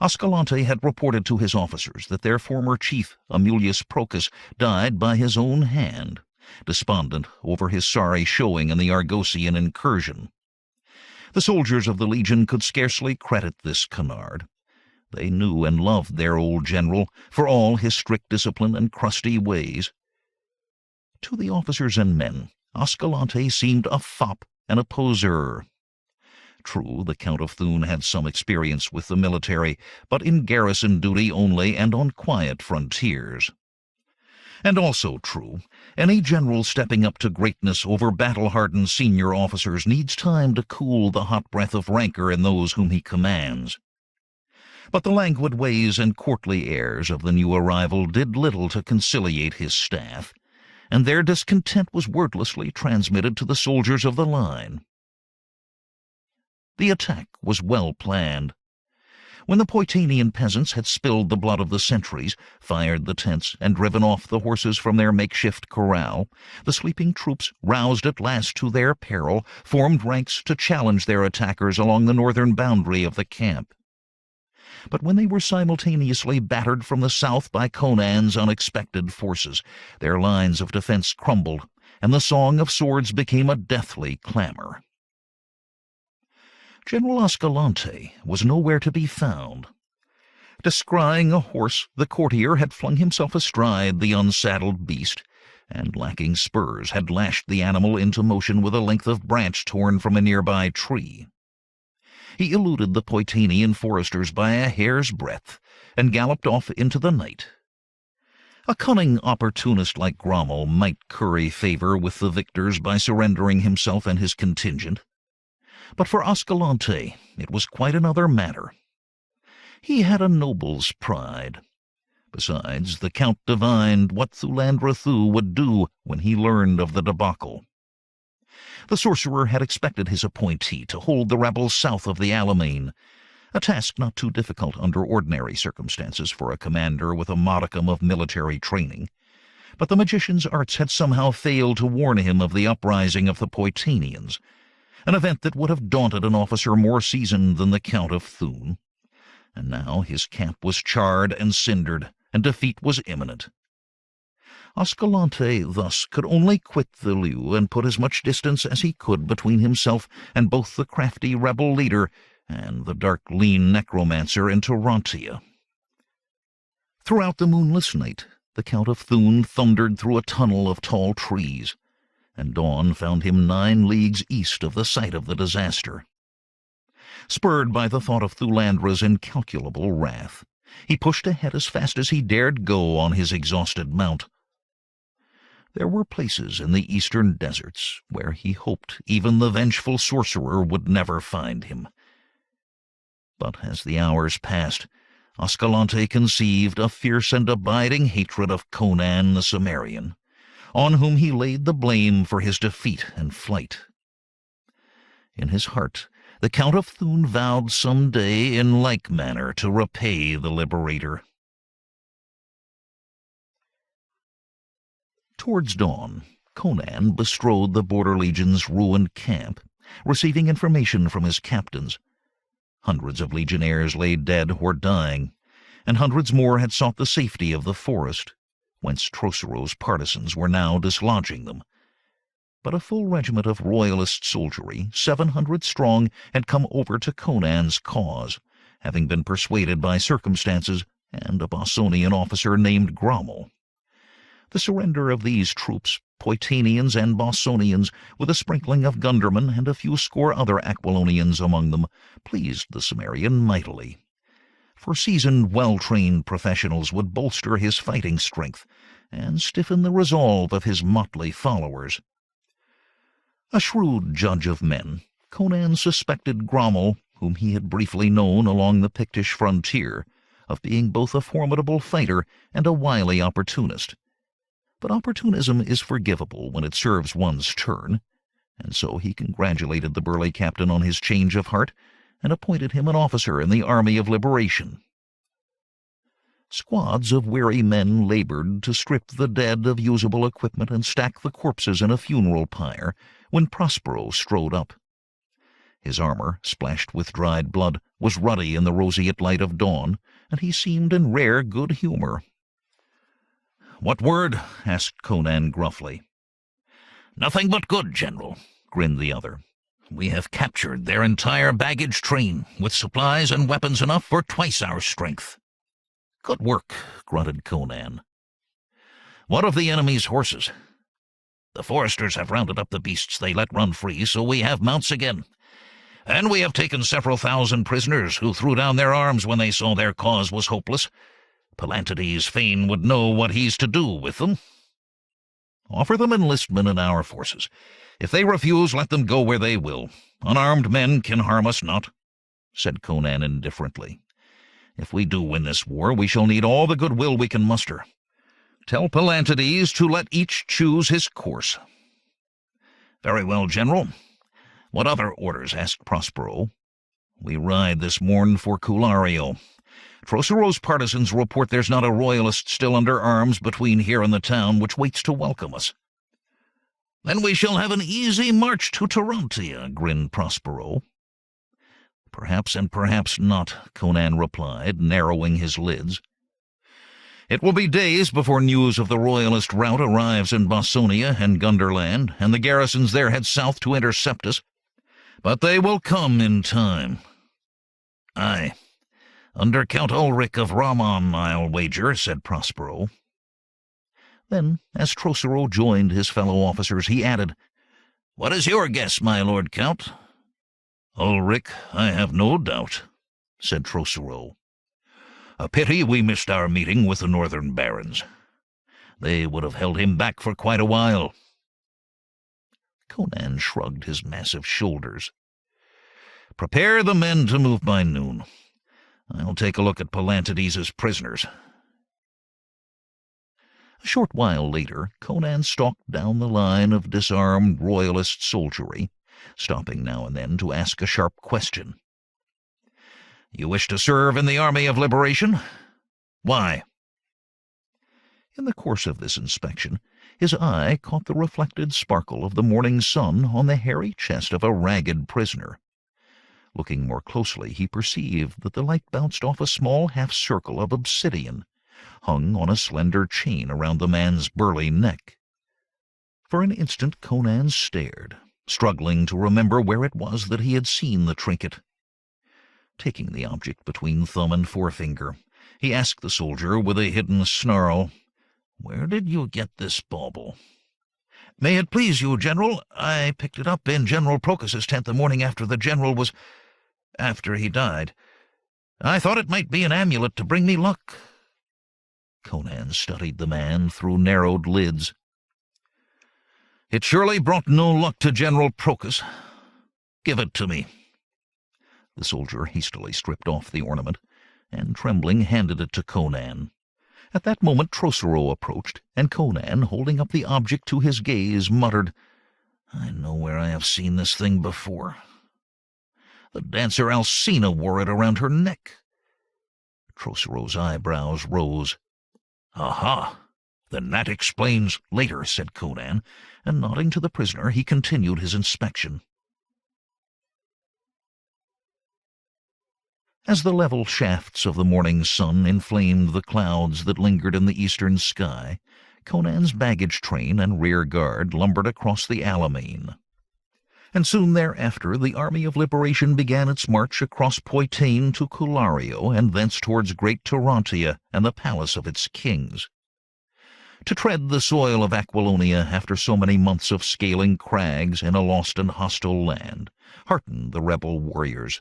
Ascalante had reported to his officers that their former chief, Amulius Procus, died by his own hand, despondent over his sorry showing in the Argosian incursion. The soldiers of the Legion could scarcely credit this canard. They knew and loved their old general for all his strict discipline and crusty ways. To the officers and men, Ascalante seemed a fop and a poseur. True, the Count of Thun had some experience with the military, but in garrison duty only and on quiet frontiers. And also true, any general stepping up to greatness over battle-hardened senior officers needs time to cool the hot breath of rancor in those whom he commands. But the languid ways and courtly airs of the new arrival did little to conciliate his staff, and their discontent was wordlessly transmitted to the soldiers of the line. The attack was well planned. When the Poitanian peasants had spilled the blood of the sentries, fired the tents, and driven off the horses from their makeshift corral, the sleeping troops, roused at last to their peril, formed ranks to challenge their attackers along the northern boundary of the camp. But when they were simultaneously battered from the south by Conan's unexpected forces, their lines of defense crumbled, and the song of swords became a deathly clamor. General Ascalante was nowhere to be found. Descrying a horse, the courtier had flung himself astride the unsaddled beast, and, lacking spurs, had lashed the animal into motion with a length of branch torn from a nearby tree. He eluded the Poitanian foresters by a hair's breadth, and galloped off into the night. A cunning opportunist like Grommel might curry favor with the victors by surrendering himself and his contingent. But for Ascalante it was quite another matter. He had a noble's pride. Besides, the Count divined what Thulandra Thuu would do when he learned of the debacle. The sorcerer had expected his appointee to hold the rebels south of the Alimane, a task not too difficult under ordinary circumstances for a commander with a modicum of military training. But the magician's arts had somehow failed to warn him of the uprising of the Poitanians, an event that would have daunted an officer more seasoned than the Count of Thun. And now his camp was charred and cindered, and defeat was imminent. Ascalante thus could only quit the lieu and put as much distance as he could between himself and both the crafty rebel leader and the dark, lean necromancer in Tarantia. Throughout the moonless night, The Count of Thun thundered through a tunnel of tall trees, and dawn found him 9 leagues east of the site of the disaster. Spurred by the thought of Thulandra's incalculable wrath, he pushed ahead as fast as he dared go on his exhausted mount. There were places in the eastern deserts where he hoped even the vengeful sorcerer would never find him. But as the hours passed, Ascalante conceived a fierce and abiding hatred of Conan the Cimmerian, on whom he laid the blame for his defeat and flight. In his heart, the Count of Thun vowed some day in like manner to repay the Liberator. Towards dawn, Conan bestrode the Border Legion's ruined camp, receiving information from his captains. Hundreds of legionnaires lay dead or dying, and hundreds more had sought the safety of the forest, whence Trocero's partisans were now dislodging them. But a full regiment of royalist soldiery, 700 strong, had come over to Conan's cause, having been persuaded by circumstances and a Bossonian officer named Grommel. The surrender of these troops, Poitanians and Bossonians, with a sprinkling of Gundermen and a few score other Aquilonians among them, pleased the Cimmerian mightily. For seasoned, well-trained professionals would bolster his fighting strength and stiffen the resolve of his motley followers. A shrewd judge of men, Conan suspected Grommel, whom he had briefly known along the Pictish frontier, of being both a formidable fighter and a wily opportunist. But opportunism is forgivable when it serves one's turn, and so he congratulated the burly captain on his change of heart and appointed him an officer in the Army of Liberation. Squads of weary men labored to strip the dead of usable equipment and stack the corpses in a funeral pyre when Prospero strode up. His armor, splashed with dried blood, was ruddy in the roseate light of dawn, and he seemed in rare good humor. "What word?" asked Conan gruffly. "Nothing but good, General," grinned the other. "We have captured their entire baggage train, with supplies and weapons enough for twice our strength." "Good work," grunted Conan. "What of the enemy's horses?" "The foresters have rounded up the beasts they let run free, so we have mounts again. And we have taken several thousand prisoners who threw down their arms when they saw their cause was hopeless. Pallantides fain would know what he's to do with them." "Offer them enlistment in our forces. If they refuse, let them go where they will. Unarmed men can harm us not," said Conan indifferently. "If we do win this war, we shall need all the goodwill we can muster. Tell Pallantides to let each choose his course." "Very well, General. What other orders?" asked Prospero. "We ride this morn for Culario. Trocero's partisans report there's not a royalist still under arms between here and the town which waits to welcome us." "Then we shall have an easy march to Tarantia," grinned Prospero. "Perhaps and perhaps not," Conan replied, narrowing his lids. "It will be days before news of the royalist rout arrives in Bossonia and Gunderland, and the garrisons there head south to intercept us. But they will come in time." "Aye, under Count Ulrich of Ramon, I'll wager," said Prospero. Then, as Trocero joined his fellow officers, he added, "What is your guess, my lord Count?" "Ulrich, I have no doubt," said Trocero. "A pity we missed our meeting with the northern barons. They would have held him back for quite a while." Conan shrugged his massive shoulders. "Prepare the men to move by noon. I'll take a look at Pallantides' prisoners." A short while later, Conan stalked down the line of disarmed royalist soldiery, stopping now and then to ask a sharp question. "You wish to serve in the Army of Liberation? Why?" In the course of this inspection, his eye caught the reflected sparkle of the morning sun on the hairy chest of a ragged prisoner. Looking more closely, he perceived that the light bounced off a small half-circle of obsidian, hung on a slender chain around the man's burly neck. For an instant Conan stared, struggling to remember where it was that he had seen the trinket. Taking the object between thumb and forefinger, he asked the soldier with a hidden snarl, Where did you get this bauble?" "May it please you, General, I picked it up in General Procus's tent the morning after he died. I thought it might be an amulet to bring me luck." Conan studied the man through narrowed lids. "It surely brought no luck to General Procus. Give it to me." The soldier hastily stripped off the ornament, and trembling handed it to Conan. At that moment Trocero approached, and Conan, holding up the object to his gaze, muttered, "I know where I have seen this thing before. The dancer Alcina wore it around her neck." Trocero's eyebrows rose. "Aha! Then that explains later," said Conan, and nodding to the prisoner, he continued his inspection. As the level shafts of the morning sun inflamed the clouds that lingered in the eastern sky, Conan's baggage train and rear guard lumbered across the Alimane. And soon thereafter the army of liberation began its march across Poitain to Culario, and thence towards great Tarantia and the palace of its kings. To tread the soil of Aquilonia after so many months of scaling crags in a lost and hostile land heartened the rebel warriors.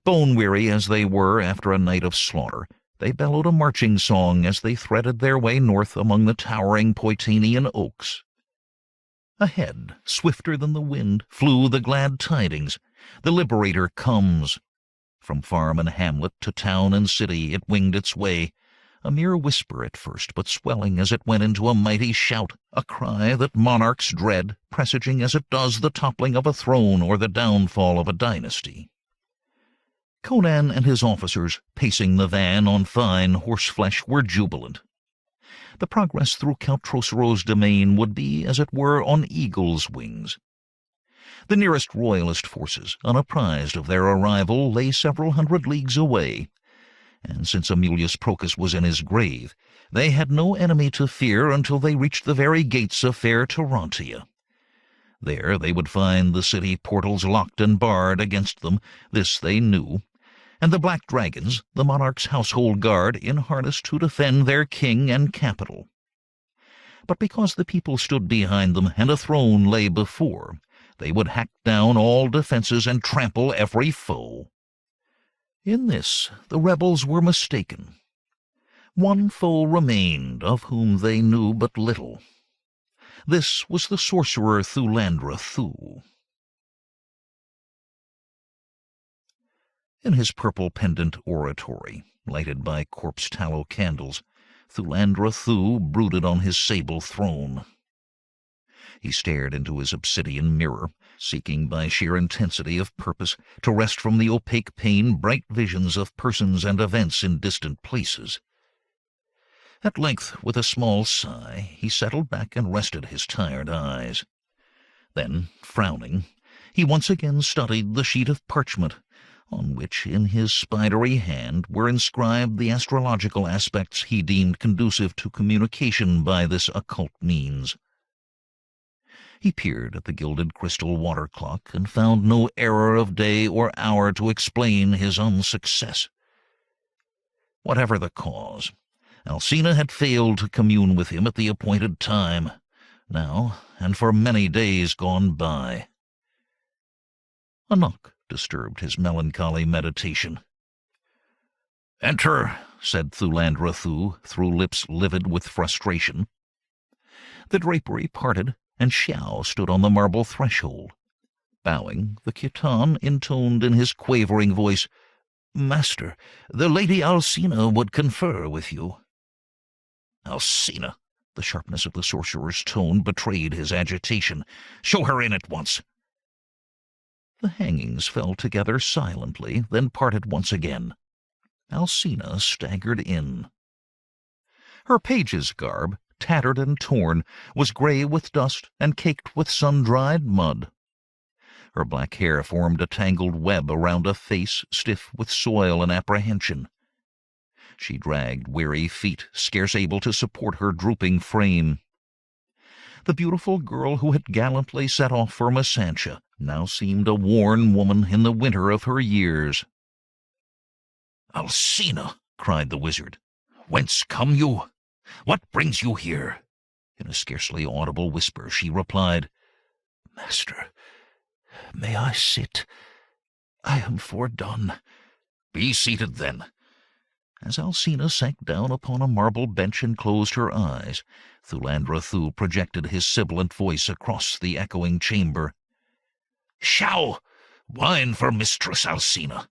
Bone-weary as they were after a night of slaughter, they bellowed a marching song as they threaded their way north among the towering Poitainian oaks. Ahead, swifter than the wind, flew the glad tidings. The Liberator comes. From farm and hamlet to town and city it winged its way, a mere whisper at first, but swelling as it went into a mighty shout, a cry that monarchs dread, presaging as it does the toppling of a throne or the downfall of a dynasty. Conan and his officers, pacing the van on fine horseflesh, were jubilant. The progress through Count Trocero's domain would be, as it were, on eagle's wings. The nearest royalist forces, unapprised of their arrival, lay several hundred leagues away, and since Aemilius Procus was in his grave, they had no enemy to fear until they reached the very gates of fair Tarantia. There they would find the city portals locked and barred against them, this they knew, and the black dragons, the monarch's household guard, in harness to defend their king and capital. But because the people stood behind them and a throne lay before, they would hack down all defenses and trample every foe. In this the rebels were mistaken. One foe remained, of whom they knew but little. This was the sorcerer Thulandra Thuu. In his purple pendant oratory, lighted by corpse tallow candles, Thulandra Thuu brooded on his sable throne. He stared into his obsidian mirror, seeking by sheer intensity of purpose to wrest from the opaque pane bright visions of persons and events in distant places. At length, with a small sigh, he settled back and rested his tired eyes. Then, frowning, he once again studied the sheet of parchment, on which, in his spidery hand, were inscribed the astrological aspects he deemed conducive to communication by this occult means. He peered at the gilded crystal water clock and found no error of day or hour to explain his unsuccess. Whatever the cause, Alcina had failed to commune with him at the appointed time, now and for many days gone by. A knock disturbed his melancholy meditation. "Enter," said Thulandra Thuu, through lips livid with frustration. The drapery parted, and Xiao stood on the marble threshold. Bowing, the Khitan intoned in his quavering voice, "Master, the Lady Alcina would confer with you." "Alcina!" The sharpness of the sorcerer's tone betrayed his agitation. "Show her in at once." The hangings fell together silently, then parted once again. Alcina staggered in. Her page's garb, tattered and torn, was gray with dust and caked with sun-dried mud. Her black hair formed a tangled web around a face stiff with soil and apprehension. She dragged weary feet, scarce able to support her drooping frame. The beautiful girl who had gallantly set off for Masantia now seemed a worn woman in the winter of her years. "Alcina!" cried the wizard. "Whence come you?" What brings you here?" In a scarcely audible whisper she replied, "Master, may I sit? I am fordone." "Be seated, then." As Alcina sank down upon a marble bench and closed her eyes, Thulandra Thuu projected his sibilant voice across the echoing chamber. "Shao! Wine for Mistress Alcina.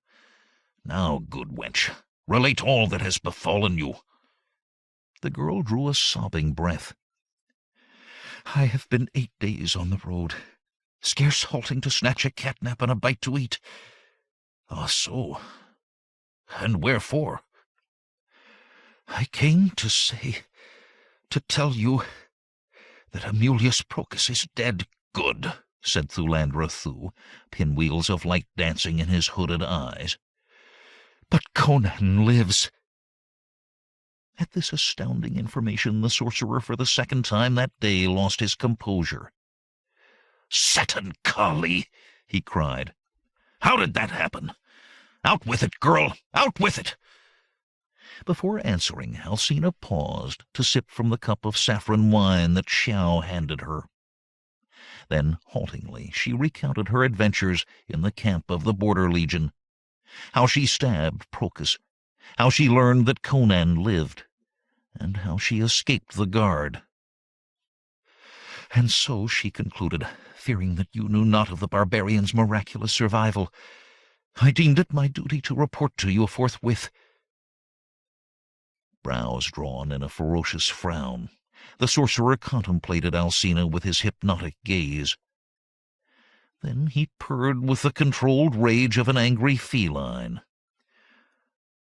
Now, good wench, relate all that has befallen you." The girl drew a sobbing breath. "I have been 8 days on the road, scarce halting to snatch a catnap and a bite to eat." "Ah, so. And wherefore?" "I came to tell you that Amulius Procus is dead." "Good," said Thulandra Thuu, pinwheels of light dancing in his hooded eyes. "But Conan lives." At this astounding information, the sorcerer for the second time that day lost his composure. "Satan Kali!" he cried. "How did that happen? Out with it, girl! Out with it!" Before answering, Alcina paused to sip from the cup of saffron wine that Xiao handed her. Then, haltingly, she recounted her adventures in the camp of the Border Legion, how she stabbed Procus, how she learned that Conan lived, and how she escaped the guard. "And so," she concluded, "fearing that you knew not of the barbarian's miraculous survival, I deemed it my duty to report to you forthwith." Brows drawn in a ferocious frown, the sorcerer contemplated Alcina with his hypnotic gaze. Then he purred with the controlled rage of an angry feline.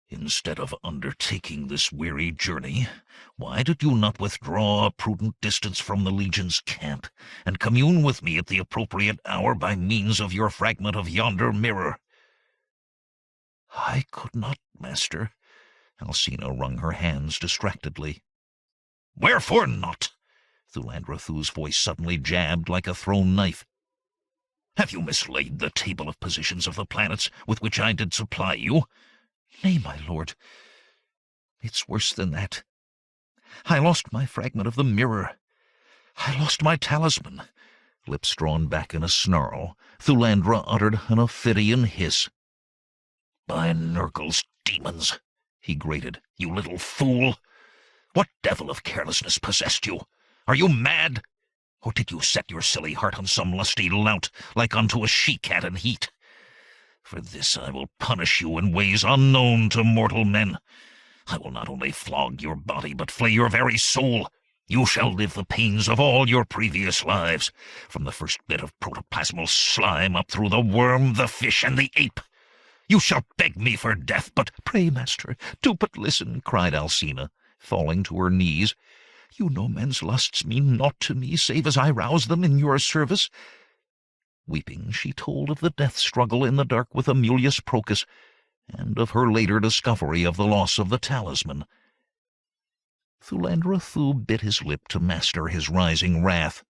"Instead of undertaking this weary journey, why did you not withdraw a prudent distance from the Legion's camp, and commune with me at the appropriate hour by means of your fragment of yonder mirror?" "I could not, master." Alcina wrung her hands distractedly. "Wherefore not?" Thulandra Thuu's voice suddenly jabbed like a thrown knife. "Have you mislaid the table of positions of the planets with which I did supply you?" "Nay, my lord, it's worse than that. I lost my fragment of the mirror. I lost my talisman." Lips drawn back in a snarl, Thulandra uttered an ophidian hiss. "By Nurgle's demons!" he grated. "You little fool! What devil of carelessness possessed you? Are you mad? Or did you set your silly heart on some lusty lout, like unto a she-cat in heat? For this I will punish you in ways unknown to mortal men. I will not only flog your body, but flay your very soul. You shall live the pains of all your previous lives, from the first bit of protoplasmal slime up through the worm, the fish, and the ape. You shall beg me for death, but—" "Pray, master, do but listen," cried Alcina, falling to her knees. "You know men's lusts mean naught to me, save as I rouse them in your service." Weeping, she told of the death struggle in the dark with Amulius Procus, and of her later discovery of the loss of the talisman. Thulandra Thuu bit his lip to master his rising wrath.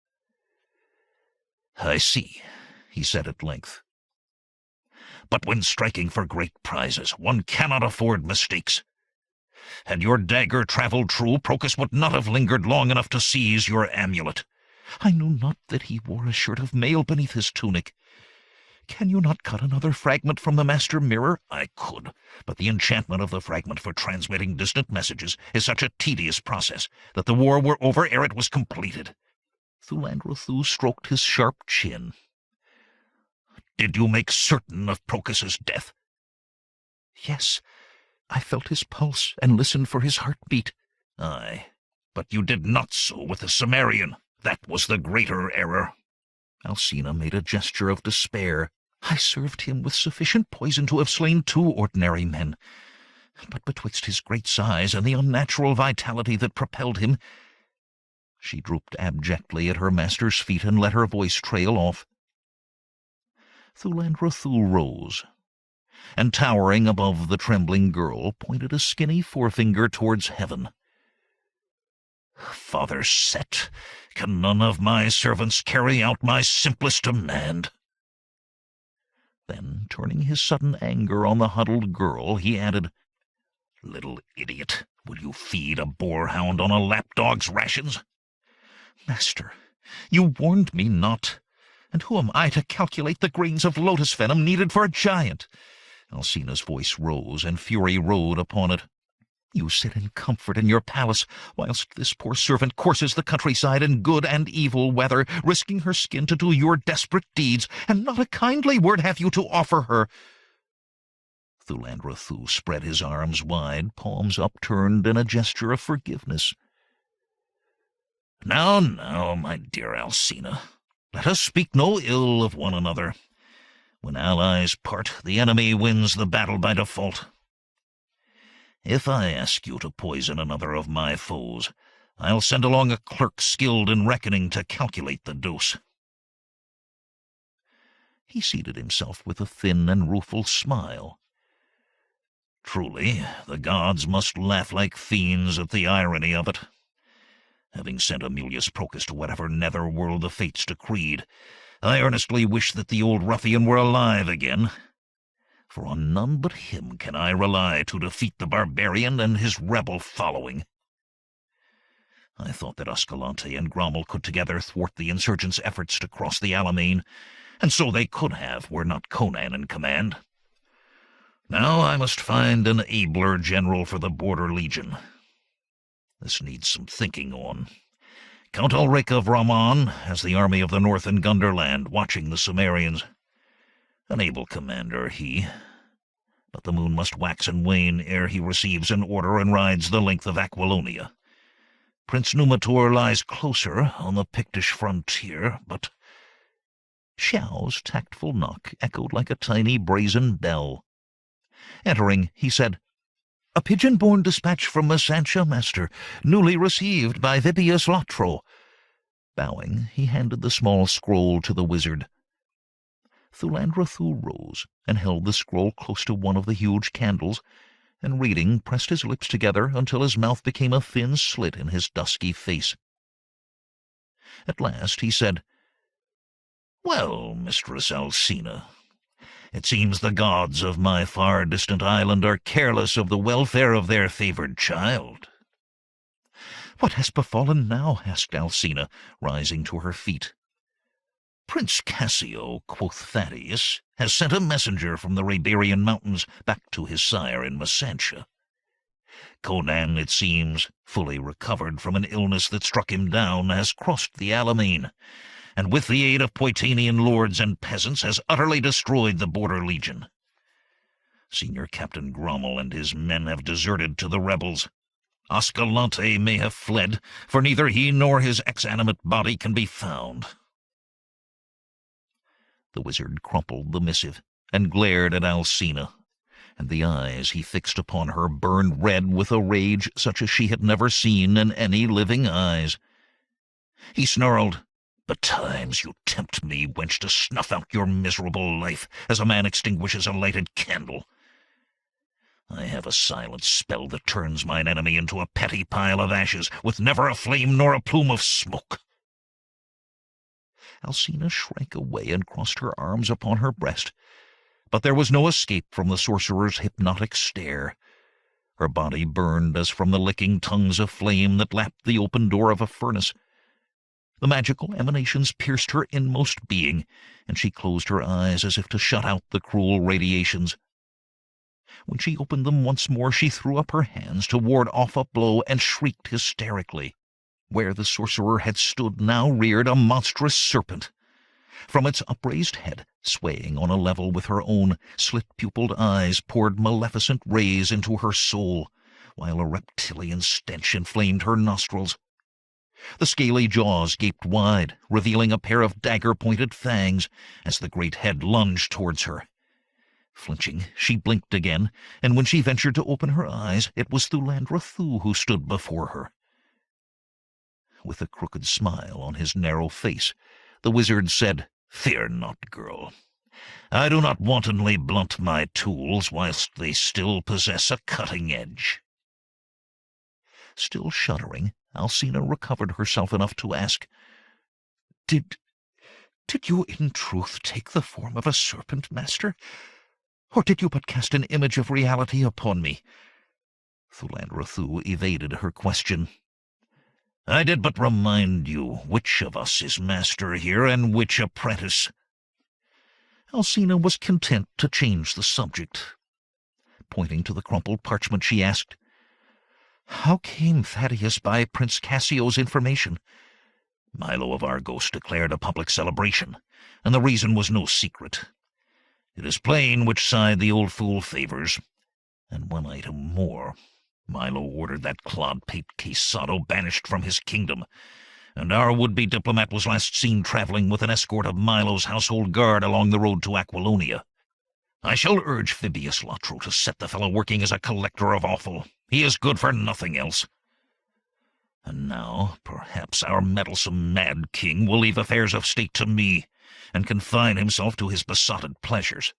"I see," he said at length. "But when striking for great prizes, one cannot afford mistakes. Had your dagger traveled true, Procus would not have lingered long enough to seize your amulet." "I knew not that he wore a shirt of mail beneath his tunic. Can you not cut another fragment from the master mirror?" "I could, but the enchantment of the fragment for transmitting distant messages is such a tedious process that the war were over ere it was completed." Thulandra Thuu stroked his sharp chin. "Did you make certain of Procus's death?" "Yes, I felt his pulse and listened for his heartbeat." "Aye, but you did not so with the Cimmerian. That was the greater error." Alcina made a gesture of despair. "I served him with sufficient poison to have slain 2 ordinary men. But betwixt his great size and the unnatural vitality that propelled him—" She drooped abjectly at her master's feet and let her voice trail off. Thulandra Thuu rose, and towering above the trembling girl, pointed a skinny forefinger towards heaven. "Father Set, can none of my servants carry out my simplest demand?" Then, turning his sudden anger on the huddled girl, he added, Little idiot, will you feed a boarhound on a lapdog's rations? Master, you warned me not. And who am I to calculate the grains of lotus venom needed for a giant? Alcina's voice rose, and fury rode upon it. You sit in comfort in your palace, whilst this poor servant courses the countryside in good and evil weather, risking her skin to do your desperate deeds, and not a kindly word have you to offer her. Thulandra Thuu spread his arms wide, palms upturned in a gesture of forgiveness. Now, now, my dear Alcina, let us speak no ill of one another. When allies part, the enemy wins the battle by default. If I ask you to poison another of my foes, I'll send along a clerk skilled in reckoning to calculate the dose. He seated himself with a thin and rueful smile. Truly, the gods must laugh like fiends at the irony of it. Having sent Aemilius Procus to whatever nether world the fates decreed, I earnestly wish that the old ruffian were alive again. For on none but him can I rely to defeat the barbarian and his rebel following. I thought that Ascalante and Grommel could together thwart the insurgents' efforts to cross the Alimane, and so they could have were not Conan in command. Now I must find an abler general for the Border Legion. This needs some thinking on. Count Ulrich of Ramon has the army of the north in Gunderland, watching the Cimmerians. An able commander, he. But the moon must wax and wane ere he receives an order and rides the length of Aquilonia. Prince Numitor lies closer on the Pictish frontier, but... Xiao's tactful knock echoed like a tiny brazen bell. Entering, he said, "A pigeon-borne dispatch from Masantia, master, newly received by Vibius Lotro." Bowing, he handed the small scroll to the wizard. Thulandra Thuu rose and held the scroll close to one of the huge candles, and reading, pressed his lips together until his mouth became a thin slit in his dusky face. At last he said, "Well, Mistress Alcina, it seems the gods of my far-distant island are careless of the welfare of their favored child." "What has befallen now?" asked Alcina, rising to her feet. "Prince Cassio," quoth Thaddeus, "has sent a messenger from the Hyborian mountains back to his sire in Masantia. Conan, it seems, fully recovered from an illness that struck him down, has crossed the Alimane, and with the aid of Poitanian lords and peasants has utterly destroyed the Border Legion. Senior Captain Grommel and his men have deserted to the rebels. Ascalante may have fled, for neither he nor his exanimate body can be found." The wizard crumpled the missive and glared at Alcina, and the eyes he fixed upon her burned red with a rage such as she had never seen in any living eyes. He snarled, "Betimes you tempt me, wench, to snuff out your miserable life as a man extinguishes a lighted candle. I have a silent spell that turns mine enemy into a petty pile of ashes, with never a flame nor a plume of smoke." Alcina shrank away and crossed her arms upon her breast, but there was no escape from the sorcerer's hypnotic stare. Her body burned as from the licking tongues of flame that lapped the open door of a furnace. The magical emanations pierced her inmost being, and she closed her eyes as if to shut out the cruel radiations. When she opened them once more, she threw up her hands to ward off a blow and shrieked hysterically. Where the sorcerer had stood now reared a monstrous serpent. From its upraised head, swaying on a level with her own, slit-pupiled eyes poured maleficent rays into her soul, while a reptilian stench inflamed her nostrils. The scaly jaws gaped wide, revealing a pair of dagger-pointed fangs, as the great head lunged towards her. Flinching, she blinked again, and when she ventured to open her eyes, it was Thulandra Thuu who stood before her. With a crooked smile on his narrow face, the wizard said, "Fear not, girl. I do not wantonly blunt my tools whilst they still possess a cutting edge." Still shuddering, Alcina recovered herself enough to ask, Did you in truth take the form of a serpent, master? Or did you but cast an image of reality upon me? Thulandra Thuu evaded her question. "I did but remind you which of us is master here and which apprentice." Alcina was content to change the subject. Pointing to the crumpled parchment, she asked, "How came Thaddeus by Prince Cassio's information?" Milo of Argos declared a public celebration, and the reason was no secret. It is plain which side the old fool favors. And one item more. Milo ordered that clod-pate Quesado banished from his kingdom, and our would-be diplomat was last seen traveling with an escort of Milo's household guard along the road to Aquilonia. I shall urge Phoebius Latro to set the fellow working as a collector of offal. He is good for nothing else. And now, perhaps our meddlesome mad king will leave affairs of state to me, and confine himself to his besotted pleasures.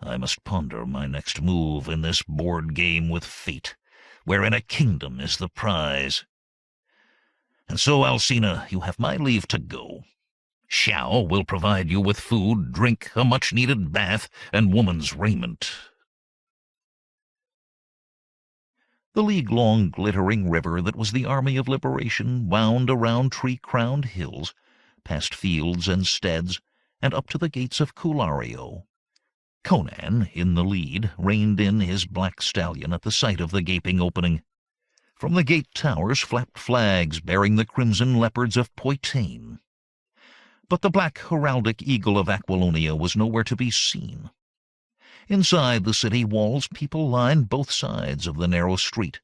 I must ponder my next move in this board game with fate, wherein a kingdom is the prize. And so, Alcina, you have my leave to go. Xiao will provide you with food, drink, a much-needed bath, and woman's raiment." The league-long glittering river that was the army of liberation wound around tree-crowned hills, past fields and steads, and up to the gates of Culario. Conan, in the lead, reined in his black stallion at the sight of the gaping opening. From the gate towers flapped flags bearing the crimson leopards of Poitain. But the black heraldic eagle of Aquilonia was nowhere to be seen. Inside the city walls people lined both sides of the narrow street.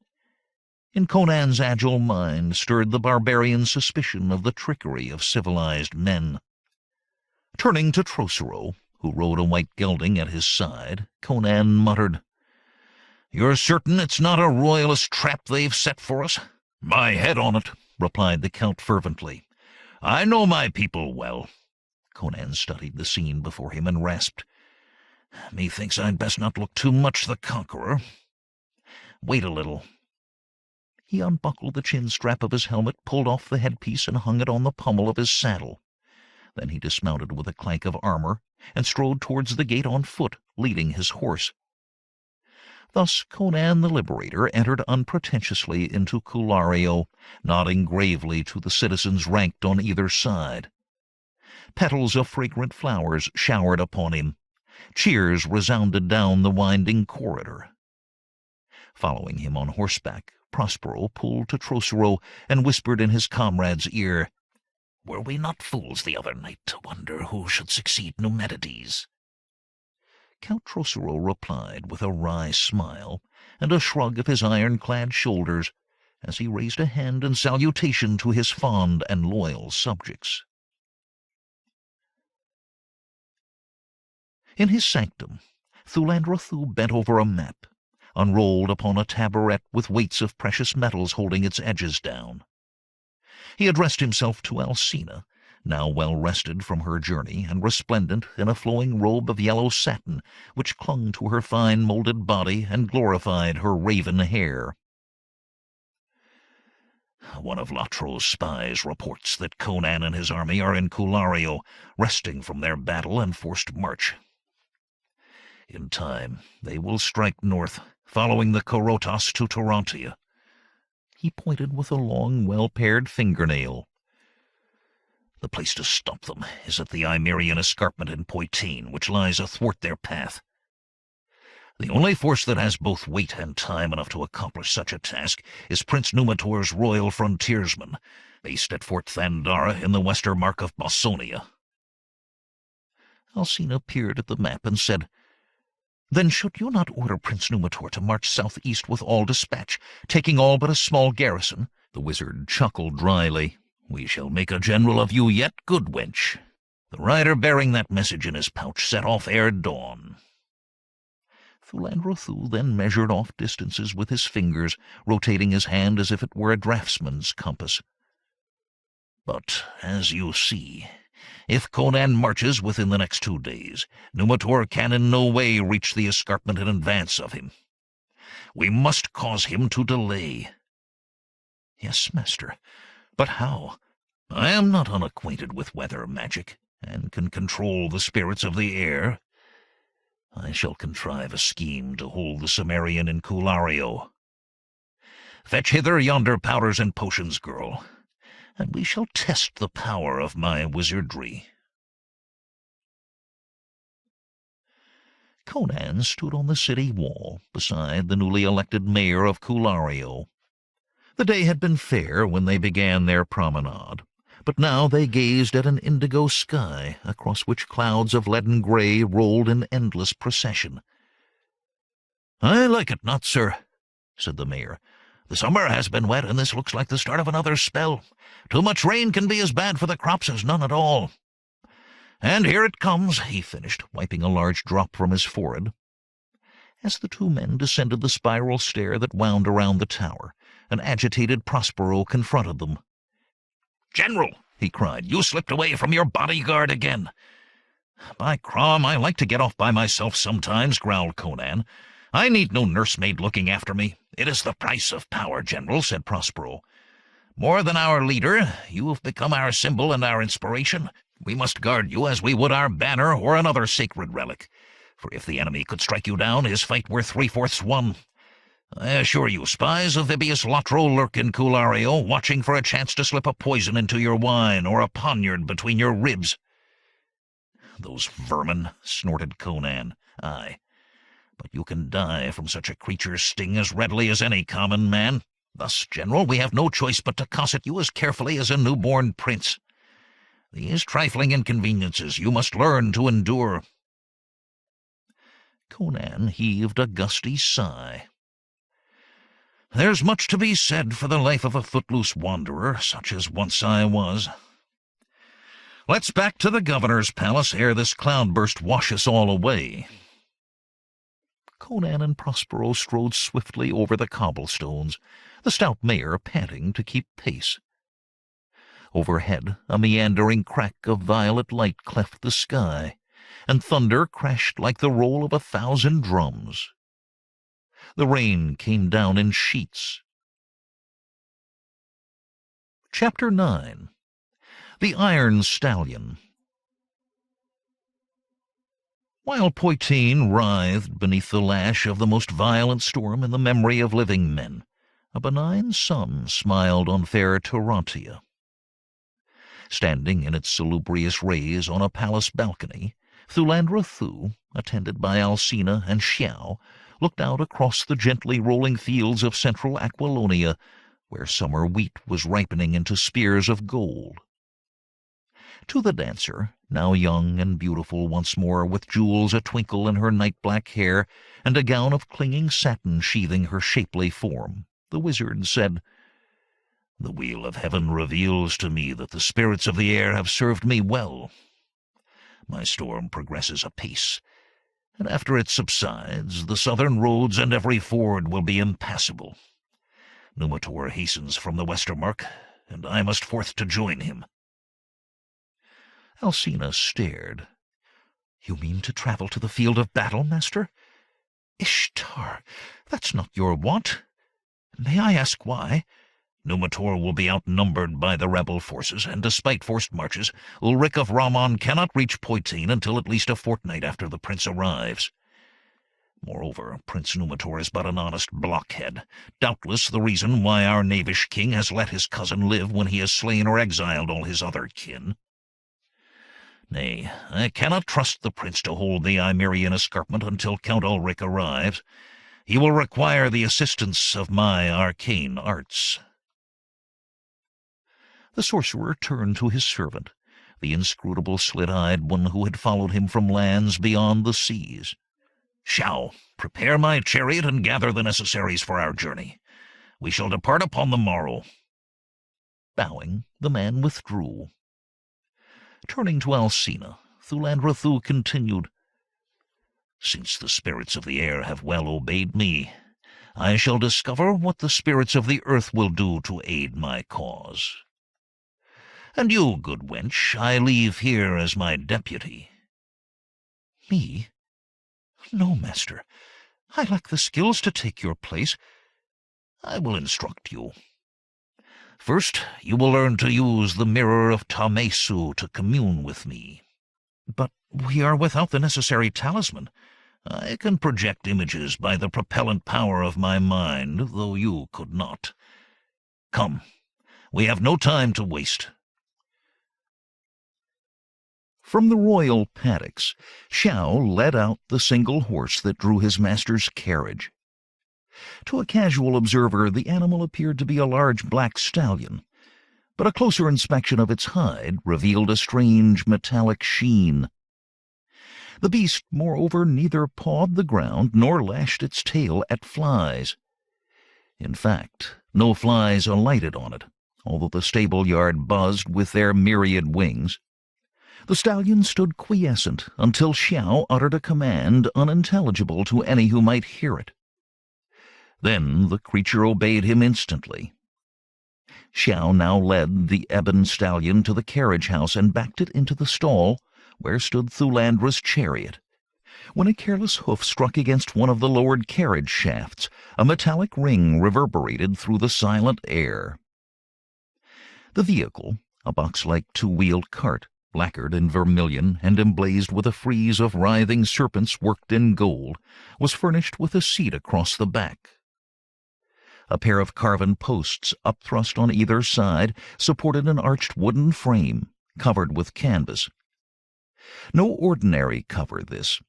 In Conan's agile mind stirred the barbarian suspicion of the trickery of civilized men. Turning to Trocero, who rode a white gelding at his side, Conan muttered, "You're certain it's not a royalist trap they've set for us?" "My head on it," replied the Count fervently. "I know my people well." Conan studied the scene before him and rasped, "Methinks I'd best not look too much the conqueror. Wait a little." He unbuckled the chin-strap of his helmet, pulled off the headpiece, and hung it on the pommel of his saddle. Then he dismounted with a clank of armor, and strode towards the gate on foot, leading his horse. Thus Conan the Liberator entered unpretentiously into Culario, nodding gravely to the citizens ranked on either side. Petals of fragrant flowers showered upon him. Cheers resounded down the winding corridor. Following him on horseback, Prospero pulled to Trocero and whispered in his comrade's ear, "Were we not fools the other night to wonder who should succeed Numedides?" Count Trocero replied with a wry smile and a shrug of his iron-clad shoulders as he raised a hand in salutation to his fond and loyal subjects. In his sanctum, Thulandra Thuu bent over a map, unrolled upon a taburet with weights of precious metals holding its edges down. He addressed himself to Alcina, now well rested from her journey and resplendent in a flowing robe of yellow satin which clung to her fine moulded body and glorified her raven hair. "One of Latro's spies reports that Conan and his army are in Culario, resting from their battle and forced march. In time they will strike north, following the Korotos to Tarantia." He pointed with a long, well-pared fingernail. "The place to stop them is at the Imerian escarpment in Poitain, which lies athwart their path. The only force that has both weight and time enough to accomplish such a task is Prince Numitor's royal frontiersmen, based at Fort Thandara in the western mark of Bossonia." Alcina peered at the map and said, "Then should you not order Prince Numitor to march southeast with all dispatch, taking all but a small garrison?" The wizard chuckled dryly. "We shall make a general of you yet, good wench." The rider bearing that message in his pouch set off ere dawn. Thulandra Thuu then measured off distances with his fingers, rotating his hand as if it were a draftsman's compass. "But, as you see, if Conan marches within the next 2 days, Numitor can in no way reach the escarpment in advance of him. We must cause him to delay." "Yes, master. But how?" "I am not unacquainted with weather magic, and can control the spirits of the air. I shall contrive a scheme to hold the Cimmerian in Culario. Fetch hither yonder powders and potions, girl, and we shall test the power of my wizardry." Conan stood on the city wall beside the newly elected mayor of Culario. The day had been fair when they began their promenade, but now they gazed at an indigo sky across which clouds of leaden gray rolled in endless procession. "I like it not, sir," said the mayor. "The summer has been wet, and this looks like the start of another spell. Too much rain can be as bad for the crops as none at all. And here it comes," he finished, wiping a large drop from his forehead. As the two men descended the spiral stair that wound around the tower, an agitated Prospero confronted them. "General," he cried, "you slipped away from your bodyguard again." "By Crom, I like to get off by myself sometimes," growled Conan. "I need no nursemaid looking after me." "It is the price of power, General," said Prospero. "More than our leader, you have become our symbol and our inspiration. We must guard you as we would our banner or another sacred relic, for if the enemy could strike you down, his fight were 3/4 won. I assure you, spies of Vibius Lotro lurk in Culario, watching for a chance to slip a poison into your wine or a poniard between your ribs." "Those vermin," snorted Conan. "Aye, but you can die from such a creature's sting as readily as any common man. Thus, General, we have no choice but to cosset you as carefully as a newborn prince. These trifling inconveniences you must learn to endure." Conan heaved a gusty sigh. "There's much to be said for the life of a footloose wanderer, such as once I was. Let's back to the governor's palace ere this cloudburst wash us all away." Conan and Prospero strode swiftly over the cobblestones, the stout mayor panting to keep pace. Overhead, a meandering crack of violet light cleft the sky, and thunder crashed like the roll of 1,000 drums. The rain came down in sheets. Chapter 9. The Iron Stallion. While Poitine writhed beneath the lash of the most violent storm in the memory of living men, a benign sun smiled on fair Tarantia. Standing in its salubrious rays on a palace balcony, Thulandra Thuu, attended by Alcina and Xiao, looked out across the gently rolling fields of central Aquilonia, where summer wheat was ripening into spears of gold. To the dancer, now young and beautiful once more, with jewels a-twinkle in her night-black hair and a gown of clinging satin sheathing her shapely form, the wizard said, "The wheel of heaven reveals to me that the spirits of the air have served me well. My storm progresses apace, and after it subsides, the southern roads and every ford will be impassable. Numitor hastens from the Westermark, and I must forth to join him." Alcina stared. "You mean to travel to the field of battle, master? Ishtar, that's not your wont. May I ask why?" "Numitor will be outnumbered by the rebel forces, and despite forced marches, Ulrich of Ramon cannot reach Poitine until at least a fortnight after the prince arrives. Moreover, Prince Numitor is but an honest blockhead, doubtless the reason why our knavish king has let his cousin live when he has slain or exiled all his other kin. Nay, I cannot trust the prince to hold the Cimmerian escarpment until Count Ulrich arrives. He will require the assistance of my arcane arts." The sorcerer turned to his servant, the inscrutable slit-eyed one who had followed him from lands beyond the seas. "Xiao, prepare my chariot and gather the necessaries for our journey. We shall depart upon the morrow." Bowing, the man withdrew. Turning to Alcina, Thulandra Thuu continued, "Since the spirits of the air have well obeyed me, I shall discover what the spirits of the earth will do to aid my cause. And you, good wench, I leave here as my deputy." "Me? No, master. I lack the skills to take your place." "I will instruct you. First, you will learn to use the mirror of Tamesu to commune with me." "But we are without the necessary talisman. I can project images by the propellant power of my mind, though you could not. Come, we have no time to waste." From the royal paddocks, Xiao led out the single horse that drew his master's carriage. To a casual observer, the animal appeared to be a large black stallion, but a closer inspection of its hide revealed a strange metallic sheen. The beast, moreover, neither pawed the ground nor lashed its tail at flies. In fact, no flies alighted on it, although the stable-yard buzzed with their myriad wings. The stallion stood quiescent until Xiao uttered a command unintelligible to any who might hear it. Then the creature obeyed him instantly. Xiao now led the ebon stallion to the carriage-house and backed it into the stall, where stood Thulandra's chariot. When a careless hoof struck against one of the lowered carriage shafts, a metallic ring reverberated through the silent air. The vehicle, a box-like two-wheeled cart, lacquered in vermilion and emblazed with a frieze of writhing serpents worked in gold, was furnished with a seat across the back. A pair of carven posts, upthrust on either side, supported an arched wooden frame, covered with canvas. No ordinary cover, this.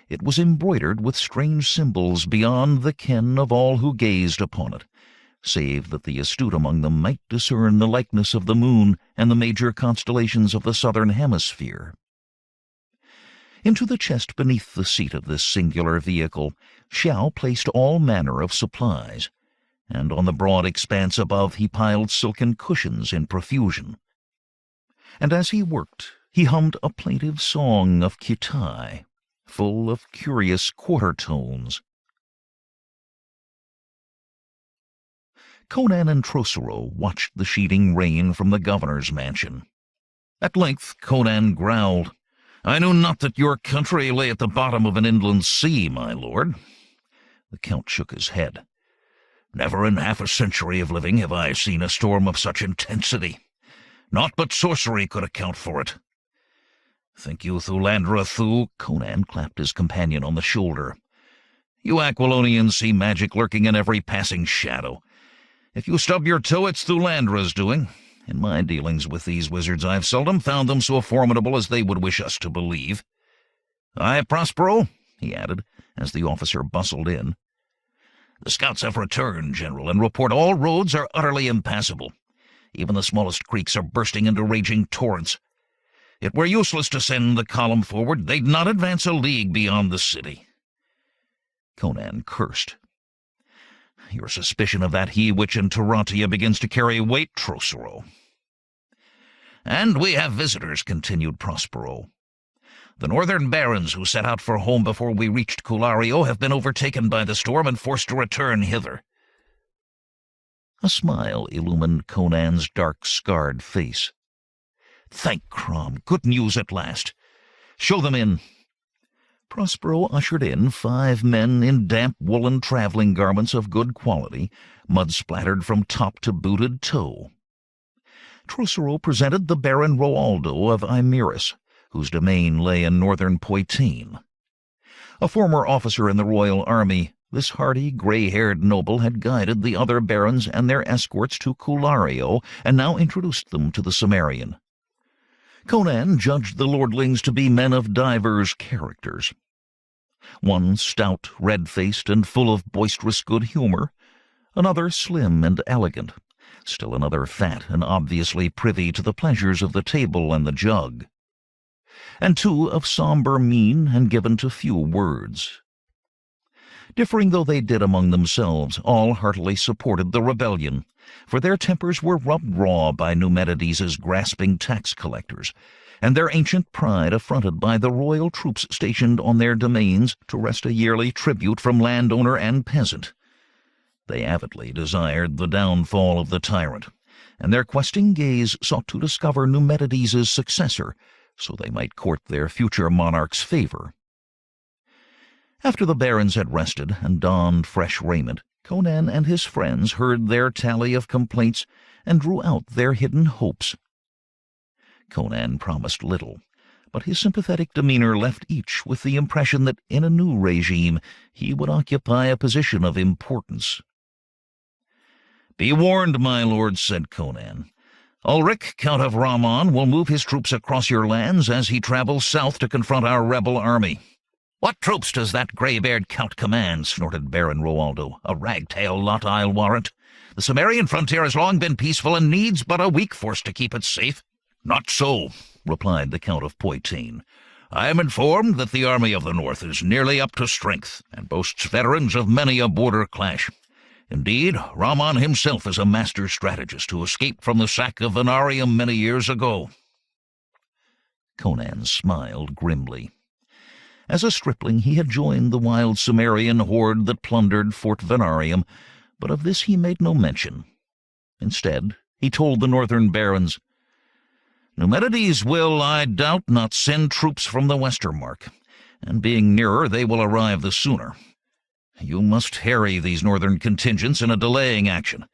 It was embroidered with strange symbols beyond the ken of all who gazed upon it, save that the astute among them might discern the likeness of the moon and the major constellations of the southern hemisphere. Into the chest beneath the seat of this singular vehicle, Xiao placed all manner of supplies, and on the broad expanse above he piled silken cushions in profusion. And as he worked, he hummed a plaintive song of Kitai, full of curious quarter tones. Conan and Trocero watched the sheeting rain from the governor's mansion. At length Conan growled, "I knew not that your country lay at the bottom of an inland sea, my lord." The count shook his head. "Never in half a century of living have I seen a storm of such intensity. Naught but sorcery could account for it." "Think you, Thulandra Thuu?" Conan clapped his companion on the shoulder. "You Aquilonians see magic lurking in every passing shadow. If you stub your toe, it's Thulandra's doing. In my dealings with these wizards, I've seldom found them so formidable as they would wish us to believe. Aye, Prospero?" he added, as the officer bustled in. "The scouts have returned, General, and report all roads are utterly impassable. Even the smallest creeks are bursting into raging torrents. It were useless to send the column forward. They'd not advance a league beyond the city." Conan cursed. "Your suspicion of that he-witch in Tarantia begins to carry weight, Trocero." "And we have visitors," continued Prospero. "The northern barons who set out for home before we reached Culario have been overtaken by the storm and forced to return hither." A smile illumined Conan's dark, scarred face. "Thank Crom, good news at last. Show them in." Prospero ushered in 5 men in damp woolen traveling garments of good quality, mud-splattered from top to booted toe. Trocero presented the Baron Roaldo of Imerus, whose domain lay in northern Poitín. A former officer in the royal army, this hardy, gray-haired noble had guided the other barons and their escorts to Culario, and now introduced them to the Cimmerian. Conan judged the lordlings to be men of divers characters. One stout, red-faced, and full of boisterous good humor, another slim and elegant, still another fat and obviously privy to the pleasures of the table and the jug, and 2 of sombre mien and given to few words. Differing though they did among themselves, all heartily supported the rebellion, for their tempers were rubbed raw by Numedides's grasping tax collectors, and their ancient pride affronted by the royal troops stationed on their domains to wrest a yearly tribute from landowner and peasant. They avidly desired the downfall of the tyrant, and their questing gaze sought to discover Numedides's successor, so they might court their future monarch's favor. After the barons had rested and donned fresh raiment, Conan and his friends heard their tally of complaints and drew out their hidden hopes. Conan promised little, but his sympathetic demeanor left each with the impression that in a new regime he would occupy a position of importance. "Be warned, my lords," said Conan. "Ulrich, Count of Ramon, will move his troops across your lands as he travels south to confront our rebel army." "What troops does that grey-beard count command?" snorted Baron Roaldo. "A ragtail lot, I'll warrant. The Cimmerian frontier has long been peaceful and needs but a weak force to keep it safe." "Not so," replied the Count of Poitín. "I am informed that the army of the north is nearly up to strength, and boasts veterans of many a border clash. Indeed, Ramon himself is a master strategist who escaped from the sack of Venarium many years ago." Conan smiled grimly. As a stripling he had joined the wild Cimmerian horde that plundered Fort Venarium, but of this he made no mention. Instead, he told the northern barons, "Numedides will, I doubt, not send troops from the Westermark, and being nearer they will arrive the sooner. You must harry these northern contingents in a delaying action,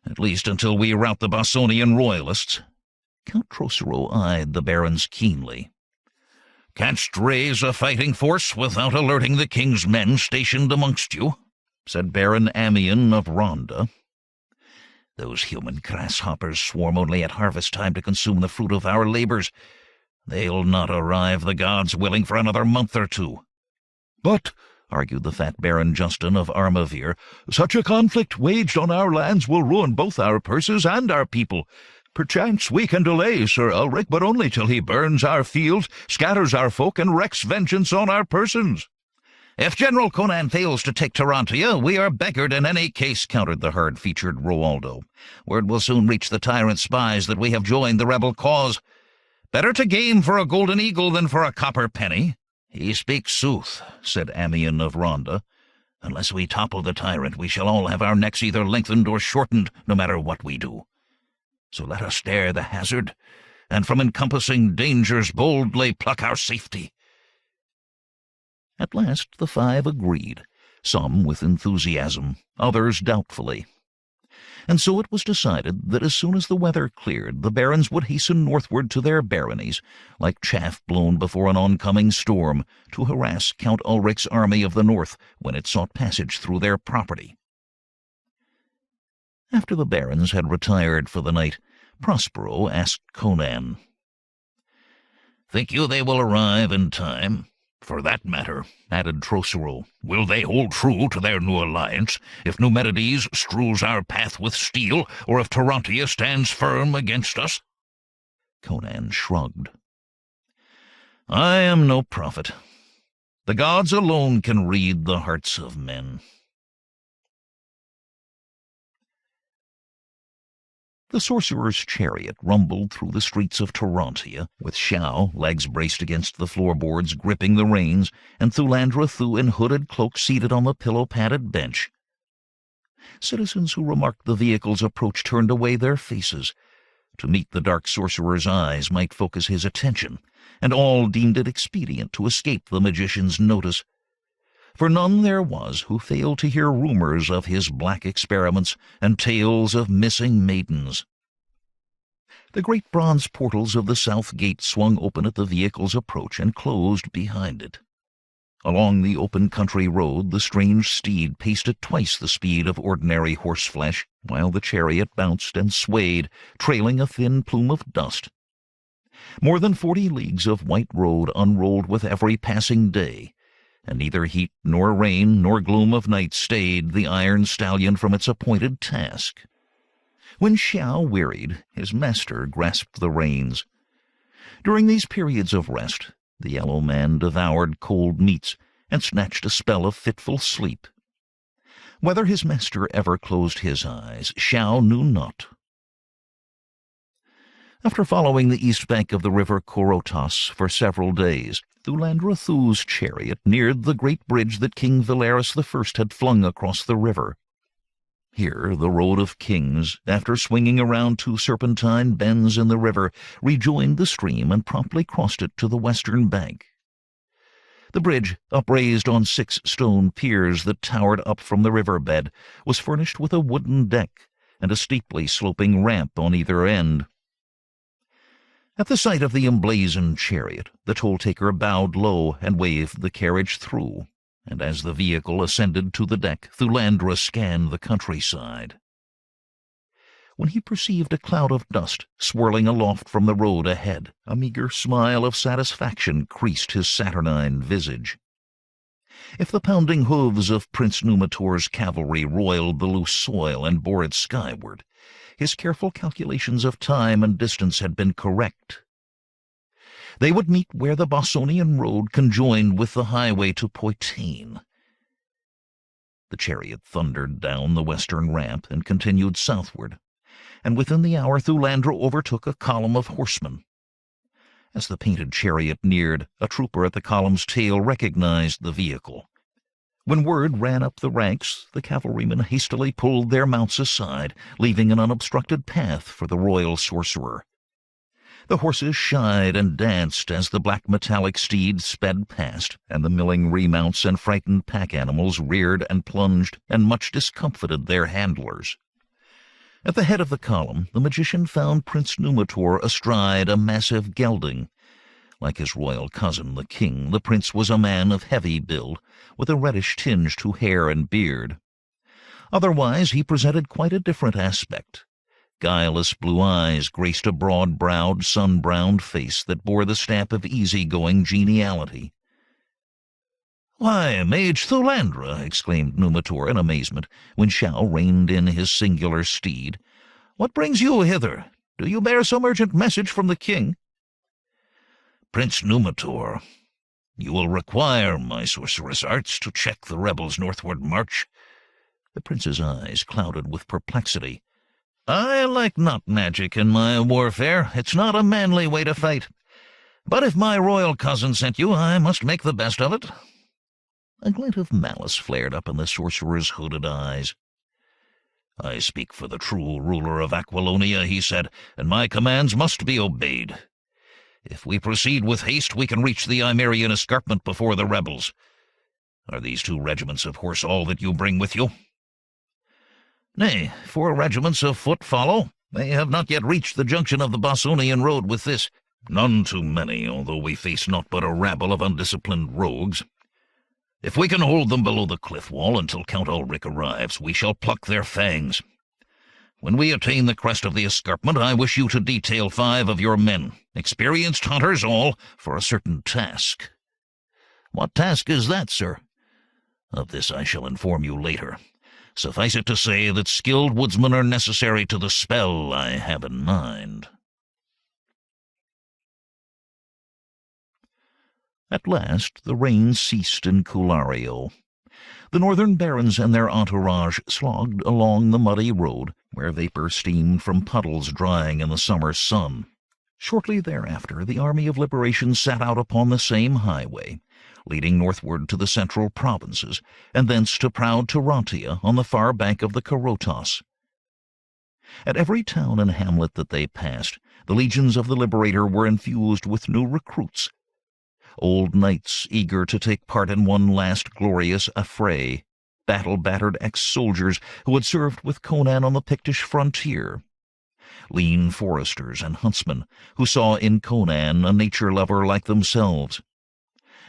at least until we rout the Bossonian royalists." Count Trocero eyed the barons keenly. "Canst raise a fighting force without alerting the king's men stationed amongst you?" said Baron Amiens of Ronda. "Those human grasshoppers swarm only at harvest time to consume the fruit of our labors. They'll not arrive, the gods willing, for another month or two." "But," argued the fat Baron Justin of Armavir, "such a conflict waged on our lands will ruin both our purses and our people. Perchance we can delay Sir Ulrich, but only till he burns our fields, scatters our folk, and wreaks vengeance on our persons." "If General Conan fails to take Tarantia, we are beggared in any case," countered the hard-featured Roaldo. "Word will soon reach the tyrant spies that we have joined the rebel cause. Better to game for a golden eagle than for a copper penny." "He speaks sooth," said Amiens of Ronda. "Unless we topple the tyrant, we shall all have our necks either lengthened or shortened, no matter what we do. So let us dare the hazard, and from encompassing dangers boldly pluck our safety." At last the five agreed, some with enthusiasm, others doubtfully. And so it was decided that as soon as the weather cleared, the barons would hasten northward to their baronies, like chaff blown before an oncoming storm, to harass Count Ulrich's army of the north when it sought passage through their property. After the barons had retired for the night, Prospero asked Conan, "Think you they will arrive in time? For that matter," added Trocero, "will they hold true to their new alliance if Numedides strews our path with steel, or if Tarantia stands firm against us?" Conan shrugged. "I am no prophet. The gods alone can read the hearts of men." The sorcerer's chariot rumbled through the streets of Tarantia, with Xiao, legs braced against the floorboards, gripping the reins, and Thulandra Thuu in hooded cloak seated on the pillow-padded bench. Citizens who remarked the vehicle's approach turned away their faces. To meet the dark sorcerer's eyes might focus his attention, and all deemed it expedient to escape the magician's notice. For none there was who failed to hear rumors of his black experiments and tales of missing maidens. The great bronze portals of the south gate swung open at the vehicle's approach and closed behind it. Along the open country road the strange steed paced at twice the speed of ordinary horseflesh, while the chariot bounced and swayed, trailing a thin plume of dust. More than 40 leagues of white road unrolled with every passing day, and neither heat nor rain nor gloom of night stayed the Iron Stallion from its appointed task. When Xiao wearied, his master grasped the reins. During these periods of rest, the yellow man devoured cold meats and snatched a spell of fitful sleep. Whether his master ever closed his eyes, Xiao knew not. After following the east bank of the river Korotas for several days, Thulandra Thuu's chariot neared the great bridge that King Valeris I had flung across the river. Here the Road of Kings, after swinging around 2 serpentine bends in the river, rejoined the stream and promptly crossed it to the western bank. The bridge, upraised on 6 stone piers that towered up from the riverbed, was furnished with a wooden deck and a steeply sloping ramp on either end. At the sight of the emblazoned chariot, the toll-taker bowed low and waved the carriage through, and as the vehicle ascended to the deck, Thulandra scanned the countryside. When he perceived a cloud of dust swirling aloft from the road ahead, a meager smile of satisfaction creased his saturnine visage. If the pounding hooves of Prince Numitor's cavalry roiled the loose soil and bore it skyward, his careful calculations of time and distance had been correct. They would meet where the Bossonian road conjoined with the highway to Poitain. The chariot thundered down the western ramp and continued southward, and within the hour Thulandra overtook a column of horsemen. As the painted chariot neared, a trooper at the column's tail recognized the vehicle. When word ran up the ranks, the cavalrymen hastily pulled their mounts aside, leaving an unobstructed path for the royal sorcerer. The horses shied and danced as the black metallic steed sped past, and the milling remounts and frightened pack animals reared and plunged and much discomfited their handlers. At the head of the column, the magician found Prince Numitor astride a massive gelding. Like his royal cousin, the king, the prince was a man of heavy build, with a reddish tinge to hair and beard. Otherwise, he presented quite a different aspect. Guileless blue eyes graced a broad-browed, sun-browned face that bore the stamp of easy-going geniality. "Why, Mage Thulandra!" exclaimed Numitor in amazement, when Shao reined in his singular steed. "What brings you hither? Do you bear some urgent message from the king?" "Prince Numitor, you will require my sorceress arts to check the rebels' northward march." The prince's eyes clouded with perplexity. "I like not magic in my warfare. It's not a manly way to fight. But if my royal cousin sent you, I must make the best of it." A glint of malice flared up in the sorcerer's hooded eyes. "I speak for the true ruler of Aquilonia," he said, "and my commands must be obeyed. If we proceed with haste, we can reach the Hyborian escarpment before the rebels. Are these 2 regiments of horse all that you bring with you?" "Nay, 4 regiments of foot follow. They have not yet reached the junction of the Bossonian road with this. None too many, although we face naught but a rabble of undisciplined rogues. If we can hold them below the cliff wall until Count Ulrich arrives, we shall pluck their fangs. When we attain the crest of the escarpment, I wish you to detail 5 of your men, experienced hunters all, for a certain task." "What task is that, sir?" "Of this I shall inform you later. Suffice it to say that skilled woodsmen are necessary to the spell I have in mind." At last the rain ceased in Culario. The northern barons and their entourage slogged along the muddy road, where vapor steamed from puddles drying in the summer sun. Shortly thereafter, the army of liberation set out upon the same highway, leading northward to the central provinces, and thence to proud Tarantia on the far bank of the Korotos. At every town and hamlet that they passed, the legions of the Liberator were infused with new recruits, old knights eager to take part in one last glorious affray, battle-battered ex-soldiers who had served with Conan on the Pictish frontier, lean foresters and huntsmen who saw in Conan a nature-lover like themselves,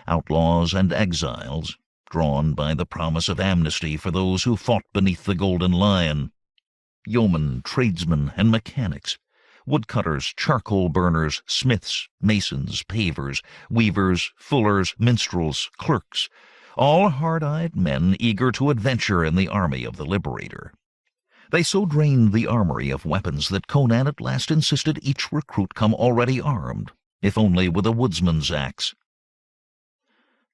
outlaws and exiles, drawn by the promise of amnesty for those who fought beneath the Golden Lion, yeomen, tradesmen, and mechanics, woodcutters, charcoal burners, smiths, masons, pavers, weavers, fullers, minstrels, clerks, all hard-eyed men eager to adventure in the army of the Liberator. They so drained the armory of weapons that Conan at last insisted each recruit come already armed, if only with a woodsman's axe.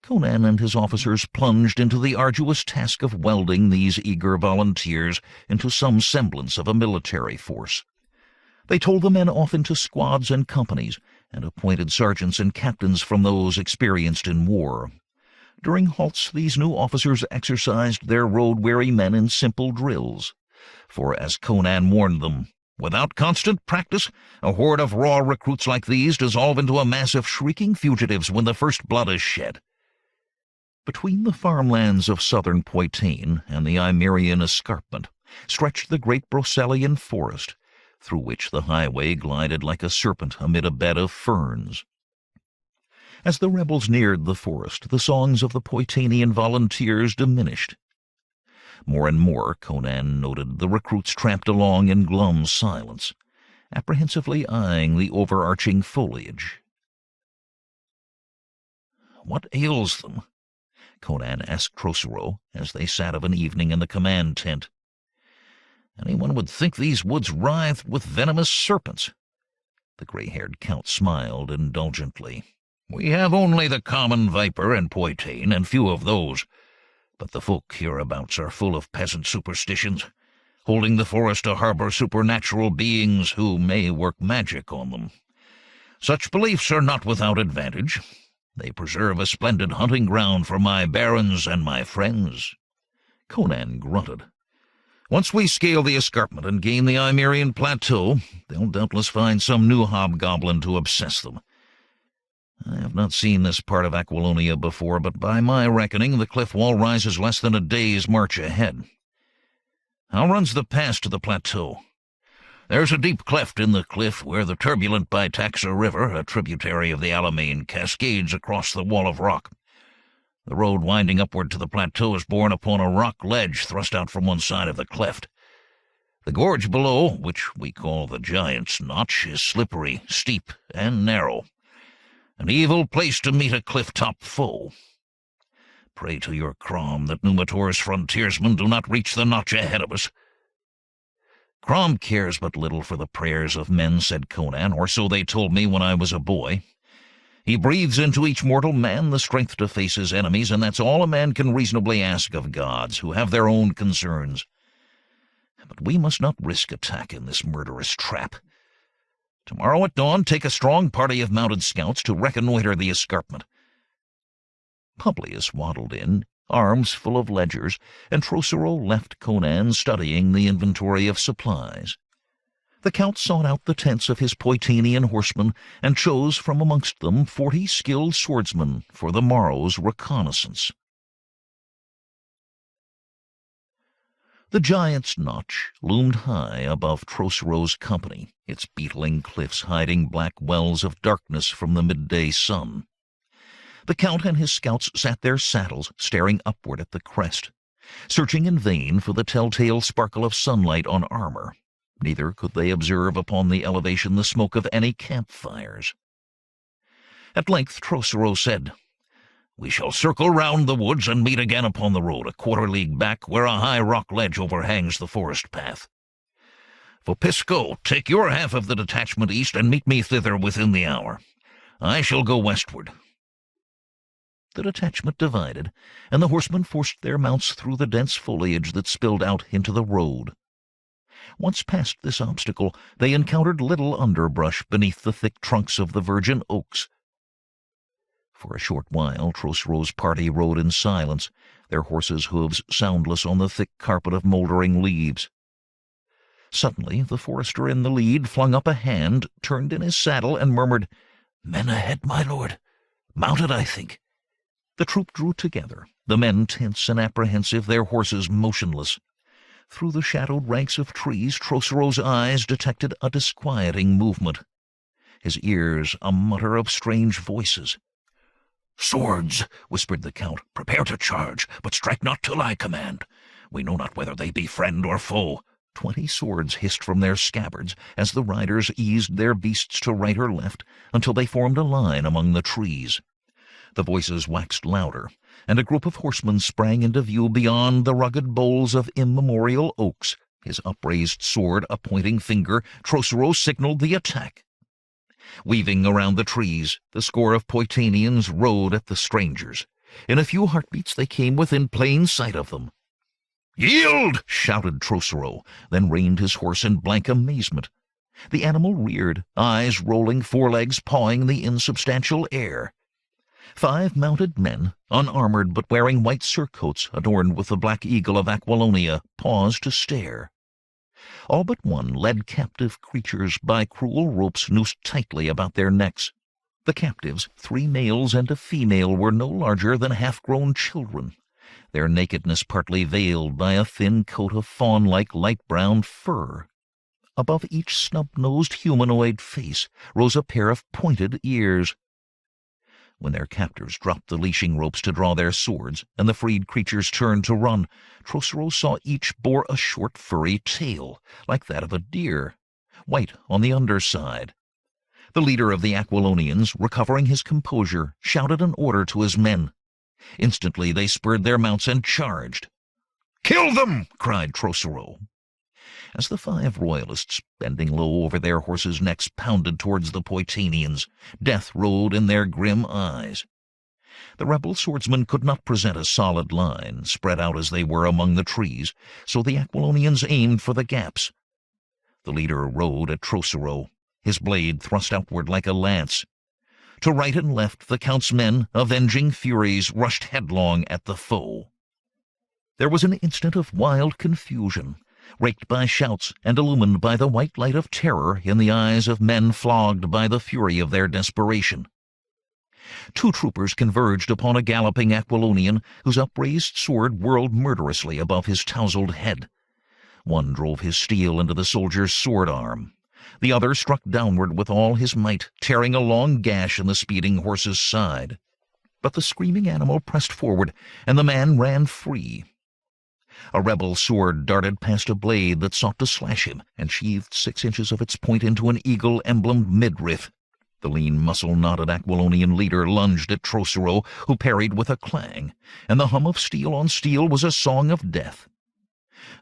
Conan and his officers plunged into the arduous task of welding these eager volunteers into some semblance of a military force. They told the men off into squads and companies, and appointed sergeants and captains from those experienced in war. During halts, these new officers exercised their road-weary men in simple drills, for, as Conan warned them, without constant practice, a horde of raw recruits like these dissolve into a mass of shrieking fugitives when the first blood is shed. Between the farmlands of southern Poitain and the Hyborian escarpment stretched the great Brocelian forest, through which the highway glided like a serpent amid a bed of ferns. As the rebels neared the forest, the songs of the Poitanian volunteers diminished. More and more, Conan noted, the recruits tramped along in glum silence, apprehensively eyeing the overarching foliage. "What ails them?" Conan asked Trocero as they sat of an evening in the command tent. "Anyone would think these woods writhed with venomous serpents." The gray-haired count smiled indulgently. "We have only the common viper and Poitain, and few of those. But the folk hereabouts are full of peasant superstitions, holding the forest to harbor supernatural beings who may work magic on them. Such beliefs are not without advantage. They preserve a splendid hunting ground for my barons and my friends." Conan grunted. "Once we scale the escarpment and gain the Imerian plateau, they'll doubtless find some new hobgoblin to obsess them. I have not seen this part of Aquilonia before, but by my reckoning the cliff wall rises less than a day's march ahead. How runs the pass to the plateau?" "There's a deep cleft in the cliff where the turbulent Bytaxa River, a tributary of the Alimane, cascades across the wall of rock. The road winding upward to the plateau is borne upon a rock ledge thrust out from one side of the cleft. The gorge below, which we call the Giant's Notch, is slippery, steep, and narrow. An evil place to meet a cliff-top foe. Pray to your Crom that Numitor's frontiersmen do not reach the notch ahead of us." "Crom cares but little for the prayers of men," said Conan, "or so they told me when I was a boy. He breathes into each mortal man the strength to face his enemies, and that's all a man can reasonably ask of gods, who have their own concerns. But we must not risk attack in this murderous trap. Tomorrow at dawn take a strong party of mounted scouts to reconnoiter the escarpment." Publius waddled in, arms full of ledgers, and Trocero left Conan studying the inventory of supplies. The count sought out the tents of his Poitanian horsemen and chose from amongst them 40 skilled swordsmen for the morrow's reconnaissance. The Giant's Notch loomed high above Trocero's company, its beetling cliffs hiding black wells of darkness from the midday sun. The count and his scouts sat their saddles, staring upward at the crest, searching in vain for the telltale sparkle of sunlight on armor. Neither could they observe upon the elevation the smoke of any campfires. At length Trocero said, "We shall circle round the woods and meet again upon the road, a quarter league back, where a high rock ledge overhangs the forest path. Vopisco, take your half of the detachment east and meet me thither within the hour. I shall go westward." The detachment divided, and the horsemen forced their mounts through the dense foliage that spilled out into the road. Once past this obstacle, they encountered little underbrush beneath the thick trunks of the virgin oaks. For a short while Trocero's party rode in silence, their horses' hooves soundless on the thick carpet of mouldering leaves. Suddenly the forester in the lead flung up a hand, turned in his saddle, and murmured, "Men ahead, my lord. Mounted, I think." The troop drew together, the men tense and apprehensive, their horses motionless. Through the shadowed ranks of trees Trocero's eyes detected a disquieting movement, his ears a mutter of strange voices. "Swords," whispered the count. "Prepare to charge, but strike not till I command. We know not whether they be friend or foe." 20 swords hissed from their scabbards as the riders eased their beasts to right or left until they formed a line among the trees. The voices waxed louder, and a group of horsemen sprang into view beyond the rugged boles of immemorial oaks. His upraised sword a pointing finger, Trocero signaled the attack. Weaving around the trees, the score of Poitanians rode at the strangers. In a few heartbeats they came within plain sight of them. "Yield!" shouted Trocero, then reined his horse in blank amazement. The animal reared, eyes rolling, forelegs pawing the insubstantial air. 5 mounted men, unarmored but wearing white surcoats adorned with the black eagle of Aquilonia, paused to stare. All but one led captive creatures by cruel ropes noosed tightly about their necks. The captives, 3 males and a female, were no larger than half-grown children, their nakedness partly veiled by a thin coat of fawn-like light-brown fur. Above each snub-nosed humanoid face rose a pair of pointed ears. When their captors dropped the leashing ropes to draw their swords, and the freed creatures turned to run, Trocero saw each bore a short furry tail, like that of a deer, white on the underside. The leader of the Aquilonians, recovering his composure, shouted an order to his men. Instantly they spurred their mounts and charged. "Kill them!" cried Trocero. As the 5 royalists, bending low over their horses' necks, pounded towards the Poitanians, death rode in their grim eyes. The rebel swordsmen could not present a solid line, spread out as they were among the trees, so the Aquilonians aimed for the gaps. The leader rode at Trocero, his blade thrust outward like a lance. To right and left the Count's men, avenging furies, rushed headlong at the foe. There was an instant of wild confusion, raked by shouts and illumined by the white light of terror in the eyes of men flogged by the fury of their desperation. 2 troopers converged upon a galloping Aquilonian whose upraised sword whirled murderously above his tousled head. One drove his steel into the soldier's sword arm. The other struck downward with all his might, tearing a long gash in the speeding horse's side. But the screaming animal pressed forward, and the man ran free. A rebel sword darted past a blade that sought to slash him, and sheathed 6 inches of its point into an eagle-emblemed midriff. The lean, muscle-knotted Aquilonian leader lunged at Trocero, who parried with a clang, and the hum of steel on steel was a song of death.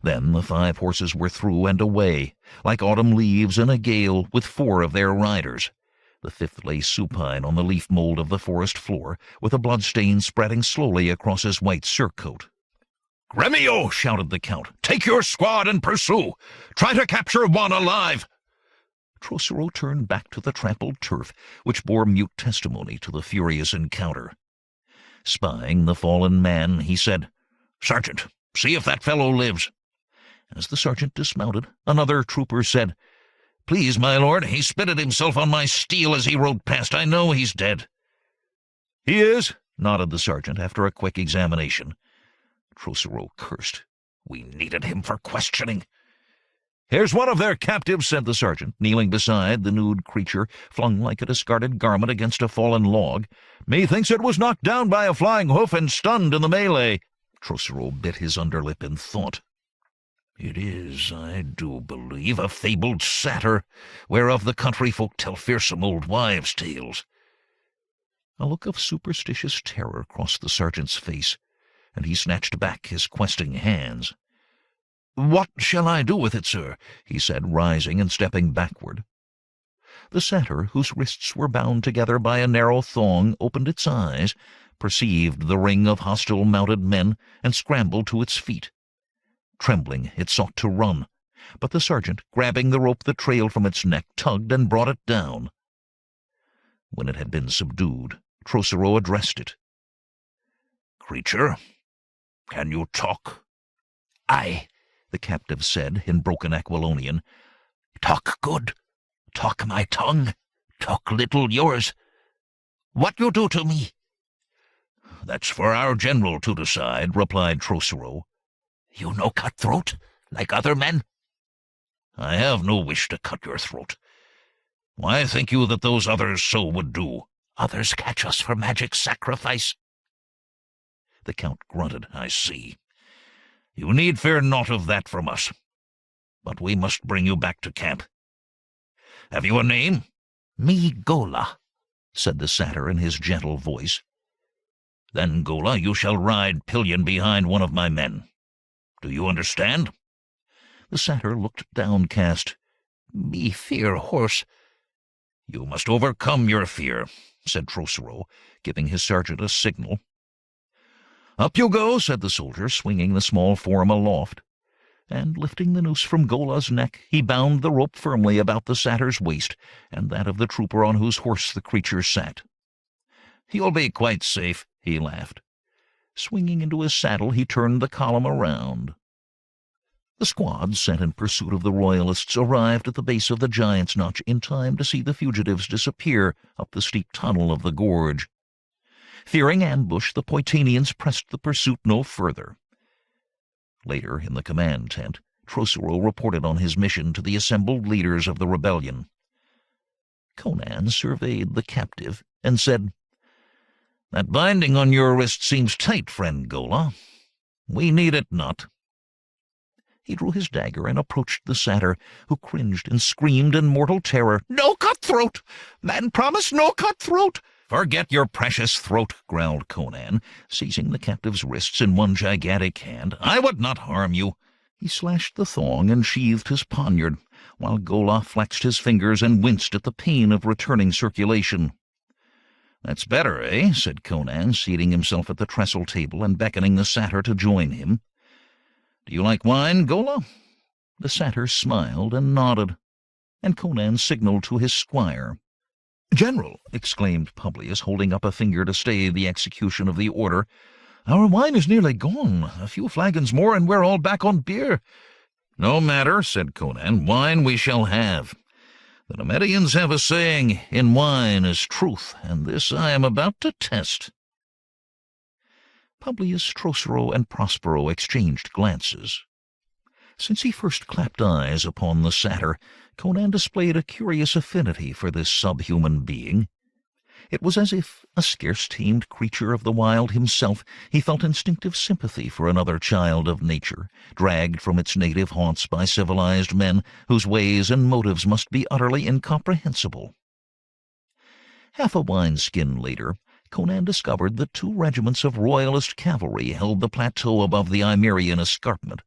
Then the 5 horses were through and away, like autumn leaves in a gale, with 4 of their riders. The 5th lay supine on the leaf mold of the forest floor, with a bloodstain spreading slowly across his white surcoat. "Gremio!" shouted the Count. "Take your squad and pursue! Try to capture one alive!" Trocero turned back to the trampled turf, which bore mute testimony to the furious encounter. Spying the fallen man, he said, "Sergeant, see if that fellow lives." As the sergeant dismounted, another trooper said, "Please, my lord, he spitted himself on my steel as he rode past. I know he's dead." "He is," nodded the sergeant after a quick examination. Trocero cursed. "We needed him for questioning." "Here's one of their captives," said the sergeant, kneeling beside the nude creature, flung like a discarded garment against a fallen log. "Methinks it was knocked down by a flying hoof and stunned in the melee." Trocero bit his underlip in thought. "It is, I do believe, a fabled satyr, whereof the country folk tell fearsome old wives' tales." A look of superstitious terror crossed the sergeant's face, and he snatched back his questing hands. "What shall I do with it, sir?" he said, rising and stepping backward. The satyr, whose wrists were bound together by a narrow thong, opened its eyes, perceived the ring of hostile mounted men, and scrambled to its feet. Trembling, it sought to run, but the sergeant, grabbing the rope that trailed from its neck, tugged and brought it down. When it had been subdued, Trocero addressed it. "Creature, can you talk?" "Aye," the captive said in broken Aquilonian. "Talk good. Talk my tongue. Talk little yours. What you do to me?" "That's for our general to decide," replied Trocero. "You no cut throat, like other men?" "I have no wish to cut your throat. Why think you that those others so would do?" "Others catch us for magic sacrifice." The Count grunted. "I see. You need fear naught of that from us. But we must bring you back to camp. Have you a name?" "Me Gola," said the satyr in his gentle voice. "Then, Gola, you shall ride pillion behind one of my men. Do you understand?" The satyr looked downcast. "Me fear horse." "You must overcome your fear," said Trocero, giving his sergeant a signal. "Up you go," said the soldier, swinging the small form aloft. And, lifting the noose from Gola's neck, he bound the rope firmly about the satyr's waist and that of the trooper on whose horse the creature sat. "You'll be quite safe," he laughed. Swinging into his saddle, he turned the column around. The squad sent in pursuit of the royalists arrived at the base of the Giant's Notch in time to see the fugitives disappear up the steep tunnel of the gorge. Fearing ambush, the Poitanians pressed the pursuit no further. Later, in the command tent, Trocero reported on his mission to the assembled leaders of the rebellion. Conan surveyed the captive and said, "That binding on your wrist seems tight, friend Gola. We need it not." He drew his dagger and approached the satyr, who cringed and screamed in mortal terror. "No cutthroat! Man promise no cutthroat!" "Forget your precious throat," growled Conan, seizing the captive's wrists in one gigantic hand. "I would not harm you." He slashed the thong and sheathed his poniard, while Gola flexed his fingers and winced at the pain of returning circulation. "That's better, eh?" said Conan, seating himself at the trestle table and beckoning the satyr to join him. "Do you like wine, Gola?" The satyr smiled and nodded, and Conan signaled to his squire. "General," exclaimed Publius, holding up a finger to stay the execution of the order, "our wine is nearly gone. A few flagons more and we're all back on beer." "No matter," said Conan. "Wine we shall have. The Numedians have a saying, 'In wine is truth,' and this I am about to test." Publius, Trocero, and Prospero exchanged glances. Since he first clapped eyes upon the satyr, Conan displayed a curious affinity for this subhuman being. It was as if, a scarce-tamed creature of the wild himself, he felt instinctive sympathy for another child of nature, dragged from its native haunts by civilized men whose ways and motives must be utterly incomprehensible. Half a wineskin later, Conan discovered that 2 regiments of royalist cavalry held the plateau above the Imerian escarpment.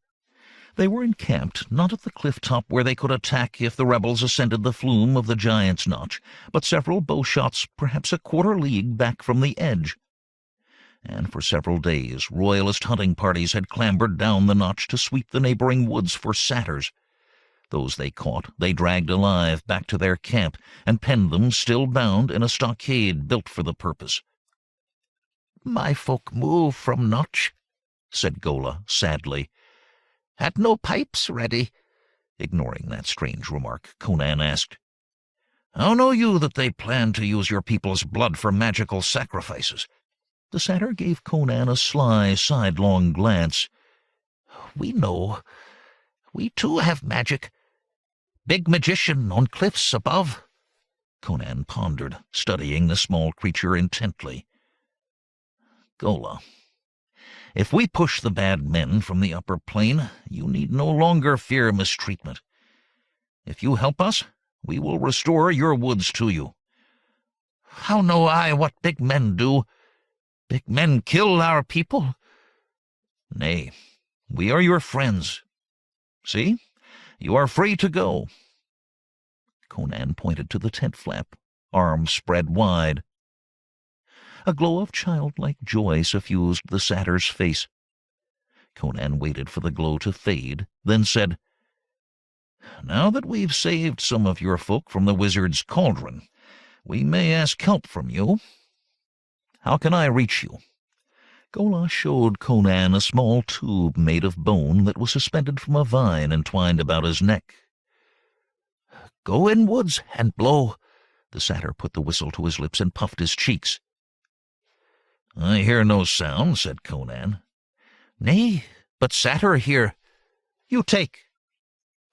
They were encamped not at the cliff-top where they could attack if the rebels ascended the flume of the Giant's Notch, but several bow-shots, perhaps a quarter league back from the edge. And for several days royalist hunting parties had clambered down the notch to sweep the neighboring woods for satyrs. Those they caught they dragged alive back to their camp and penned them, still bound, in a stockade built for the purpose. "My folk move from Notch," said Gola sadly. "Had no pipes ready." Ignoring that strange remark, Conan asked, "How know you that they plan to use your people's blood for magical sacrifices?" The satyr gave Conan a sly, sidelong glance. "We know. We too have magic. Big magician on cliffs above." Conan pondered, studying the small creature intently. "Gola, if we push the bad men from the upper plain, you need no longer fear mistreatment. If you help us, we will restore your woods to you." "How know I what big men do? Big men kill our people." "Nay, we are your friends. See, you are free to go." Conan pointed to the tent flap, arms spread wide. A glow of childlike joy suffused the satyr's face. Conan waited for the glow to fade, then said, "Now that we've saved some of your folk from the wizard's cauldron, we may ask help from you. How can I reach you?" Gola showed Conan a small tube made of bone that was suspended from a vine entwined about his neck. "Go in woods and blow." The satyr put the whistle to his lips and puffed his cheeks. "I hear no sound," said Conan. "Nay, but satyr hear. You take."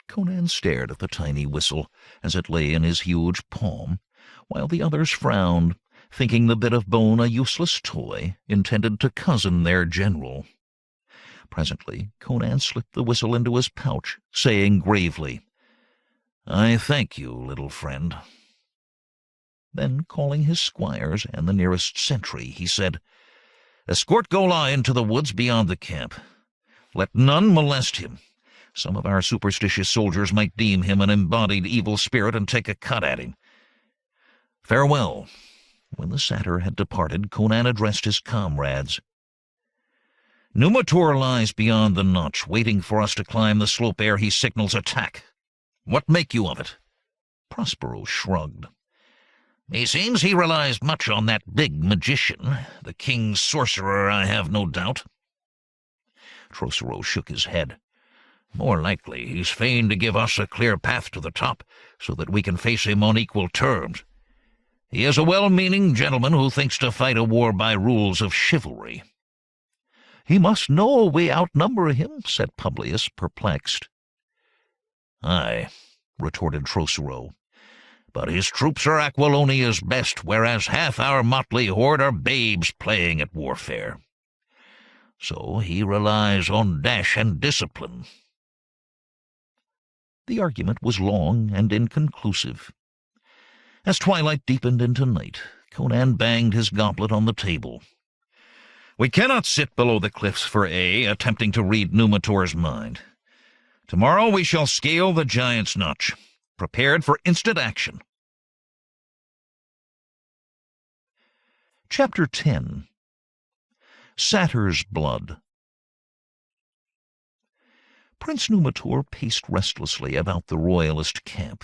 Conan stared at the tiny whistle as it lay in his huge palm, while the others frowned, thinking the bit of bone a useless toy intended to cozen their general. Presently Conan slipped the whistle into his pouch, saying gravely, "I thank you, little friend." Then, calling his squires and the nearest sentry, he said, "Escort Gola into the woods beyond the camp. Let none molest him. Some of our superstitious soldiers might deem him an embodied evil spirit and take a cut at him. Farewell." When the satyr had departed, Conan addressed his comrades. "Numitor lies beyond the notch, waiting for us to climb the slope ere he signals attack. What make you of it?" Prospero shrugged. "Meseems he relies much on that big magician, the king's sorcerer, I have no doubt." Trocero shook his head. "More likely he's fain to give us a clear path to the top, so that we can face him on equal terms. He is a well-meaning gentleman who thinks to fight a war by rules of chivalry." "He must know we outnumber him," said Publius, perplexed. "Aye," retorted Trosero, "but his troops are Aquilonia's best, whereas half our motley horde are babes playing at warfare. So he relies on dash and discipline." The argument was long and inconclusive. As twilight deepened into night, Conan banged his goblet on the table. "We cannot sit below the cliffs for attempting to read Numitor's mind. Tomorrow we shall scale the Giant's Notch, prepared for instant action." Chapter 10. Sacyrs Blood. Prince Numitor paced restlessly about the royalist camp.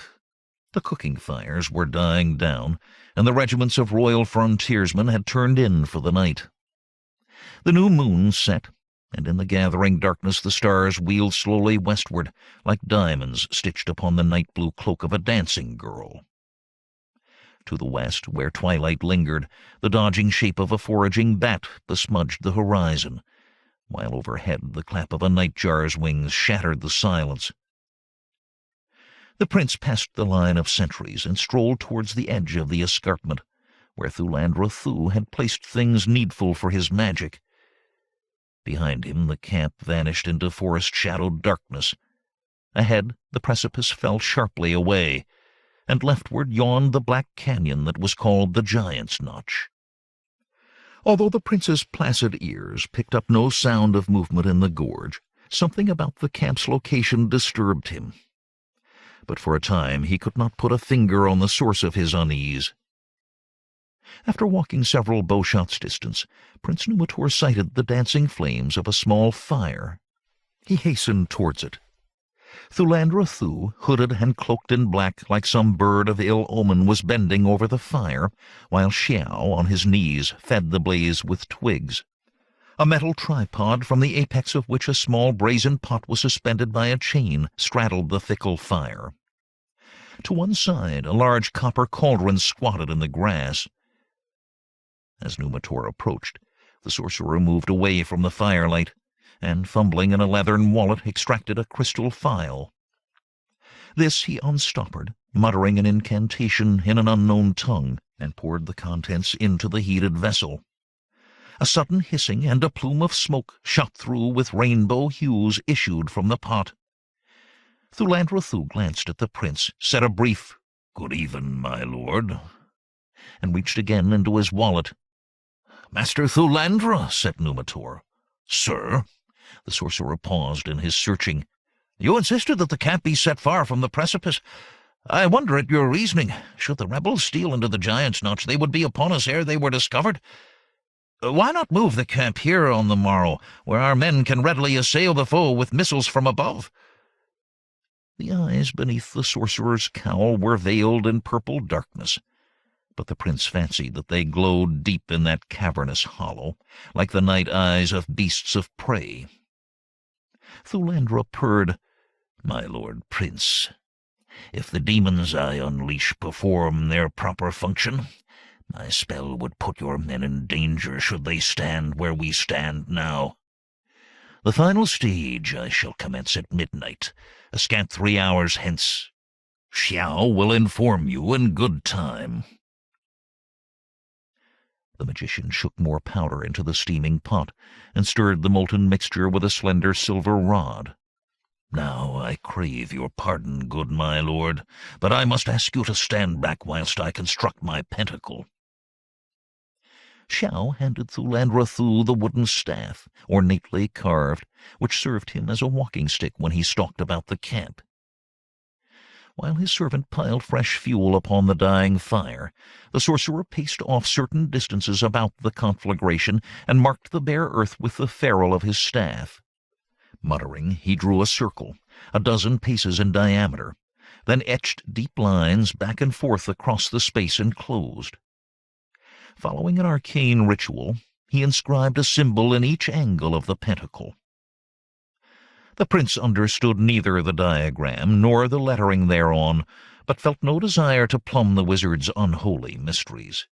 The cooking fires were dying down, and the regiments of royal frontiersmen had turned in for the night. The new moon set, and in the gathering darkness the stars wheeled slowly westward, like diamonds stitched upon the night-blue cloak of a dancing girl. To the west, where twilight lingered, the dodging shape of a foraging bat besmudged the horizon, while overhead the clap of a nightjar's wings shattered the silence. The prince passed the line of sentries and strolled towards the edge of the escarpment, where Thulandra Thuu had placed things needful for his magic. Behind him the camp vanished into forest-shadowed darkness. Ahead the precipice fell sharply away, and leftward yawned the black canyon that was called the Giant's Notch. Although the prince's placid ears picked up no sound of movement in the gorge, something about the camp's location disturbed him. But for a time he could not put a finger on the source of his unease. After walking several bowshots' distance, Prince Numitor sighted the dancing flames of a small fire. He hastened towards it. Thulandra Thuu, hooded and cloaked in black like some bird of ill omen, was bending over the fire, while Xiao, on his knees, fed the blaze with twigs. A metal tripod, from the apex of which a small brazen pot was suspended by a chain, straddled the fickle fire. To one side a large copper cauldron squatted in the grass. As Numitor approached, the sorcerer moved away from the firelight, and, fumbling in a leathern wallet, extracted a crystal phial. This he unstoppered, muttering an incantation in an unknown tongue, and poured the contents into the heated vessel. A sudden hissing and a plume of smoke, shot through with rainbow hues, issued from the pot. Thulandra Thuu glanced at the prince, said a brief, "Good even, my lord," and reached again into his wallet. "Master Thulandra," said Numitor. "Sir?" The sorcerer paused in his searching. "You insisted that the camp be set far from the precipice. I wonder at your reasoning. Should the rebels steal into the Giant's Notch, they would be upon us ere they were discovered. Why not move the camp here on the morrow, where our men can readily assail the foe with missiles from above?" The eyes beneath the sorcerer's cowl were veiled in purple darkness, but the prince fancied that they glowed deep in that cavernous hollow, like the night eyes of beasts of prey. Thulandra purred, "My lord prince, if the demons I unleash perform their proper function, my spell would put your men in danger should they stand where we stand now. The final stage I shall commence at midnight, a scant 3 hours hence. Xiao will inform you in good time." The magician shook more powder into the steaming pot, and stirred the molten mixture with a slender silver rod. "Now I crave your pardon, good my lord, but I must ask you to stand back whilst I construct my pentacle." Xiao handed Thulandra Thuu the wooden staff, ornately carved, which served him as a walking stick when he stalked about the camp. While his servant piled fresh fuel upon the dying fire, the sorcerer paced off certain distances about the conflagration and marked the bare earth with the ferrule of his staff. Muttering, he drew a circle, 12 paces in diameter, then etched deep lines back and forth across the space enclosed. Following an arcane ritual, he inscribed a symbol in each angle of the pentacle. The prince understood neither the diagram nor the lettering thereon, but felt no desire to plumb the wizard's unholy mysteries.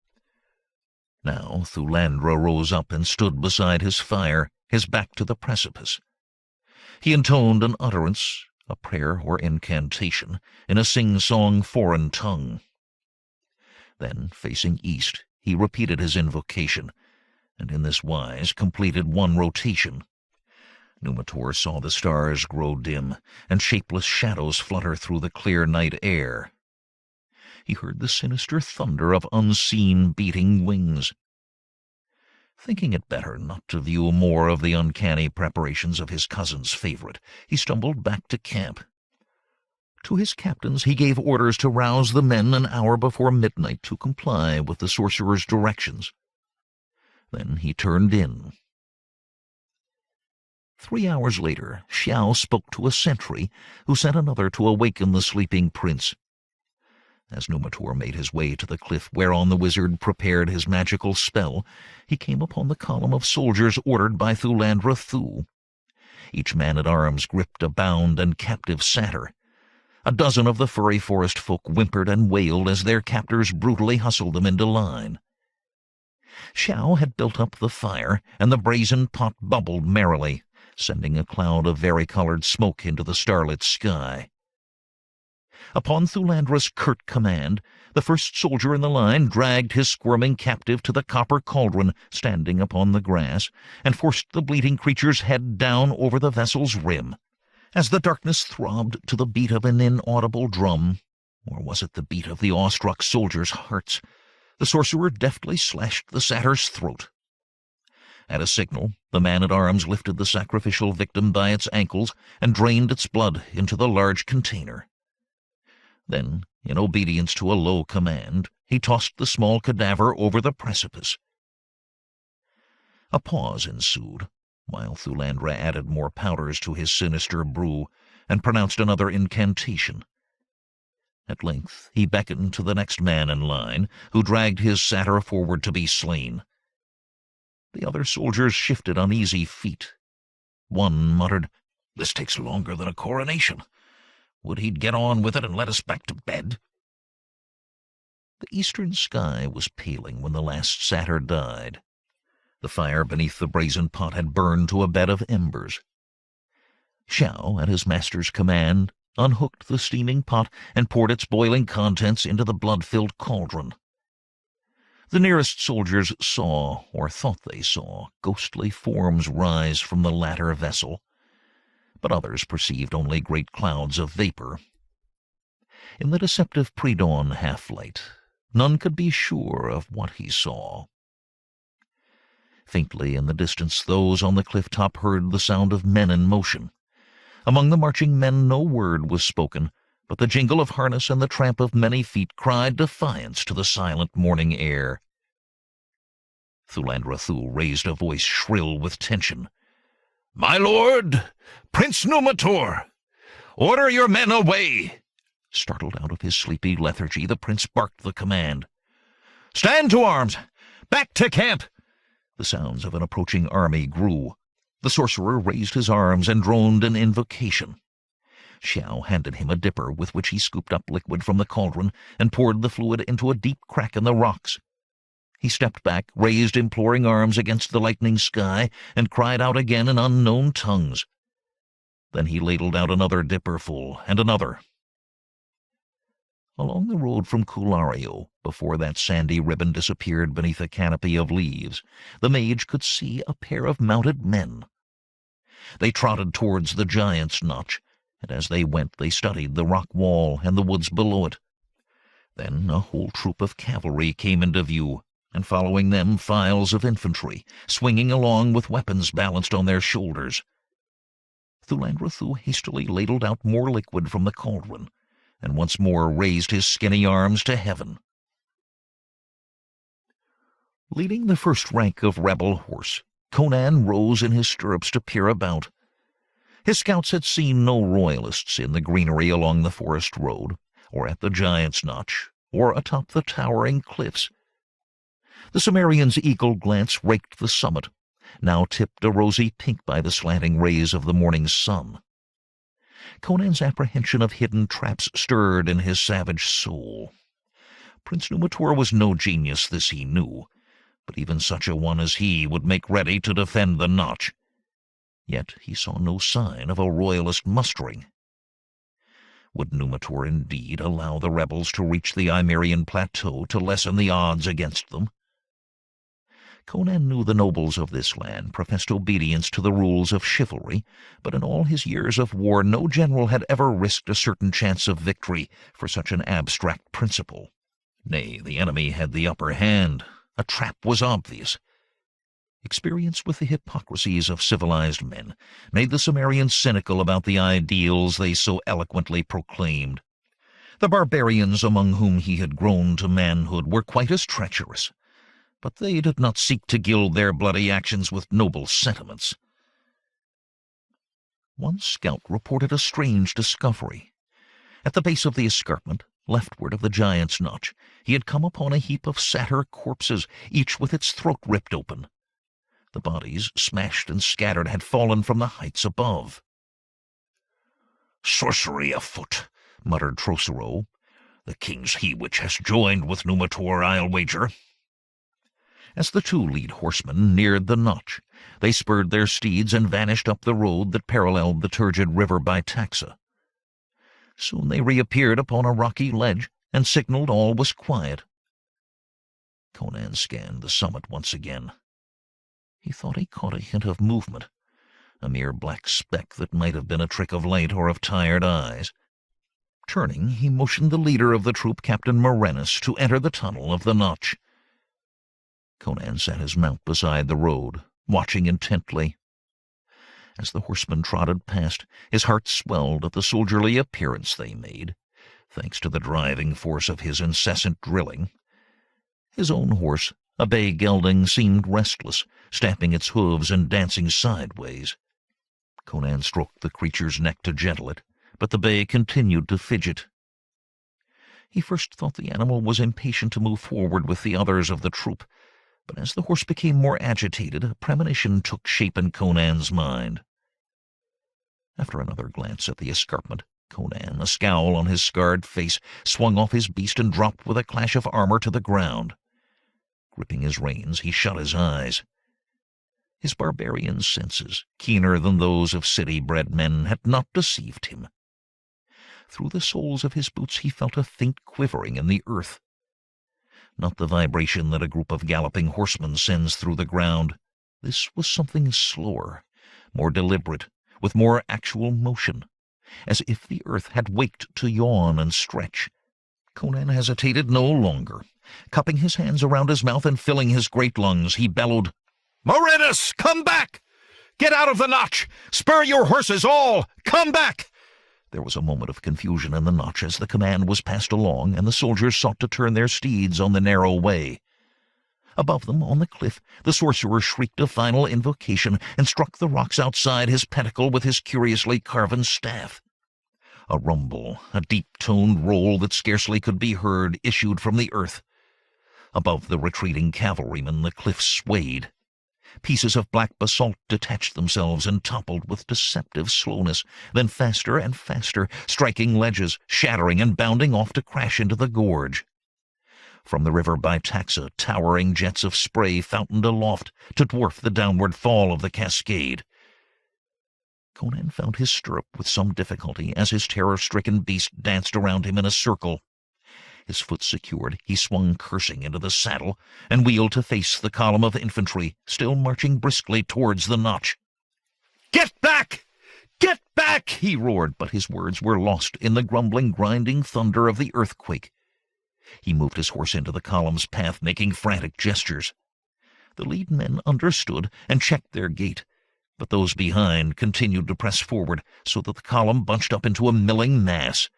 Now Thulandra rose up and stood beside his fire, his back to the precipice. He intoned an utterance, a prayer or incantation in a sing-song foreign tongue. Then, facing east, he repeated his invocation, and in this wise completed one rotation. Numitor saw the stars grow dim, and shapeless shadows flutter through the clear night air. He heard the sinister thunder of unseen beating wings. Thinking it better not to view more of the uncanny preparations of his cousin's favorite, he stumbled back to camp. To his captains he gave orders to rouse the men an hour before midnight to comply with the sorcerer's directions. Then he turned in. 3 hours later, Xiao spoke to a sentry, who sent another to awaken the sleeping prince. As Numitor made his way to the cliff whereon the wizard prepared his magical spell, he came upon the column of soldiers ordered by Thulandra Thuu. Each man-at-arms gripped a bound and captive satyr. A dozen of the furry forest folk whimpered and wailed as their captors brutally hustled them into line. Xiao had built up the fire, and the brazen pot bubbled merrily, sending a cloud of varicolored smoke into the starlit sky. Upon Thulandra's curt command, the first soldier in the line dragged his squirming captive to the copper cauldron standing upon the grass, and forced the bleating creature's head down over the vessel's rim. As the darkness throbbed to the beat of an inaudible drum, or was it the beat of the awestruck soldiers' hearts, the sorcerer deftly slashed the satyr's throat. At a signal, the man-at-arms lifted the sacrificial victim by its ankles and drained its blood into the large container. Then, in obedience to a low command, he tossed the small cadaver over the precipice. A pause ensued, while Thulandra added more powders to his sinister brew and pronounced another incantation. At length he beckoned to the next man in line, who dragged his satyr forward to be slain. The other soldiers shifted uneasy feet. One muttered, "This takes longer than a coronation. Would he'd get on with it and let us back to bed?" The eastern sky was paling when the last satyr died. The fire beneath the brazen pot had burned to a bed of embers. Xiao, at his master's command, unhooked the steaming pot and poured its boiling contents into the blood-filled cauldron. The nearest soldiers saw, or thought they saw, ghostly forms rise from the latter vessel, but others perceived only great clouds of vapor. In the deceptive pre-dawn half-light, none could be sure of what he saw. Faintly in the distance, those on the cliff-top heard the sound of men in motion. Among the marching men no word was spoken, but the jingle of harness and the tramp of many feet cried defiance to the silent morning air. Thulandra Thuu raised a voice shrill with tension. "My lord, Prince Numitor, order your men away!" Startled out of his sleepy lethargy, the prince barked the command. "Stand to arms! Back to camp!" The sounds of an approaching army grew. The sorcerer raised his arms and droned an invocation. Xiao handed him a dipper with which he scooped up liquid from the cauldron and poured the fluid into a deep crack in the rocks. He stepped back, raised imploring arms against the lightning sky, and cried out again in unknown tongues. Then he ladled out another dipperful, and another. Along the road from Culario, before that sandy ribbon disappeared beneath a canopy of leaves, the mage could see a pair of mounted men. They trotted towards the giant's notch, and as they went they studied the rock wall and the woods below it. Then a whole troop of cavalry came into view, and following them files of infantry, swinging along with weapons balanced on their shoulders. Thulandra Thuu hastily ladled out more liquid from the cauldron, and once more raised his skinny arms to heaven. Leading the first rank of rebel horse, Conan rose in his stirrups to peer about. His scouts had seen no royalists in the greenery along the forest road, or at the giant's notch, or atop the towering cliffs. The Cimmerian's eagle glance raked the summit, now tipped a rosy pink by the slanting rays of the morning sun. Conan's apprehension of hidden traps stirred in his savage soul. Prince Numitor was no genius, this he knew, but even such a one as he would make ready to defend the notch. Yet he saw no sign of a royalist mustering. Would Numitor indeed allow the rebels to reach the Cimmerian plateau to lessen the odds against them? Conan knew the nobles of this land professed obedience to the rules of chivalry, but in all his years of war no general had ever risked a certain chance of victory for such an abstract principle. Nay, the enemy had the upper hand. A trap was obvious. Experience with the hypocrisies of civilized men made the Cimmerians cynical about the ideals they so eloquently proclaimed. The barbarians among whom he had grown to manhood were quite as treacherous, but they did not seek to gild their bloody actions with noble sentiments. One scout reported a strange discovery. At the base of the escarpment, leftward of the Giant's Notch, he had come upon a heap of satyr corpses, each with its throat ripped open. The bodies, smashed and scattered, had fallen from the heights above. "Sorcery afoot," muttered Trocero. "The king's he-witch has joined with Numitor, I'll wager." As the two lead horsemen neared the notch, they spurred their steeds and vanished up the road that paralleled the turgid river by Taxa. Soon they reappeared upon a rocky ledge and signaled all was quiet. Conan scanned the summit once again. He thought he caught a hint of movement, a mere black speck that might have been a trick of light or of tired eyes. Turning, he motioned the leader of the troop, Captain Morenus, to enter the tunnel of the notch. Conan sat his mount beside the road, watching intently. As the horsemen trotted past, his heart swelled at the soldierly appearance they made, thanks to the driving force of his incessant drilling. His own horse, a bay gelding, seemed restless, stamping its hooves and dancing sideways. Conan stroked the creature's neck to gentle it, but the bay continued to fidget. He first thought the animal was impatient to move forward with the others of the troop, but as the horse became more agitated, a premonition took shape in Conan's mind. After another glance at the escarpment, Conan, a scowl on his scarred face, swung off his beast and dropped with a clash of armor to the ground. Gripping his reins, he shut his eyes. His barbarian senses, keener than those of city-bred men, had not deceived him. Through the soles of his boots he felt a faint quivering in the earth. Not the vibration that a group of galloping horsemen sends through the ground. This was something slower, more deliberate, with more actual motion, as if the earth had waked to yawn and stretch. Conan hesitated no longer. Cupping his hands around his mouth and filling his great lungs, he bellowed, "Morenus, come back! Get out of the notch! Spur your horses all! Come back!" There was a moment of confusion in the notch as the command was passed along, and the soldiers sought to turn their steeds on the narrow way. Above them, on the cliff, the sorcerer shrieked a final invocation and struck the rocks outside his pentacle with his curiously carven staff. A rumble, a deep-toned roll that scarcely could be heard, issued from the earth. Above the retreating cavalrymen the cliff swayed. Pieces of black basalt detached themselves and toppled with deceptive slowness, then faster and faster, striking ledges, shattering and bounding off to crash into the gorge. From the river by Taxa, towering jets of spray fountained aloft to dwarf the downward fall of the cascade. Conan found his stirrup with some difficulty as his terror-stricken beast danced around him in a circle. His foot secured, he swung cursing into the saddle and wheeled to face the column of infantry, still marching briskly towards the notch. "Get back! Get back!" he roared, but his words were lost in the grumbling, grinding thunder of the earthquake. He moved his horse into the column's path, making frantic gestures. The lead men understood and checked their gait, but those behind continued to press forward so that the column bunched up into a milling mass.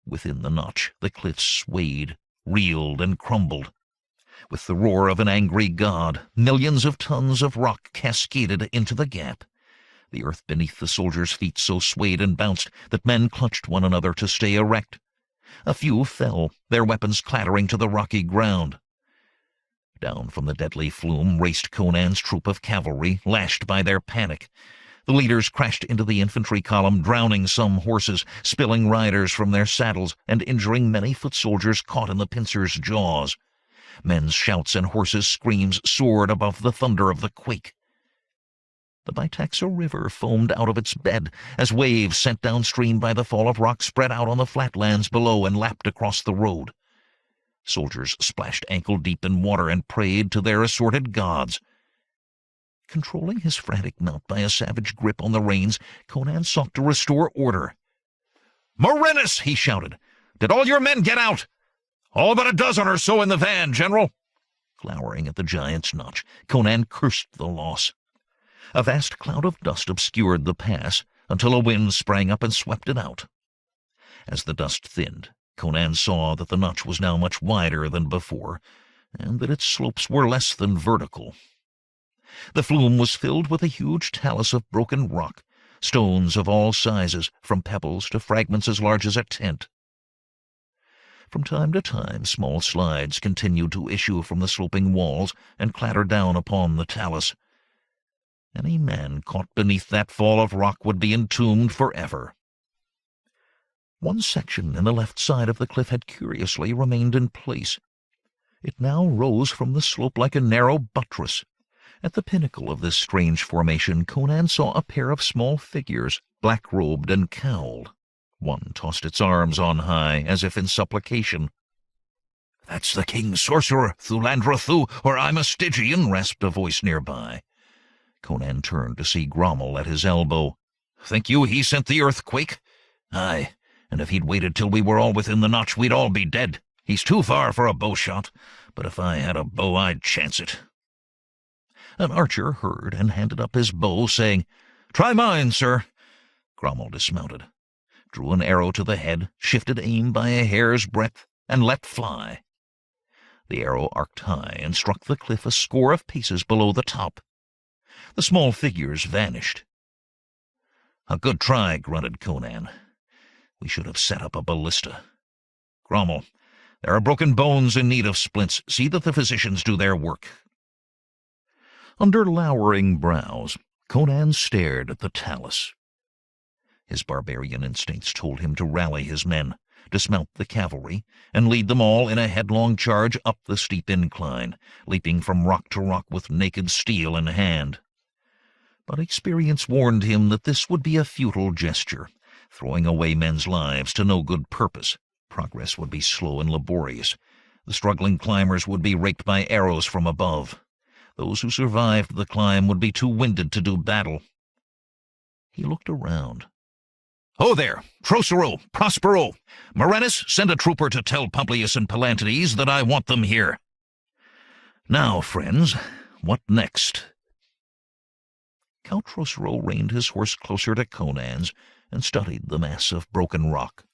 Within the notch, the cliffs swayed, reeled, and crumbled. With the roar of an angry god, millions of tons of rock cascaded into the gap. The earth beneath the soldiers' feet so swayed and bounced that men clutched one another to stay erect. A few fell, their weapons clattering to the rocky ground. Down from the deadly flume raced Conan's troop of cavalry, lashed by their panic. The leaders crashed into the infantry column, drowning some horses, spilling riders from their saddles, and injuring many foot soldiers caught in the pincers' jaws. Men's shouts and horses' screams soared above the thunder of the quake. The Bitaxa River foamed out of its bed as waves sent downstream by the fall of rock spread out on the flatlands below and lapped across the road. Soldiers splashed ankle-deep in water and prayed to their assorted gods. Controlling his frantic mount by a savage grip on the reins, Conan sought to restore order. "Morinus!" he shouted. "Did all your men get out?" "All but a dozen or so in the van, General." Glowering at the giant's notch, Conan cursed the loss. A vast cloud of dust obscured the pass until a wind sprang up and swept it out. As the dust thinned, Conan saw that the notch was now much wider than before, and that its slopes were less than vertical. The flume was filled with a huge talus of broken rock, stones of all sizes, from pebbles to fragments as large as a tent. From time to time, small slides continued to issue from the sloping walls and clatter down upon the talus. Any man caught beneath that fall of rock would be entombed forever. One section in the left side of the cliff had curiously remained in place. It now rose from the slope like a narrow buttress. At the pinnacle of this strange formation, Conan saw a pair of small figures, black-robed and cowled. One tossed its arms on high, as if in supplication. "That's the king's sorcerer, Thulandra Thuu, or I'm a Stygian," rasped a voice nearby. Conan turned to see Grommel at his elbow. "Think you he sent the earthquake?" "Aye, and if he'd waited till we were all within the notch, we'd all be dead. He's too far for a bow shot, but if I had a bow, I'd chance it." An archer heard and handed up his bow, saying, "Try mine, sir." Grommel dismounted, drew an arrow to the head, shifted aim by a hair's breadth, and let fly. The arrow arced high and struck the cliff a score of paces below the top. The small figures vanished. "A good try," grunted Conan. "We should have set up a ballista. Grommel, there are broken bones in need of splints. See that the physicians do their work." Under lowering brows, Conan stared at the talus. His barbarian instincts told him to rally his men, dismount the cavalry, and lead them all in a headlong charge up the steep incline, leaping from rock to rock with naked steel in hand. But experience warned him that this would be a futile gesture, throwing away men's lives to no good purpose. Progress would be slow and laborious. The struggling climbers would be raked by arrows from above. Those who survived the climb would be too winded to do battle. He looked around. "Ho there! Trocero! Prospero! Morinus, send a trooper to tell Publius and Palantides that I want them here. Now, friends, what next?" Count Trocero reined his horse closer to Conan's and studied the mass of broken rock.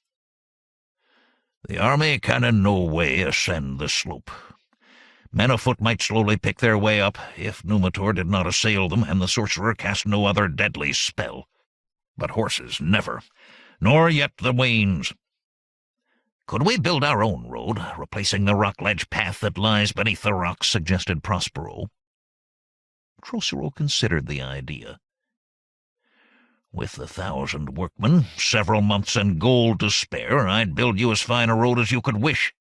"The army can in no way ascend the slope. Men afoot might slowly pick their way up, if Numitor did not assail them and the sorcerer cast no other deadly spell. But horses never, nor yet the wains. Could we build our own road, replacing the rock-ledge path that lies beneath the rocks?" suggested Prospero. Trocero considered the idea. "With 1,000 workmen, several months, and gold to spare, I'd build you as fine a road as you could wish."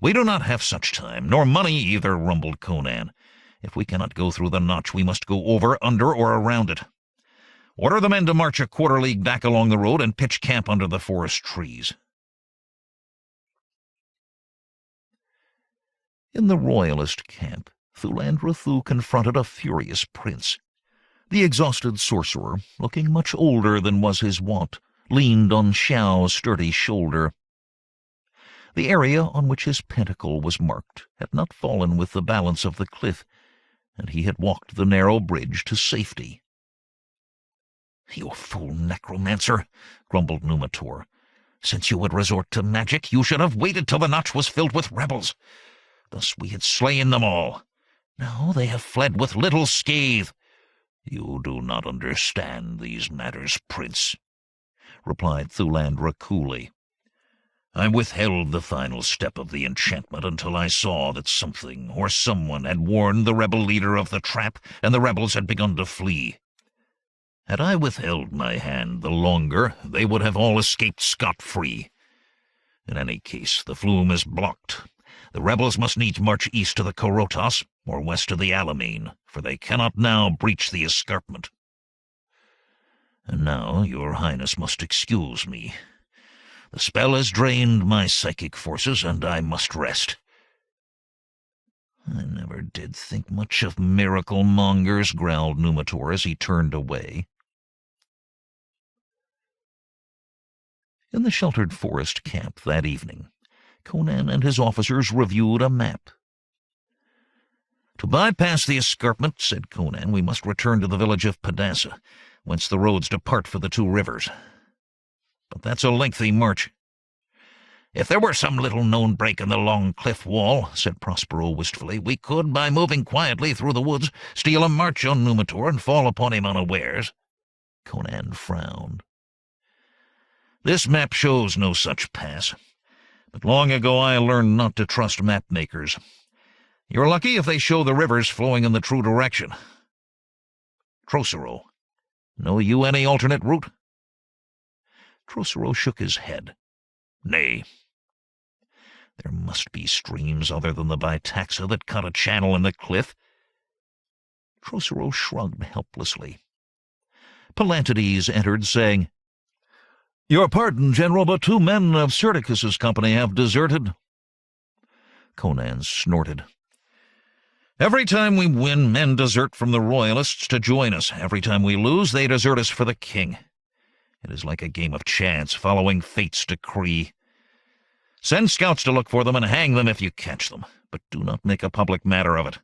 "We do not have such time, nor money either," rumbled Conan. "If we cannot go through the notch, we must go over, under, or around it. Order the men to march a quarter league back along the road and pitch camp under the forest trees." In the royalist camp, Thulandra Thuu confronted a furious prince. The exhausted sorcerer, looking much older than was his wont, leaned on Xiao's sturdy shoulder. The area on which his pentacle was marked had not fallen with the balance of the cliff, and he had walked the narrow bridge to safety. "You fool necromancer," grumbled Numitor. "Since you would resort to magic, you should have waited till the notch was filled with rebels. Thus we had slain them all. Now they have fled with little scathe." "You do not understand these matters, Prince," replied Thulandra coolly. "I withheld the final step of the enchantment until I saw that something or someone had warned the rebel leader of the trap, and the rebels had begun to flee. Had I withheld my hand the longer, they would have all escaped scot-free. In any case, the flume is blocked. The rebels must needs march east to the Korotos, or west to the Alimane, for they cannot now breach the escarpment." And now your highness must excuse me. The spell has drained my psychic forces, and I must rest. I never did think much of miracle mongers, growled Numitor as he turned away. In the sheltered forest camp that evening, Conan and his officers reviewed a map. To bypass the escarpment, said Conan, we must return to the village of Padassa, whence the roads depart for the two rivers. But that's a lengthy march. If there were some little-known break in the long cliff wall, said Prospero wistfully, we could, by moving quietly through the woods, steal a march on Numitor and fall upon him unawares. Conan frowned. This map shows no such pass, but long ago I learned not to trust map-makers. You're lucky if they show the rivers flowing in the true direction. Trocero, know you any alternate route? Trocero shook his head. Nay. There must be streams other than the Vitaxa that cut a channel in the cliff. Trocero shrugged helplessly. Palantides entered, saying, Your pardon, General, but 2 men of Serticus's company have deserted. Conan snorted. Every time we win, men desert from the royalists to join us. Every time we lose, they desert us for the king. It is like a game of chance, following fate's decree. Send scouts to look for them and hang them if you catch them, but do not make a public matter of it.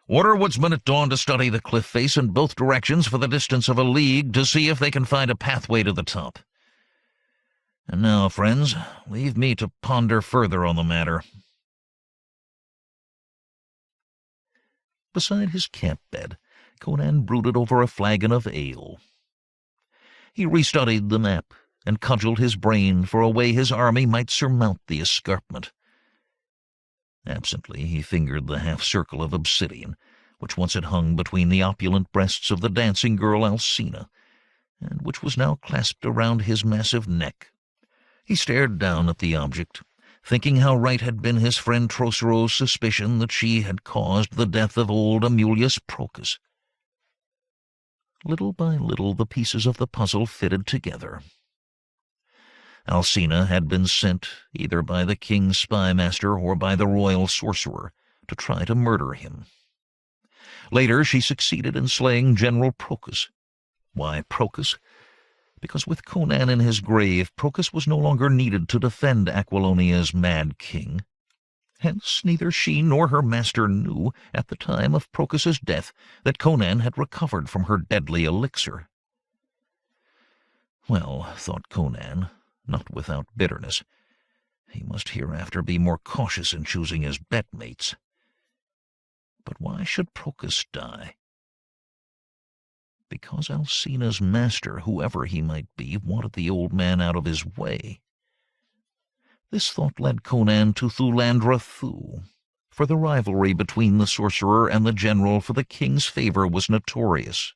Order woodsmen at dawn to study the cliff face in both directions for the distance of a league to see if they can find a pathway to the top. And now, friends, leave me to ponder further on the matter. Beside his camp bed, Conan brooded over a flagon of ale. He restudied the map and cudgelled his brain for a way his army might surmount the escarpment. Absently he fingered the half-circle of obsidian, which once had hung between the opulent breasts of the dancing girl Alcina, and which was now clasped around his massive neck. He stared down at the object, thinking how right had been his friend Trocero's suspicion that she had caused the death of old Amulius Procus. Little by little the pieces of the puzzle fitted together. Alcina had been sent, either by the king's spymaster or by the royal sorcerer, to try to murder him. Later she succeeded in slaying General Procus. Why Procus? Because with Conan in his grave, Procus was no longer needed to defend Aquilonia's mad king. Hence neither she nor her master knew, at the time of Procus's death, that Conan had recovered from her deadly elixir. Well, thought Conan, not without bitterness, he must hereafter be more cautious in choosing his bet-mates. But why should Procus die? Because Alcina's master, whoever he might be, wanted the old man out of his way. This thought led Conan to Thulandra Thuu, for the rivalry between the sorcerer and the general for the king's favor was notorious.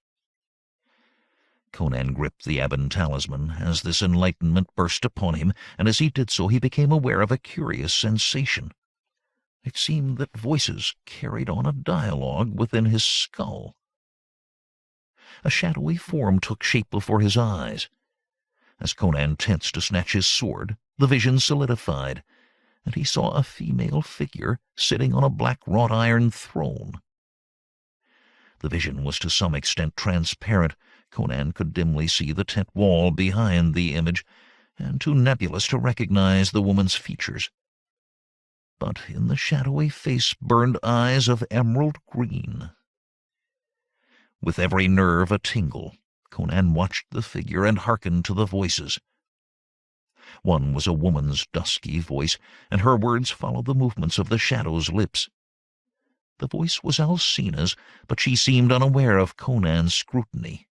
Conan gripped the Aban talisman as this enlightenment burst upon him, and as he did so he became aware of a curious sensation. It seemed that voices carried on a dialogue within his skull. A shadowy form took shape before his eyes. As Conan tensed to snatch his sword, the vision solidified, and he saw a female figure sitting on a black wrought-iron throne. The vision was to some extent transparent. Conan could dimly see the tent wall behind the image, and too nebulous to recognize the woman's features. But in the shadowy face burned eyes of emerald green. With every nerve a-tingle, Conan watched the figure and hearkened to the voices. One was a woman's dusky voice, and her words followed the movements of the shadow's lips. The voice was Alcina's, but she seemed unaware of Conan's scrutiny.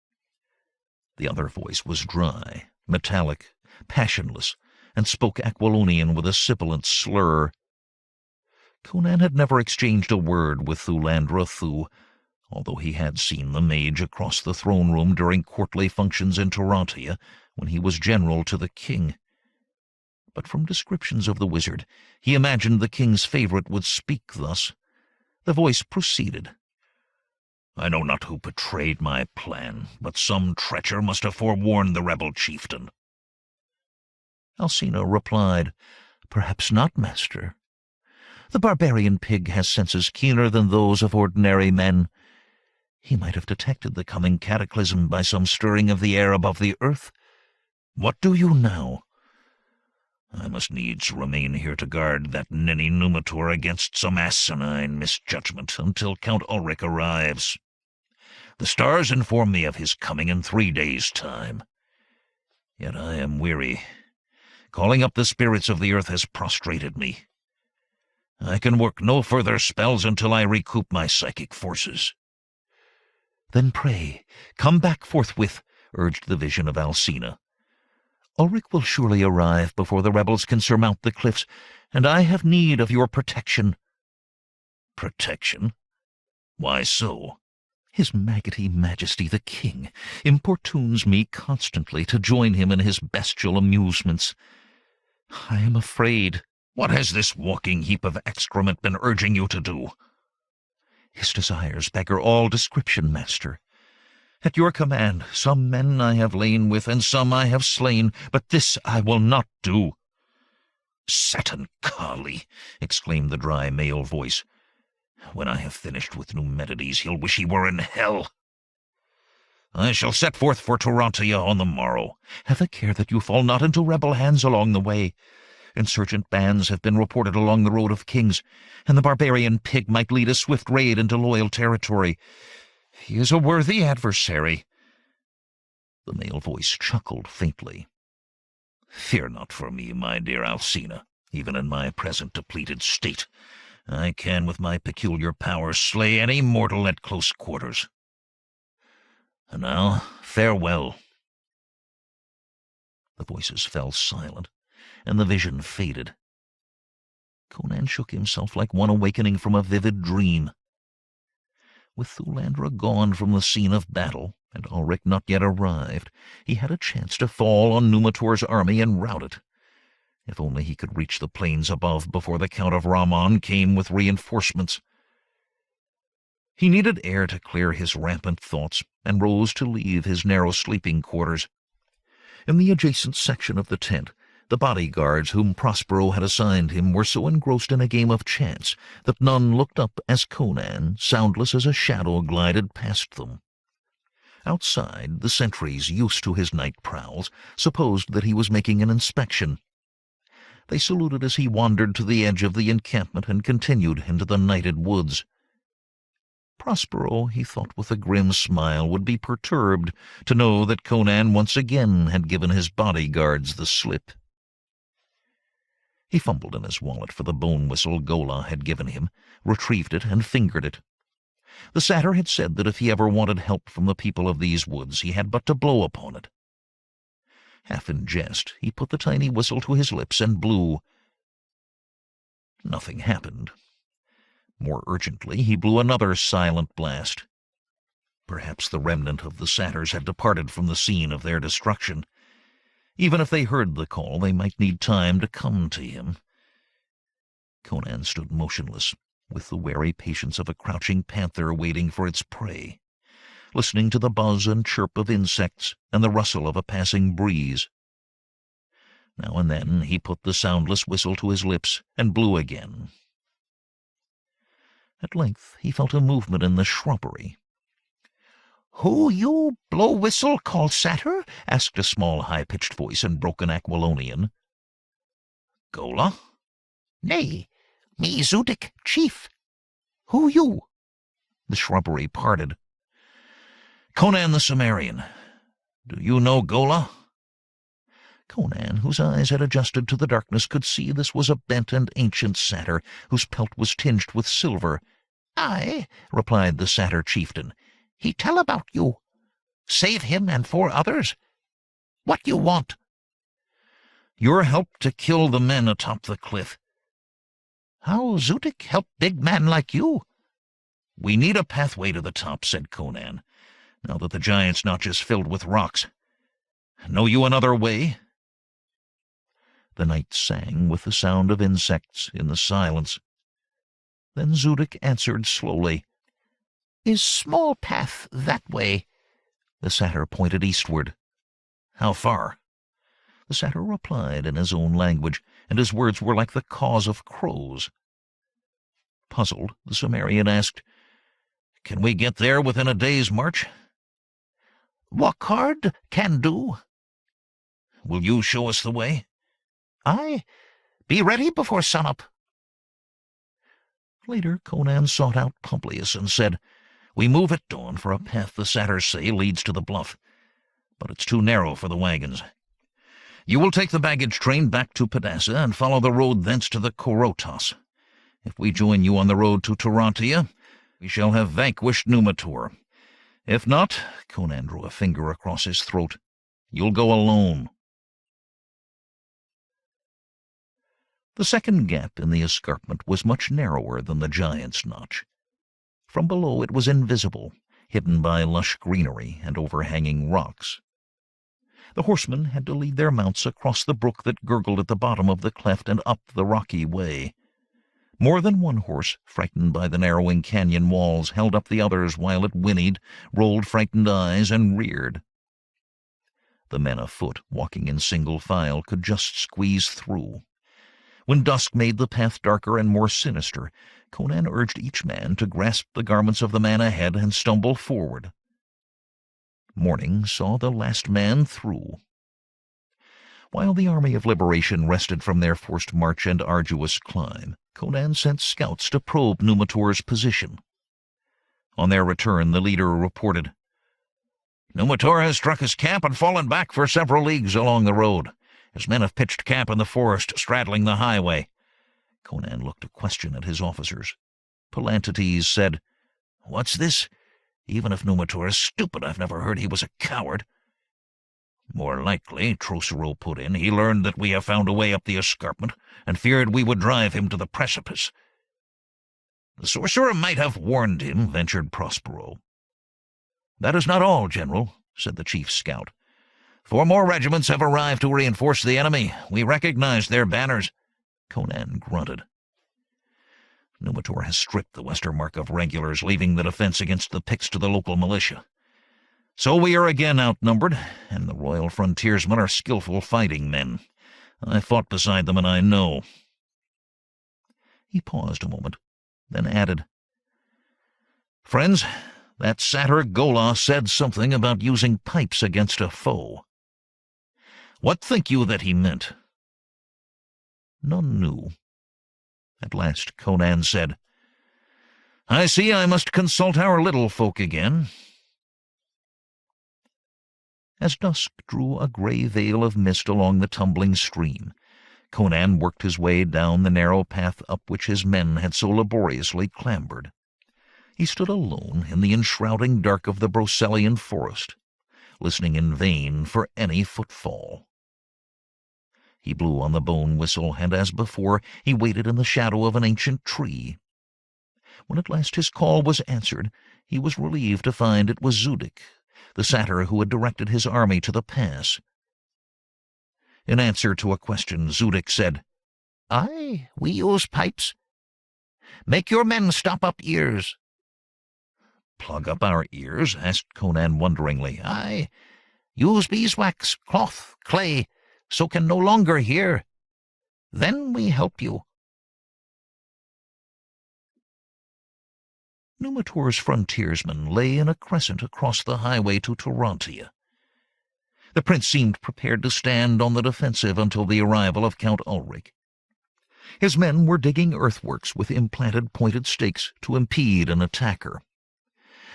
The other voice was dry, metallic, passionless, and spoke Aquilonian with a sibilant slur. Conan had never exchanged a word with Thulandra Thuu, although he had seen the mage across the throne-room during courtly functions in Tarantia when he was general to the king. But from descriptions of the wizard, he imagined the king's favorite would speak thus. The voice proceeded. I know not who betrayed my plan, but some treacher must have forewarned the rebel chieftain." Alcina replied, "Perhaps not, master. The barbarian pig has senses keener than those of ordinary men. He might have detected the coming cataclysm by some stirring of the air above the earth. What do you now?" "I must needs remain here to guard that ninny Numitor against some asinine misjudgment until Count Ulrich arrives. The stars inform me of his coming in 3 days' time. Yet I am weary. Calling up the spirits of the earth has prostrated me. I can work no further spells until I recoup my psychic forces." "Then pray, come back forthwith," urged the vision of Alcina. "Ulrich will surely arrive before the rebels can surmount the cliffs, and I have need of your protection." "Protection? Why so?" "His maggoty majesty the king importunes me constantly to join him in his bestial amusements. I am afraid." "What has this walking heap of excrement been urging you to do?" "His desires beggar all description, master. At your command, some men I have lain with, and some I have slain, but this I will not do." "Satan Kali!" exclaimed the dry male voice. "When I have finished with Numedides, he'll wish he were in hell. I shall set forth for Tarantia on the morrow." "Have a care that you fall not into rebel hands along the way. Insurgent bands have been reported along the Road of Kings, and the barbarian pig might lead a swift raid into loyal territory. He is a worthy adversary." The male voice chuckled faintly. "Fear not for me, my dear Alcina. Even in my present depleted state, I can with my peculiar powers slay any mortal at close quarters. And now, farewell." The voices fell silent, and the vision faded. Conan shook himself like one awakening from a vivid dream. With Thulandra gone from the scene of battle, and Ulrich not yet arrived, he had a chance to fall on Numitor's army and rout it. If only he could reach the plains above before the Count of Ramon came with reinforcements. He needed air to clear his rampant thoughts, and rose to leave his narrow sleeping quarters. In the adjacent section of the tent, the bodyguards whom Prospero had assigned him were so engrossed in a game of chance that none looked up as Conan, soundless as a shadow, glided past them. Outside, the sentries, used to his night prowls, supposed that he was making an inspection. They saluted as he wandered to the edge of the encampment and continued into the nighted woods. Prospero, he thought with a grim smile, would be perturbed to know that Conan once again had given his bodyguards the slip. He fumbled in his wallet for the bone whistle Gola had given him, retrieved it, and fingered it. The satyr had said that if he ever wanted help from the people of these woods, he had but to blow upon it. Half in jest, he put the tiny whistle to his lips and blew. Nothing happened. More urgently, he blew another silent blast. Perhaps the remnant of the satyrs had departed from the scene of their destruction. Even if they heard the call, they might need time to come to him. Conan stood motionless, with the wary patience of a crouching panther waiting for its prey, listening to the buzz and chirp of insects and the rustle of a passing breeze. Now and then he put the soundless whistle to his lips and blew again. At length he felt a movement in the shrubbery. "Who you blow whistle call satyr?" asked a small high-pitched voice in broken Aquilonian. "Gola?" "Nay, me Zudik, chief. Who you?" The shrubbery parted. "Conan the Cimmerian. Do you know Gola?" Conan, whose eyes had adjusted to the darkness, could see this was a bent and ancient satyr, whose pelt was tinged with silver. "Aye," replied the satyr chieftain. "He tell about you. Save him and 4 others. What you want?" "Your help to kill the men atop the cliff." "How Zudik help big man like you?" "We need a pathway to the top," said Conan, "now that the giant's notch is filled with rocks. Know you another way?" The night sang with the sound of insects in the silence. Then Zudik answered slowly, "Is small path that way?" The satyr pointed eastward. "How far?" The satyr replied in his own language, and his words were like the caws of crows. Puzzled, the Cimmerian asked, "Can we get there within a day's march?" "Walk hard, can do." "Will you show us the way?" "Aye. Be ready before sunup." Later, Conan sought out Publius and said, "We move at dawn for a path the satyrs say leads to the bluff, but it's too narrow for the wagons. You will take the baggage train back to Pedassa and follow the road thence to the Korotos. If we join you on the road to Tarantia, we shall have vanquished Numitor. If not," Conan drew a finger across his throat, "you'll go alone." The second gap in the escarpment was much narrower than the Giant's Notch. From below it was invisible, hidden by lush greenery and overhanging rocks. The horsemen had to lead their mounts across the brook that gurgled at the bottom of the cleft and up the rocky way. More than one horse, frightened by the narrowing canyon walls, held up the others while it whinnied, rolled frightened eyes, and reared. The men afoot, walking in single file, could just squeeze through. When dusk made the path darker and more sinister, Conan urged each man to grasp the garments of the man ahead and stumble forward. Morning saw the last man through. While the army of liberation rested from their forced march and arduous climb, Conan sent scouts to probe Numitor's position. On their return, the leader reported, "Numitor has struck his camp and fallen back for several leagues along the road. His men have pitched camp in the forest, straddling the highway." Conan looked a question at his officers. Palantites said, "What's this? Even if Numitor is stupid, I've never heard he was a coward." "More likely," Trocero put in, "he learned that we have found a way up the escarpment, and feared we would drive him to the precipice." "The sorcerer might have warned him," ventured Prospero. "That is not all, General," said the chief scout. "4 more regiments have arrived to reinforce the enemy. We recognize their banners." Conan grunted. "Numitor has stripped the Westermark of regulars, leaving the defense against the Picts to the local militia. So we are again outnumbered, and the royal frontiersmen are skillful fighting men. I fought beside them, and I know." He paused a moment, then added, "Friends, that satyr Gola said something about using pipes against a foe. What think you that he meant?" None knew. At last Conan said, "I see I must consult our little folk again." As dusk drew a grey veil of mist along the tumbling stream, Conan worked his way down the narrow path up which his men had so laboriously clambered. He stood alone in the enshrouding dark of the Brocelian forest, listening in vain for any footfall. He blew on the bone whistle, and as before, he waited in the shadow of an ancient tree. When at last his call was answered, he was relieved to find it was Zudek, the satyr who had directed his army to the pass. In answer to a question, Zudek said, "Aye, we use pipes. Make your men stop up ears." "Plug up our ears?" asked Conan wonderingly. "Aye, use beeswax, cloth, clay, so can no longer hear. Then we help you." Numitor's frontiersmen lay in a crescent across the highway to Tarantia. The prince seemed prepared to stand on the defensive until the arrival of Count Ulrich. His men were digging earthworks with implanted pointed stakes to impede an attacker.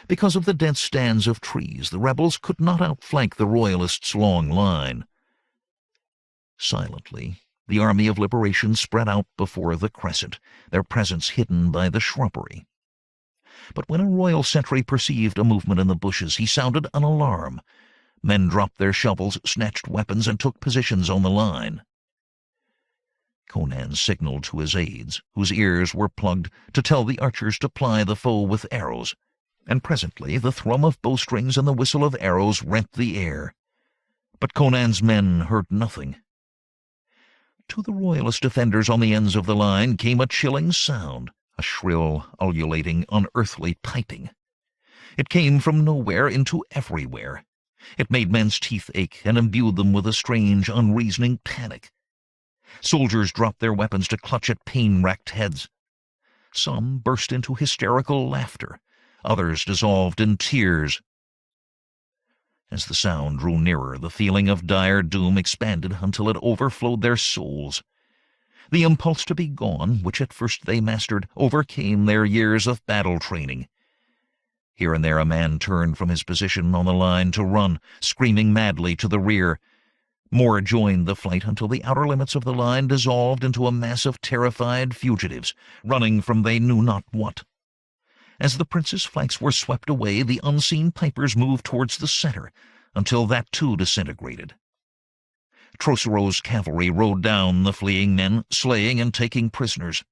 Because of the dense stands of trees, the rebels could not outflank the royalists' long line. Silently, the army of liberation spread out before the crescent, their presence hidden by the shrubbery. But when a royal sentry perceived a movement in the bushes, he sounded an alarm. Men dropped their shovels, snatched weapons, and took positions on the line. Conan signaled to his aides, whose ears were plugged, to tell the archers to ply the foe with arrows, and presently the thrum of bowstrings and the whistle of arrows rent the air. But Conan's men heard nothing. To the royalist defenders on the ends of the line came a chilling sound, a shrill, ululating, unearthly piping. It came from nowhere into everywhere. It made men's teeth ache and imbued them with a strange, unreasoning panic. Soldiers dropped their weapons to clutch at pain-racked heads. Some burst into hysterical laughter. Others dissolved in tears. As the sound drew nearer, the feeling of dire doom expanded until it overflowed their souls. The impulse to be gone, which at first they mastered, overcame their years of battle training. Here and there a man turned from his position on the line to run, screaming madly to the rear. More joined the flight until the outer limits of the line dissolved into a mass of terrified fugitives, running from they knew not what. As the prince's flanks were swept away, the unseen pipers moved towards the center, until that too disintegrated. Trocero's cavalry rode down the fleeing men, slaying and taking prisoners.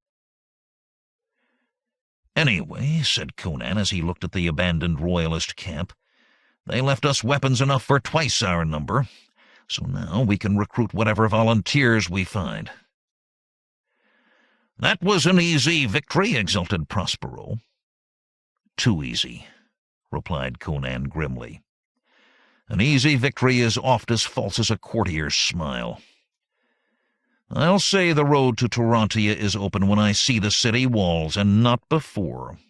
"Anyway," said Conan as he looked at the abandoned royalist camp, "they left us weapons enough for twice our number, so now we can recruit whatever volunteers we find." "That was an easy victory," exulted Prospero. "Too easy," replied Conan grimly. "An easy victory is oft as false as a courtier's smile. I'll say the road to Tarantia is open when I see the city walls, and not before."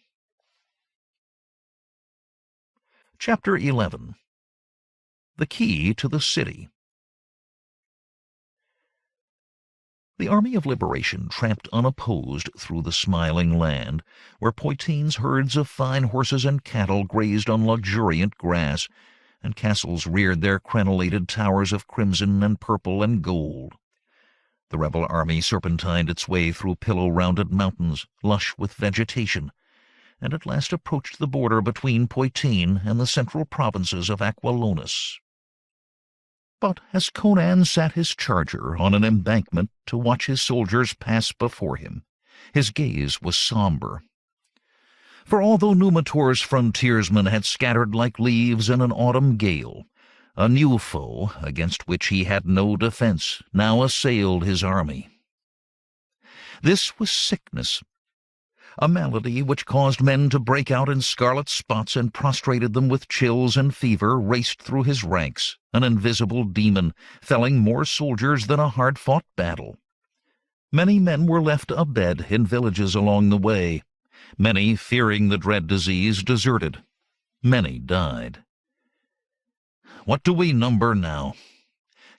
Chapter 11. The Key to the City. The army of liberation tramped unopposed through the smiling land, where Poitiers' herds of fine horses and cattle grazed on luxuriant grass, and castles reared their crenellated towers of crimson and purple and gold. The rebel army serpentined its way through pillow-rounded mountains, lush with vegetation, and at last approached the border between Poitiers and the central provinces of Aquilonia. But as Conan sat his charger on an embankment to watch his soldiers pass before him, his gaze was somber. For although Numitor's frontiersmen had scattered like leaves in an autumn gale, a new foe, against which he had no defense, now assailed his army. This was sickness, a malady which caused men to break out in scarlet spots and prostrated them with chills and fever, raced through his ranks, an invisible demon, felling more soldiers than a hard-fought battle. Many men were left abed in villages along the way. Many, fearing the dread disease, deserted. Many died. "What do we number now?"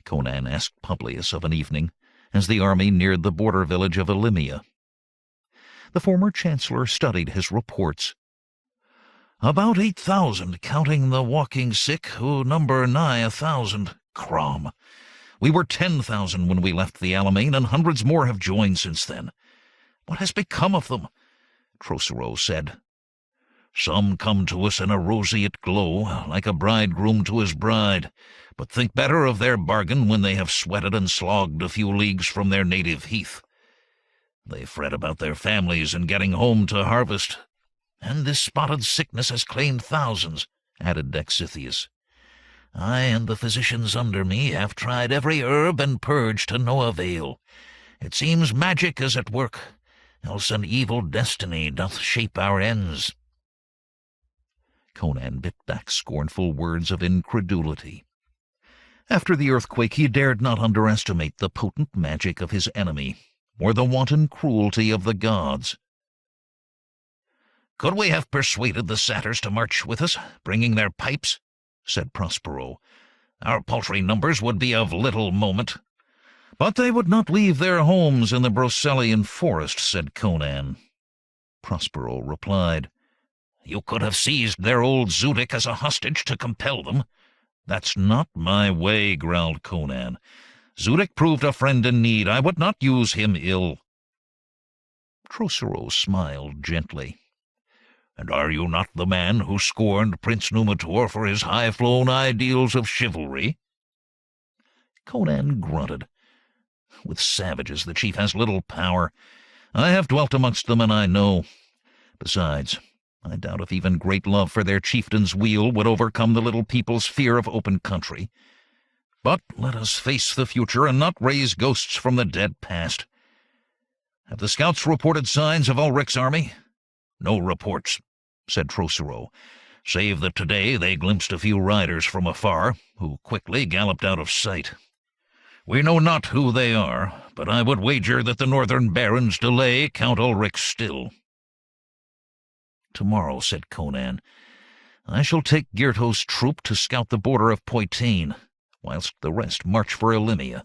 Conan asked Publius of an evening, as the army neared the border village of Alimane. The former chancellor studied his reports. "About 8,000, counting the walking sick, who number nigh 1,000. Crom! We were 10,000 when we left the Alimane, and hundreds more have joined since then. What has become of them?" Trocero said. "Some come to us in a roseate glow, like a bridegroom to his bride, but think better of their bargain when they have sweated and slogged a few leagues from their native heath. They fret about their families and getting home to harvest. And this spotted sickness has claimed thousands," added Dexithius. "I and the physicians under me have tried every herb and purge to no avail. It seems magic is at work, else an evil destiny doth shape our ends." Conan bit back scornful words of incredulity. After the earthquake he dared not underestimate the potent magic of his enemy, or the wanton cruelty of the gods. "Could we have persuaded the satyrs to march with us, bringing their pipes?" said Prospero. "Our paltry numbers would be of little moment." "But they would not leave their homes in the Brocelian forest," said Conan. Prospero replied, "You could have seized their old Zeudic as a hostage to compel them." "That's not my way," growled Conan. "Zeudic proved a friend in need. I would not use him ill." Trocero smiled gently. "And are you not the man who scorned Prince Numitor for his high-flown ideals of chivalry?" Conan grunted. "With savages the chief has little power. I have dwelt amongst them, and I know. Besides, I doubt if even great love for their chieftain's weal would overcome the little people's fear of open country. But let us face the future and not raise ghosts from the dead past. Have the scouts reported signs of Ulrich's army?" "No reports," said Trocero. save that today they glimpsed a few riders from afar, who quickly galloped out of sight. We know not who they are, but I would wager that the northern barons delay Count Ulrich still." "Tomorrow," said Conan, "I shall take Girto's troop to scout the border of Poitain, whilst the rest march for Alimane."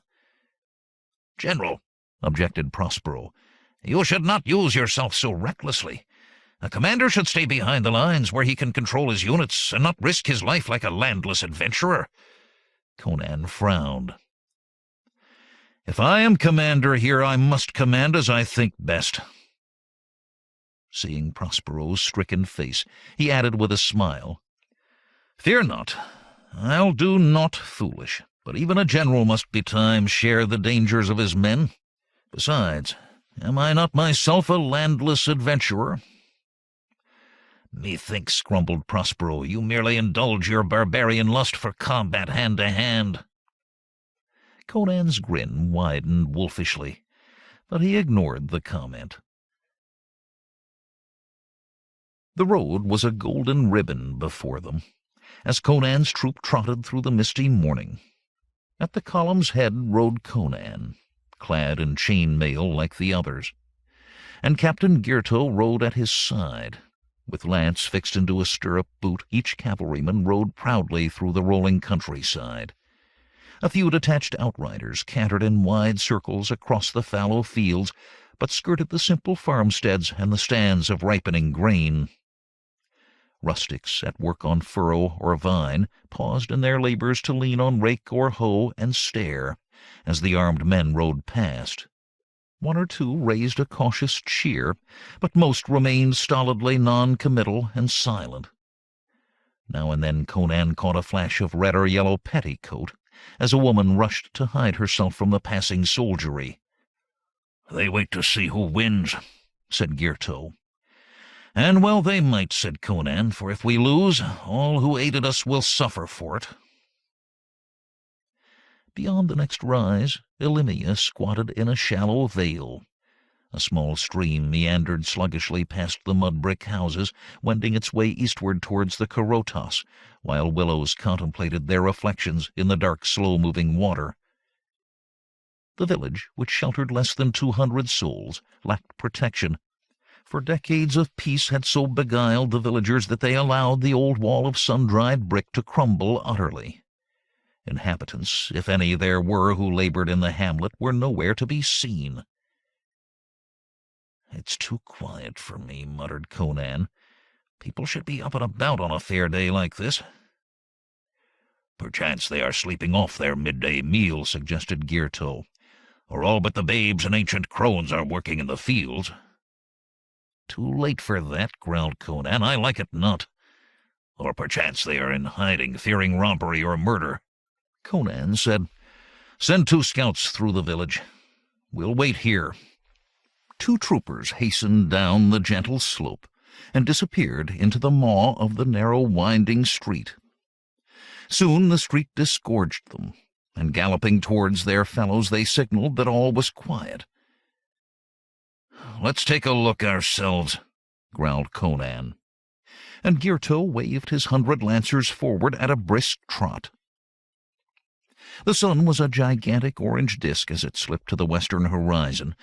"General," objected Prospero, "you should not use yourself so recklessly. A commander should stay behind the lines where he can control his units and not risk his life like a landless adventurer." Conan frowned. "If I am commander here, I must command as I think best." Seeing Prospero's stricken face, he added with a smile, "Fear not, I'll do naught foolish, but even a general must betimes share the dangers of his men. Besides, am I not myself a landless adventurer?" "Methinks," grumbled Prospero, "you merely indulge your barbarian lust for combat hand-to-hand." Conan's grin widened wolfishly, but he ignored the comment. The road was a golden ribbon before them, as Conan's troop trotted through the misty morning. At the column's head rode Conan, clad in chain mail like the others, and Captain Girto rode at his side. With lance fixed into a stirrup boot, each cavalryman rode proudly through the rolling countryside. A few detached outriders cantered in wide circles across the fallow fields, but skirted the simple farmsteads and the stands of ripening grain. Rustics at work on furrow or vine paused in their labors to lean on rake or hoe and stare as the armed men rode past. One or two raised a cautious cheer, but most remained stolidly non-committal and silent. Now and then Conan caught a flash of red or yellow petticoat, as a woman rushed to hide herself from the passing soldiery. "They wait to see who wins," said Girto. "And well they might," said Conan, "for if we lose, all who aided us will suffer for it." Beyond the next rise, Alimane squatted in a shallow vale. A small stream meandered sluggishly past the mud-brick houses, wending its way eastward towards the Korotos, while willows contemplated their reflections in the dark, slow-moving water. The village, which sheltered less than 200 souls, lacked protection, for decades of peace had so beguiled the villagers that they allowed the old wall of sun-dried brick to crumble utterly. Inhabitants, if any there were who labored in the hamlet, were nowhere to be seen. "It's too quiet for me," muttered Conan. "People should be up and about on a fair day like this." "Perchance they are sleeping off their midday meal," suggested Girto. "Or all but the babes and ancient crones are working in the fields." "Too late for that," growled Conan. "I like it not." "Or perchance they are in hiding, fearing robbery or murder." Conan said, "Send 2 scouts through the village. We'll wait here." 2 troopers hastened down the gentle slope and disappeared into the maw of the narrow, winding street. Soon the street disgorged them, and galloping towards their fellows they signaled that all was quiet. "Let's take a look ourselves," growled Conan. And Girto waved his 100 lancers forward at a brisk trot. The sun was a gigantic orange disk as it slipped to the western horizon,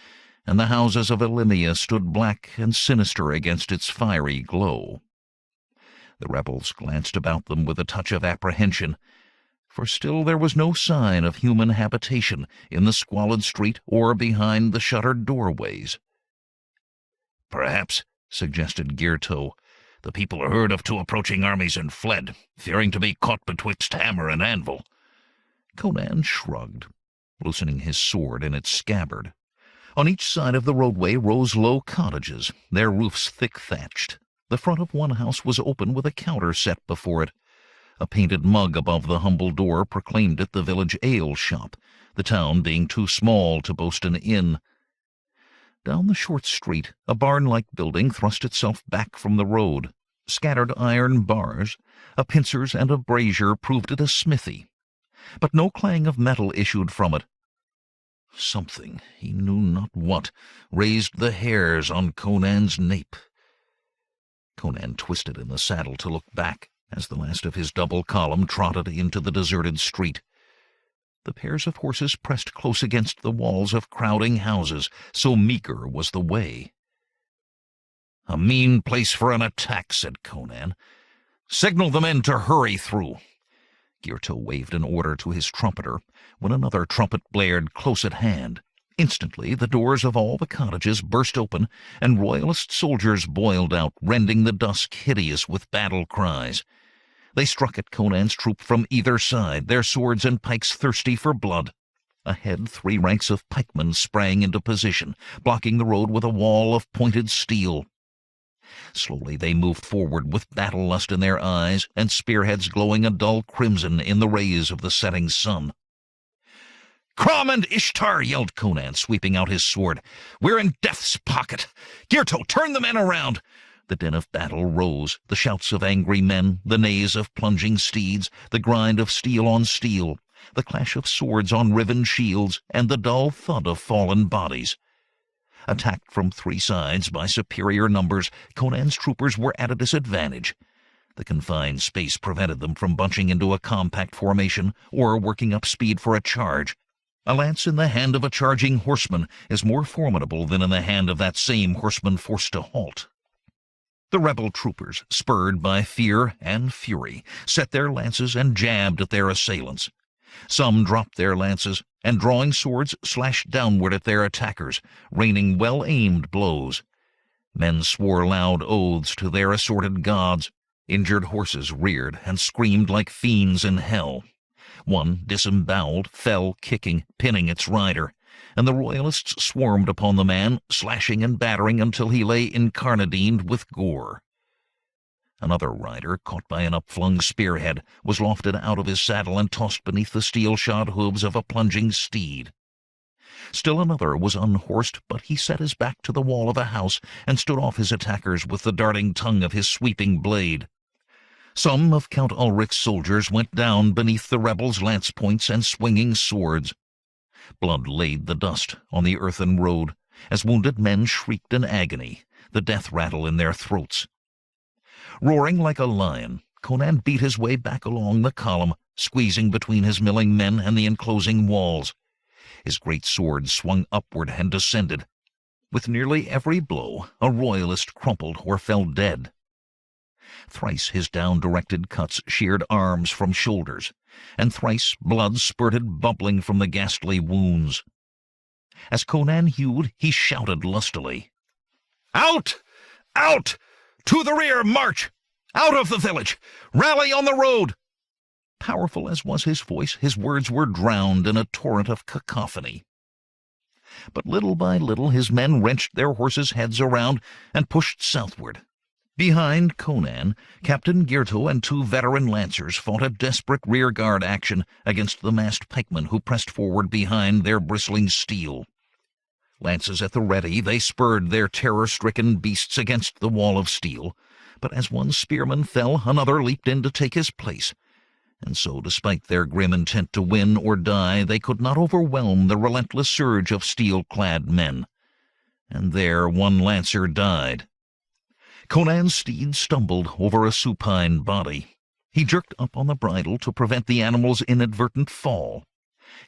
and the houses of Alimane stood black and sinister against its fiery glow. The rebels glanced about them with a touch of apprehension, for still there was no sign of human habitation in the squalid street or behind the shuttered doorways. "Perhaps," suggested Girto, "the people heard of 2 approaching armies and fled, fearing to be caught betwixt hammer and anvil." Conan shrugged, loosening his sword in its scabbard. On each side of the roadway rose low cottages, their roofs thick-thatched. The front of one house was open with a counter set before it. A painted mug above the humble door proclaimed it the village ale shop, the town being too small to boast an inn. Down the short street, a barn-like building thrust itself back from the road. Scattered iron bars, a pincers and a brazier proved it a smithy, but no clang of metal issued from it. Something, he knew not what, raised the hairs on Conan's nape. Conan twisted in the saddle to look back as the last of his double column trotted into the deserted street. The pairs of horses pressed close against the walls of crowding houses, so meager was the way. "A mean place for an attack," said Conan. "Signal the men to hurry through." Girto waved an order to his trumpeter when another trumpet blared close at hand. Instantly the doors of all the cottages burst open, and royalist soldiers boiled out, rending the dusk hideous with battle cries. They struck at Conan's troop from either side, their swords and pikes thirsty for blood. Ahead 3 ranks of pikemen sprang into position, blocking the road with a wall of pointed steel. Slowly they moved forward with battle lust in their eyes and spearheads glowing a dull crimson in the rays of the setting sun. "Crom and Ishtar!" yelled Conan, sweeping out his sword. "We're in death's pocket! Girto, turn the men around!" The din of battle rose, the shouts of angry men, the neighs of plunging steeds, the grind of steel on steel, the clash of swords on riven shields, and the dull thud of fallen bodies. Attacked from 3 sides by superior numbers, Conan's troopers were at a disadvantage. The confined space prevented them from bunching into a compact formation or working up speed for a charge. A lance in the hand of a charging horseman is more formidable than in the hand of that same horseman forced to halt. The rebel troopers, spurred by fear and fury, set their lances and jabbed at their assailants. Some dropped their lances, and drawing swords slashed downward at their attackers, raining well-aimed blows. Men swore loud oaths to their assorted gods. Injured horses reared and screamed like fiends in hell. One, disemboweled, fell kicking, pinning its rider, and the royalists swarmed upon the man, slashing and battering until he lay incarnadined with gore. Another rider, caught by an upflung spearhead, was lofted out of his saddle and tossed beneath the steel-shod hooves of a plunging steed. Still another was unhorsed, but he set his back to the wall of a house and stood off his attackers with the darting tongue of his sweeping blade. Some of Count Ulrich's soldiers went down beneath the rebels' lance points and swinging swords. Blood laid the dust on the earthen road as wounded men shrieked in agony, the death rattle in their throats. Roaring like a lion, Conan beat his way back along the column, squeezing between his milling men and the enclosing walls. His great sword swung upward and descended. With nearly every blow, a royalist crumpled or fell dead. Thrice his down-directed cuts sheared arms from shoulders, and thrice blood spurted bubbling from the ghastly wounds. As Conan hewed, he shouted lustily, "Out! Out! To the rear, march! Out of the village! Rally on the road!" Powerful as was his voice, his words were drowned in a torrent of cacophony. But little by little his men wrenched their horses' heads around and pushed southward. Behind Conan, Captain Girto and 2 veteran lancers fought a desperate rear-guard action against the massed pikemen who pressed forward behind their bristling steel. Lances at the ready, they spurred their terror-stricken beasts against the wall of steel, but as one spearman fell, another leaped in to take his place, and so, despite their grim intent to win or die, they could not overwhelm the relentless surge of steel-clad men. And there one lancer died. Conan's steed stumbled over a supine body. He jerked up on the bridle to prevent the animal's inadvertent fall.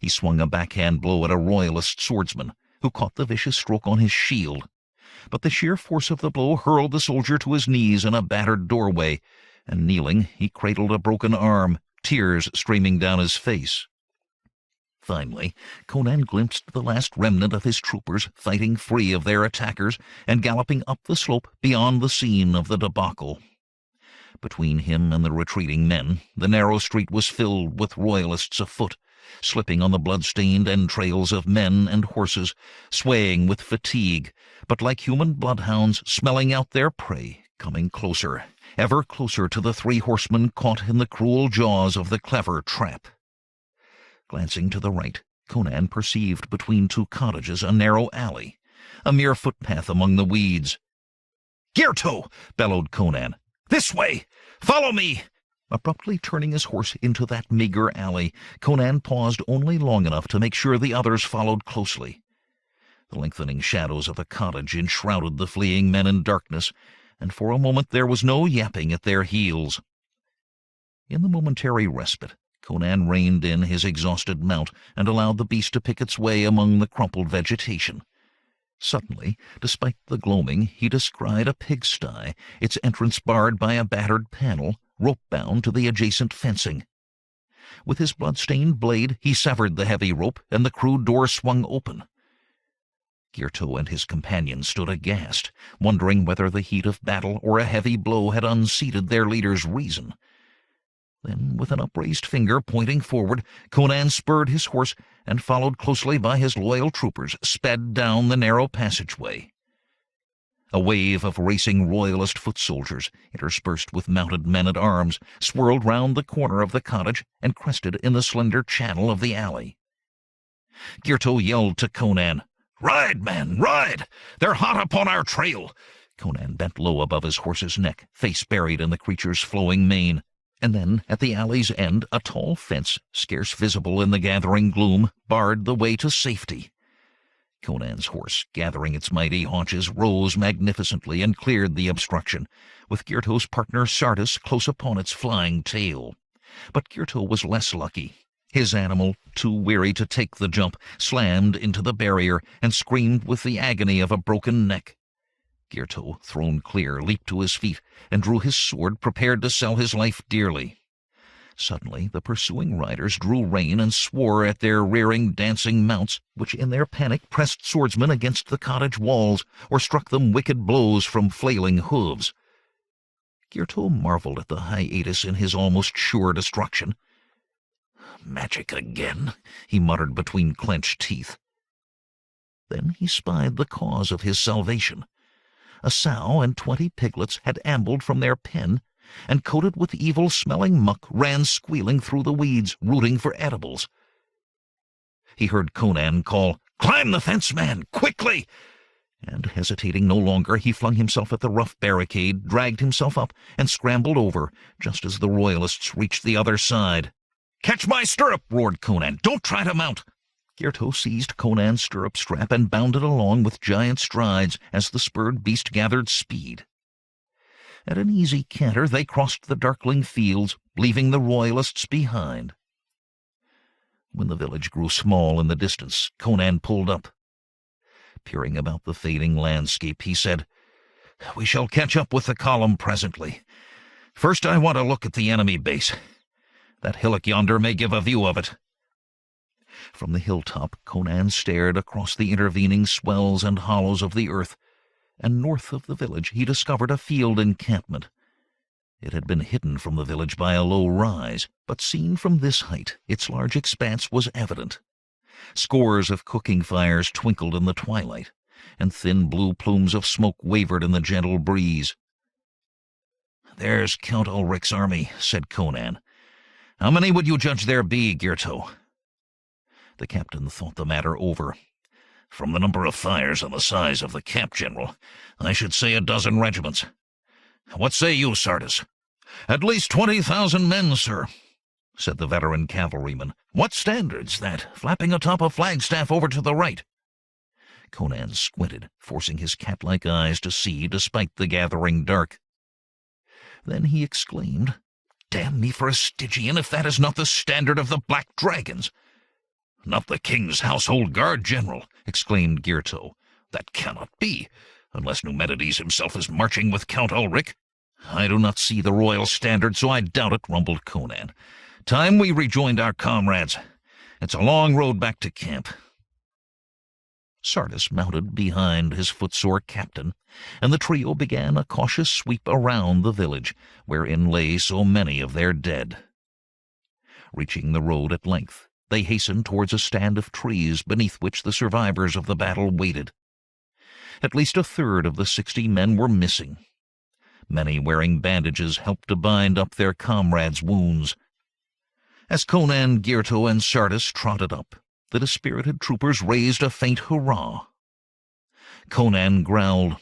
He swung a backhand blow at a royalist swordsman, who caught the vicious stroke on his shield. But the sheer force of the blow hurled the soldier to his knees in a battered doorway, and kneeling, he cradled a broken arm, tears streaming down his face. Finally, Conan glimpsed the last remnant of his troopers fighting free of their attackers and galloping up the slope beyond the scene of the debacle. Between him and the retreating men, the narrow street was filled with royalists afoot, slipping on the blood-stained entrails of men and horses, swaying with fatigue, but like human bloodhounds smelling out their prey, coming closer, ever closer to the 3 horsemen caught in the cruel jaws of the clever trap. Glancing to the right, Conan perceived between 2 cottages a narrow alley, a mere footpath among the weeds. "Girto!" bellowed Conan. "This way! Follow me!" Abruptly turning his horse into that meager alley, Conan paused only long enough to make sure the others followed closely. The lengthening shadows of a cottage enshrouded the fleeing men in darkness, and for a moment there was no yapping at their heels. In the momentary respite, Conan reined in his exhausted mount and allowed the beast to pick its way among the crumpled vegetation. Suddenly, despite the gloaming, he descried a pigsty, its entrance barred by a battered panel, rope-bound to the adjacent fencing. With his blood-stained blade, he severed the heavy rope, and the crude door swung open. Girto and his companions stood aghast, wondering whether the heat of battle or a heavy blow had unseated their leader's reason. Then, with an upraised finger pointing forward, Conan spurred his horse and, followed closely by his loyal troopers, sped down the narrow passageway. A wave of racing royalist foot soldiers, interspersed with mounted men-at-arms, swirled round the corner of the cottage and crested in the slender channel of the alley. Girto yelled to Conan, "Ride, man, ride! They're hot upon our trail!" Conan bent low above his horse's neck, face buried in the creature's flowing mane. And then, at the alley's end, a tall fence, scarce visible in the gathering gloom, barred the way to safety. Conan's horse, gathering its mighty haunches, rose magnificently and cleared the obstruction, with Girto's partner Sardis close upon its flying tail. But Girto was less lucky. His animal, too weary to take the jump, slammed into the barrier and screamed with the agony of a broken neck. Girto, thrown clear, leaped to his feet and drew his sword, prepared to sell his life dearly. Suddenly the pursuing riders drew rein and swore at their rearing, dancing mounts, which in their panic pressed swordsmen against the cottage walls or struck them wicked blows from flailing hooves. Girto marveled at the hiatus in his almost sure destruction. "Magic again," he muttered between clenched teeth. Then he spied the cause of his salvation. A sow and 20 piglets had ambled from their pen, and coated with evil-smelling muck ran squealing through the weeds, rooting for edibles. He heard Conan call, "Climb the fence, man, quickly!" And, hesitating no longer, he flung himself at the rough barricade, dragged himself up, and scrambled over, just as the royalists reached the other side. "Catch my stirrup!" roared Conan. "Don't try to mount!" Girto seized Conan's stirrup strap and bounded along with giant strides as the spurred beast gathered speed. At an easy canter they crossed the darkling fields, leaving the royalists behind. When the village grew small in the distance, Conan pulled up. Peering about the fading landscape, he said, "We shall catch up with the column presently. First I want to look at the enemy base. That hillock yonder may give a view of it." From the hilltop, Conan stared across the intervening swells and hollows of the earth, and north of the village he discovered a field encampment. It had been hidden from the village by a low rise, but seen from this height, its large expanse was evident. Scores of cooking fires twinkled in the twilight, and thin blue plumes of smoke wavered in the gentle breeze. "There's Count Ulric's army," said Conan. "How many would you judge there be, Girto?" The captain thought the matter over. "From the number of fires and the size of the camp, General, I should say a dozen regiments. What say you, Sardis?" "At least 20,000 men, sir," said the veteran cavalryman. "What standards, that, flapping atop a flagstaff over to the right?" Conan squinted, forcing his cat-like eyes to see despite the gathering dark. Then he exclaimed, "Damn me for a Stygian if that is not the standard of the Black Dragons!" "Not the king's household guard, General!" exclaimed Girto. "That cannot be, unless Numedides himself is marching with Count Ulric." "I do not see the royal standard, so I doubt it," rumbled Conan. "Time we rejoined our comrades. It's a long road back to camp." Sardis mounted behind his footsore captain, and the trio began a cautious sweep around the village, wherein lay so many of their dead. Reaching the road at length, they hastened towards a stand of trees beneath which the survivors of the battle waited. At least a third of the 60 men were missing. Many wearing bandages helped to bind up their comrades' wounds. As Conan, Girto, and Sardis trotted up, the dispirited troopers raised a faint hurrah. Conan growled,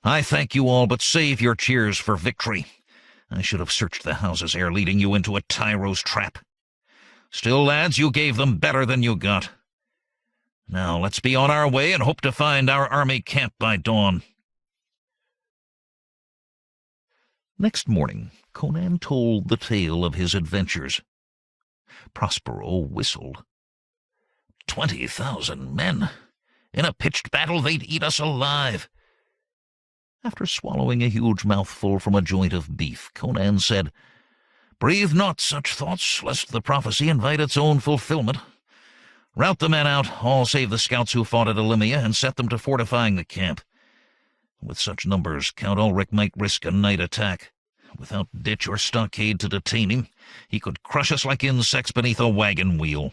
"I thank you all, but save your cheers for victory. I should have searched the houses ere leading you into a tyro's trap. Still, lads, you gave them better than you got. Now let's be on our way and hope to find our army camp by dawn." Next morning, Conan told the tale of his adventures. Prospero whistled. 20,000 men! In a pitched battle they'd eat us alive. After swallowing a huge mouthful from a joint of beef, Conan said, Breathe not such thoughts, lest the prophecy invite its own fulfillment. Rout the men out, all save the scouts who fought at Alimane, and set them to fortifying the camp. With such numbers, Count Ulrich might risk a night attack. Without ditch or stockade to detain him, he could crush us like insects beneath a wagon wheel.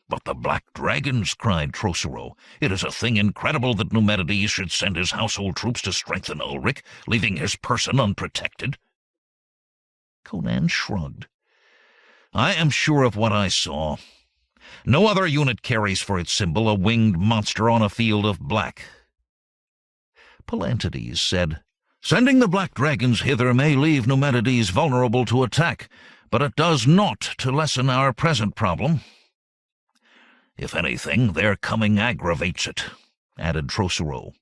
But the black dragons, cried Trocero. It is a thing incredible that Numedides should send his household troops to strengthen Ulrich, leaving his person unprotected. Conan shrugged. I am sure of what I saw. No other unit carries for its symbol a winged monster on a field of black. Pollantides said, Sending the black dragons hither may leave Numedides vulnerable to attack, but it does not to lessen our present problem. If anything, their coming aggravates it, added Trocero.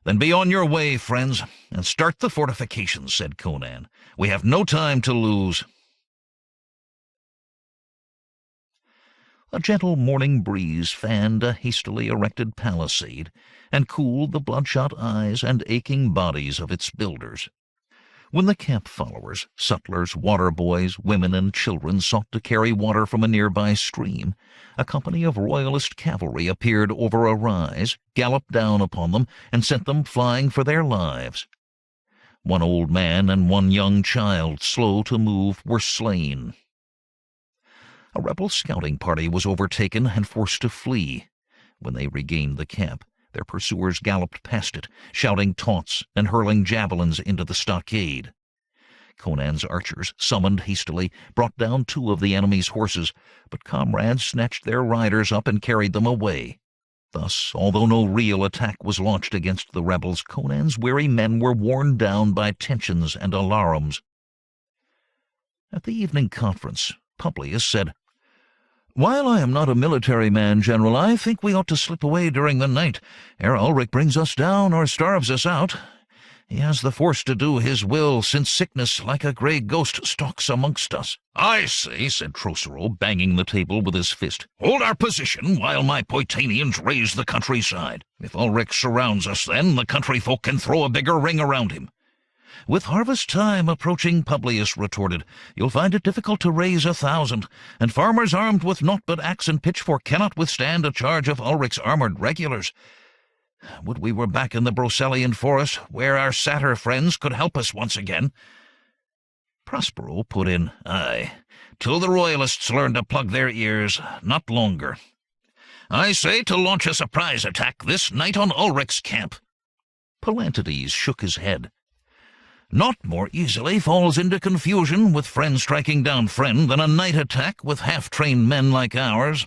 Then be on your way, friends, and start the fortifications, said Conan. We have no time to lose. A gentle morning breeze fanned a hastily erected palisade and cooled the bloodshot eyes and aching bodies of its builders. When the camp followers, sutlers, water boys, women, and children sought to carry water from a nearby stream, a company of royalist cavalry appeared over a rise, galloped down upon them, and sent them flying for their lives. One old man and one young child, slow to move, were slain. A rebel scouting party was overtaken and forced to flee. When they regained the camp, their pursuers galloped past it, shouting taunts and hurling javelins into the stockade. Conan's archers, summoned hastily, brought down 2 of the enemy's horses, but comrades snatched their riders up and carried them away. Thus, although no real attack was launched against the rebels, Conan's weary men were worn down by tensions and alarums. At the evening conference, Publius said, While I am not a military man, General, I think we ought to slip away during the night, ere Ulrich brings us down or starves us out. He has the force to do his will, since sickness, like a grey ghost, stalks amongst us. I say, said Trocero, banging the table with his fist, hold our position while my Poitanians raise the countryside. If Ulrich surrounds us, then the country folk can throw a bigger ring around him. With harvest time approaching, Publius retorted, you'll find it difficult to raise 1,000, and farmers armed with naught but axe and pitchfork cannot withstand a charge of Ulrich's armoured regulars. Would we were back in the Brocelian forest, where our satyr friends could help us once again. Prospero put in, Aye, till the royalists learn to plug their ears, not longer. I say to launch a surprise attack this night on Ulrich's camp. Pollantides shook his head. Naught more easily falls into confusion with friend striking down friend than a night attack with half-trained men like ours.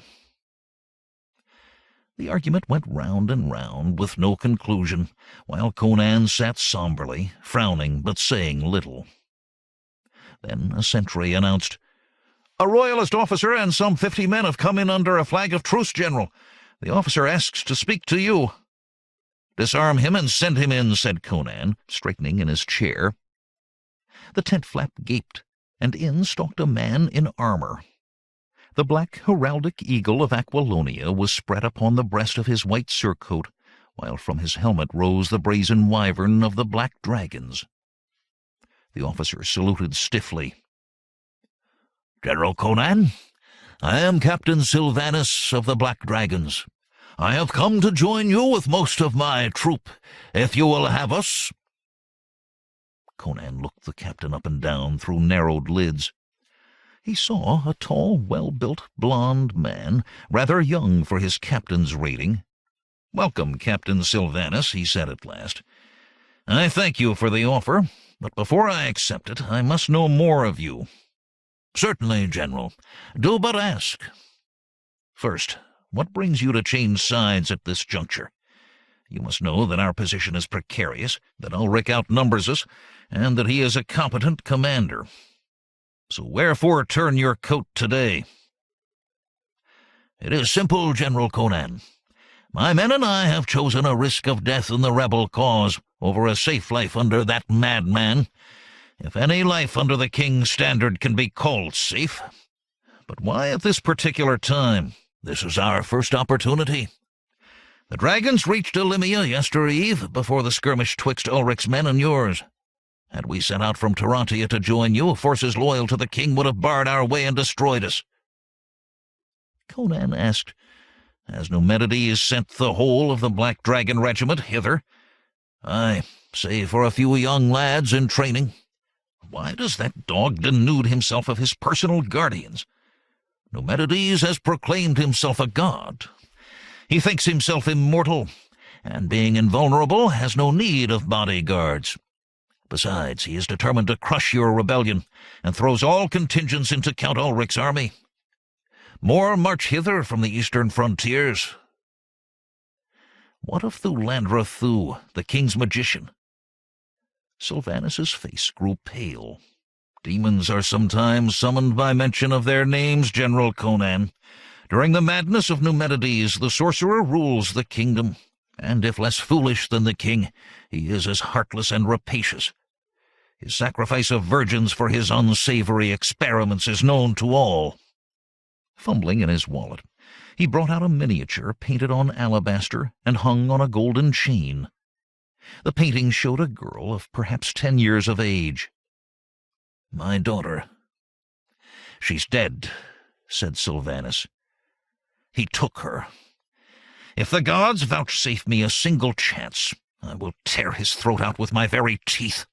The argument went round and round with no conclusion, while Conan sat somberly, frowning but saying little. Then a sentry announced, A royalist officer and some 50 men have come in under a flag of truce, General. The officer asks to speak to you. Disarm him and send him in, said Conan, straightening in his chair. The tent flap gaped, and in stalked a man in armor. The black heraldic eagle of Aquilonia was spread upon the breast of his white surcoat, while from his helmet rose the brazen wyvern of the black dragons. The officer saluted stiffly. General Conan, I am Captain Sylvanus of the Black Dragons. I have come to join you with most of my troop, if you will have us. Conan looked the captain up and down through narrowed lids. He saw a tall, well-built, blond man, rather young for his captain's rating. Welcome, Captain Sylvanus, he said at last. I thank you for the offer, but before I accept it, I must know more of you. Certainly, General. Do but ask. First, what brings you to change sides at this juncture? You must know that our position is precarious, that Ulrich outnumbers us, and that he is a competent commander. So wherefore turn your coat today? It is simple, General Conan. My men and I have chosen a risk of death in the rebel cause over a safe life under that madman, if any life under the king's standard can be called safe. But why at this particular time? This is our first opportunity. The dragons reached Alimane yestereve before the skirmish twixt Ulrich's men and yours. Had we set out from Tyrannia to join you, forces loyal to the king would have barred our way and destroyed us. Conan asked, "Has Numedides sent the whole of the Black Dragon regiment hither?" "Aye, save for a few young lads in training." "Why does that dog denude himself of his personal guardians? Numedides has proclaimed himself a god. He thinks himself immortal, and being invulnerable has no need of bodyguards. Besides, he is determined to crush your rebellion, and throws all contingents into Count Ulrich's army. More march hither from the eastern frontiers." "What of Thulandra Thuu, the king's magician?" Sylvanus's face grew pale. "Demons are sometimes summoned by mention of their names, General Conan. During the madness of Numedides, the sorcerer rules the kingdom, and if less foolish than the king, he is as heartless and rapacious. His sacrifice of virgins for his unsavory experiments is known to all." Fumbling in his wallet, he brought out a miniature painted on alabaster and hung on a golden chain. The painting showed a girl of perhaps 10 years of age. "My daughter." "She's dead," said Sylvanus. "He took her. If the gods vouchsafe me a single chance, I will tear his throat out with my very teeth."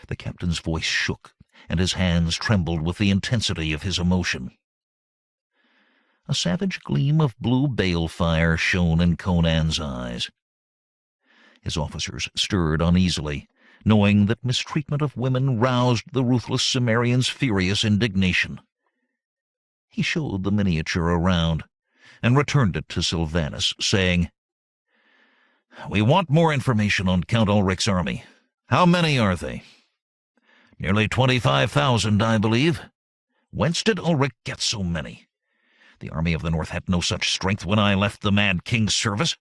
The captain's voice shook, and his hands trembled with the intensity of his emotion. A savage gleam of blue balefire shone in Conan's eyes. His officers stirred uneasily, knowing that mistreatment of women roused the ruthless Cimmerian's furious indignation. He showed the miniature around, and returned it to Sylvanus, saying, "We want more information on Count Ulrich's army. How many are they?" "Nearly 25,000, I believe. Whence did Ulrich get so many? The army of the north had no such strength when I left the mad king's service.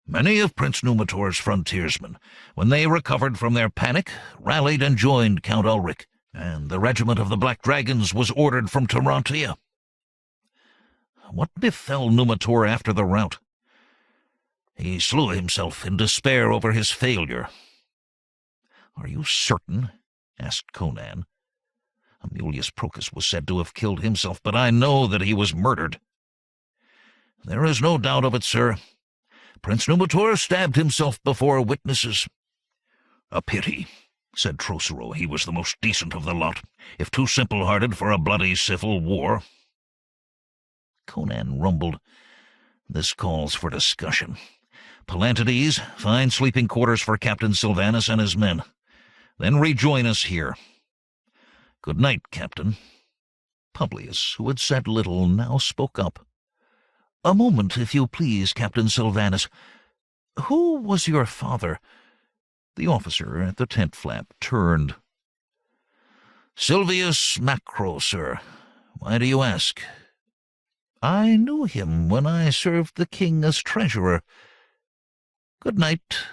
Many of Prince Numitor's frontiersmen, when they recovered from their panic, rallied and joined Count Ulrich, and the regiment of the Black Dragons was ordered from Tyrannia." "What befell Numitor after the rout?" "He slew himself in despair over his failure." "Are you certain?" asked Conan. "Amulius Procus was said to have killed himself, but I know that he was murdered." "There is no doubt of it, sir. Prince Numitor stabbed himself before witnesses." "A pity," said Trocero. "He was the most decent of the lot, if too simple-hearted for a bloody civil war." Conan rumbled. "This calls for discussion. Palantides, find sleeping quarters for Captain Sylvanus and his men. Then rejoin us here. Good night, Captain." Publius, who had said little, now spoke up. "A moment, if you please, Captain Sylvanus. Who was your father?" The officer at the tent flap turned. "Silvius Macro, sir. Why do you ask?" "I knew him when I served the king as treasurer. Good night."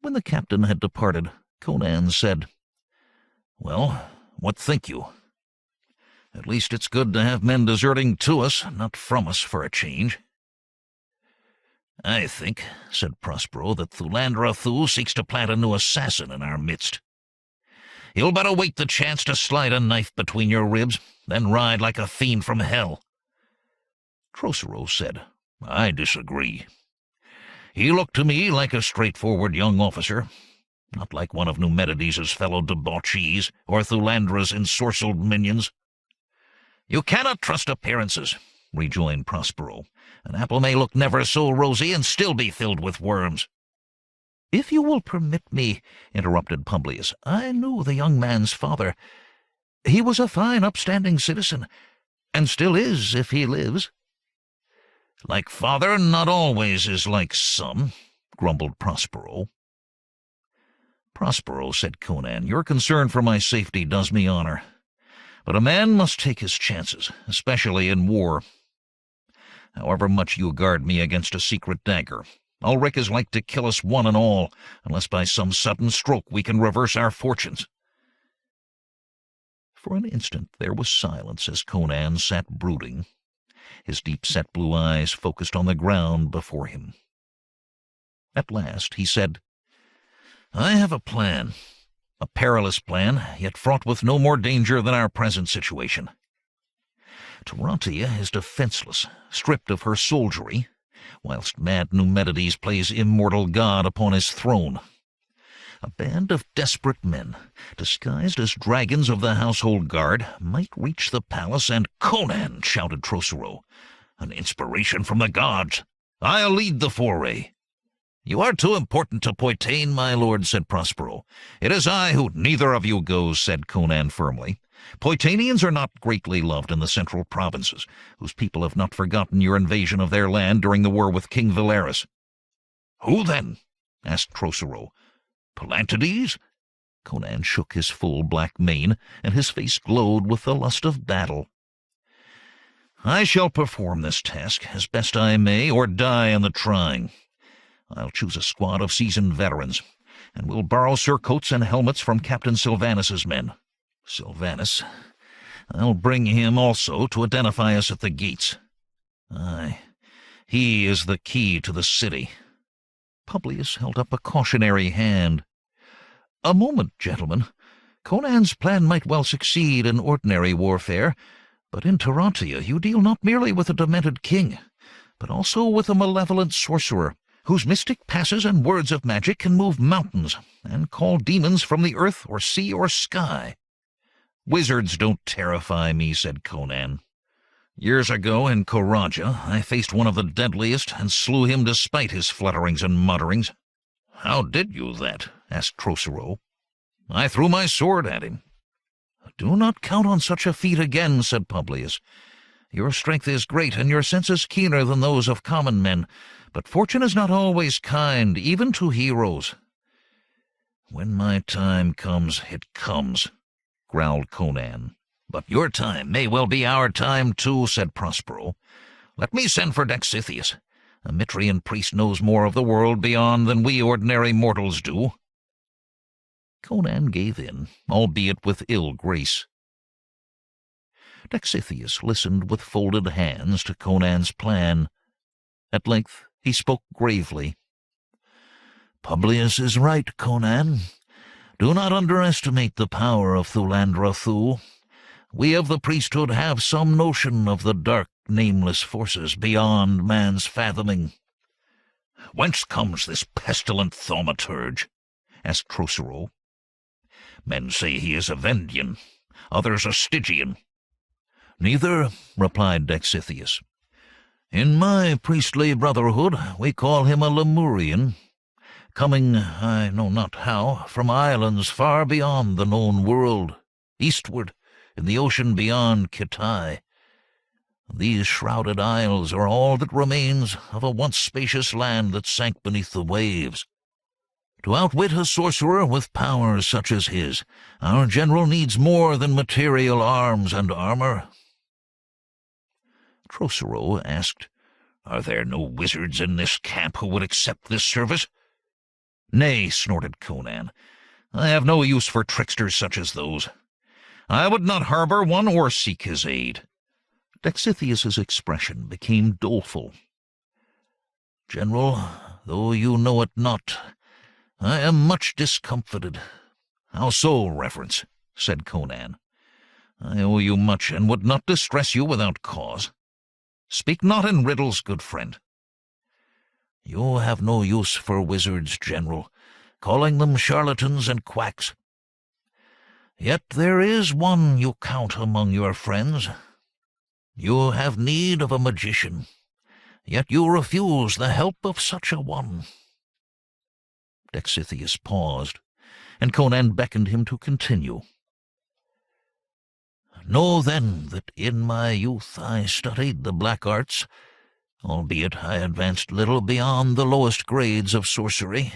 When the captain had departed, Conan said, "Well, what think you? At least it's good to have men deserting to us, not from us, for a change." "I think," said Prospero, "that Thulandra Thuu seeks to plant a new assassin in our midst. He'll but await the chance to slide a knife between your ribs, then ride like a fiend from hell." Trocero said, "I disagree. He looked to me like a straightforward young officer, not like one of Numedides' fellow debauchees or Thulandra's ensorcelled minions." "You cannot trust appearances," rejoined Prospero. "An apple may look never so rosy and still be filled with worms." "If you will permit me," interrupted Publius, "I knew the young man's father. He was a fine, upstanding citizen, and still is, if he lives." "Like father not always is like son," grumbled Prospero. "Prospero," said Conan, "your concern for my safety does me honor. But a man must take his chances, especially in war. However much you guard me against a secret dagger, Ulrich is like to kill us one and all, unless by some sudden stroke we can reverse our fortunes." For an instant there was silence as Conan sat brooding, his deep-set blue eyes focused on the ground before him. At last he said, "I have a plan. A perilous plan, yet fraught with no more danger than our present situation. Tarantia is defenseless, stripped of her soldiery, whilst mad Numedides plays immortal god upon his throne. A band of desperate men, disguised as dragons of the household guard, might reach the palace and—" "Conan!" shouted Trocero. "An inspiration from the gods. I'll lead the foray." "You are too important to Poitain, my lord," said Prospero. "It is I who—" "Neither of you goes," said Conan firmly. "Poitainians are not greatly loved in the central provinces, whose people have not forgotten your invasion of their land during the war with King Valeris." "Who, then?" asked Trocero. "Palantides?" Conan shook his full black mane, and his face glowed with the lust of battle. "I shall perform this task as best I may, or die in the trying. I'll choose a squad of seasoned veterans, and we'll borrow surcoats and helmets from Captain Sylvanus's men. Sylvanus, I'll bring him also to identify us at the gates. Aye, he is the key to the city." Publius held up a cautionary hand. "A moment, gentlemen. Conan's plan might well succeed in ordinary warfare, but in Tarantia you deal not merely with a demented king, but also with a malevolent sorcerer, whose mystic passes and words of magic can move mountains and call demons from the earth or sea or sky." "Wizards don't terrify me," said Conan. "Years ago in Coraja I faced one of the deadliest and slew him despite his flutterings and mutterings." "How did you that?" asked Trocero. "I threw my sword at him." "Do not count on such a feat again," said Publius. "Your strength is great, and your senses keener than those of common men, but fortune is not always kind, even to heroes." "When my time comes, it comes," growled Conan. "But your time may well be our time, too," said Prospero. "Let me send for Dexithius. A Mitrian priest knows more of the world beyond than we ordinary mortals do." Conan gave in, albeit with ill grace. Dexithius listened with folded hands to Conan's plan. At length he spoke gravely. "Publius is right, Conan. Do not underestimate the power of Thulandra Thuu. We of the priesthood have some notion of the dark, nameless forces beyond man's fathoming." "Whence comes this pestilent thaumaturge?" asked Trocero. "Men say he is a Vendian, others a Stygian." "Neither," replied Dexithius. "In my priestly brotherhood we call him a Lemurian, coming, I know not how, from islands far beyond the known world, eastward, in the ocean beyond Kitai. These shrouded isles are all that remains of a once spacious land that sank beneath the waves. To outwit a sorcerer with powers such as his, our general needs more than material arms and armor." Trocero asked, "Are there no wizards in this camp who would accept this service?" "Nay," snorted Conan, "I have no use for tricksters such as those. I would not harbor one or seek his aid." Dexithius's expression became doleful. "General, though you know it not, I am much discomfited." "How so, reverence?" said Conan. "I owe you much, and would not distress you without cause. Speak not in riddles, good friend." "You have no use for wizards, General, calling them charlatans and quacks. Yet there is one you count among your friends. You have need of a magician, yet you refuse the help of such a one." Dexithius paused, and Conan beckoned him to continue. "Know then that in my youth I studied the black arts, albeit I advanced little beyond the lowest grades of sorcery.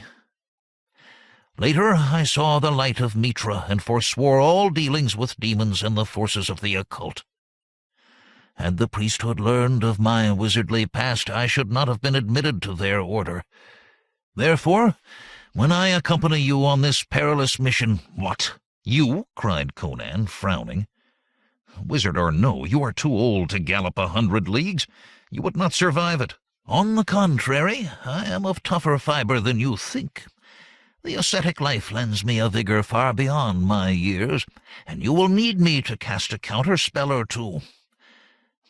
Later I saw the light of Mitra and forswore all dealings with demons and the forces of the occult. Had the priesthood learned of my wizardly past, I should not have been admitted to their order. Therefore, when I accompany you on this perilous mission—" "What, you?" cried Conan, frowning. "Wizard or no, you are too old to gallop 100 leagues. You would not survive it." "On the contrary, I am of tougher fibre than you think. The ascetic life lends me a vigor far beyond my years, and you will need me to cast a counter-spell or two.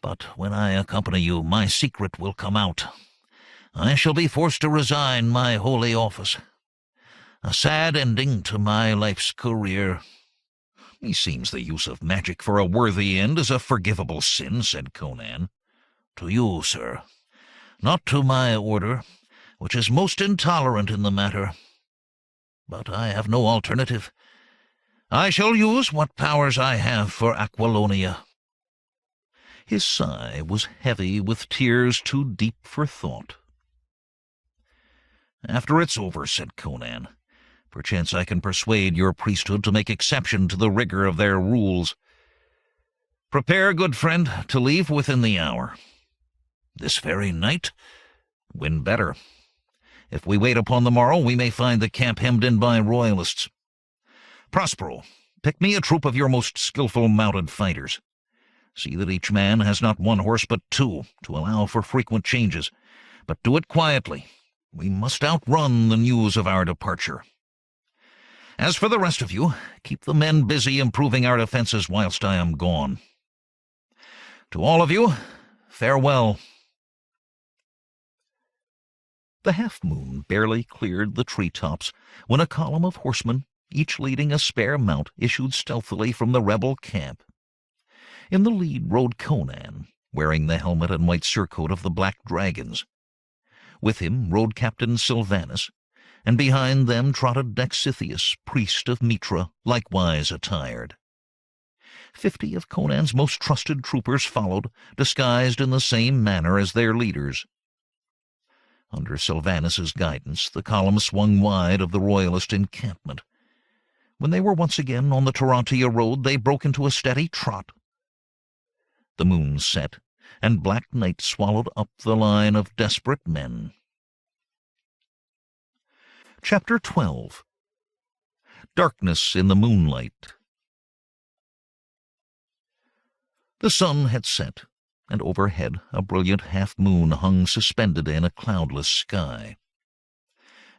But when I accompany you, my secret will come out. I shall be forced to resign my holy office. A sad ending to my life's career." "Meseems the use of magic for a worthy end is a forgivable sin," said Conan. "To you, sir. Not to my order, which is most intolerant in the matter. But I have no alternative. I shall use what powers I have for Aquilonia." His sigh was heavy with tears too deep for thought. "After it's over," said Conan, "perchance I can persuade your priesthood to make exception to the rigor of their rules. Prepare, good friend, to leave within the hour." "This very night?" "When better. If we wait upon the morrow, we may find the camp hemmed in by royalists. Prospero, pick me a troop of your most skilful mounted fighters. See that each man has not one horse but 2, to allow for frequent changes, but do it quietly. We must outrun the news of our departure. As for the rest of you, keep the men busy improving our defenses whilst I am gone. To all of you, farewell." The half-moon barely cleared the tree-tops when a column of horsemen, each leading a spare mount, issued stealthily from the rebel camp. In the lead rode Conan, wearing the helmet and white surcoat of the Black Dragons. With him rode Captain Silvanus, and behind them trotted Dexithius, priest of Mitra, likewise attired. 50 of Conan's most trusted troopers followed, disguised in the same manner as their leaders. Under Silvanus's guidance, the column swung wide of the royalist encampment. When they were once again on the Tarantia road, they broke into a steady trot. The moon set, and black night swallowed up the line of desperate men. Chapter 12. Darkness in the Moonlight. The sun had set, and overhead a brilliant half-moon hung suspended in a cloudless sky.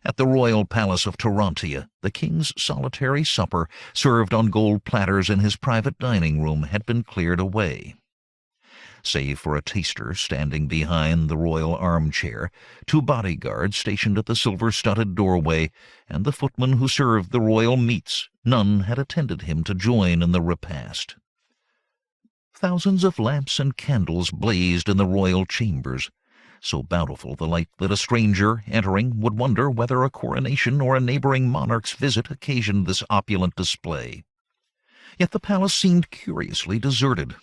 At the royal palace of Tarantia, the king's solitary supper, served on gold platters in his private dining room, had been cleared away. Save for a taster standing behind the royal armchair, 2 bodyguards stationed at the silver-studded doorway, and the footman who served the royal meats, none had attended him to join in the repast. Thousands of lamps and candles blazed in the royal chambers, so bountiful the light that a stranger, entering, would wonder whether a coronation or a neighboring monarch's visit occasioned this opulent display. Yet the palace seemed curiously deserted.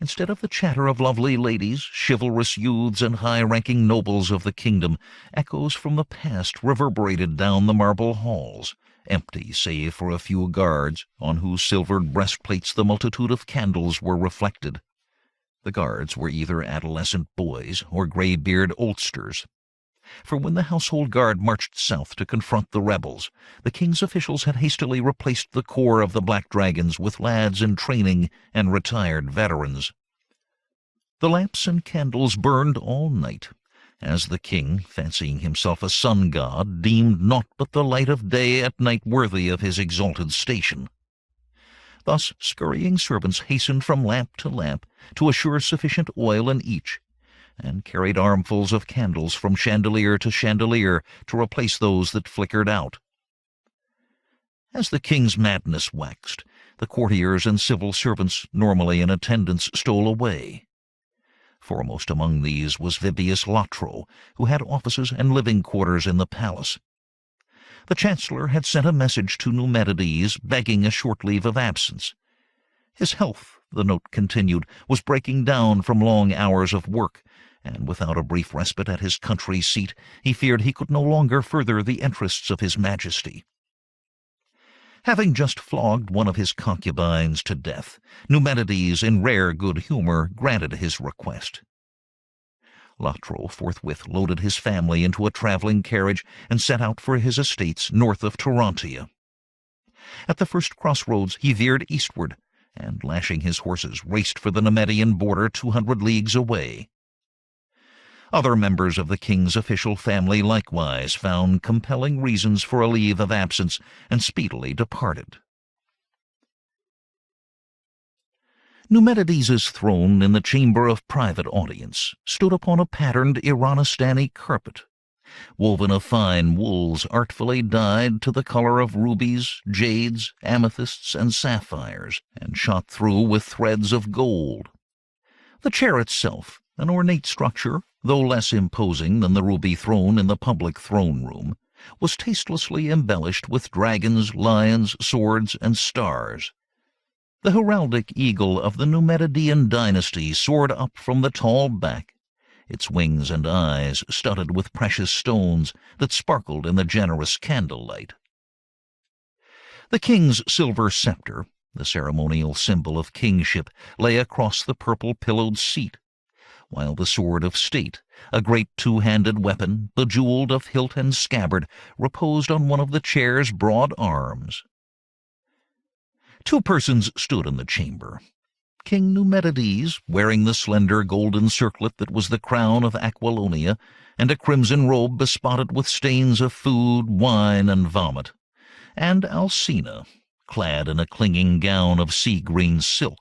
Instead of the chatter of lovely ladies, chivalrous youths, and high-ranking nobles of the kingdom, echoes from the past reverberated down the marble halls, empty save for a few guards, on whose silvered breastplates the multitude of candles were reflected. The guards were either adolescent boys or grey-beard oldsters. For when the household guard marched south to confront the rebels, the king's officials had hastily replaced the corps of the Black Dragons with lads in training and retired veterans. The lamps and candles burned all night, as the king, fancying himself a sun-god, deemed naught but the light of day at night worthy of his exalted station. Thus scurrying servants hastened from lamp to lamp to assure sufficient oil in each, and carried armfuls of candles from chandelier to chandelier to replace those that flickered out. As the king's madness waxed, the courtiers and civil servants normally in attendance stole away. Foremost among these was Vibius Latro, who had offices and living quarters in the palace. The chancellor had sent a message to Numedides begging a short leave of absence. His health, the note continued, was breaking down from long hours of work, and without a brief respite at his country seat, he feared he could no longer further the interests of his majesty. Having just flogged one of his concubines to death, Numedides, in rare good humor, granted his request. Latro forthwith loaded his family into a traveling carriage and set out for his estates north of Tarantia. At the first crossroads he veered eastward, and, lashing his horses, raced for the Numedian border 200 leagues away. Other members of the king's official family likewise found compelling reasons for a leave of absence and speedily departed. Numedides's throne in the chamber of private audience stood upon a patterned Iranistani carpet, woven of fine wools artfully dyed to the color of rubies, jades, amethysts, and sapphires, and shot through with threads of gold. The chair itself, an ornate structure, though less imposing than the ruby throne in the public throne-room, was tastelessly embellished with dragons, lions, swords, and stars. The heraldic eagle of the Numedidean dynasty soared up from the tall back, its wings and eyes studded with precious stones that sparkled in the generous candlelight. The king's silver scepter, the ceremonial symbol of kingship, lay across the purple-pillowed seat, while the sword of state, a great two-handed weapon, bejeweled of hilt and scabbard, reposed on one of the chair's broad arms. 2 persons stood in the chamber. King Numedides, wearing the slender golden circlet that was the crown of Aquilonia, and a crimson robe bespotted with stains of food, wine, and vomit, and Alcina, clad in a clinging gown of sea-green silk.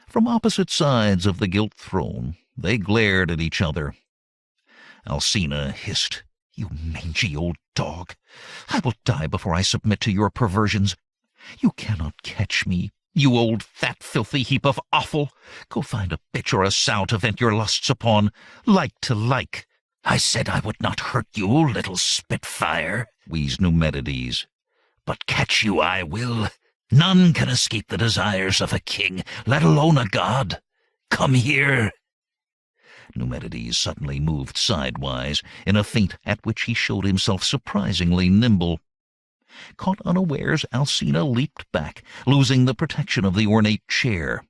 From opposite sides of the gilt throne, they glared at each other. Alcina hissed, "You mangy old dog! I will die before I submit to your perversions. You cannot catch me, you old fat filthy heap of offal. Go find a bitch or a sow to vent your lusts upon, like to like." "I said I would not hurt you, little spitfire," wheezed Numedides. "But catch you I will. None can escape the desires of a king, let alone a god. Come here." Numedides suddenly moved sidewise, in a feint at which he showed himself surprisingly nimble. Caught unawares, Alcina leaped back, losing the protection of the ornate chair.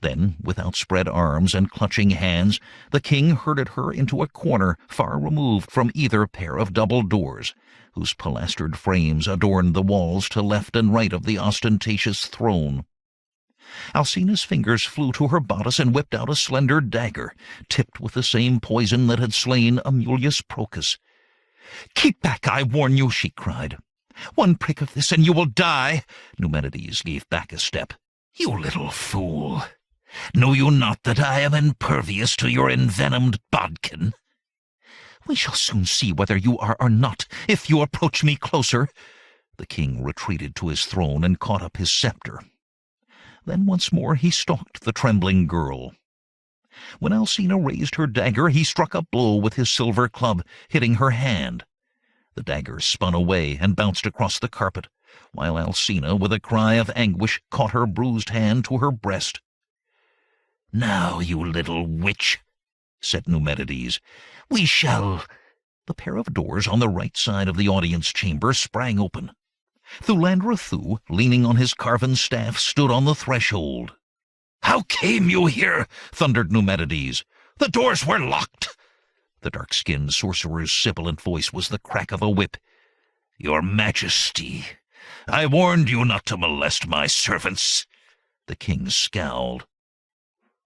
Then, with outspread arms and clutching hands, the king herded her into a corner far removed from either pair of double doors, whose pilastered frames adorned the walls to left and right of the ostentatious throne. Alcina's fingers flew to her bodice and whipped out a slender dagger, tipped with the same poison that had slain Amulius Procus. "Keep back, I warn you," she cried. "One prick of this and you will die." Numedides gave back a step. "You little fool! Know you not that I am impervious to your envenomed bodkin?" "We shall soon see whether you are or not, if you approach me closer." The king retreated to his throne and caught up his scepter. Then once more he stalked the trembling girl. When Alcina raised her dagger, he struck a blow with his silver club, hitting her hand. The dagger spun away and bounced across the carpet, while Alcina, with a cry of anguish, caught her bruised hand to her breast. "Now, you little witch," said Numedides, "we shall—" The pair of doors on the right side of the audience chamber sprang open. Thulandra Thuu, leaning on his carven staff, stood on the threshold. "How came you here?" thundered Numedides. "The doors were locked." The dark-skinned sorcerer's sibilant voice was the crack of a whip. "Your Majesty, I warned you not to molest my servants." The king scowled.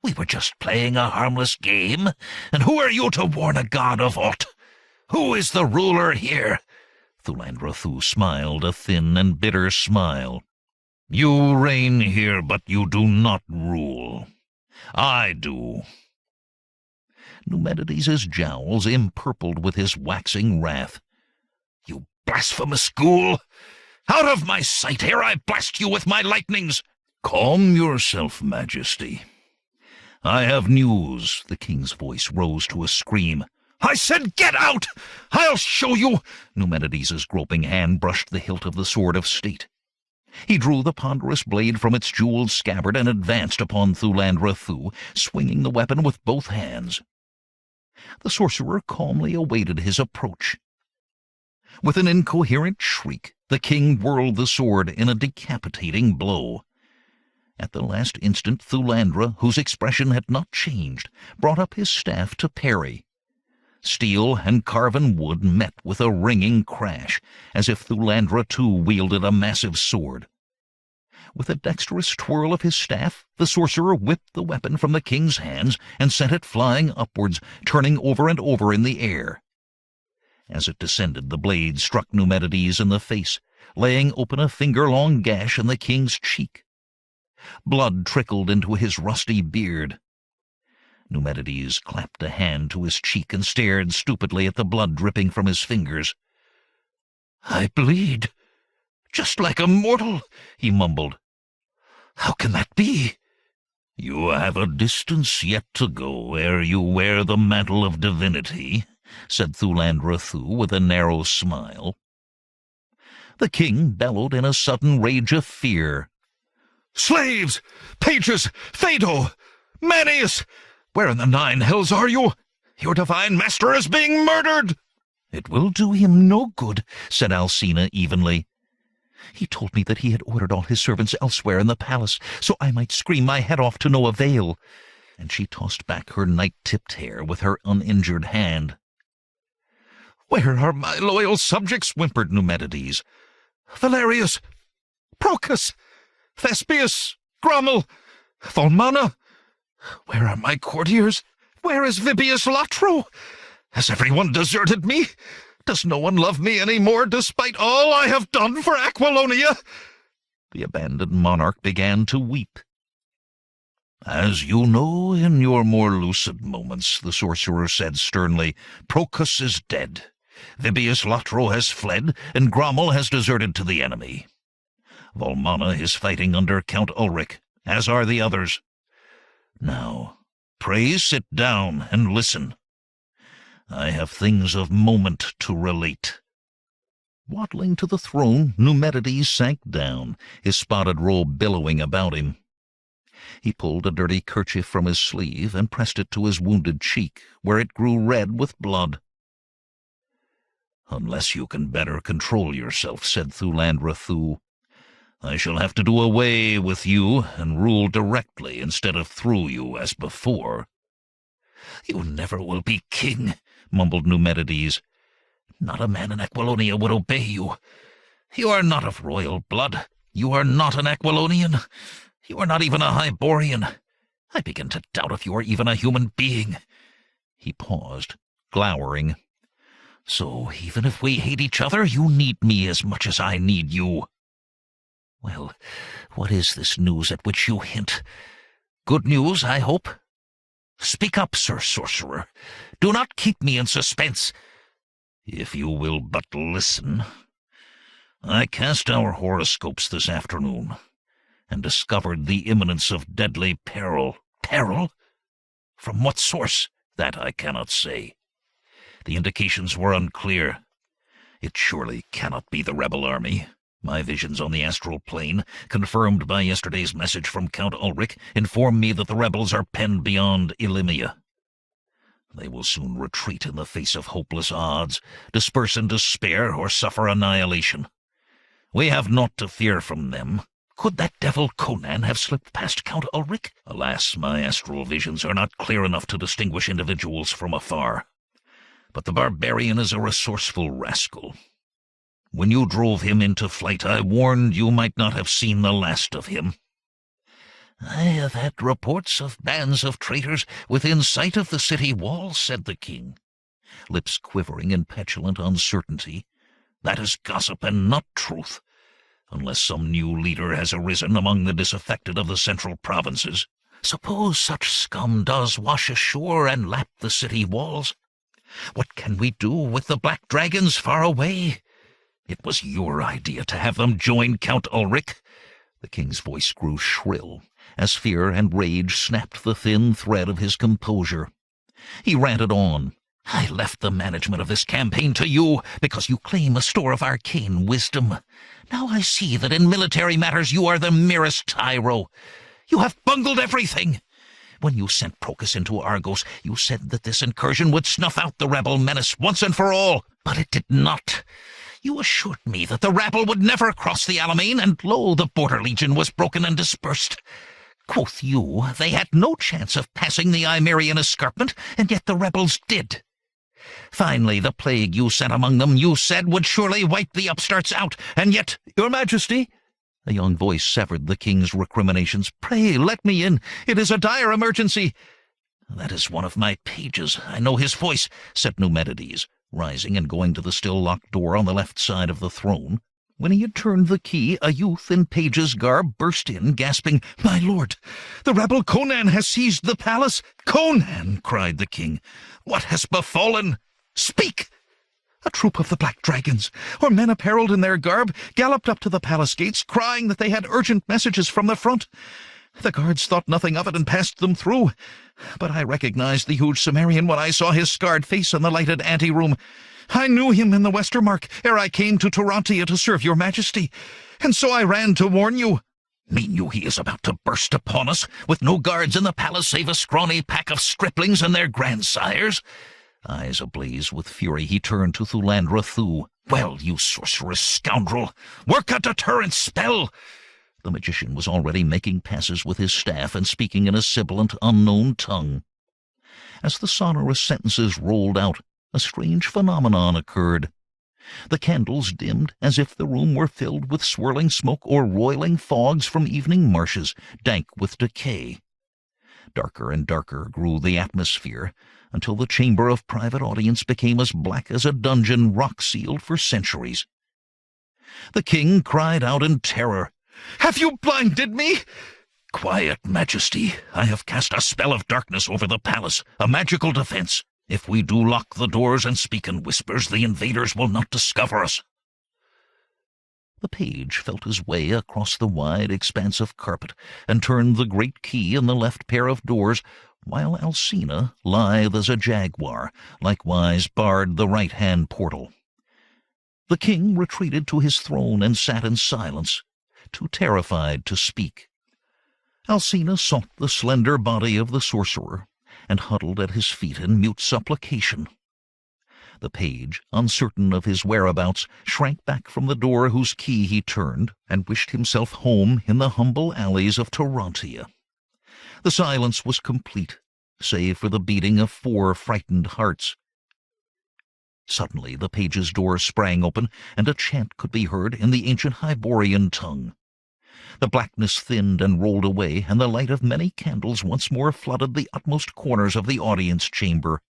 "We were just playing a harmless game, and who are you to warn a god of aught? Who is the ruler here?" Thulandra Thuu smiled a thin and bitter smile. "You reign here, but you do not rule. I do." Numedides's jowls empurpled with his waxing wrath. "You blasphemous ghoul! Out of my sight, ere I blast you with my lightnings!" "Calm yourself, Majesty. I have news." The king's voice rose to a scream. "I said get out! I'll show you!" Numedides's groping hand brushed the hilt of the sword of state. He drew the ponderous blade from its jeweled scabbard and advanced upon Thulandra Thuu, swinging the weapon with both hands. The sorcerer calmly awaited his approach. With an incoherent shriek, The king whirled the sword in a decapitating blow. At the last instant, Thulandra, whose expression had not changed, brought up his staff to parry. Steel and carven wood met with a ringing crash, as if Thulandra Thuu wielded a massive sword. With a dexterous twirl of his staff, the sorcerer whipped the weapon from the king's hands and sent it flying upwards, turning over and over in the air. As it descended, the blade struck Numedides in the face, laying open a finger-long gash in the king's cheek. Blood trickled into his rusty beard. Numedides clapped a hand to his cheek and stared stupidly at the blood dripping from his fingers. "I bleed, just like a mortal," he mumbled. "How can that be?" "You have a distance yet to go ere you wear the mantle of divinity," said Thulandra Thuu with a narrow smile. The king bellowed in a sudden rage of fear. "Slaves! Pages! Phaedo! Manius! Where in the 9 hells are you? Your divine master is being murdered!" "It will do him no good," said Alcina evenly. "He told me that he had ordered all his servants elsewhere in the palace, so I might scream my head off to no avail." And she tossed back her night-tipped hair with her uninjured hand. "Where are my loyal subjects?" whimpered Numedides. "Valerius! Procus! Thespius! Grommel! Volmana! Where are my courtiers? Where is Vibius Latro? Has everyone deserted me? Does no one love me any more, despite all I have done for Aquilonia?" The abandoned monarch began to weep. "As you know in your more lucid moments," the sorcerer said sternly, "Procus is dead. Vibius Latro has fled, and Grommel has deserted to the enemy. Volmana is fighting under Count Ulrich, as are the others. Now, pray sit down and listen. I have things of moment to relate." Waddling to the throne, Numedides sank down, his spotted robe billowing about him. He pulled a dirty kerchief from his sleeve and pressed it to his wounded cheek, where it grew red with blood. "Unless you can better control yourself," said Thulandra Thuu, "I shall have to do away with you and rule directly instead of through you as before." "You never will be king," mumbled Numedides. "Not a man in Aquilonia would obey you. You are not of royal blood. You are not an Aquilonian. You are not even a Hyborian. I begin to doubt if you are even a human being." He paused, glowering. "So even if we hate each other, you need me as much as I need you. Well, what is this news at which you hint? Good news, I hope? Speak up, Sir Sorcerer. Do not keep me in suspense." "If you will but listen. I cast our horoscopes this afternoon, and discovered the imminence of deadly peril." "Peril? From what source?" "That I cannot say. The indications were unclear. It surely cannot be the rebel army. My visions on the astral plane, confirmed by yesterday's message from Count Ulrich, inform me that the rebels are penned beyond Ilimia. They will soon retreat in the face of hopeless odds, disperse in despair, or suffer annihilation. We have naught to fear from them. Could that devil Conan have slipped past Count Ulrich? Alas, my astral visions are not clear enough to distinguish individuals from afar. But the barbarian is a resourceful rascal. When you drove him into flight, I warned you might not have seen the last of him." "I have had reports of bands of traitors within sight of the city walls," said the king, lips quivering in petulant uncertainty. "That is gossip and not truth, unless some new leader has arisen among the disaffected of the central provinces. Suppose such scum does wash ashore and lap the city walls? What can we do with the black dragons far away? It was your idea to have them join Count Ulrich." The king's voice grew shrill, as fear and rage snapped the thin thread of his composure. He ranted on. "I left the management of this campaign to you, because you claim a store of arcane wisdom. Now I see that in military matters you are the merest tyro. You have bungled everything. When you sent Procus into Argos, you said that this incursion would snuff out the rebel menace once and for all, but it did not. You assured me that the rabble would never cross the Alimane, and lo, the border legion was broken and dispersed. Quoth you, they had no chance of passing the Hyborian escarpment, and yet the rebels did. Finally, the plague you sent among them, you said, would surely wipe the upstarts out, and yet— Your Majesty, a young voice severed the king's recriminations. Pray, let me in. It is a dire emergency. That is one of my pages. I know his voice, said Numedides, rising and going to the still locked door on the left side of the throne. When he had turned the key, a youth in page's garb burst in, gasping, My lord, the rebel Conan has seized the palace. Conan, cried the king, what has befallen? Speak! A troop of the Black Dragons, or men apparelled in their garb, galloped up to the palace gates, crying that they had urgent messages from the front. The guards thought nothing of it and passed them through. But I recognized the huge Cimmerian when I saw his scarred face in the lighted anteroom. I knew him in the Westermark ere I came to Tyrannia to serve your majesty, and so I ran to warn you. Mean you he is about to burst upon us, with no guards in the palace save a scrawny pack of striplings and their grandsires? Eyes ablaze with fury, he turned to Thulandra Thuu. Well, you sorcerous scoundrel, work a deterrent spell! The magician was already making passes with his staff and speaking in a sibilant, unknown tongue. As the sonorous sentences rolled out, a strange phenomenon occurred. The candles dimmed as if the room were filled with swirling smoke or roiling fogs from evening marshes, dank with decay. Darker and darker grew the atmosphere, until the chamber of private audience became as black as a dungeon rock-sealed for centuries. The king cried out in terror, Have you blinded me? Quiet, Majesty. I have cast a spell of darkness over the palace, a magical defense. If we do lock the doors and speak in whispers, the invaders will not discover us. The page felt his way across the wide expanse of carpet and turned the great key in the left pair of doors, while Alcina, lithe as a jaguar, likewise barred the right-hand portal. The king retreated to his throne and sat in silence, too terrified to speak. Alcina sought the slender body of the sorcerer, and huddled at his feet in mute supplication. The page, uncertain of his whereabouts, shrank back from the door whose key he turned, and wished himself home in the humble alleys of Tyrannia. The silence was complete, save for the beating of 4 frightened hearts. Suddenly the page's door sprang open, and a chant could be heard in the ancient Hyborian tongue. The blackness thinned and rolled away, and the light of many candles once more flooded the utmost corners of the audience chamber.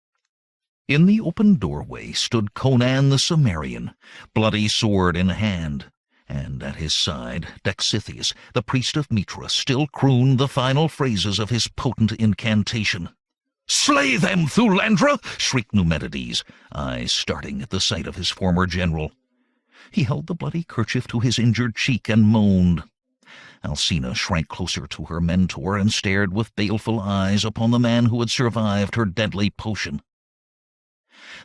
In the open doorway stood Conan the Cimmerian, bloody sword in hand, and at his side Dexithius, the priest of Mitra, still crooned the final phrases of his potent incantation. "Slay them, Thulandra!" shrieked Numedides, eyes starting at the sight of his former general. He held the bloody kerchief to his injured cheek and moaned. Alcina shrank closer to her mentor and stared with baleful eyes upon the man who had survived her deadly potion.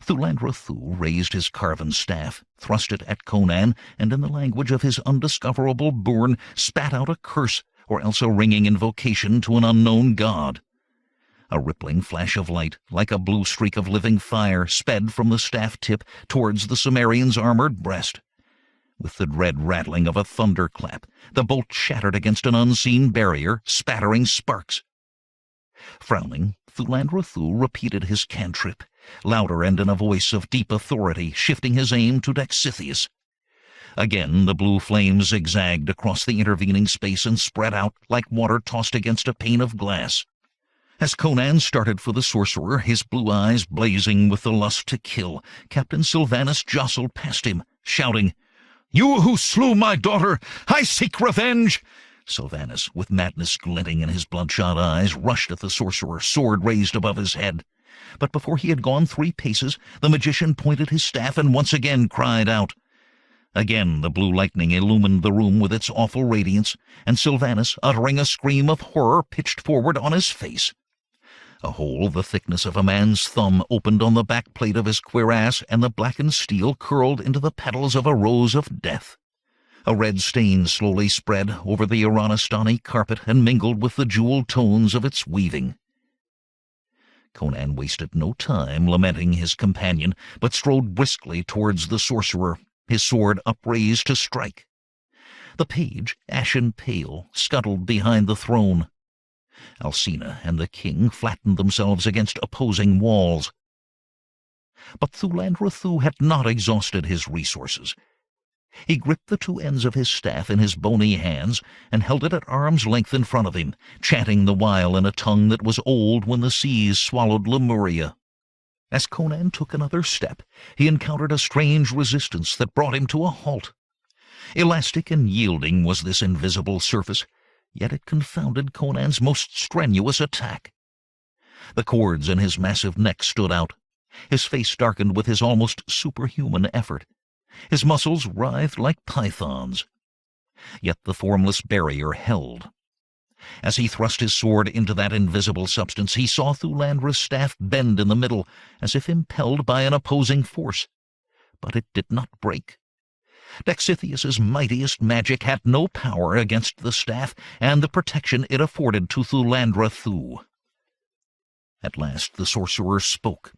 Thulandra Thuu raised his carven staff, thrust it at Conan, and in the language of his undiscoverable bourne spat out a curse, or else a ringing invocation to an unknown god. A rippling flash of light, like a blue streak of living fire, sped from the staff tip towards the Cimmerian's armored breast. With the dread rattling of a thunderclap, the bolt shattered against an unseen barrier, spattering sparks. Frowning, Thulandra Thuu repeated his cantrip, louder and in a voice of deep authority, shifting his aim to Dexithius. Again the blue flame zigzagged across the intervening space and spread out like water tossed against a pane of glass. As Conan started for the sorcerer, his blue eyes blazing with the lust to kill, Captain Sylvanus jostled past him, shouting, "You who slew my daughter, I seek revenge!" Sylvanus, with madness glinting in his bloodshot eyes, rushed at the sorcerer, sword raised above his head. But before he had gone 3 paces, the magician pointed his staff and once again cried out. Again the blue lightning illumined the room with its awful radiance, and Sylvanus, uttering a scream of horror, pitched forward on his face. A hole the thickness of a man's thumb opened on the back plate of his cuirass, and the blackened steel curled into the petals of a rose of death. A red stain slowly spread over the Iranistani carpet and mingled with the jeweled tones of its weaving. Conan wasted no time lamenting his companion, but strode briskly towards the sorcerer, his sword upraised to strike. The page, ashen pale, scuttled behind the throne. Alcina and the king flattened themselves against opposing walls. But Thulandra Thuu had not exhausted his resources. He gripped the two ends of his staff in his bony hands and held it at arm's length in front of him, chanting the while in a tongue that was old when the seas swallowed Lemuria. As Conan took another step, he encountered a strange resistance that brought him to a halt. Elastic and yielding was this invisible surface, yet it confounded Conan's most strenuous attack. The cords in his massive neck stood out. His face darkened with his almost superhuman effort. His muscles writhed like pythons. Yet the formless barrier held. As he thrust his sword into that invisible substance, he saw Thulandra's staff bend in the middle, as if impelled by an opposing force. But it did not break. Dexithius's mightiest magic had no power against the staff and the protection it afforded to Thulandra Thuu. At last the sorcerer spoke,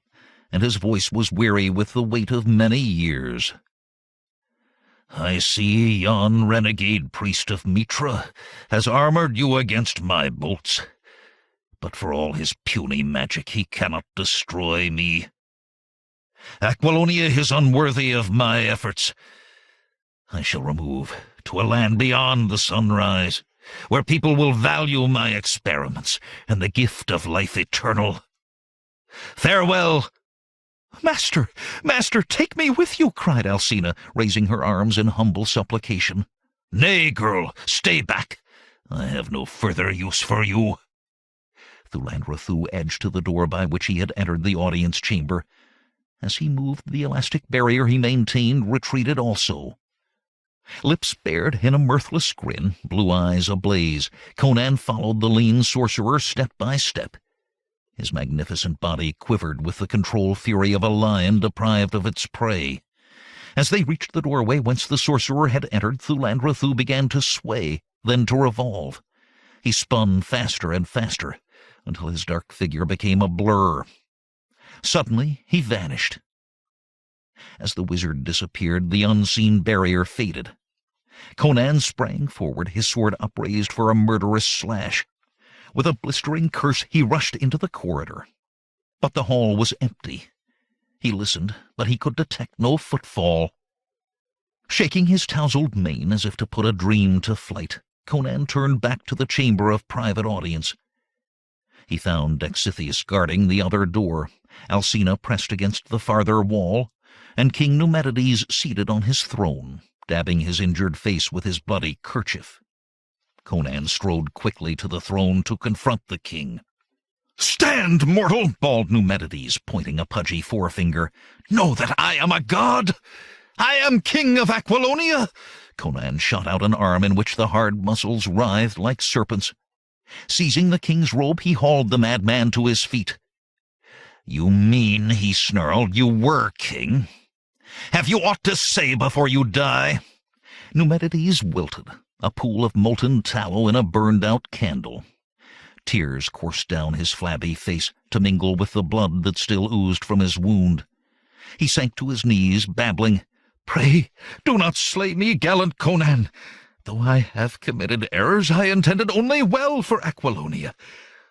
and his voice was weary with the weight of many years. "I see yon renegade priest of Mitra has armored you against my bolts, but for all his puny magic he cannot destroy me. Aquilonia is unworthy of my efforts. I shall remove to a land beyond the sunrise, where people will value my experiments and the gift of life eternal. Farewell!" "Master, master, take me with you!" cried Alcina, raising her arms in humble supplication. "Nay, girl, stay back. I have no further use for you." Thulandra Thuu edged to the door by which he had entered the audience chamber. As he moved, the elastic barrier he maintained retreated also. Lips bared in a mirthless grin, blue eyes ablaze, Conan followed the lean sorcerer step by step. His magnificent body quivered with the control fury of a lion deprived of its prey. As they reached the doorway whence the sorcerer had entered, Thulandra Thuu began to sway, then to revolve. He spun faster and faster, until his dark figure became a blur. Suddenly he vanished. As the wizard disappeared, the unseen barrier faded. Conan sprang forward, his sword upraised for a murderous slash. With a blistering curse he rushed into the corridor. But the hall was empty. He listened, but he could detect no footfall. Shaking his tousled mane as if to put a dream to flight, Conan turned back to the chamber of private audience. He found Dexithius guarding the other door, Alcina pressed against the farther wall, and King Numedides seated on his throne, dabbing his injured face with his bloody kerchief. Conan strode quickly to the throne to confront the king. "Stand, mortal!" bawled Numedides, pointing a pudgy forefinger. "Know that I am a god! I am king of Aquilonia!" Conan shot out an arm in which the hard muscles writhed like serpents. Seizing the king's robe, he hauled the madman to his feet. "You mean," he snarled, "you were king? Have you aught to say before you die?" Numedides wilted, a pool of molten tallow in a burned-out candle. Tears coursed down his flabby face to mingle with the blood that still oozed from his wound. He sank to his knees, babbling, "Pray, do not slay me, gallant Conan. Though I have committed errors, I intended only well for Aquilonia.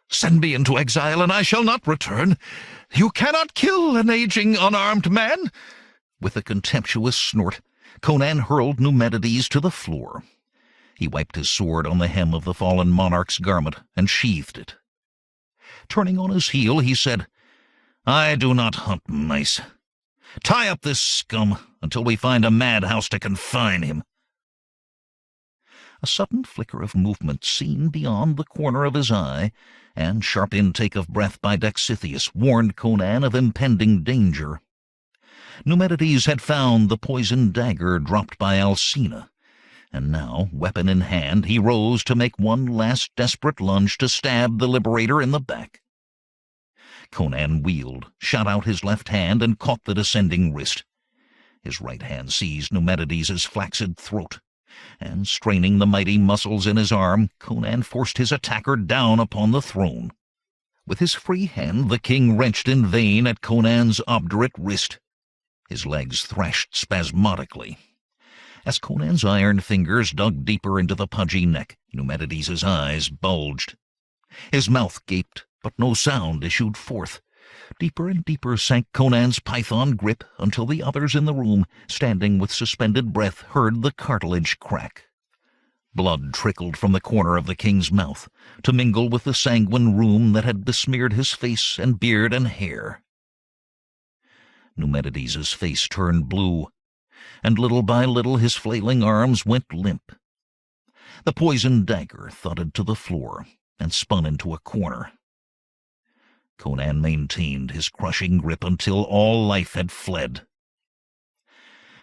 Send me into exile, and I shall not return. You cannot kill an aging, unarmed man." With a contemptuous snort, Conan hurled Numedides to the floor. He wiped his sword on the hem of the fallen monarch's garment and sheathed it. Turning on his heel, he said, "I do not hunt mice. Tie up this scum until we find a madhouse to confine him." A sudden flicker of movement seen beyond the corner of his eye, and sharp intake of breath by Dexithius warned Conan of impending danger. Numedides had found the poisoned dagger dropped by Alcina, and now, weapon in hand, he rose to make one last desperate lunge to stab the liberator in the back. Conan wheeled, shot out his left hand, and caught the descending wrist. His right hand seized Numedides's flaccid throat, and straining the mighty muscles in his arm, Conan forced his attacker down upon the throne. With his free hand the king wrenched in vain at Conan's obdurate wrist. His legs thrashed spasmodically, As Conan's iron fingers dug deeper into the pudgy neck, Numedides' eyes bulged. His mouth gaped, but no sound issued forth. Deeper and deeper sank Conan's python grip until the others in the room, standing with suspended breath, heard the cartilage crack. Blood trickled from the corner of the king's mouth, to mingle with the sanguine rheum that had besmeared his face and beard and hair. Numedides' face turned blue, and little by little his flailing arms went limp. The poisoned dagger thudded to the floor and spun into a corner. Conan maintained his crushing grip until all life had fled.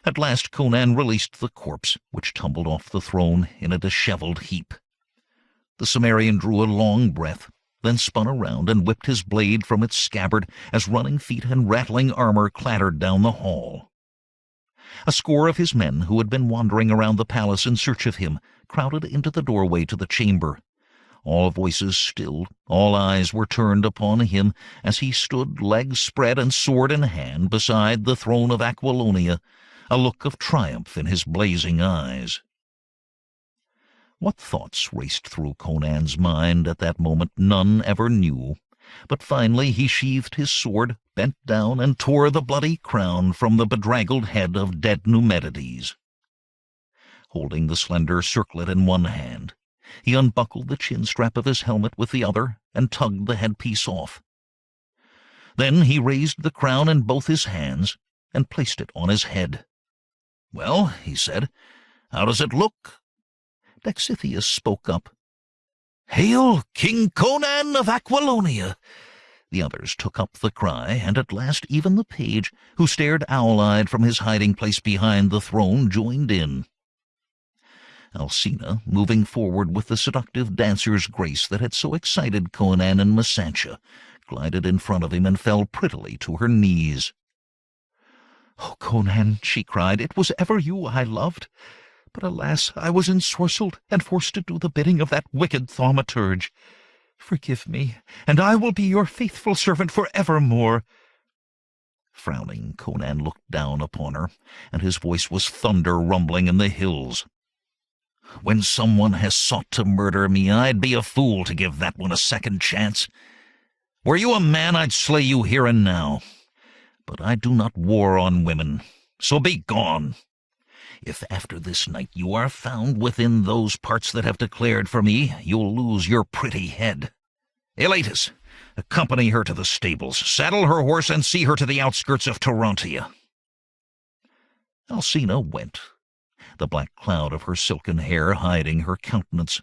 At last Conan released the corpse, which tumbled off the throne in a disheveled heap. The Cimmerian drew a long breath, then spun around and whipped his blade from its scabbard as running feet and rattling armor clattered down the hall. A score of his men, who had been wandering around the palace in search of him, crowded into the doorway to the chamber. All voices stilled, all eyes were turned upon him as he stood, legs spread and sword in hand, beside the throne of Aquilonia, a look of triumph in his blazing eyes. What thoughts raced through Conan's mind at that moment none ever knew, but finally he sheathed his sword, bent down, and tore the bloody crown from the bedraggled head of dead Numedides. Holding the slender circlet in one hand, he unbuckled the chin-strap of his helmet with the other and tugged the headpiece off. Then he raised the crown in both his hands and placed it on his head. "Well," he said, "how does it look?" Dexithius spoke up. "Hail, King Conan of Aquilonia!" The others took up the cry, and at last even the page, who stared owl-eyed from his hiding-place behind the throne, joined in. Alcina, moving forward with the seductive dancer's grace that had so excited Conan and Masantia, glided in front of him and fell prettily to her knees. "Oh, Conan," she cried, "it was ever you I loved. But alas, I was ensorcelled and forced to do the bidding of that wicked thaumaturge. Forgive me, and I will be your faithful servant for evermore." Frowning, Conan looked down upon her, and his voice was thunder rumbling in the hills. "When someone has sought to murder me, I'd be a fool to give that one a second chance. Were you a man, I'd slay you here and now. But I do not war on women, so be gone. If after this night you are found within those parts that have declared for me, you'll lose your pretty head. Elatus, accompany her to the stables, saddle her horse, and see her to the outskirts of Tarantia." Alcina went, the black cloud of her silken hair hiding her countenance.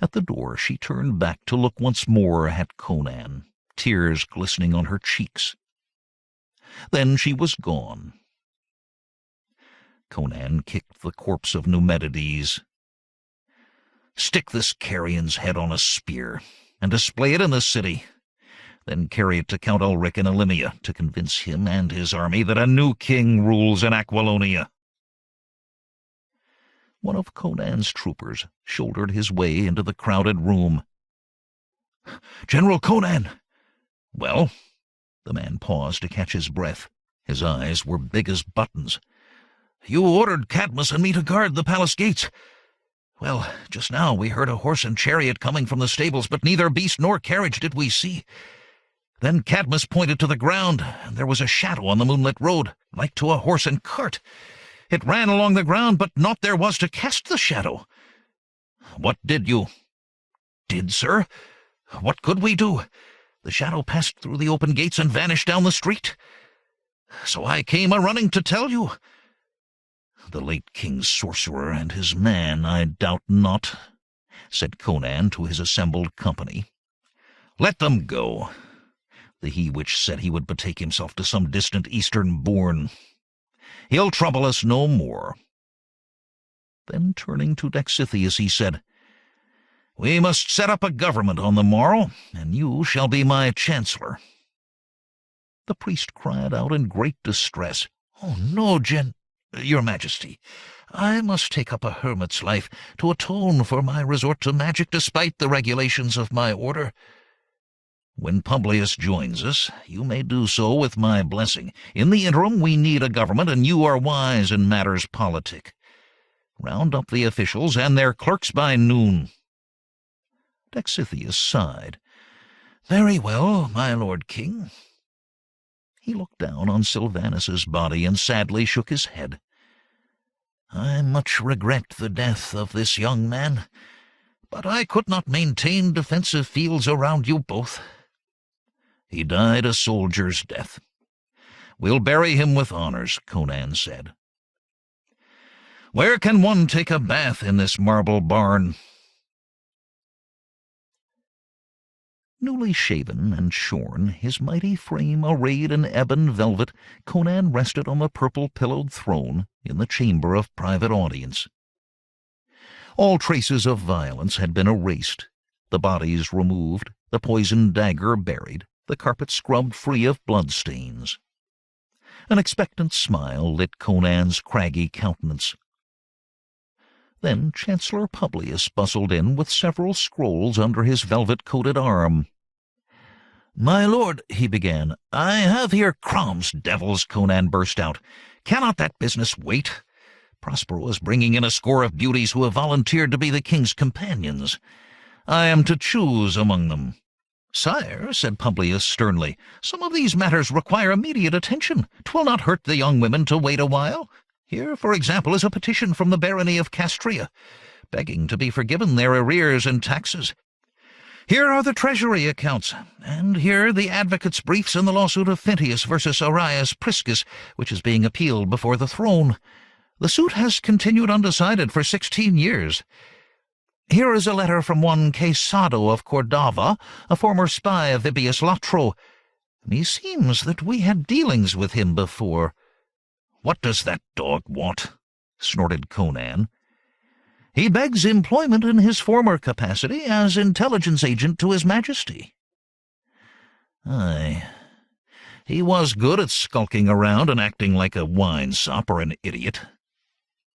At the door she turned back to look once more at Conan, tears glistening on her cheeks. Then she was gone. Conan kicked the corpse of Numedides. "Stick this carrion's head on a spear, and display it in the city. Then carry it to Count Ulrich in Alimane to convince him and his army that a new king rules in Aquilonia." One of Conan's troopers shouldered his way into the crowded room. "General Conan!" "Well?" The man paused to catch his breath. His eyes were big as buttons. "You ordered Cadmus and me to guard the palace gates. Well, just now we heard a horse and chariot coming from the stables, but neither beast nor carriage did we see. Then Cadmus pointed to the ground, and there was a shadow on the moonlit road, like to a horse and cart. It ran along the ground, but naught there was to cast the shadow. What did you?" "Did, sir? What could we do? The shadow passed through the open gates and vanished down the street. So I came a-running to tell you. The late king's sorcerer and his man, I doubt not," said Conan to his assembled company. "Let them go. The he-witch said he would betake himself to some distant eastern bourne. He'll trouble us no more." Then, turning to Dexithius, he said, "We must set up a government on the morrow, and you shall be my chancellor." The priest cried out in great distress, "Oh, no, Your Majesty, I must take up a hermit's life to atone for my resort to magic despite the regulations of my order." When Publius joins us, you may do so with my blessing. In the interim, we need a government, and you are wise in matters politic. Round up the officials and their clerks by noon." Dexithius sighed. "Very well, my lord king." He looked down on Sylvanus's body and sadly shook his head. "I much regret the death of this young man, but I could not maintain defensive fields around you both. He died a soldier's death. We'll bury him with honors," Conan said. "Where can one take a bath in this marble barn?" Newly shaven and shorn, his mighty frame arrayed in ebon velvet, Conan rested on the purple-pillowed throne in the chamber of private audience. All traces of violence had been erased, the bodies removed, the poisoned dagger buried, the carpet scrubbed free of bloodstains. An expectant smile lit Conan's craggy countenance. Then Chancellor Publius bustled in with several scrolls under his velvet-coated arm. "My lord," he began, "I have here—" "Crumbs, devils!" Conan burst out. "Cannot that business wait? Prospero is bringing in a score of beauties who have volunteered to be the king's companions. I am to choose among them." "Sire," said Publius sternly, "some of these matters require immediate attention. 'Twill not hurt the young women to wait a while. Here, for example, is a petition from the barony of Castria, begging to be forgiven their arrears and taxes. Here are the treasury accounts, and here the advocates' briefs in the lawsuit of Phintius versus Arius Priscus, which is being appealed before the throne. The suit has continued undecided for 16 years. Here is a letter from one Quesado of Cordova, a former spy of Vibius Latro. Meseems that we had dealings with him before." "What does that dog want?" snorted Conan. "He begs employment in his former capacity as intelligence agent to His Majesty." "Aye, he was good at skulking around and acting like a wine-sop or an idiot.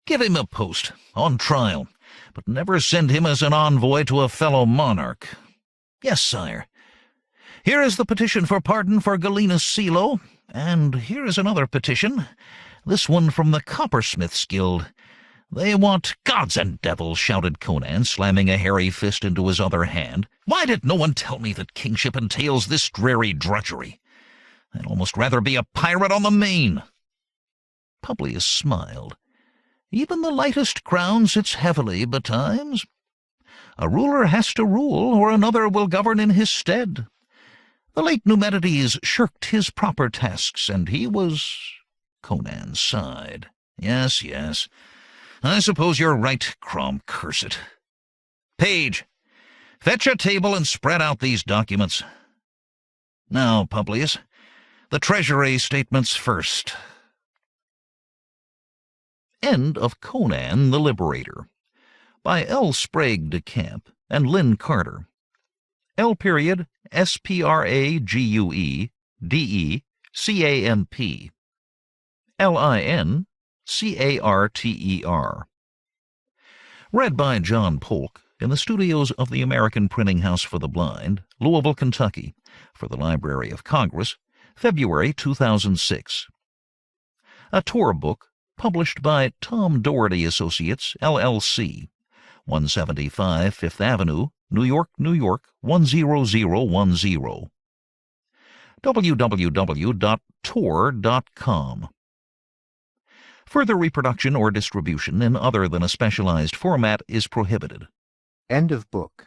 Give him a post, on trial, but never send him as an envoy to a fellow monarch." "Yes, sire. Here is the petition for pardon for Galenus Silo, and here is another petition, this one from the Coppersmiths' Guild. They want—" "Gods and devils!" shouted Conan, slamming a hairy fist into his other hand. "Why did no one tell me that kingship entails this dreary drudgery? I'd almost rather be a pirate on the Main." Publius smiled. "Even the lightest crown sits heavily betimes. A ruler has to rule, or another will govern in his stead. The late Numedides shirked his proper tasks, and he was—" Conan sighed. "Yes, yes. I suppose you're right, Crom, curse it. Page, fetch a table and spread out these documents. Now, Publius, the treasury statements first." End of Conan the Liberator, by L. Sprague de Camp and Lynn Carter. L.SpragueDecamp. LINCARTER. Read by John Polk in the studios of the American Printing House for the Blind, Louisville, Kentucky, for the Library of Congress, February 2006. A tour book published by Tom Doherty Associates, LLC, 175 Fifth Avenue, New York, New York, 10010. www.tor.com. Further reproduction or distribution in other than a specialized format is prohibited. End of book.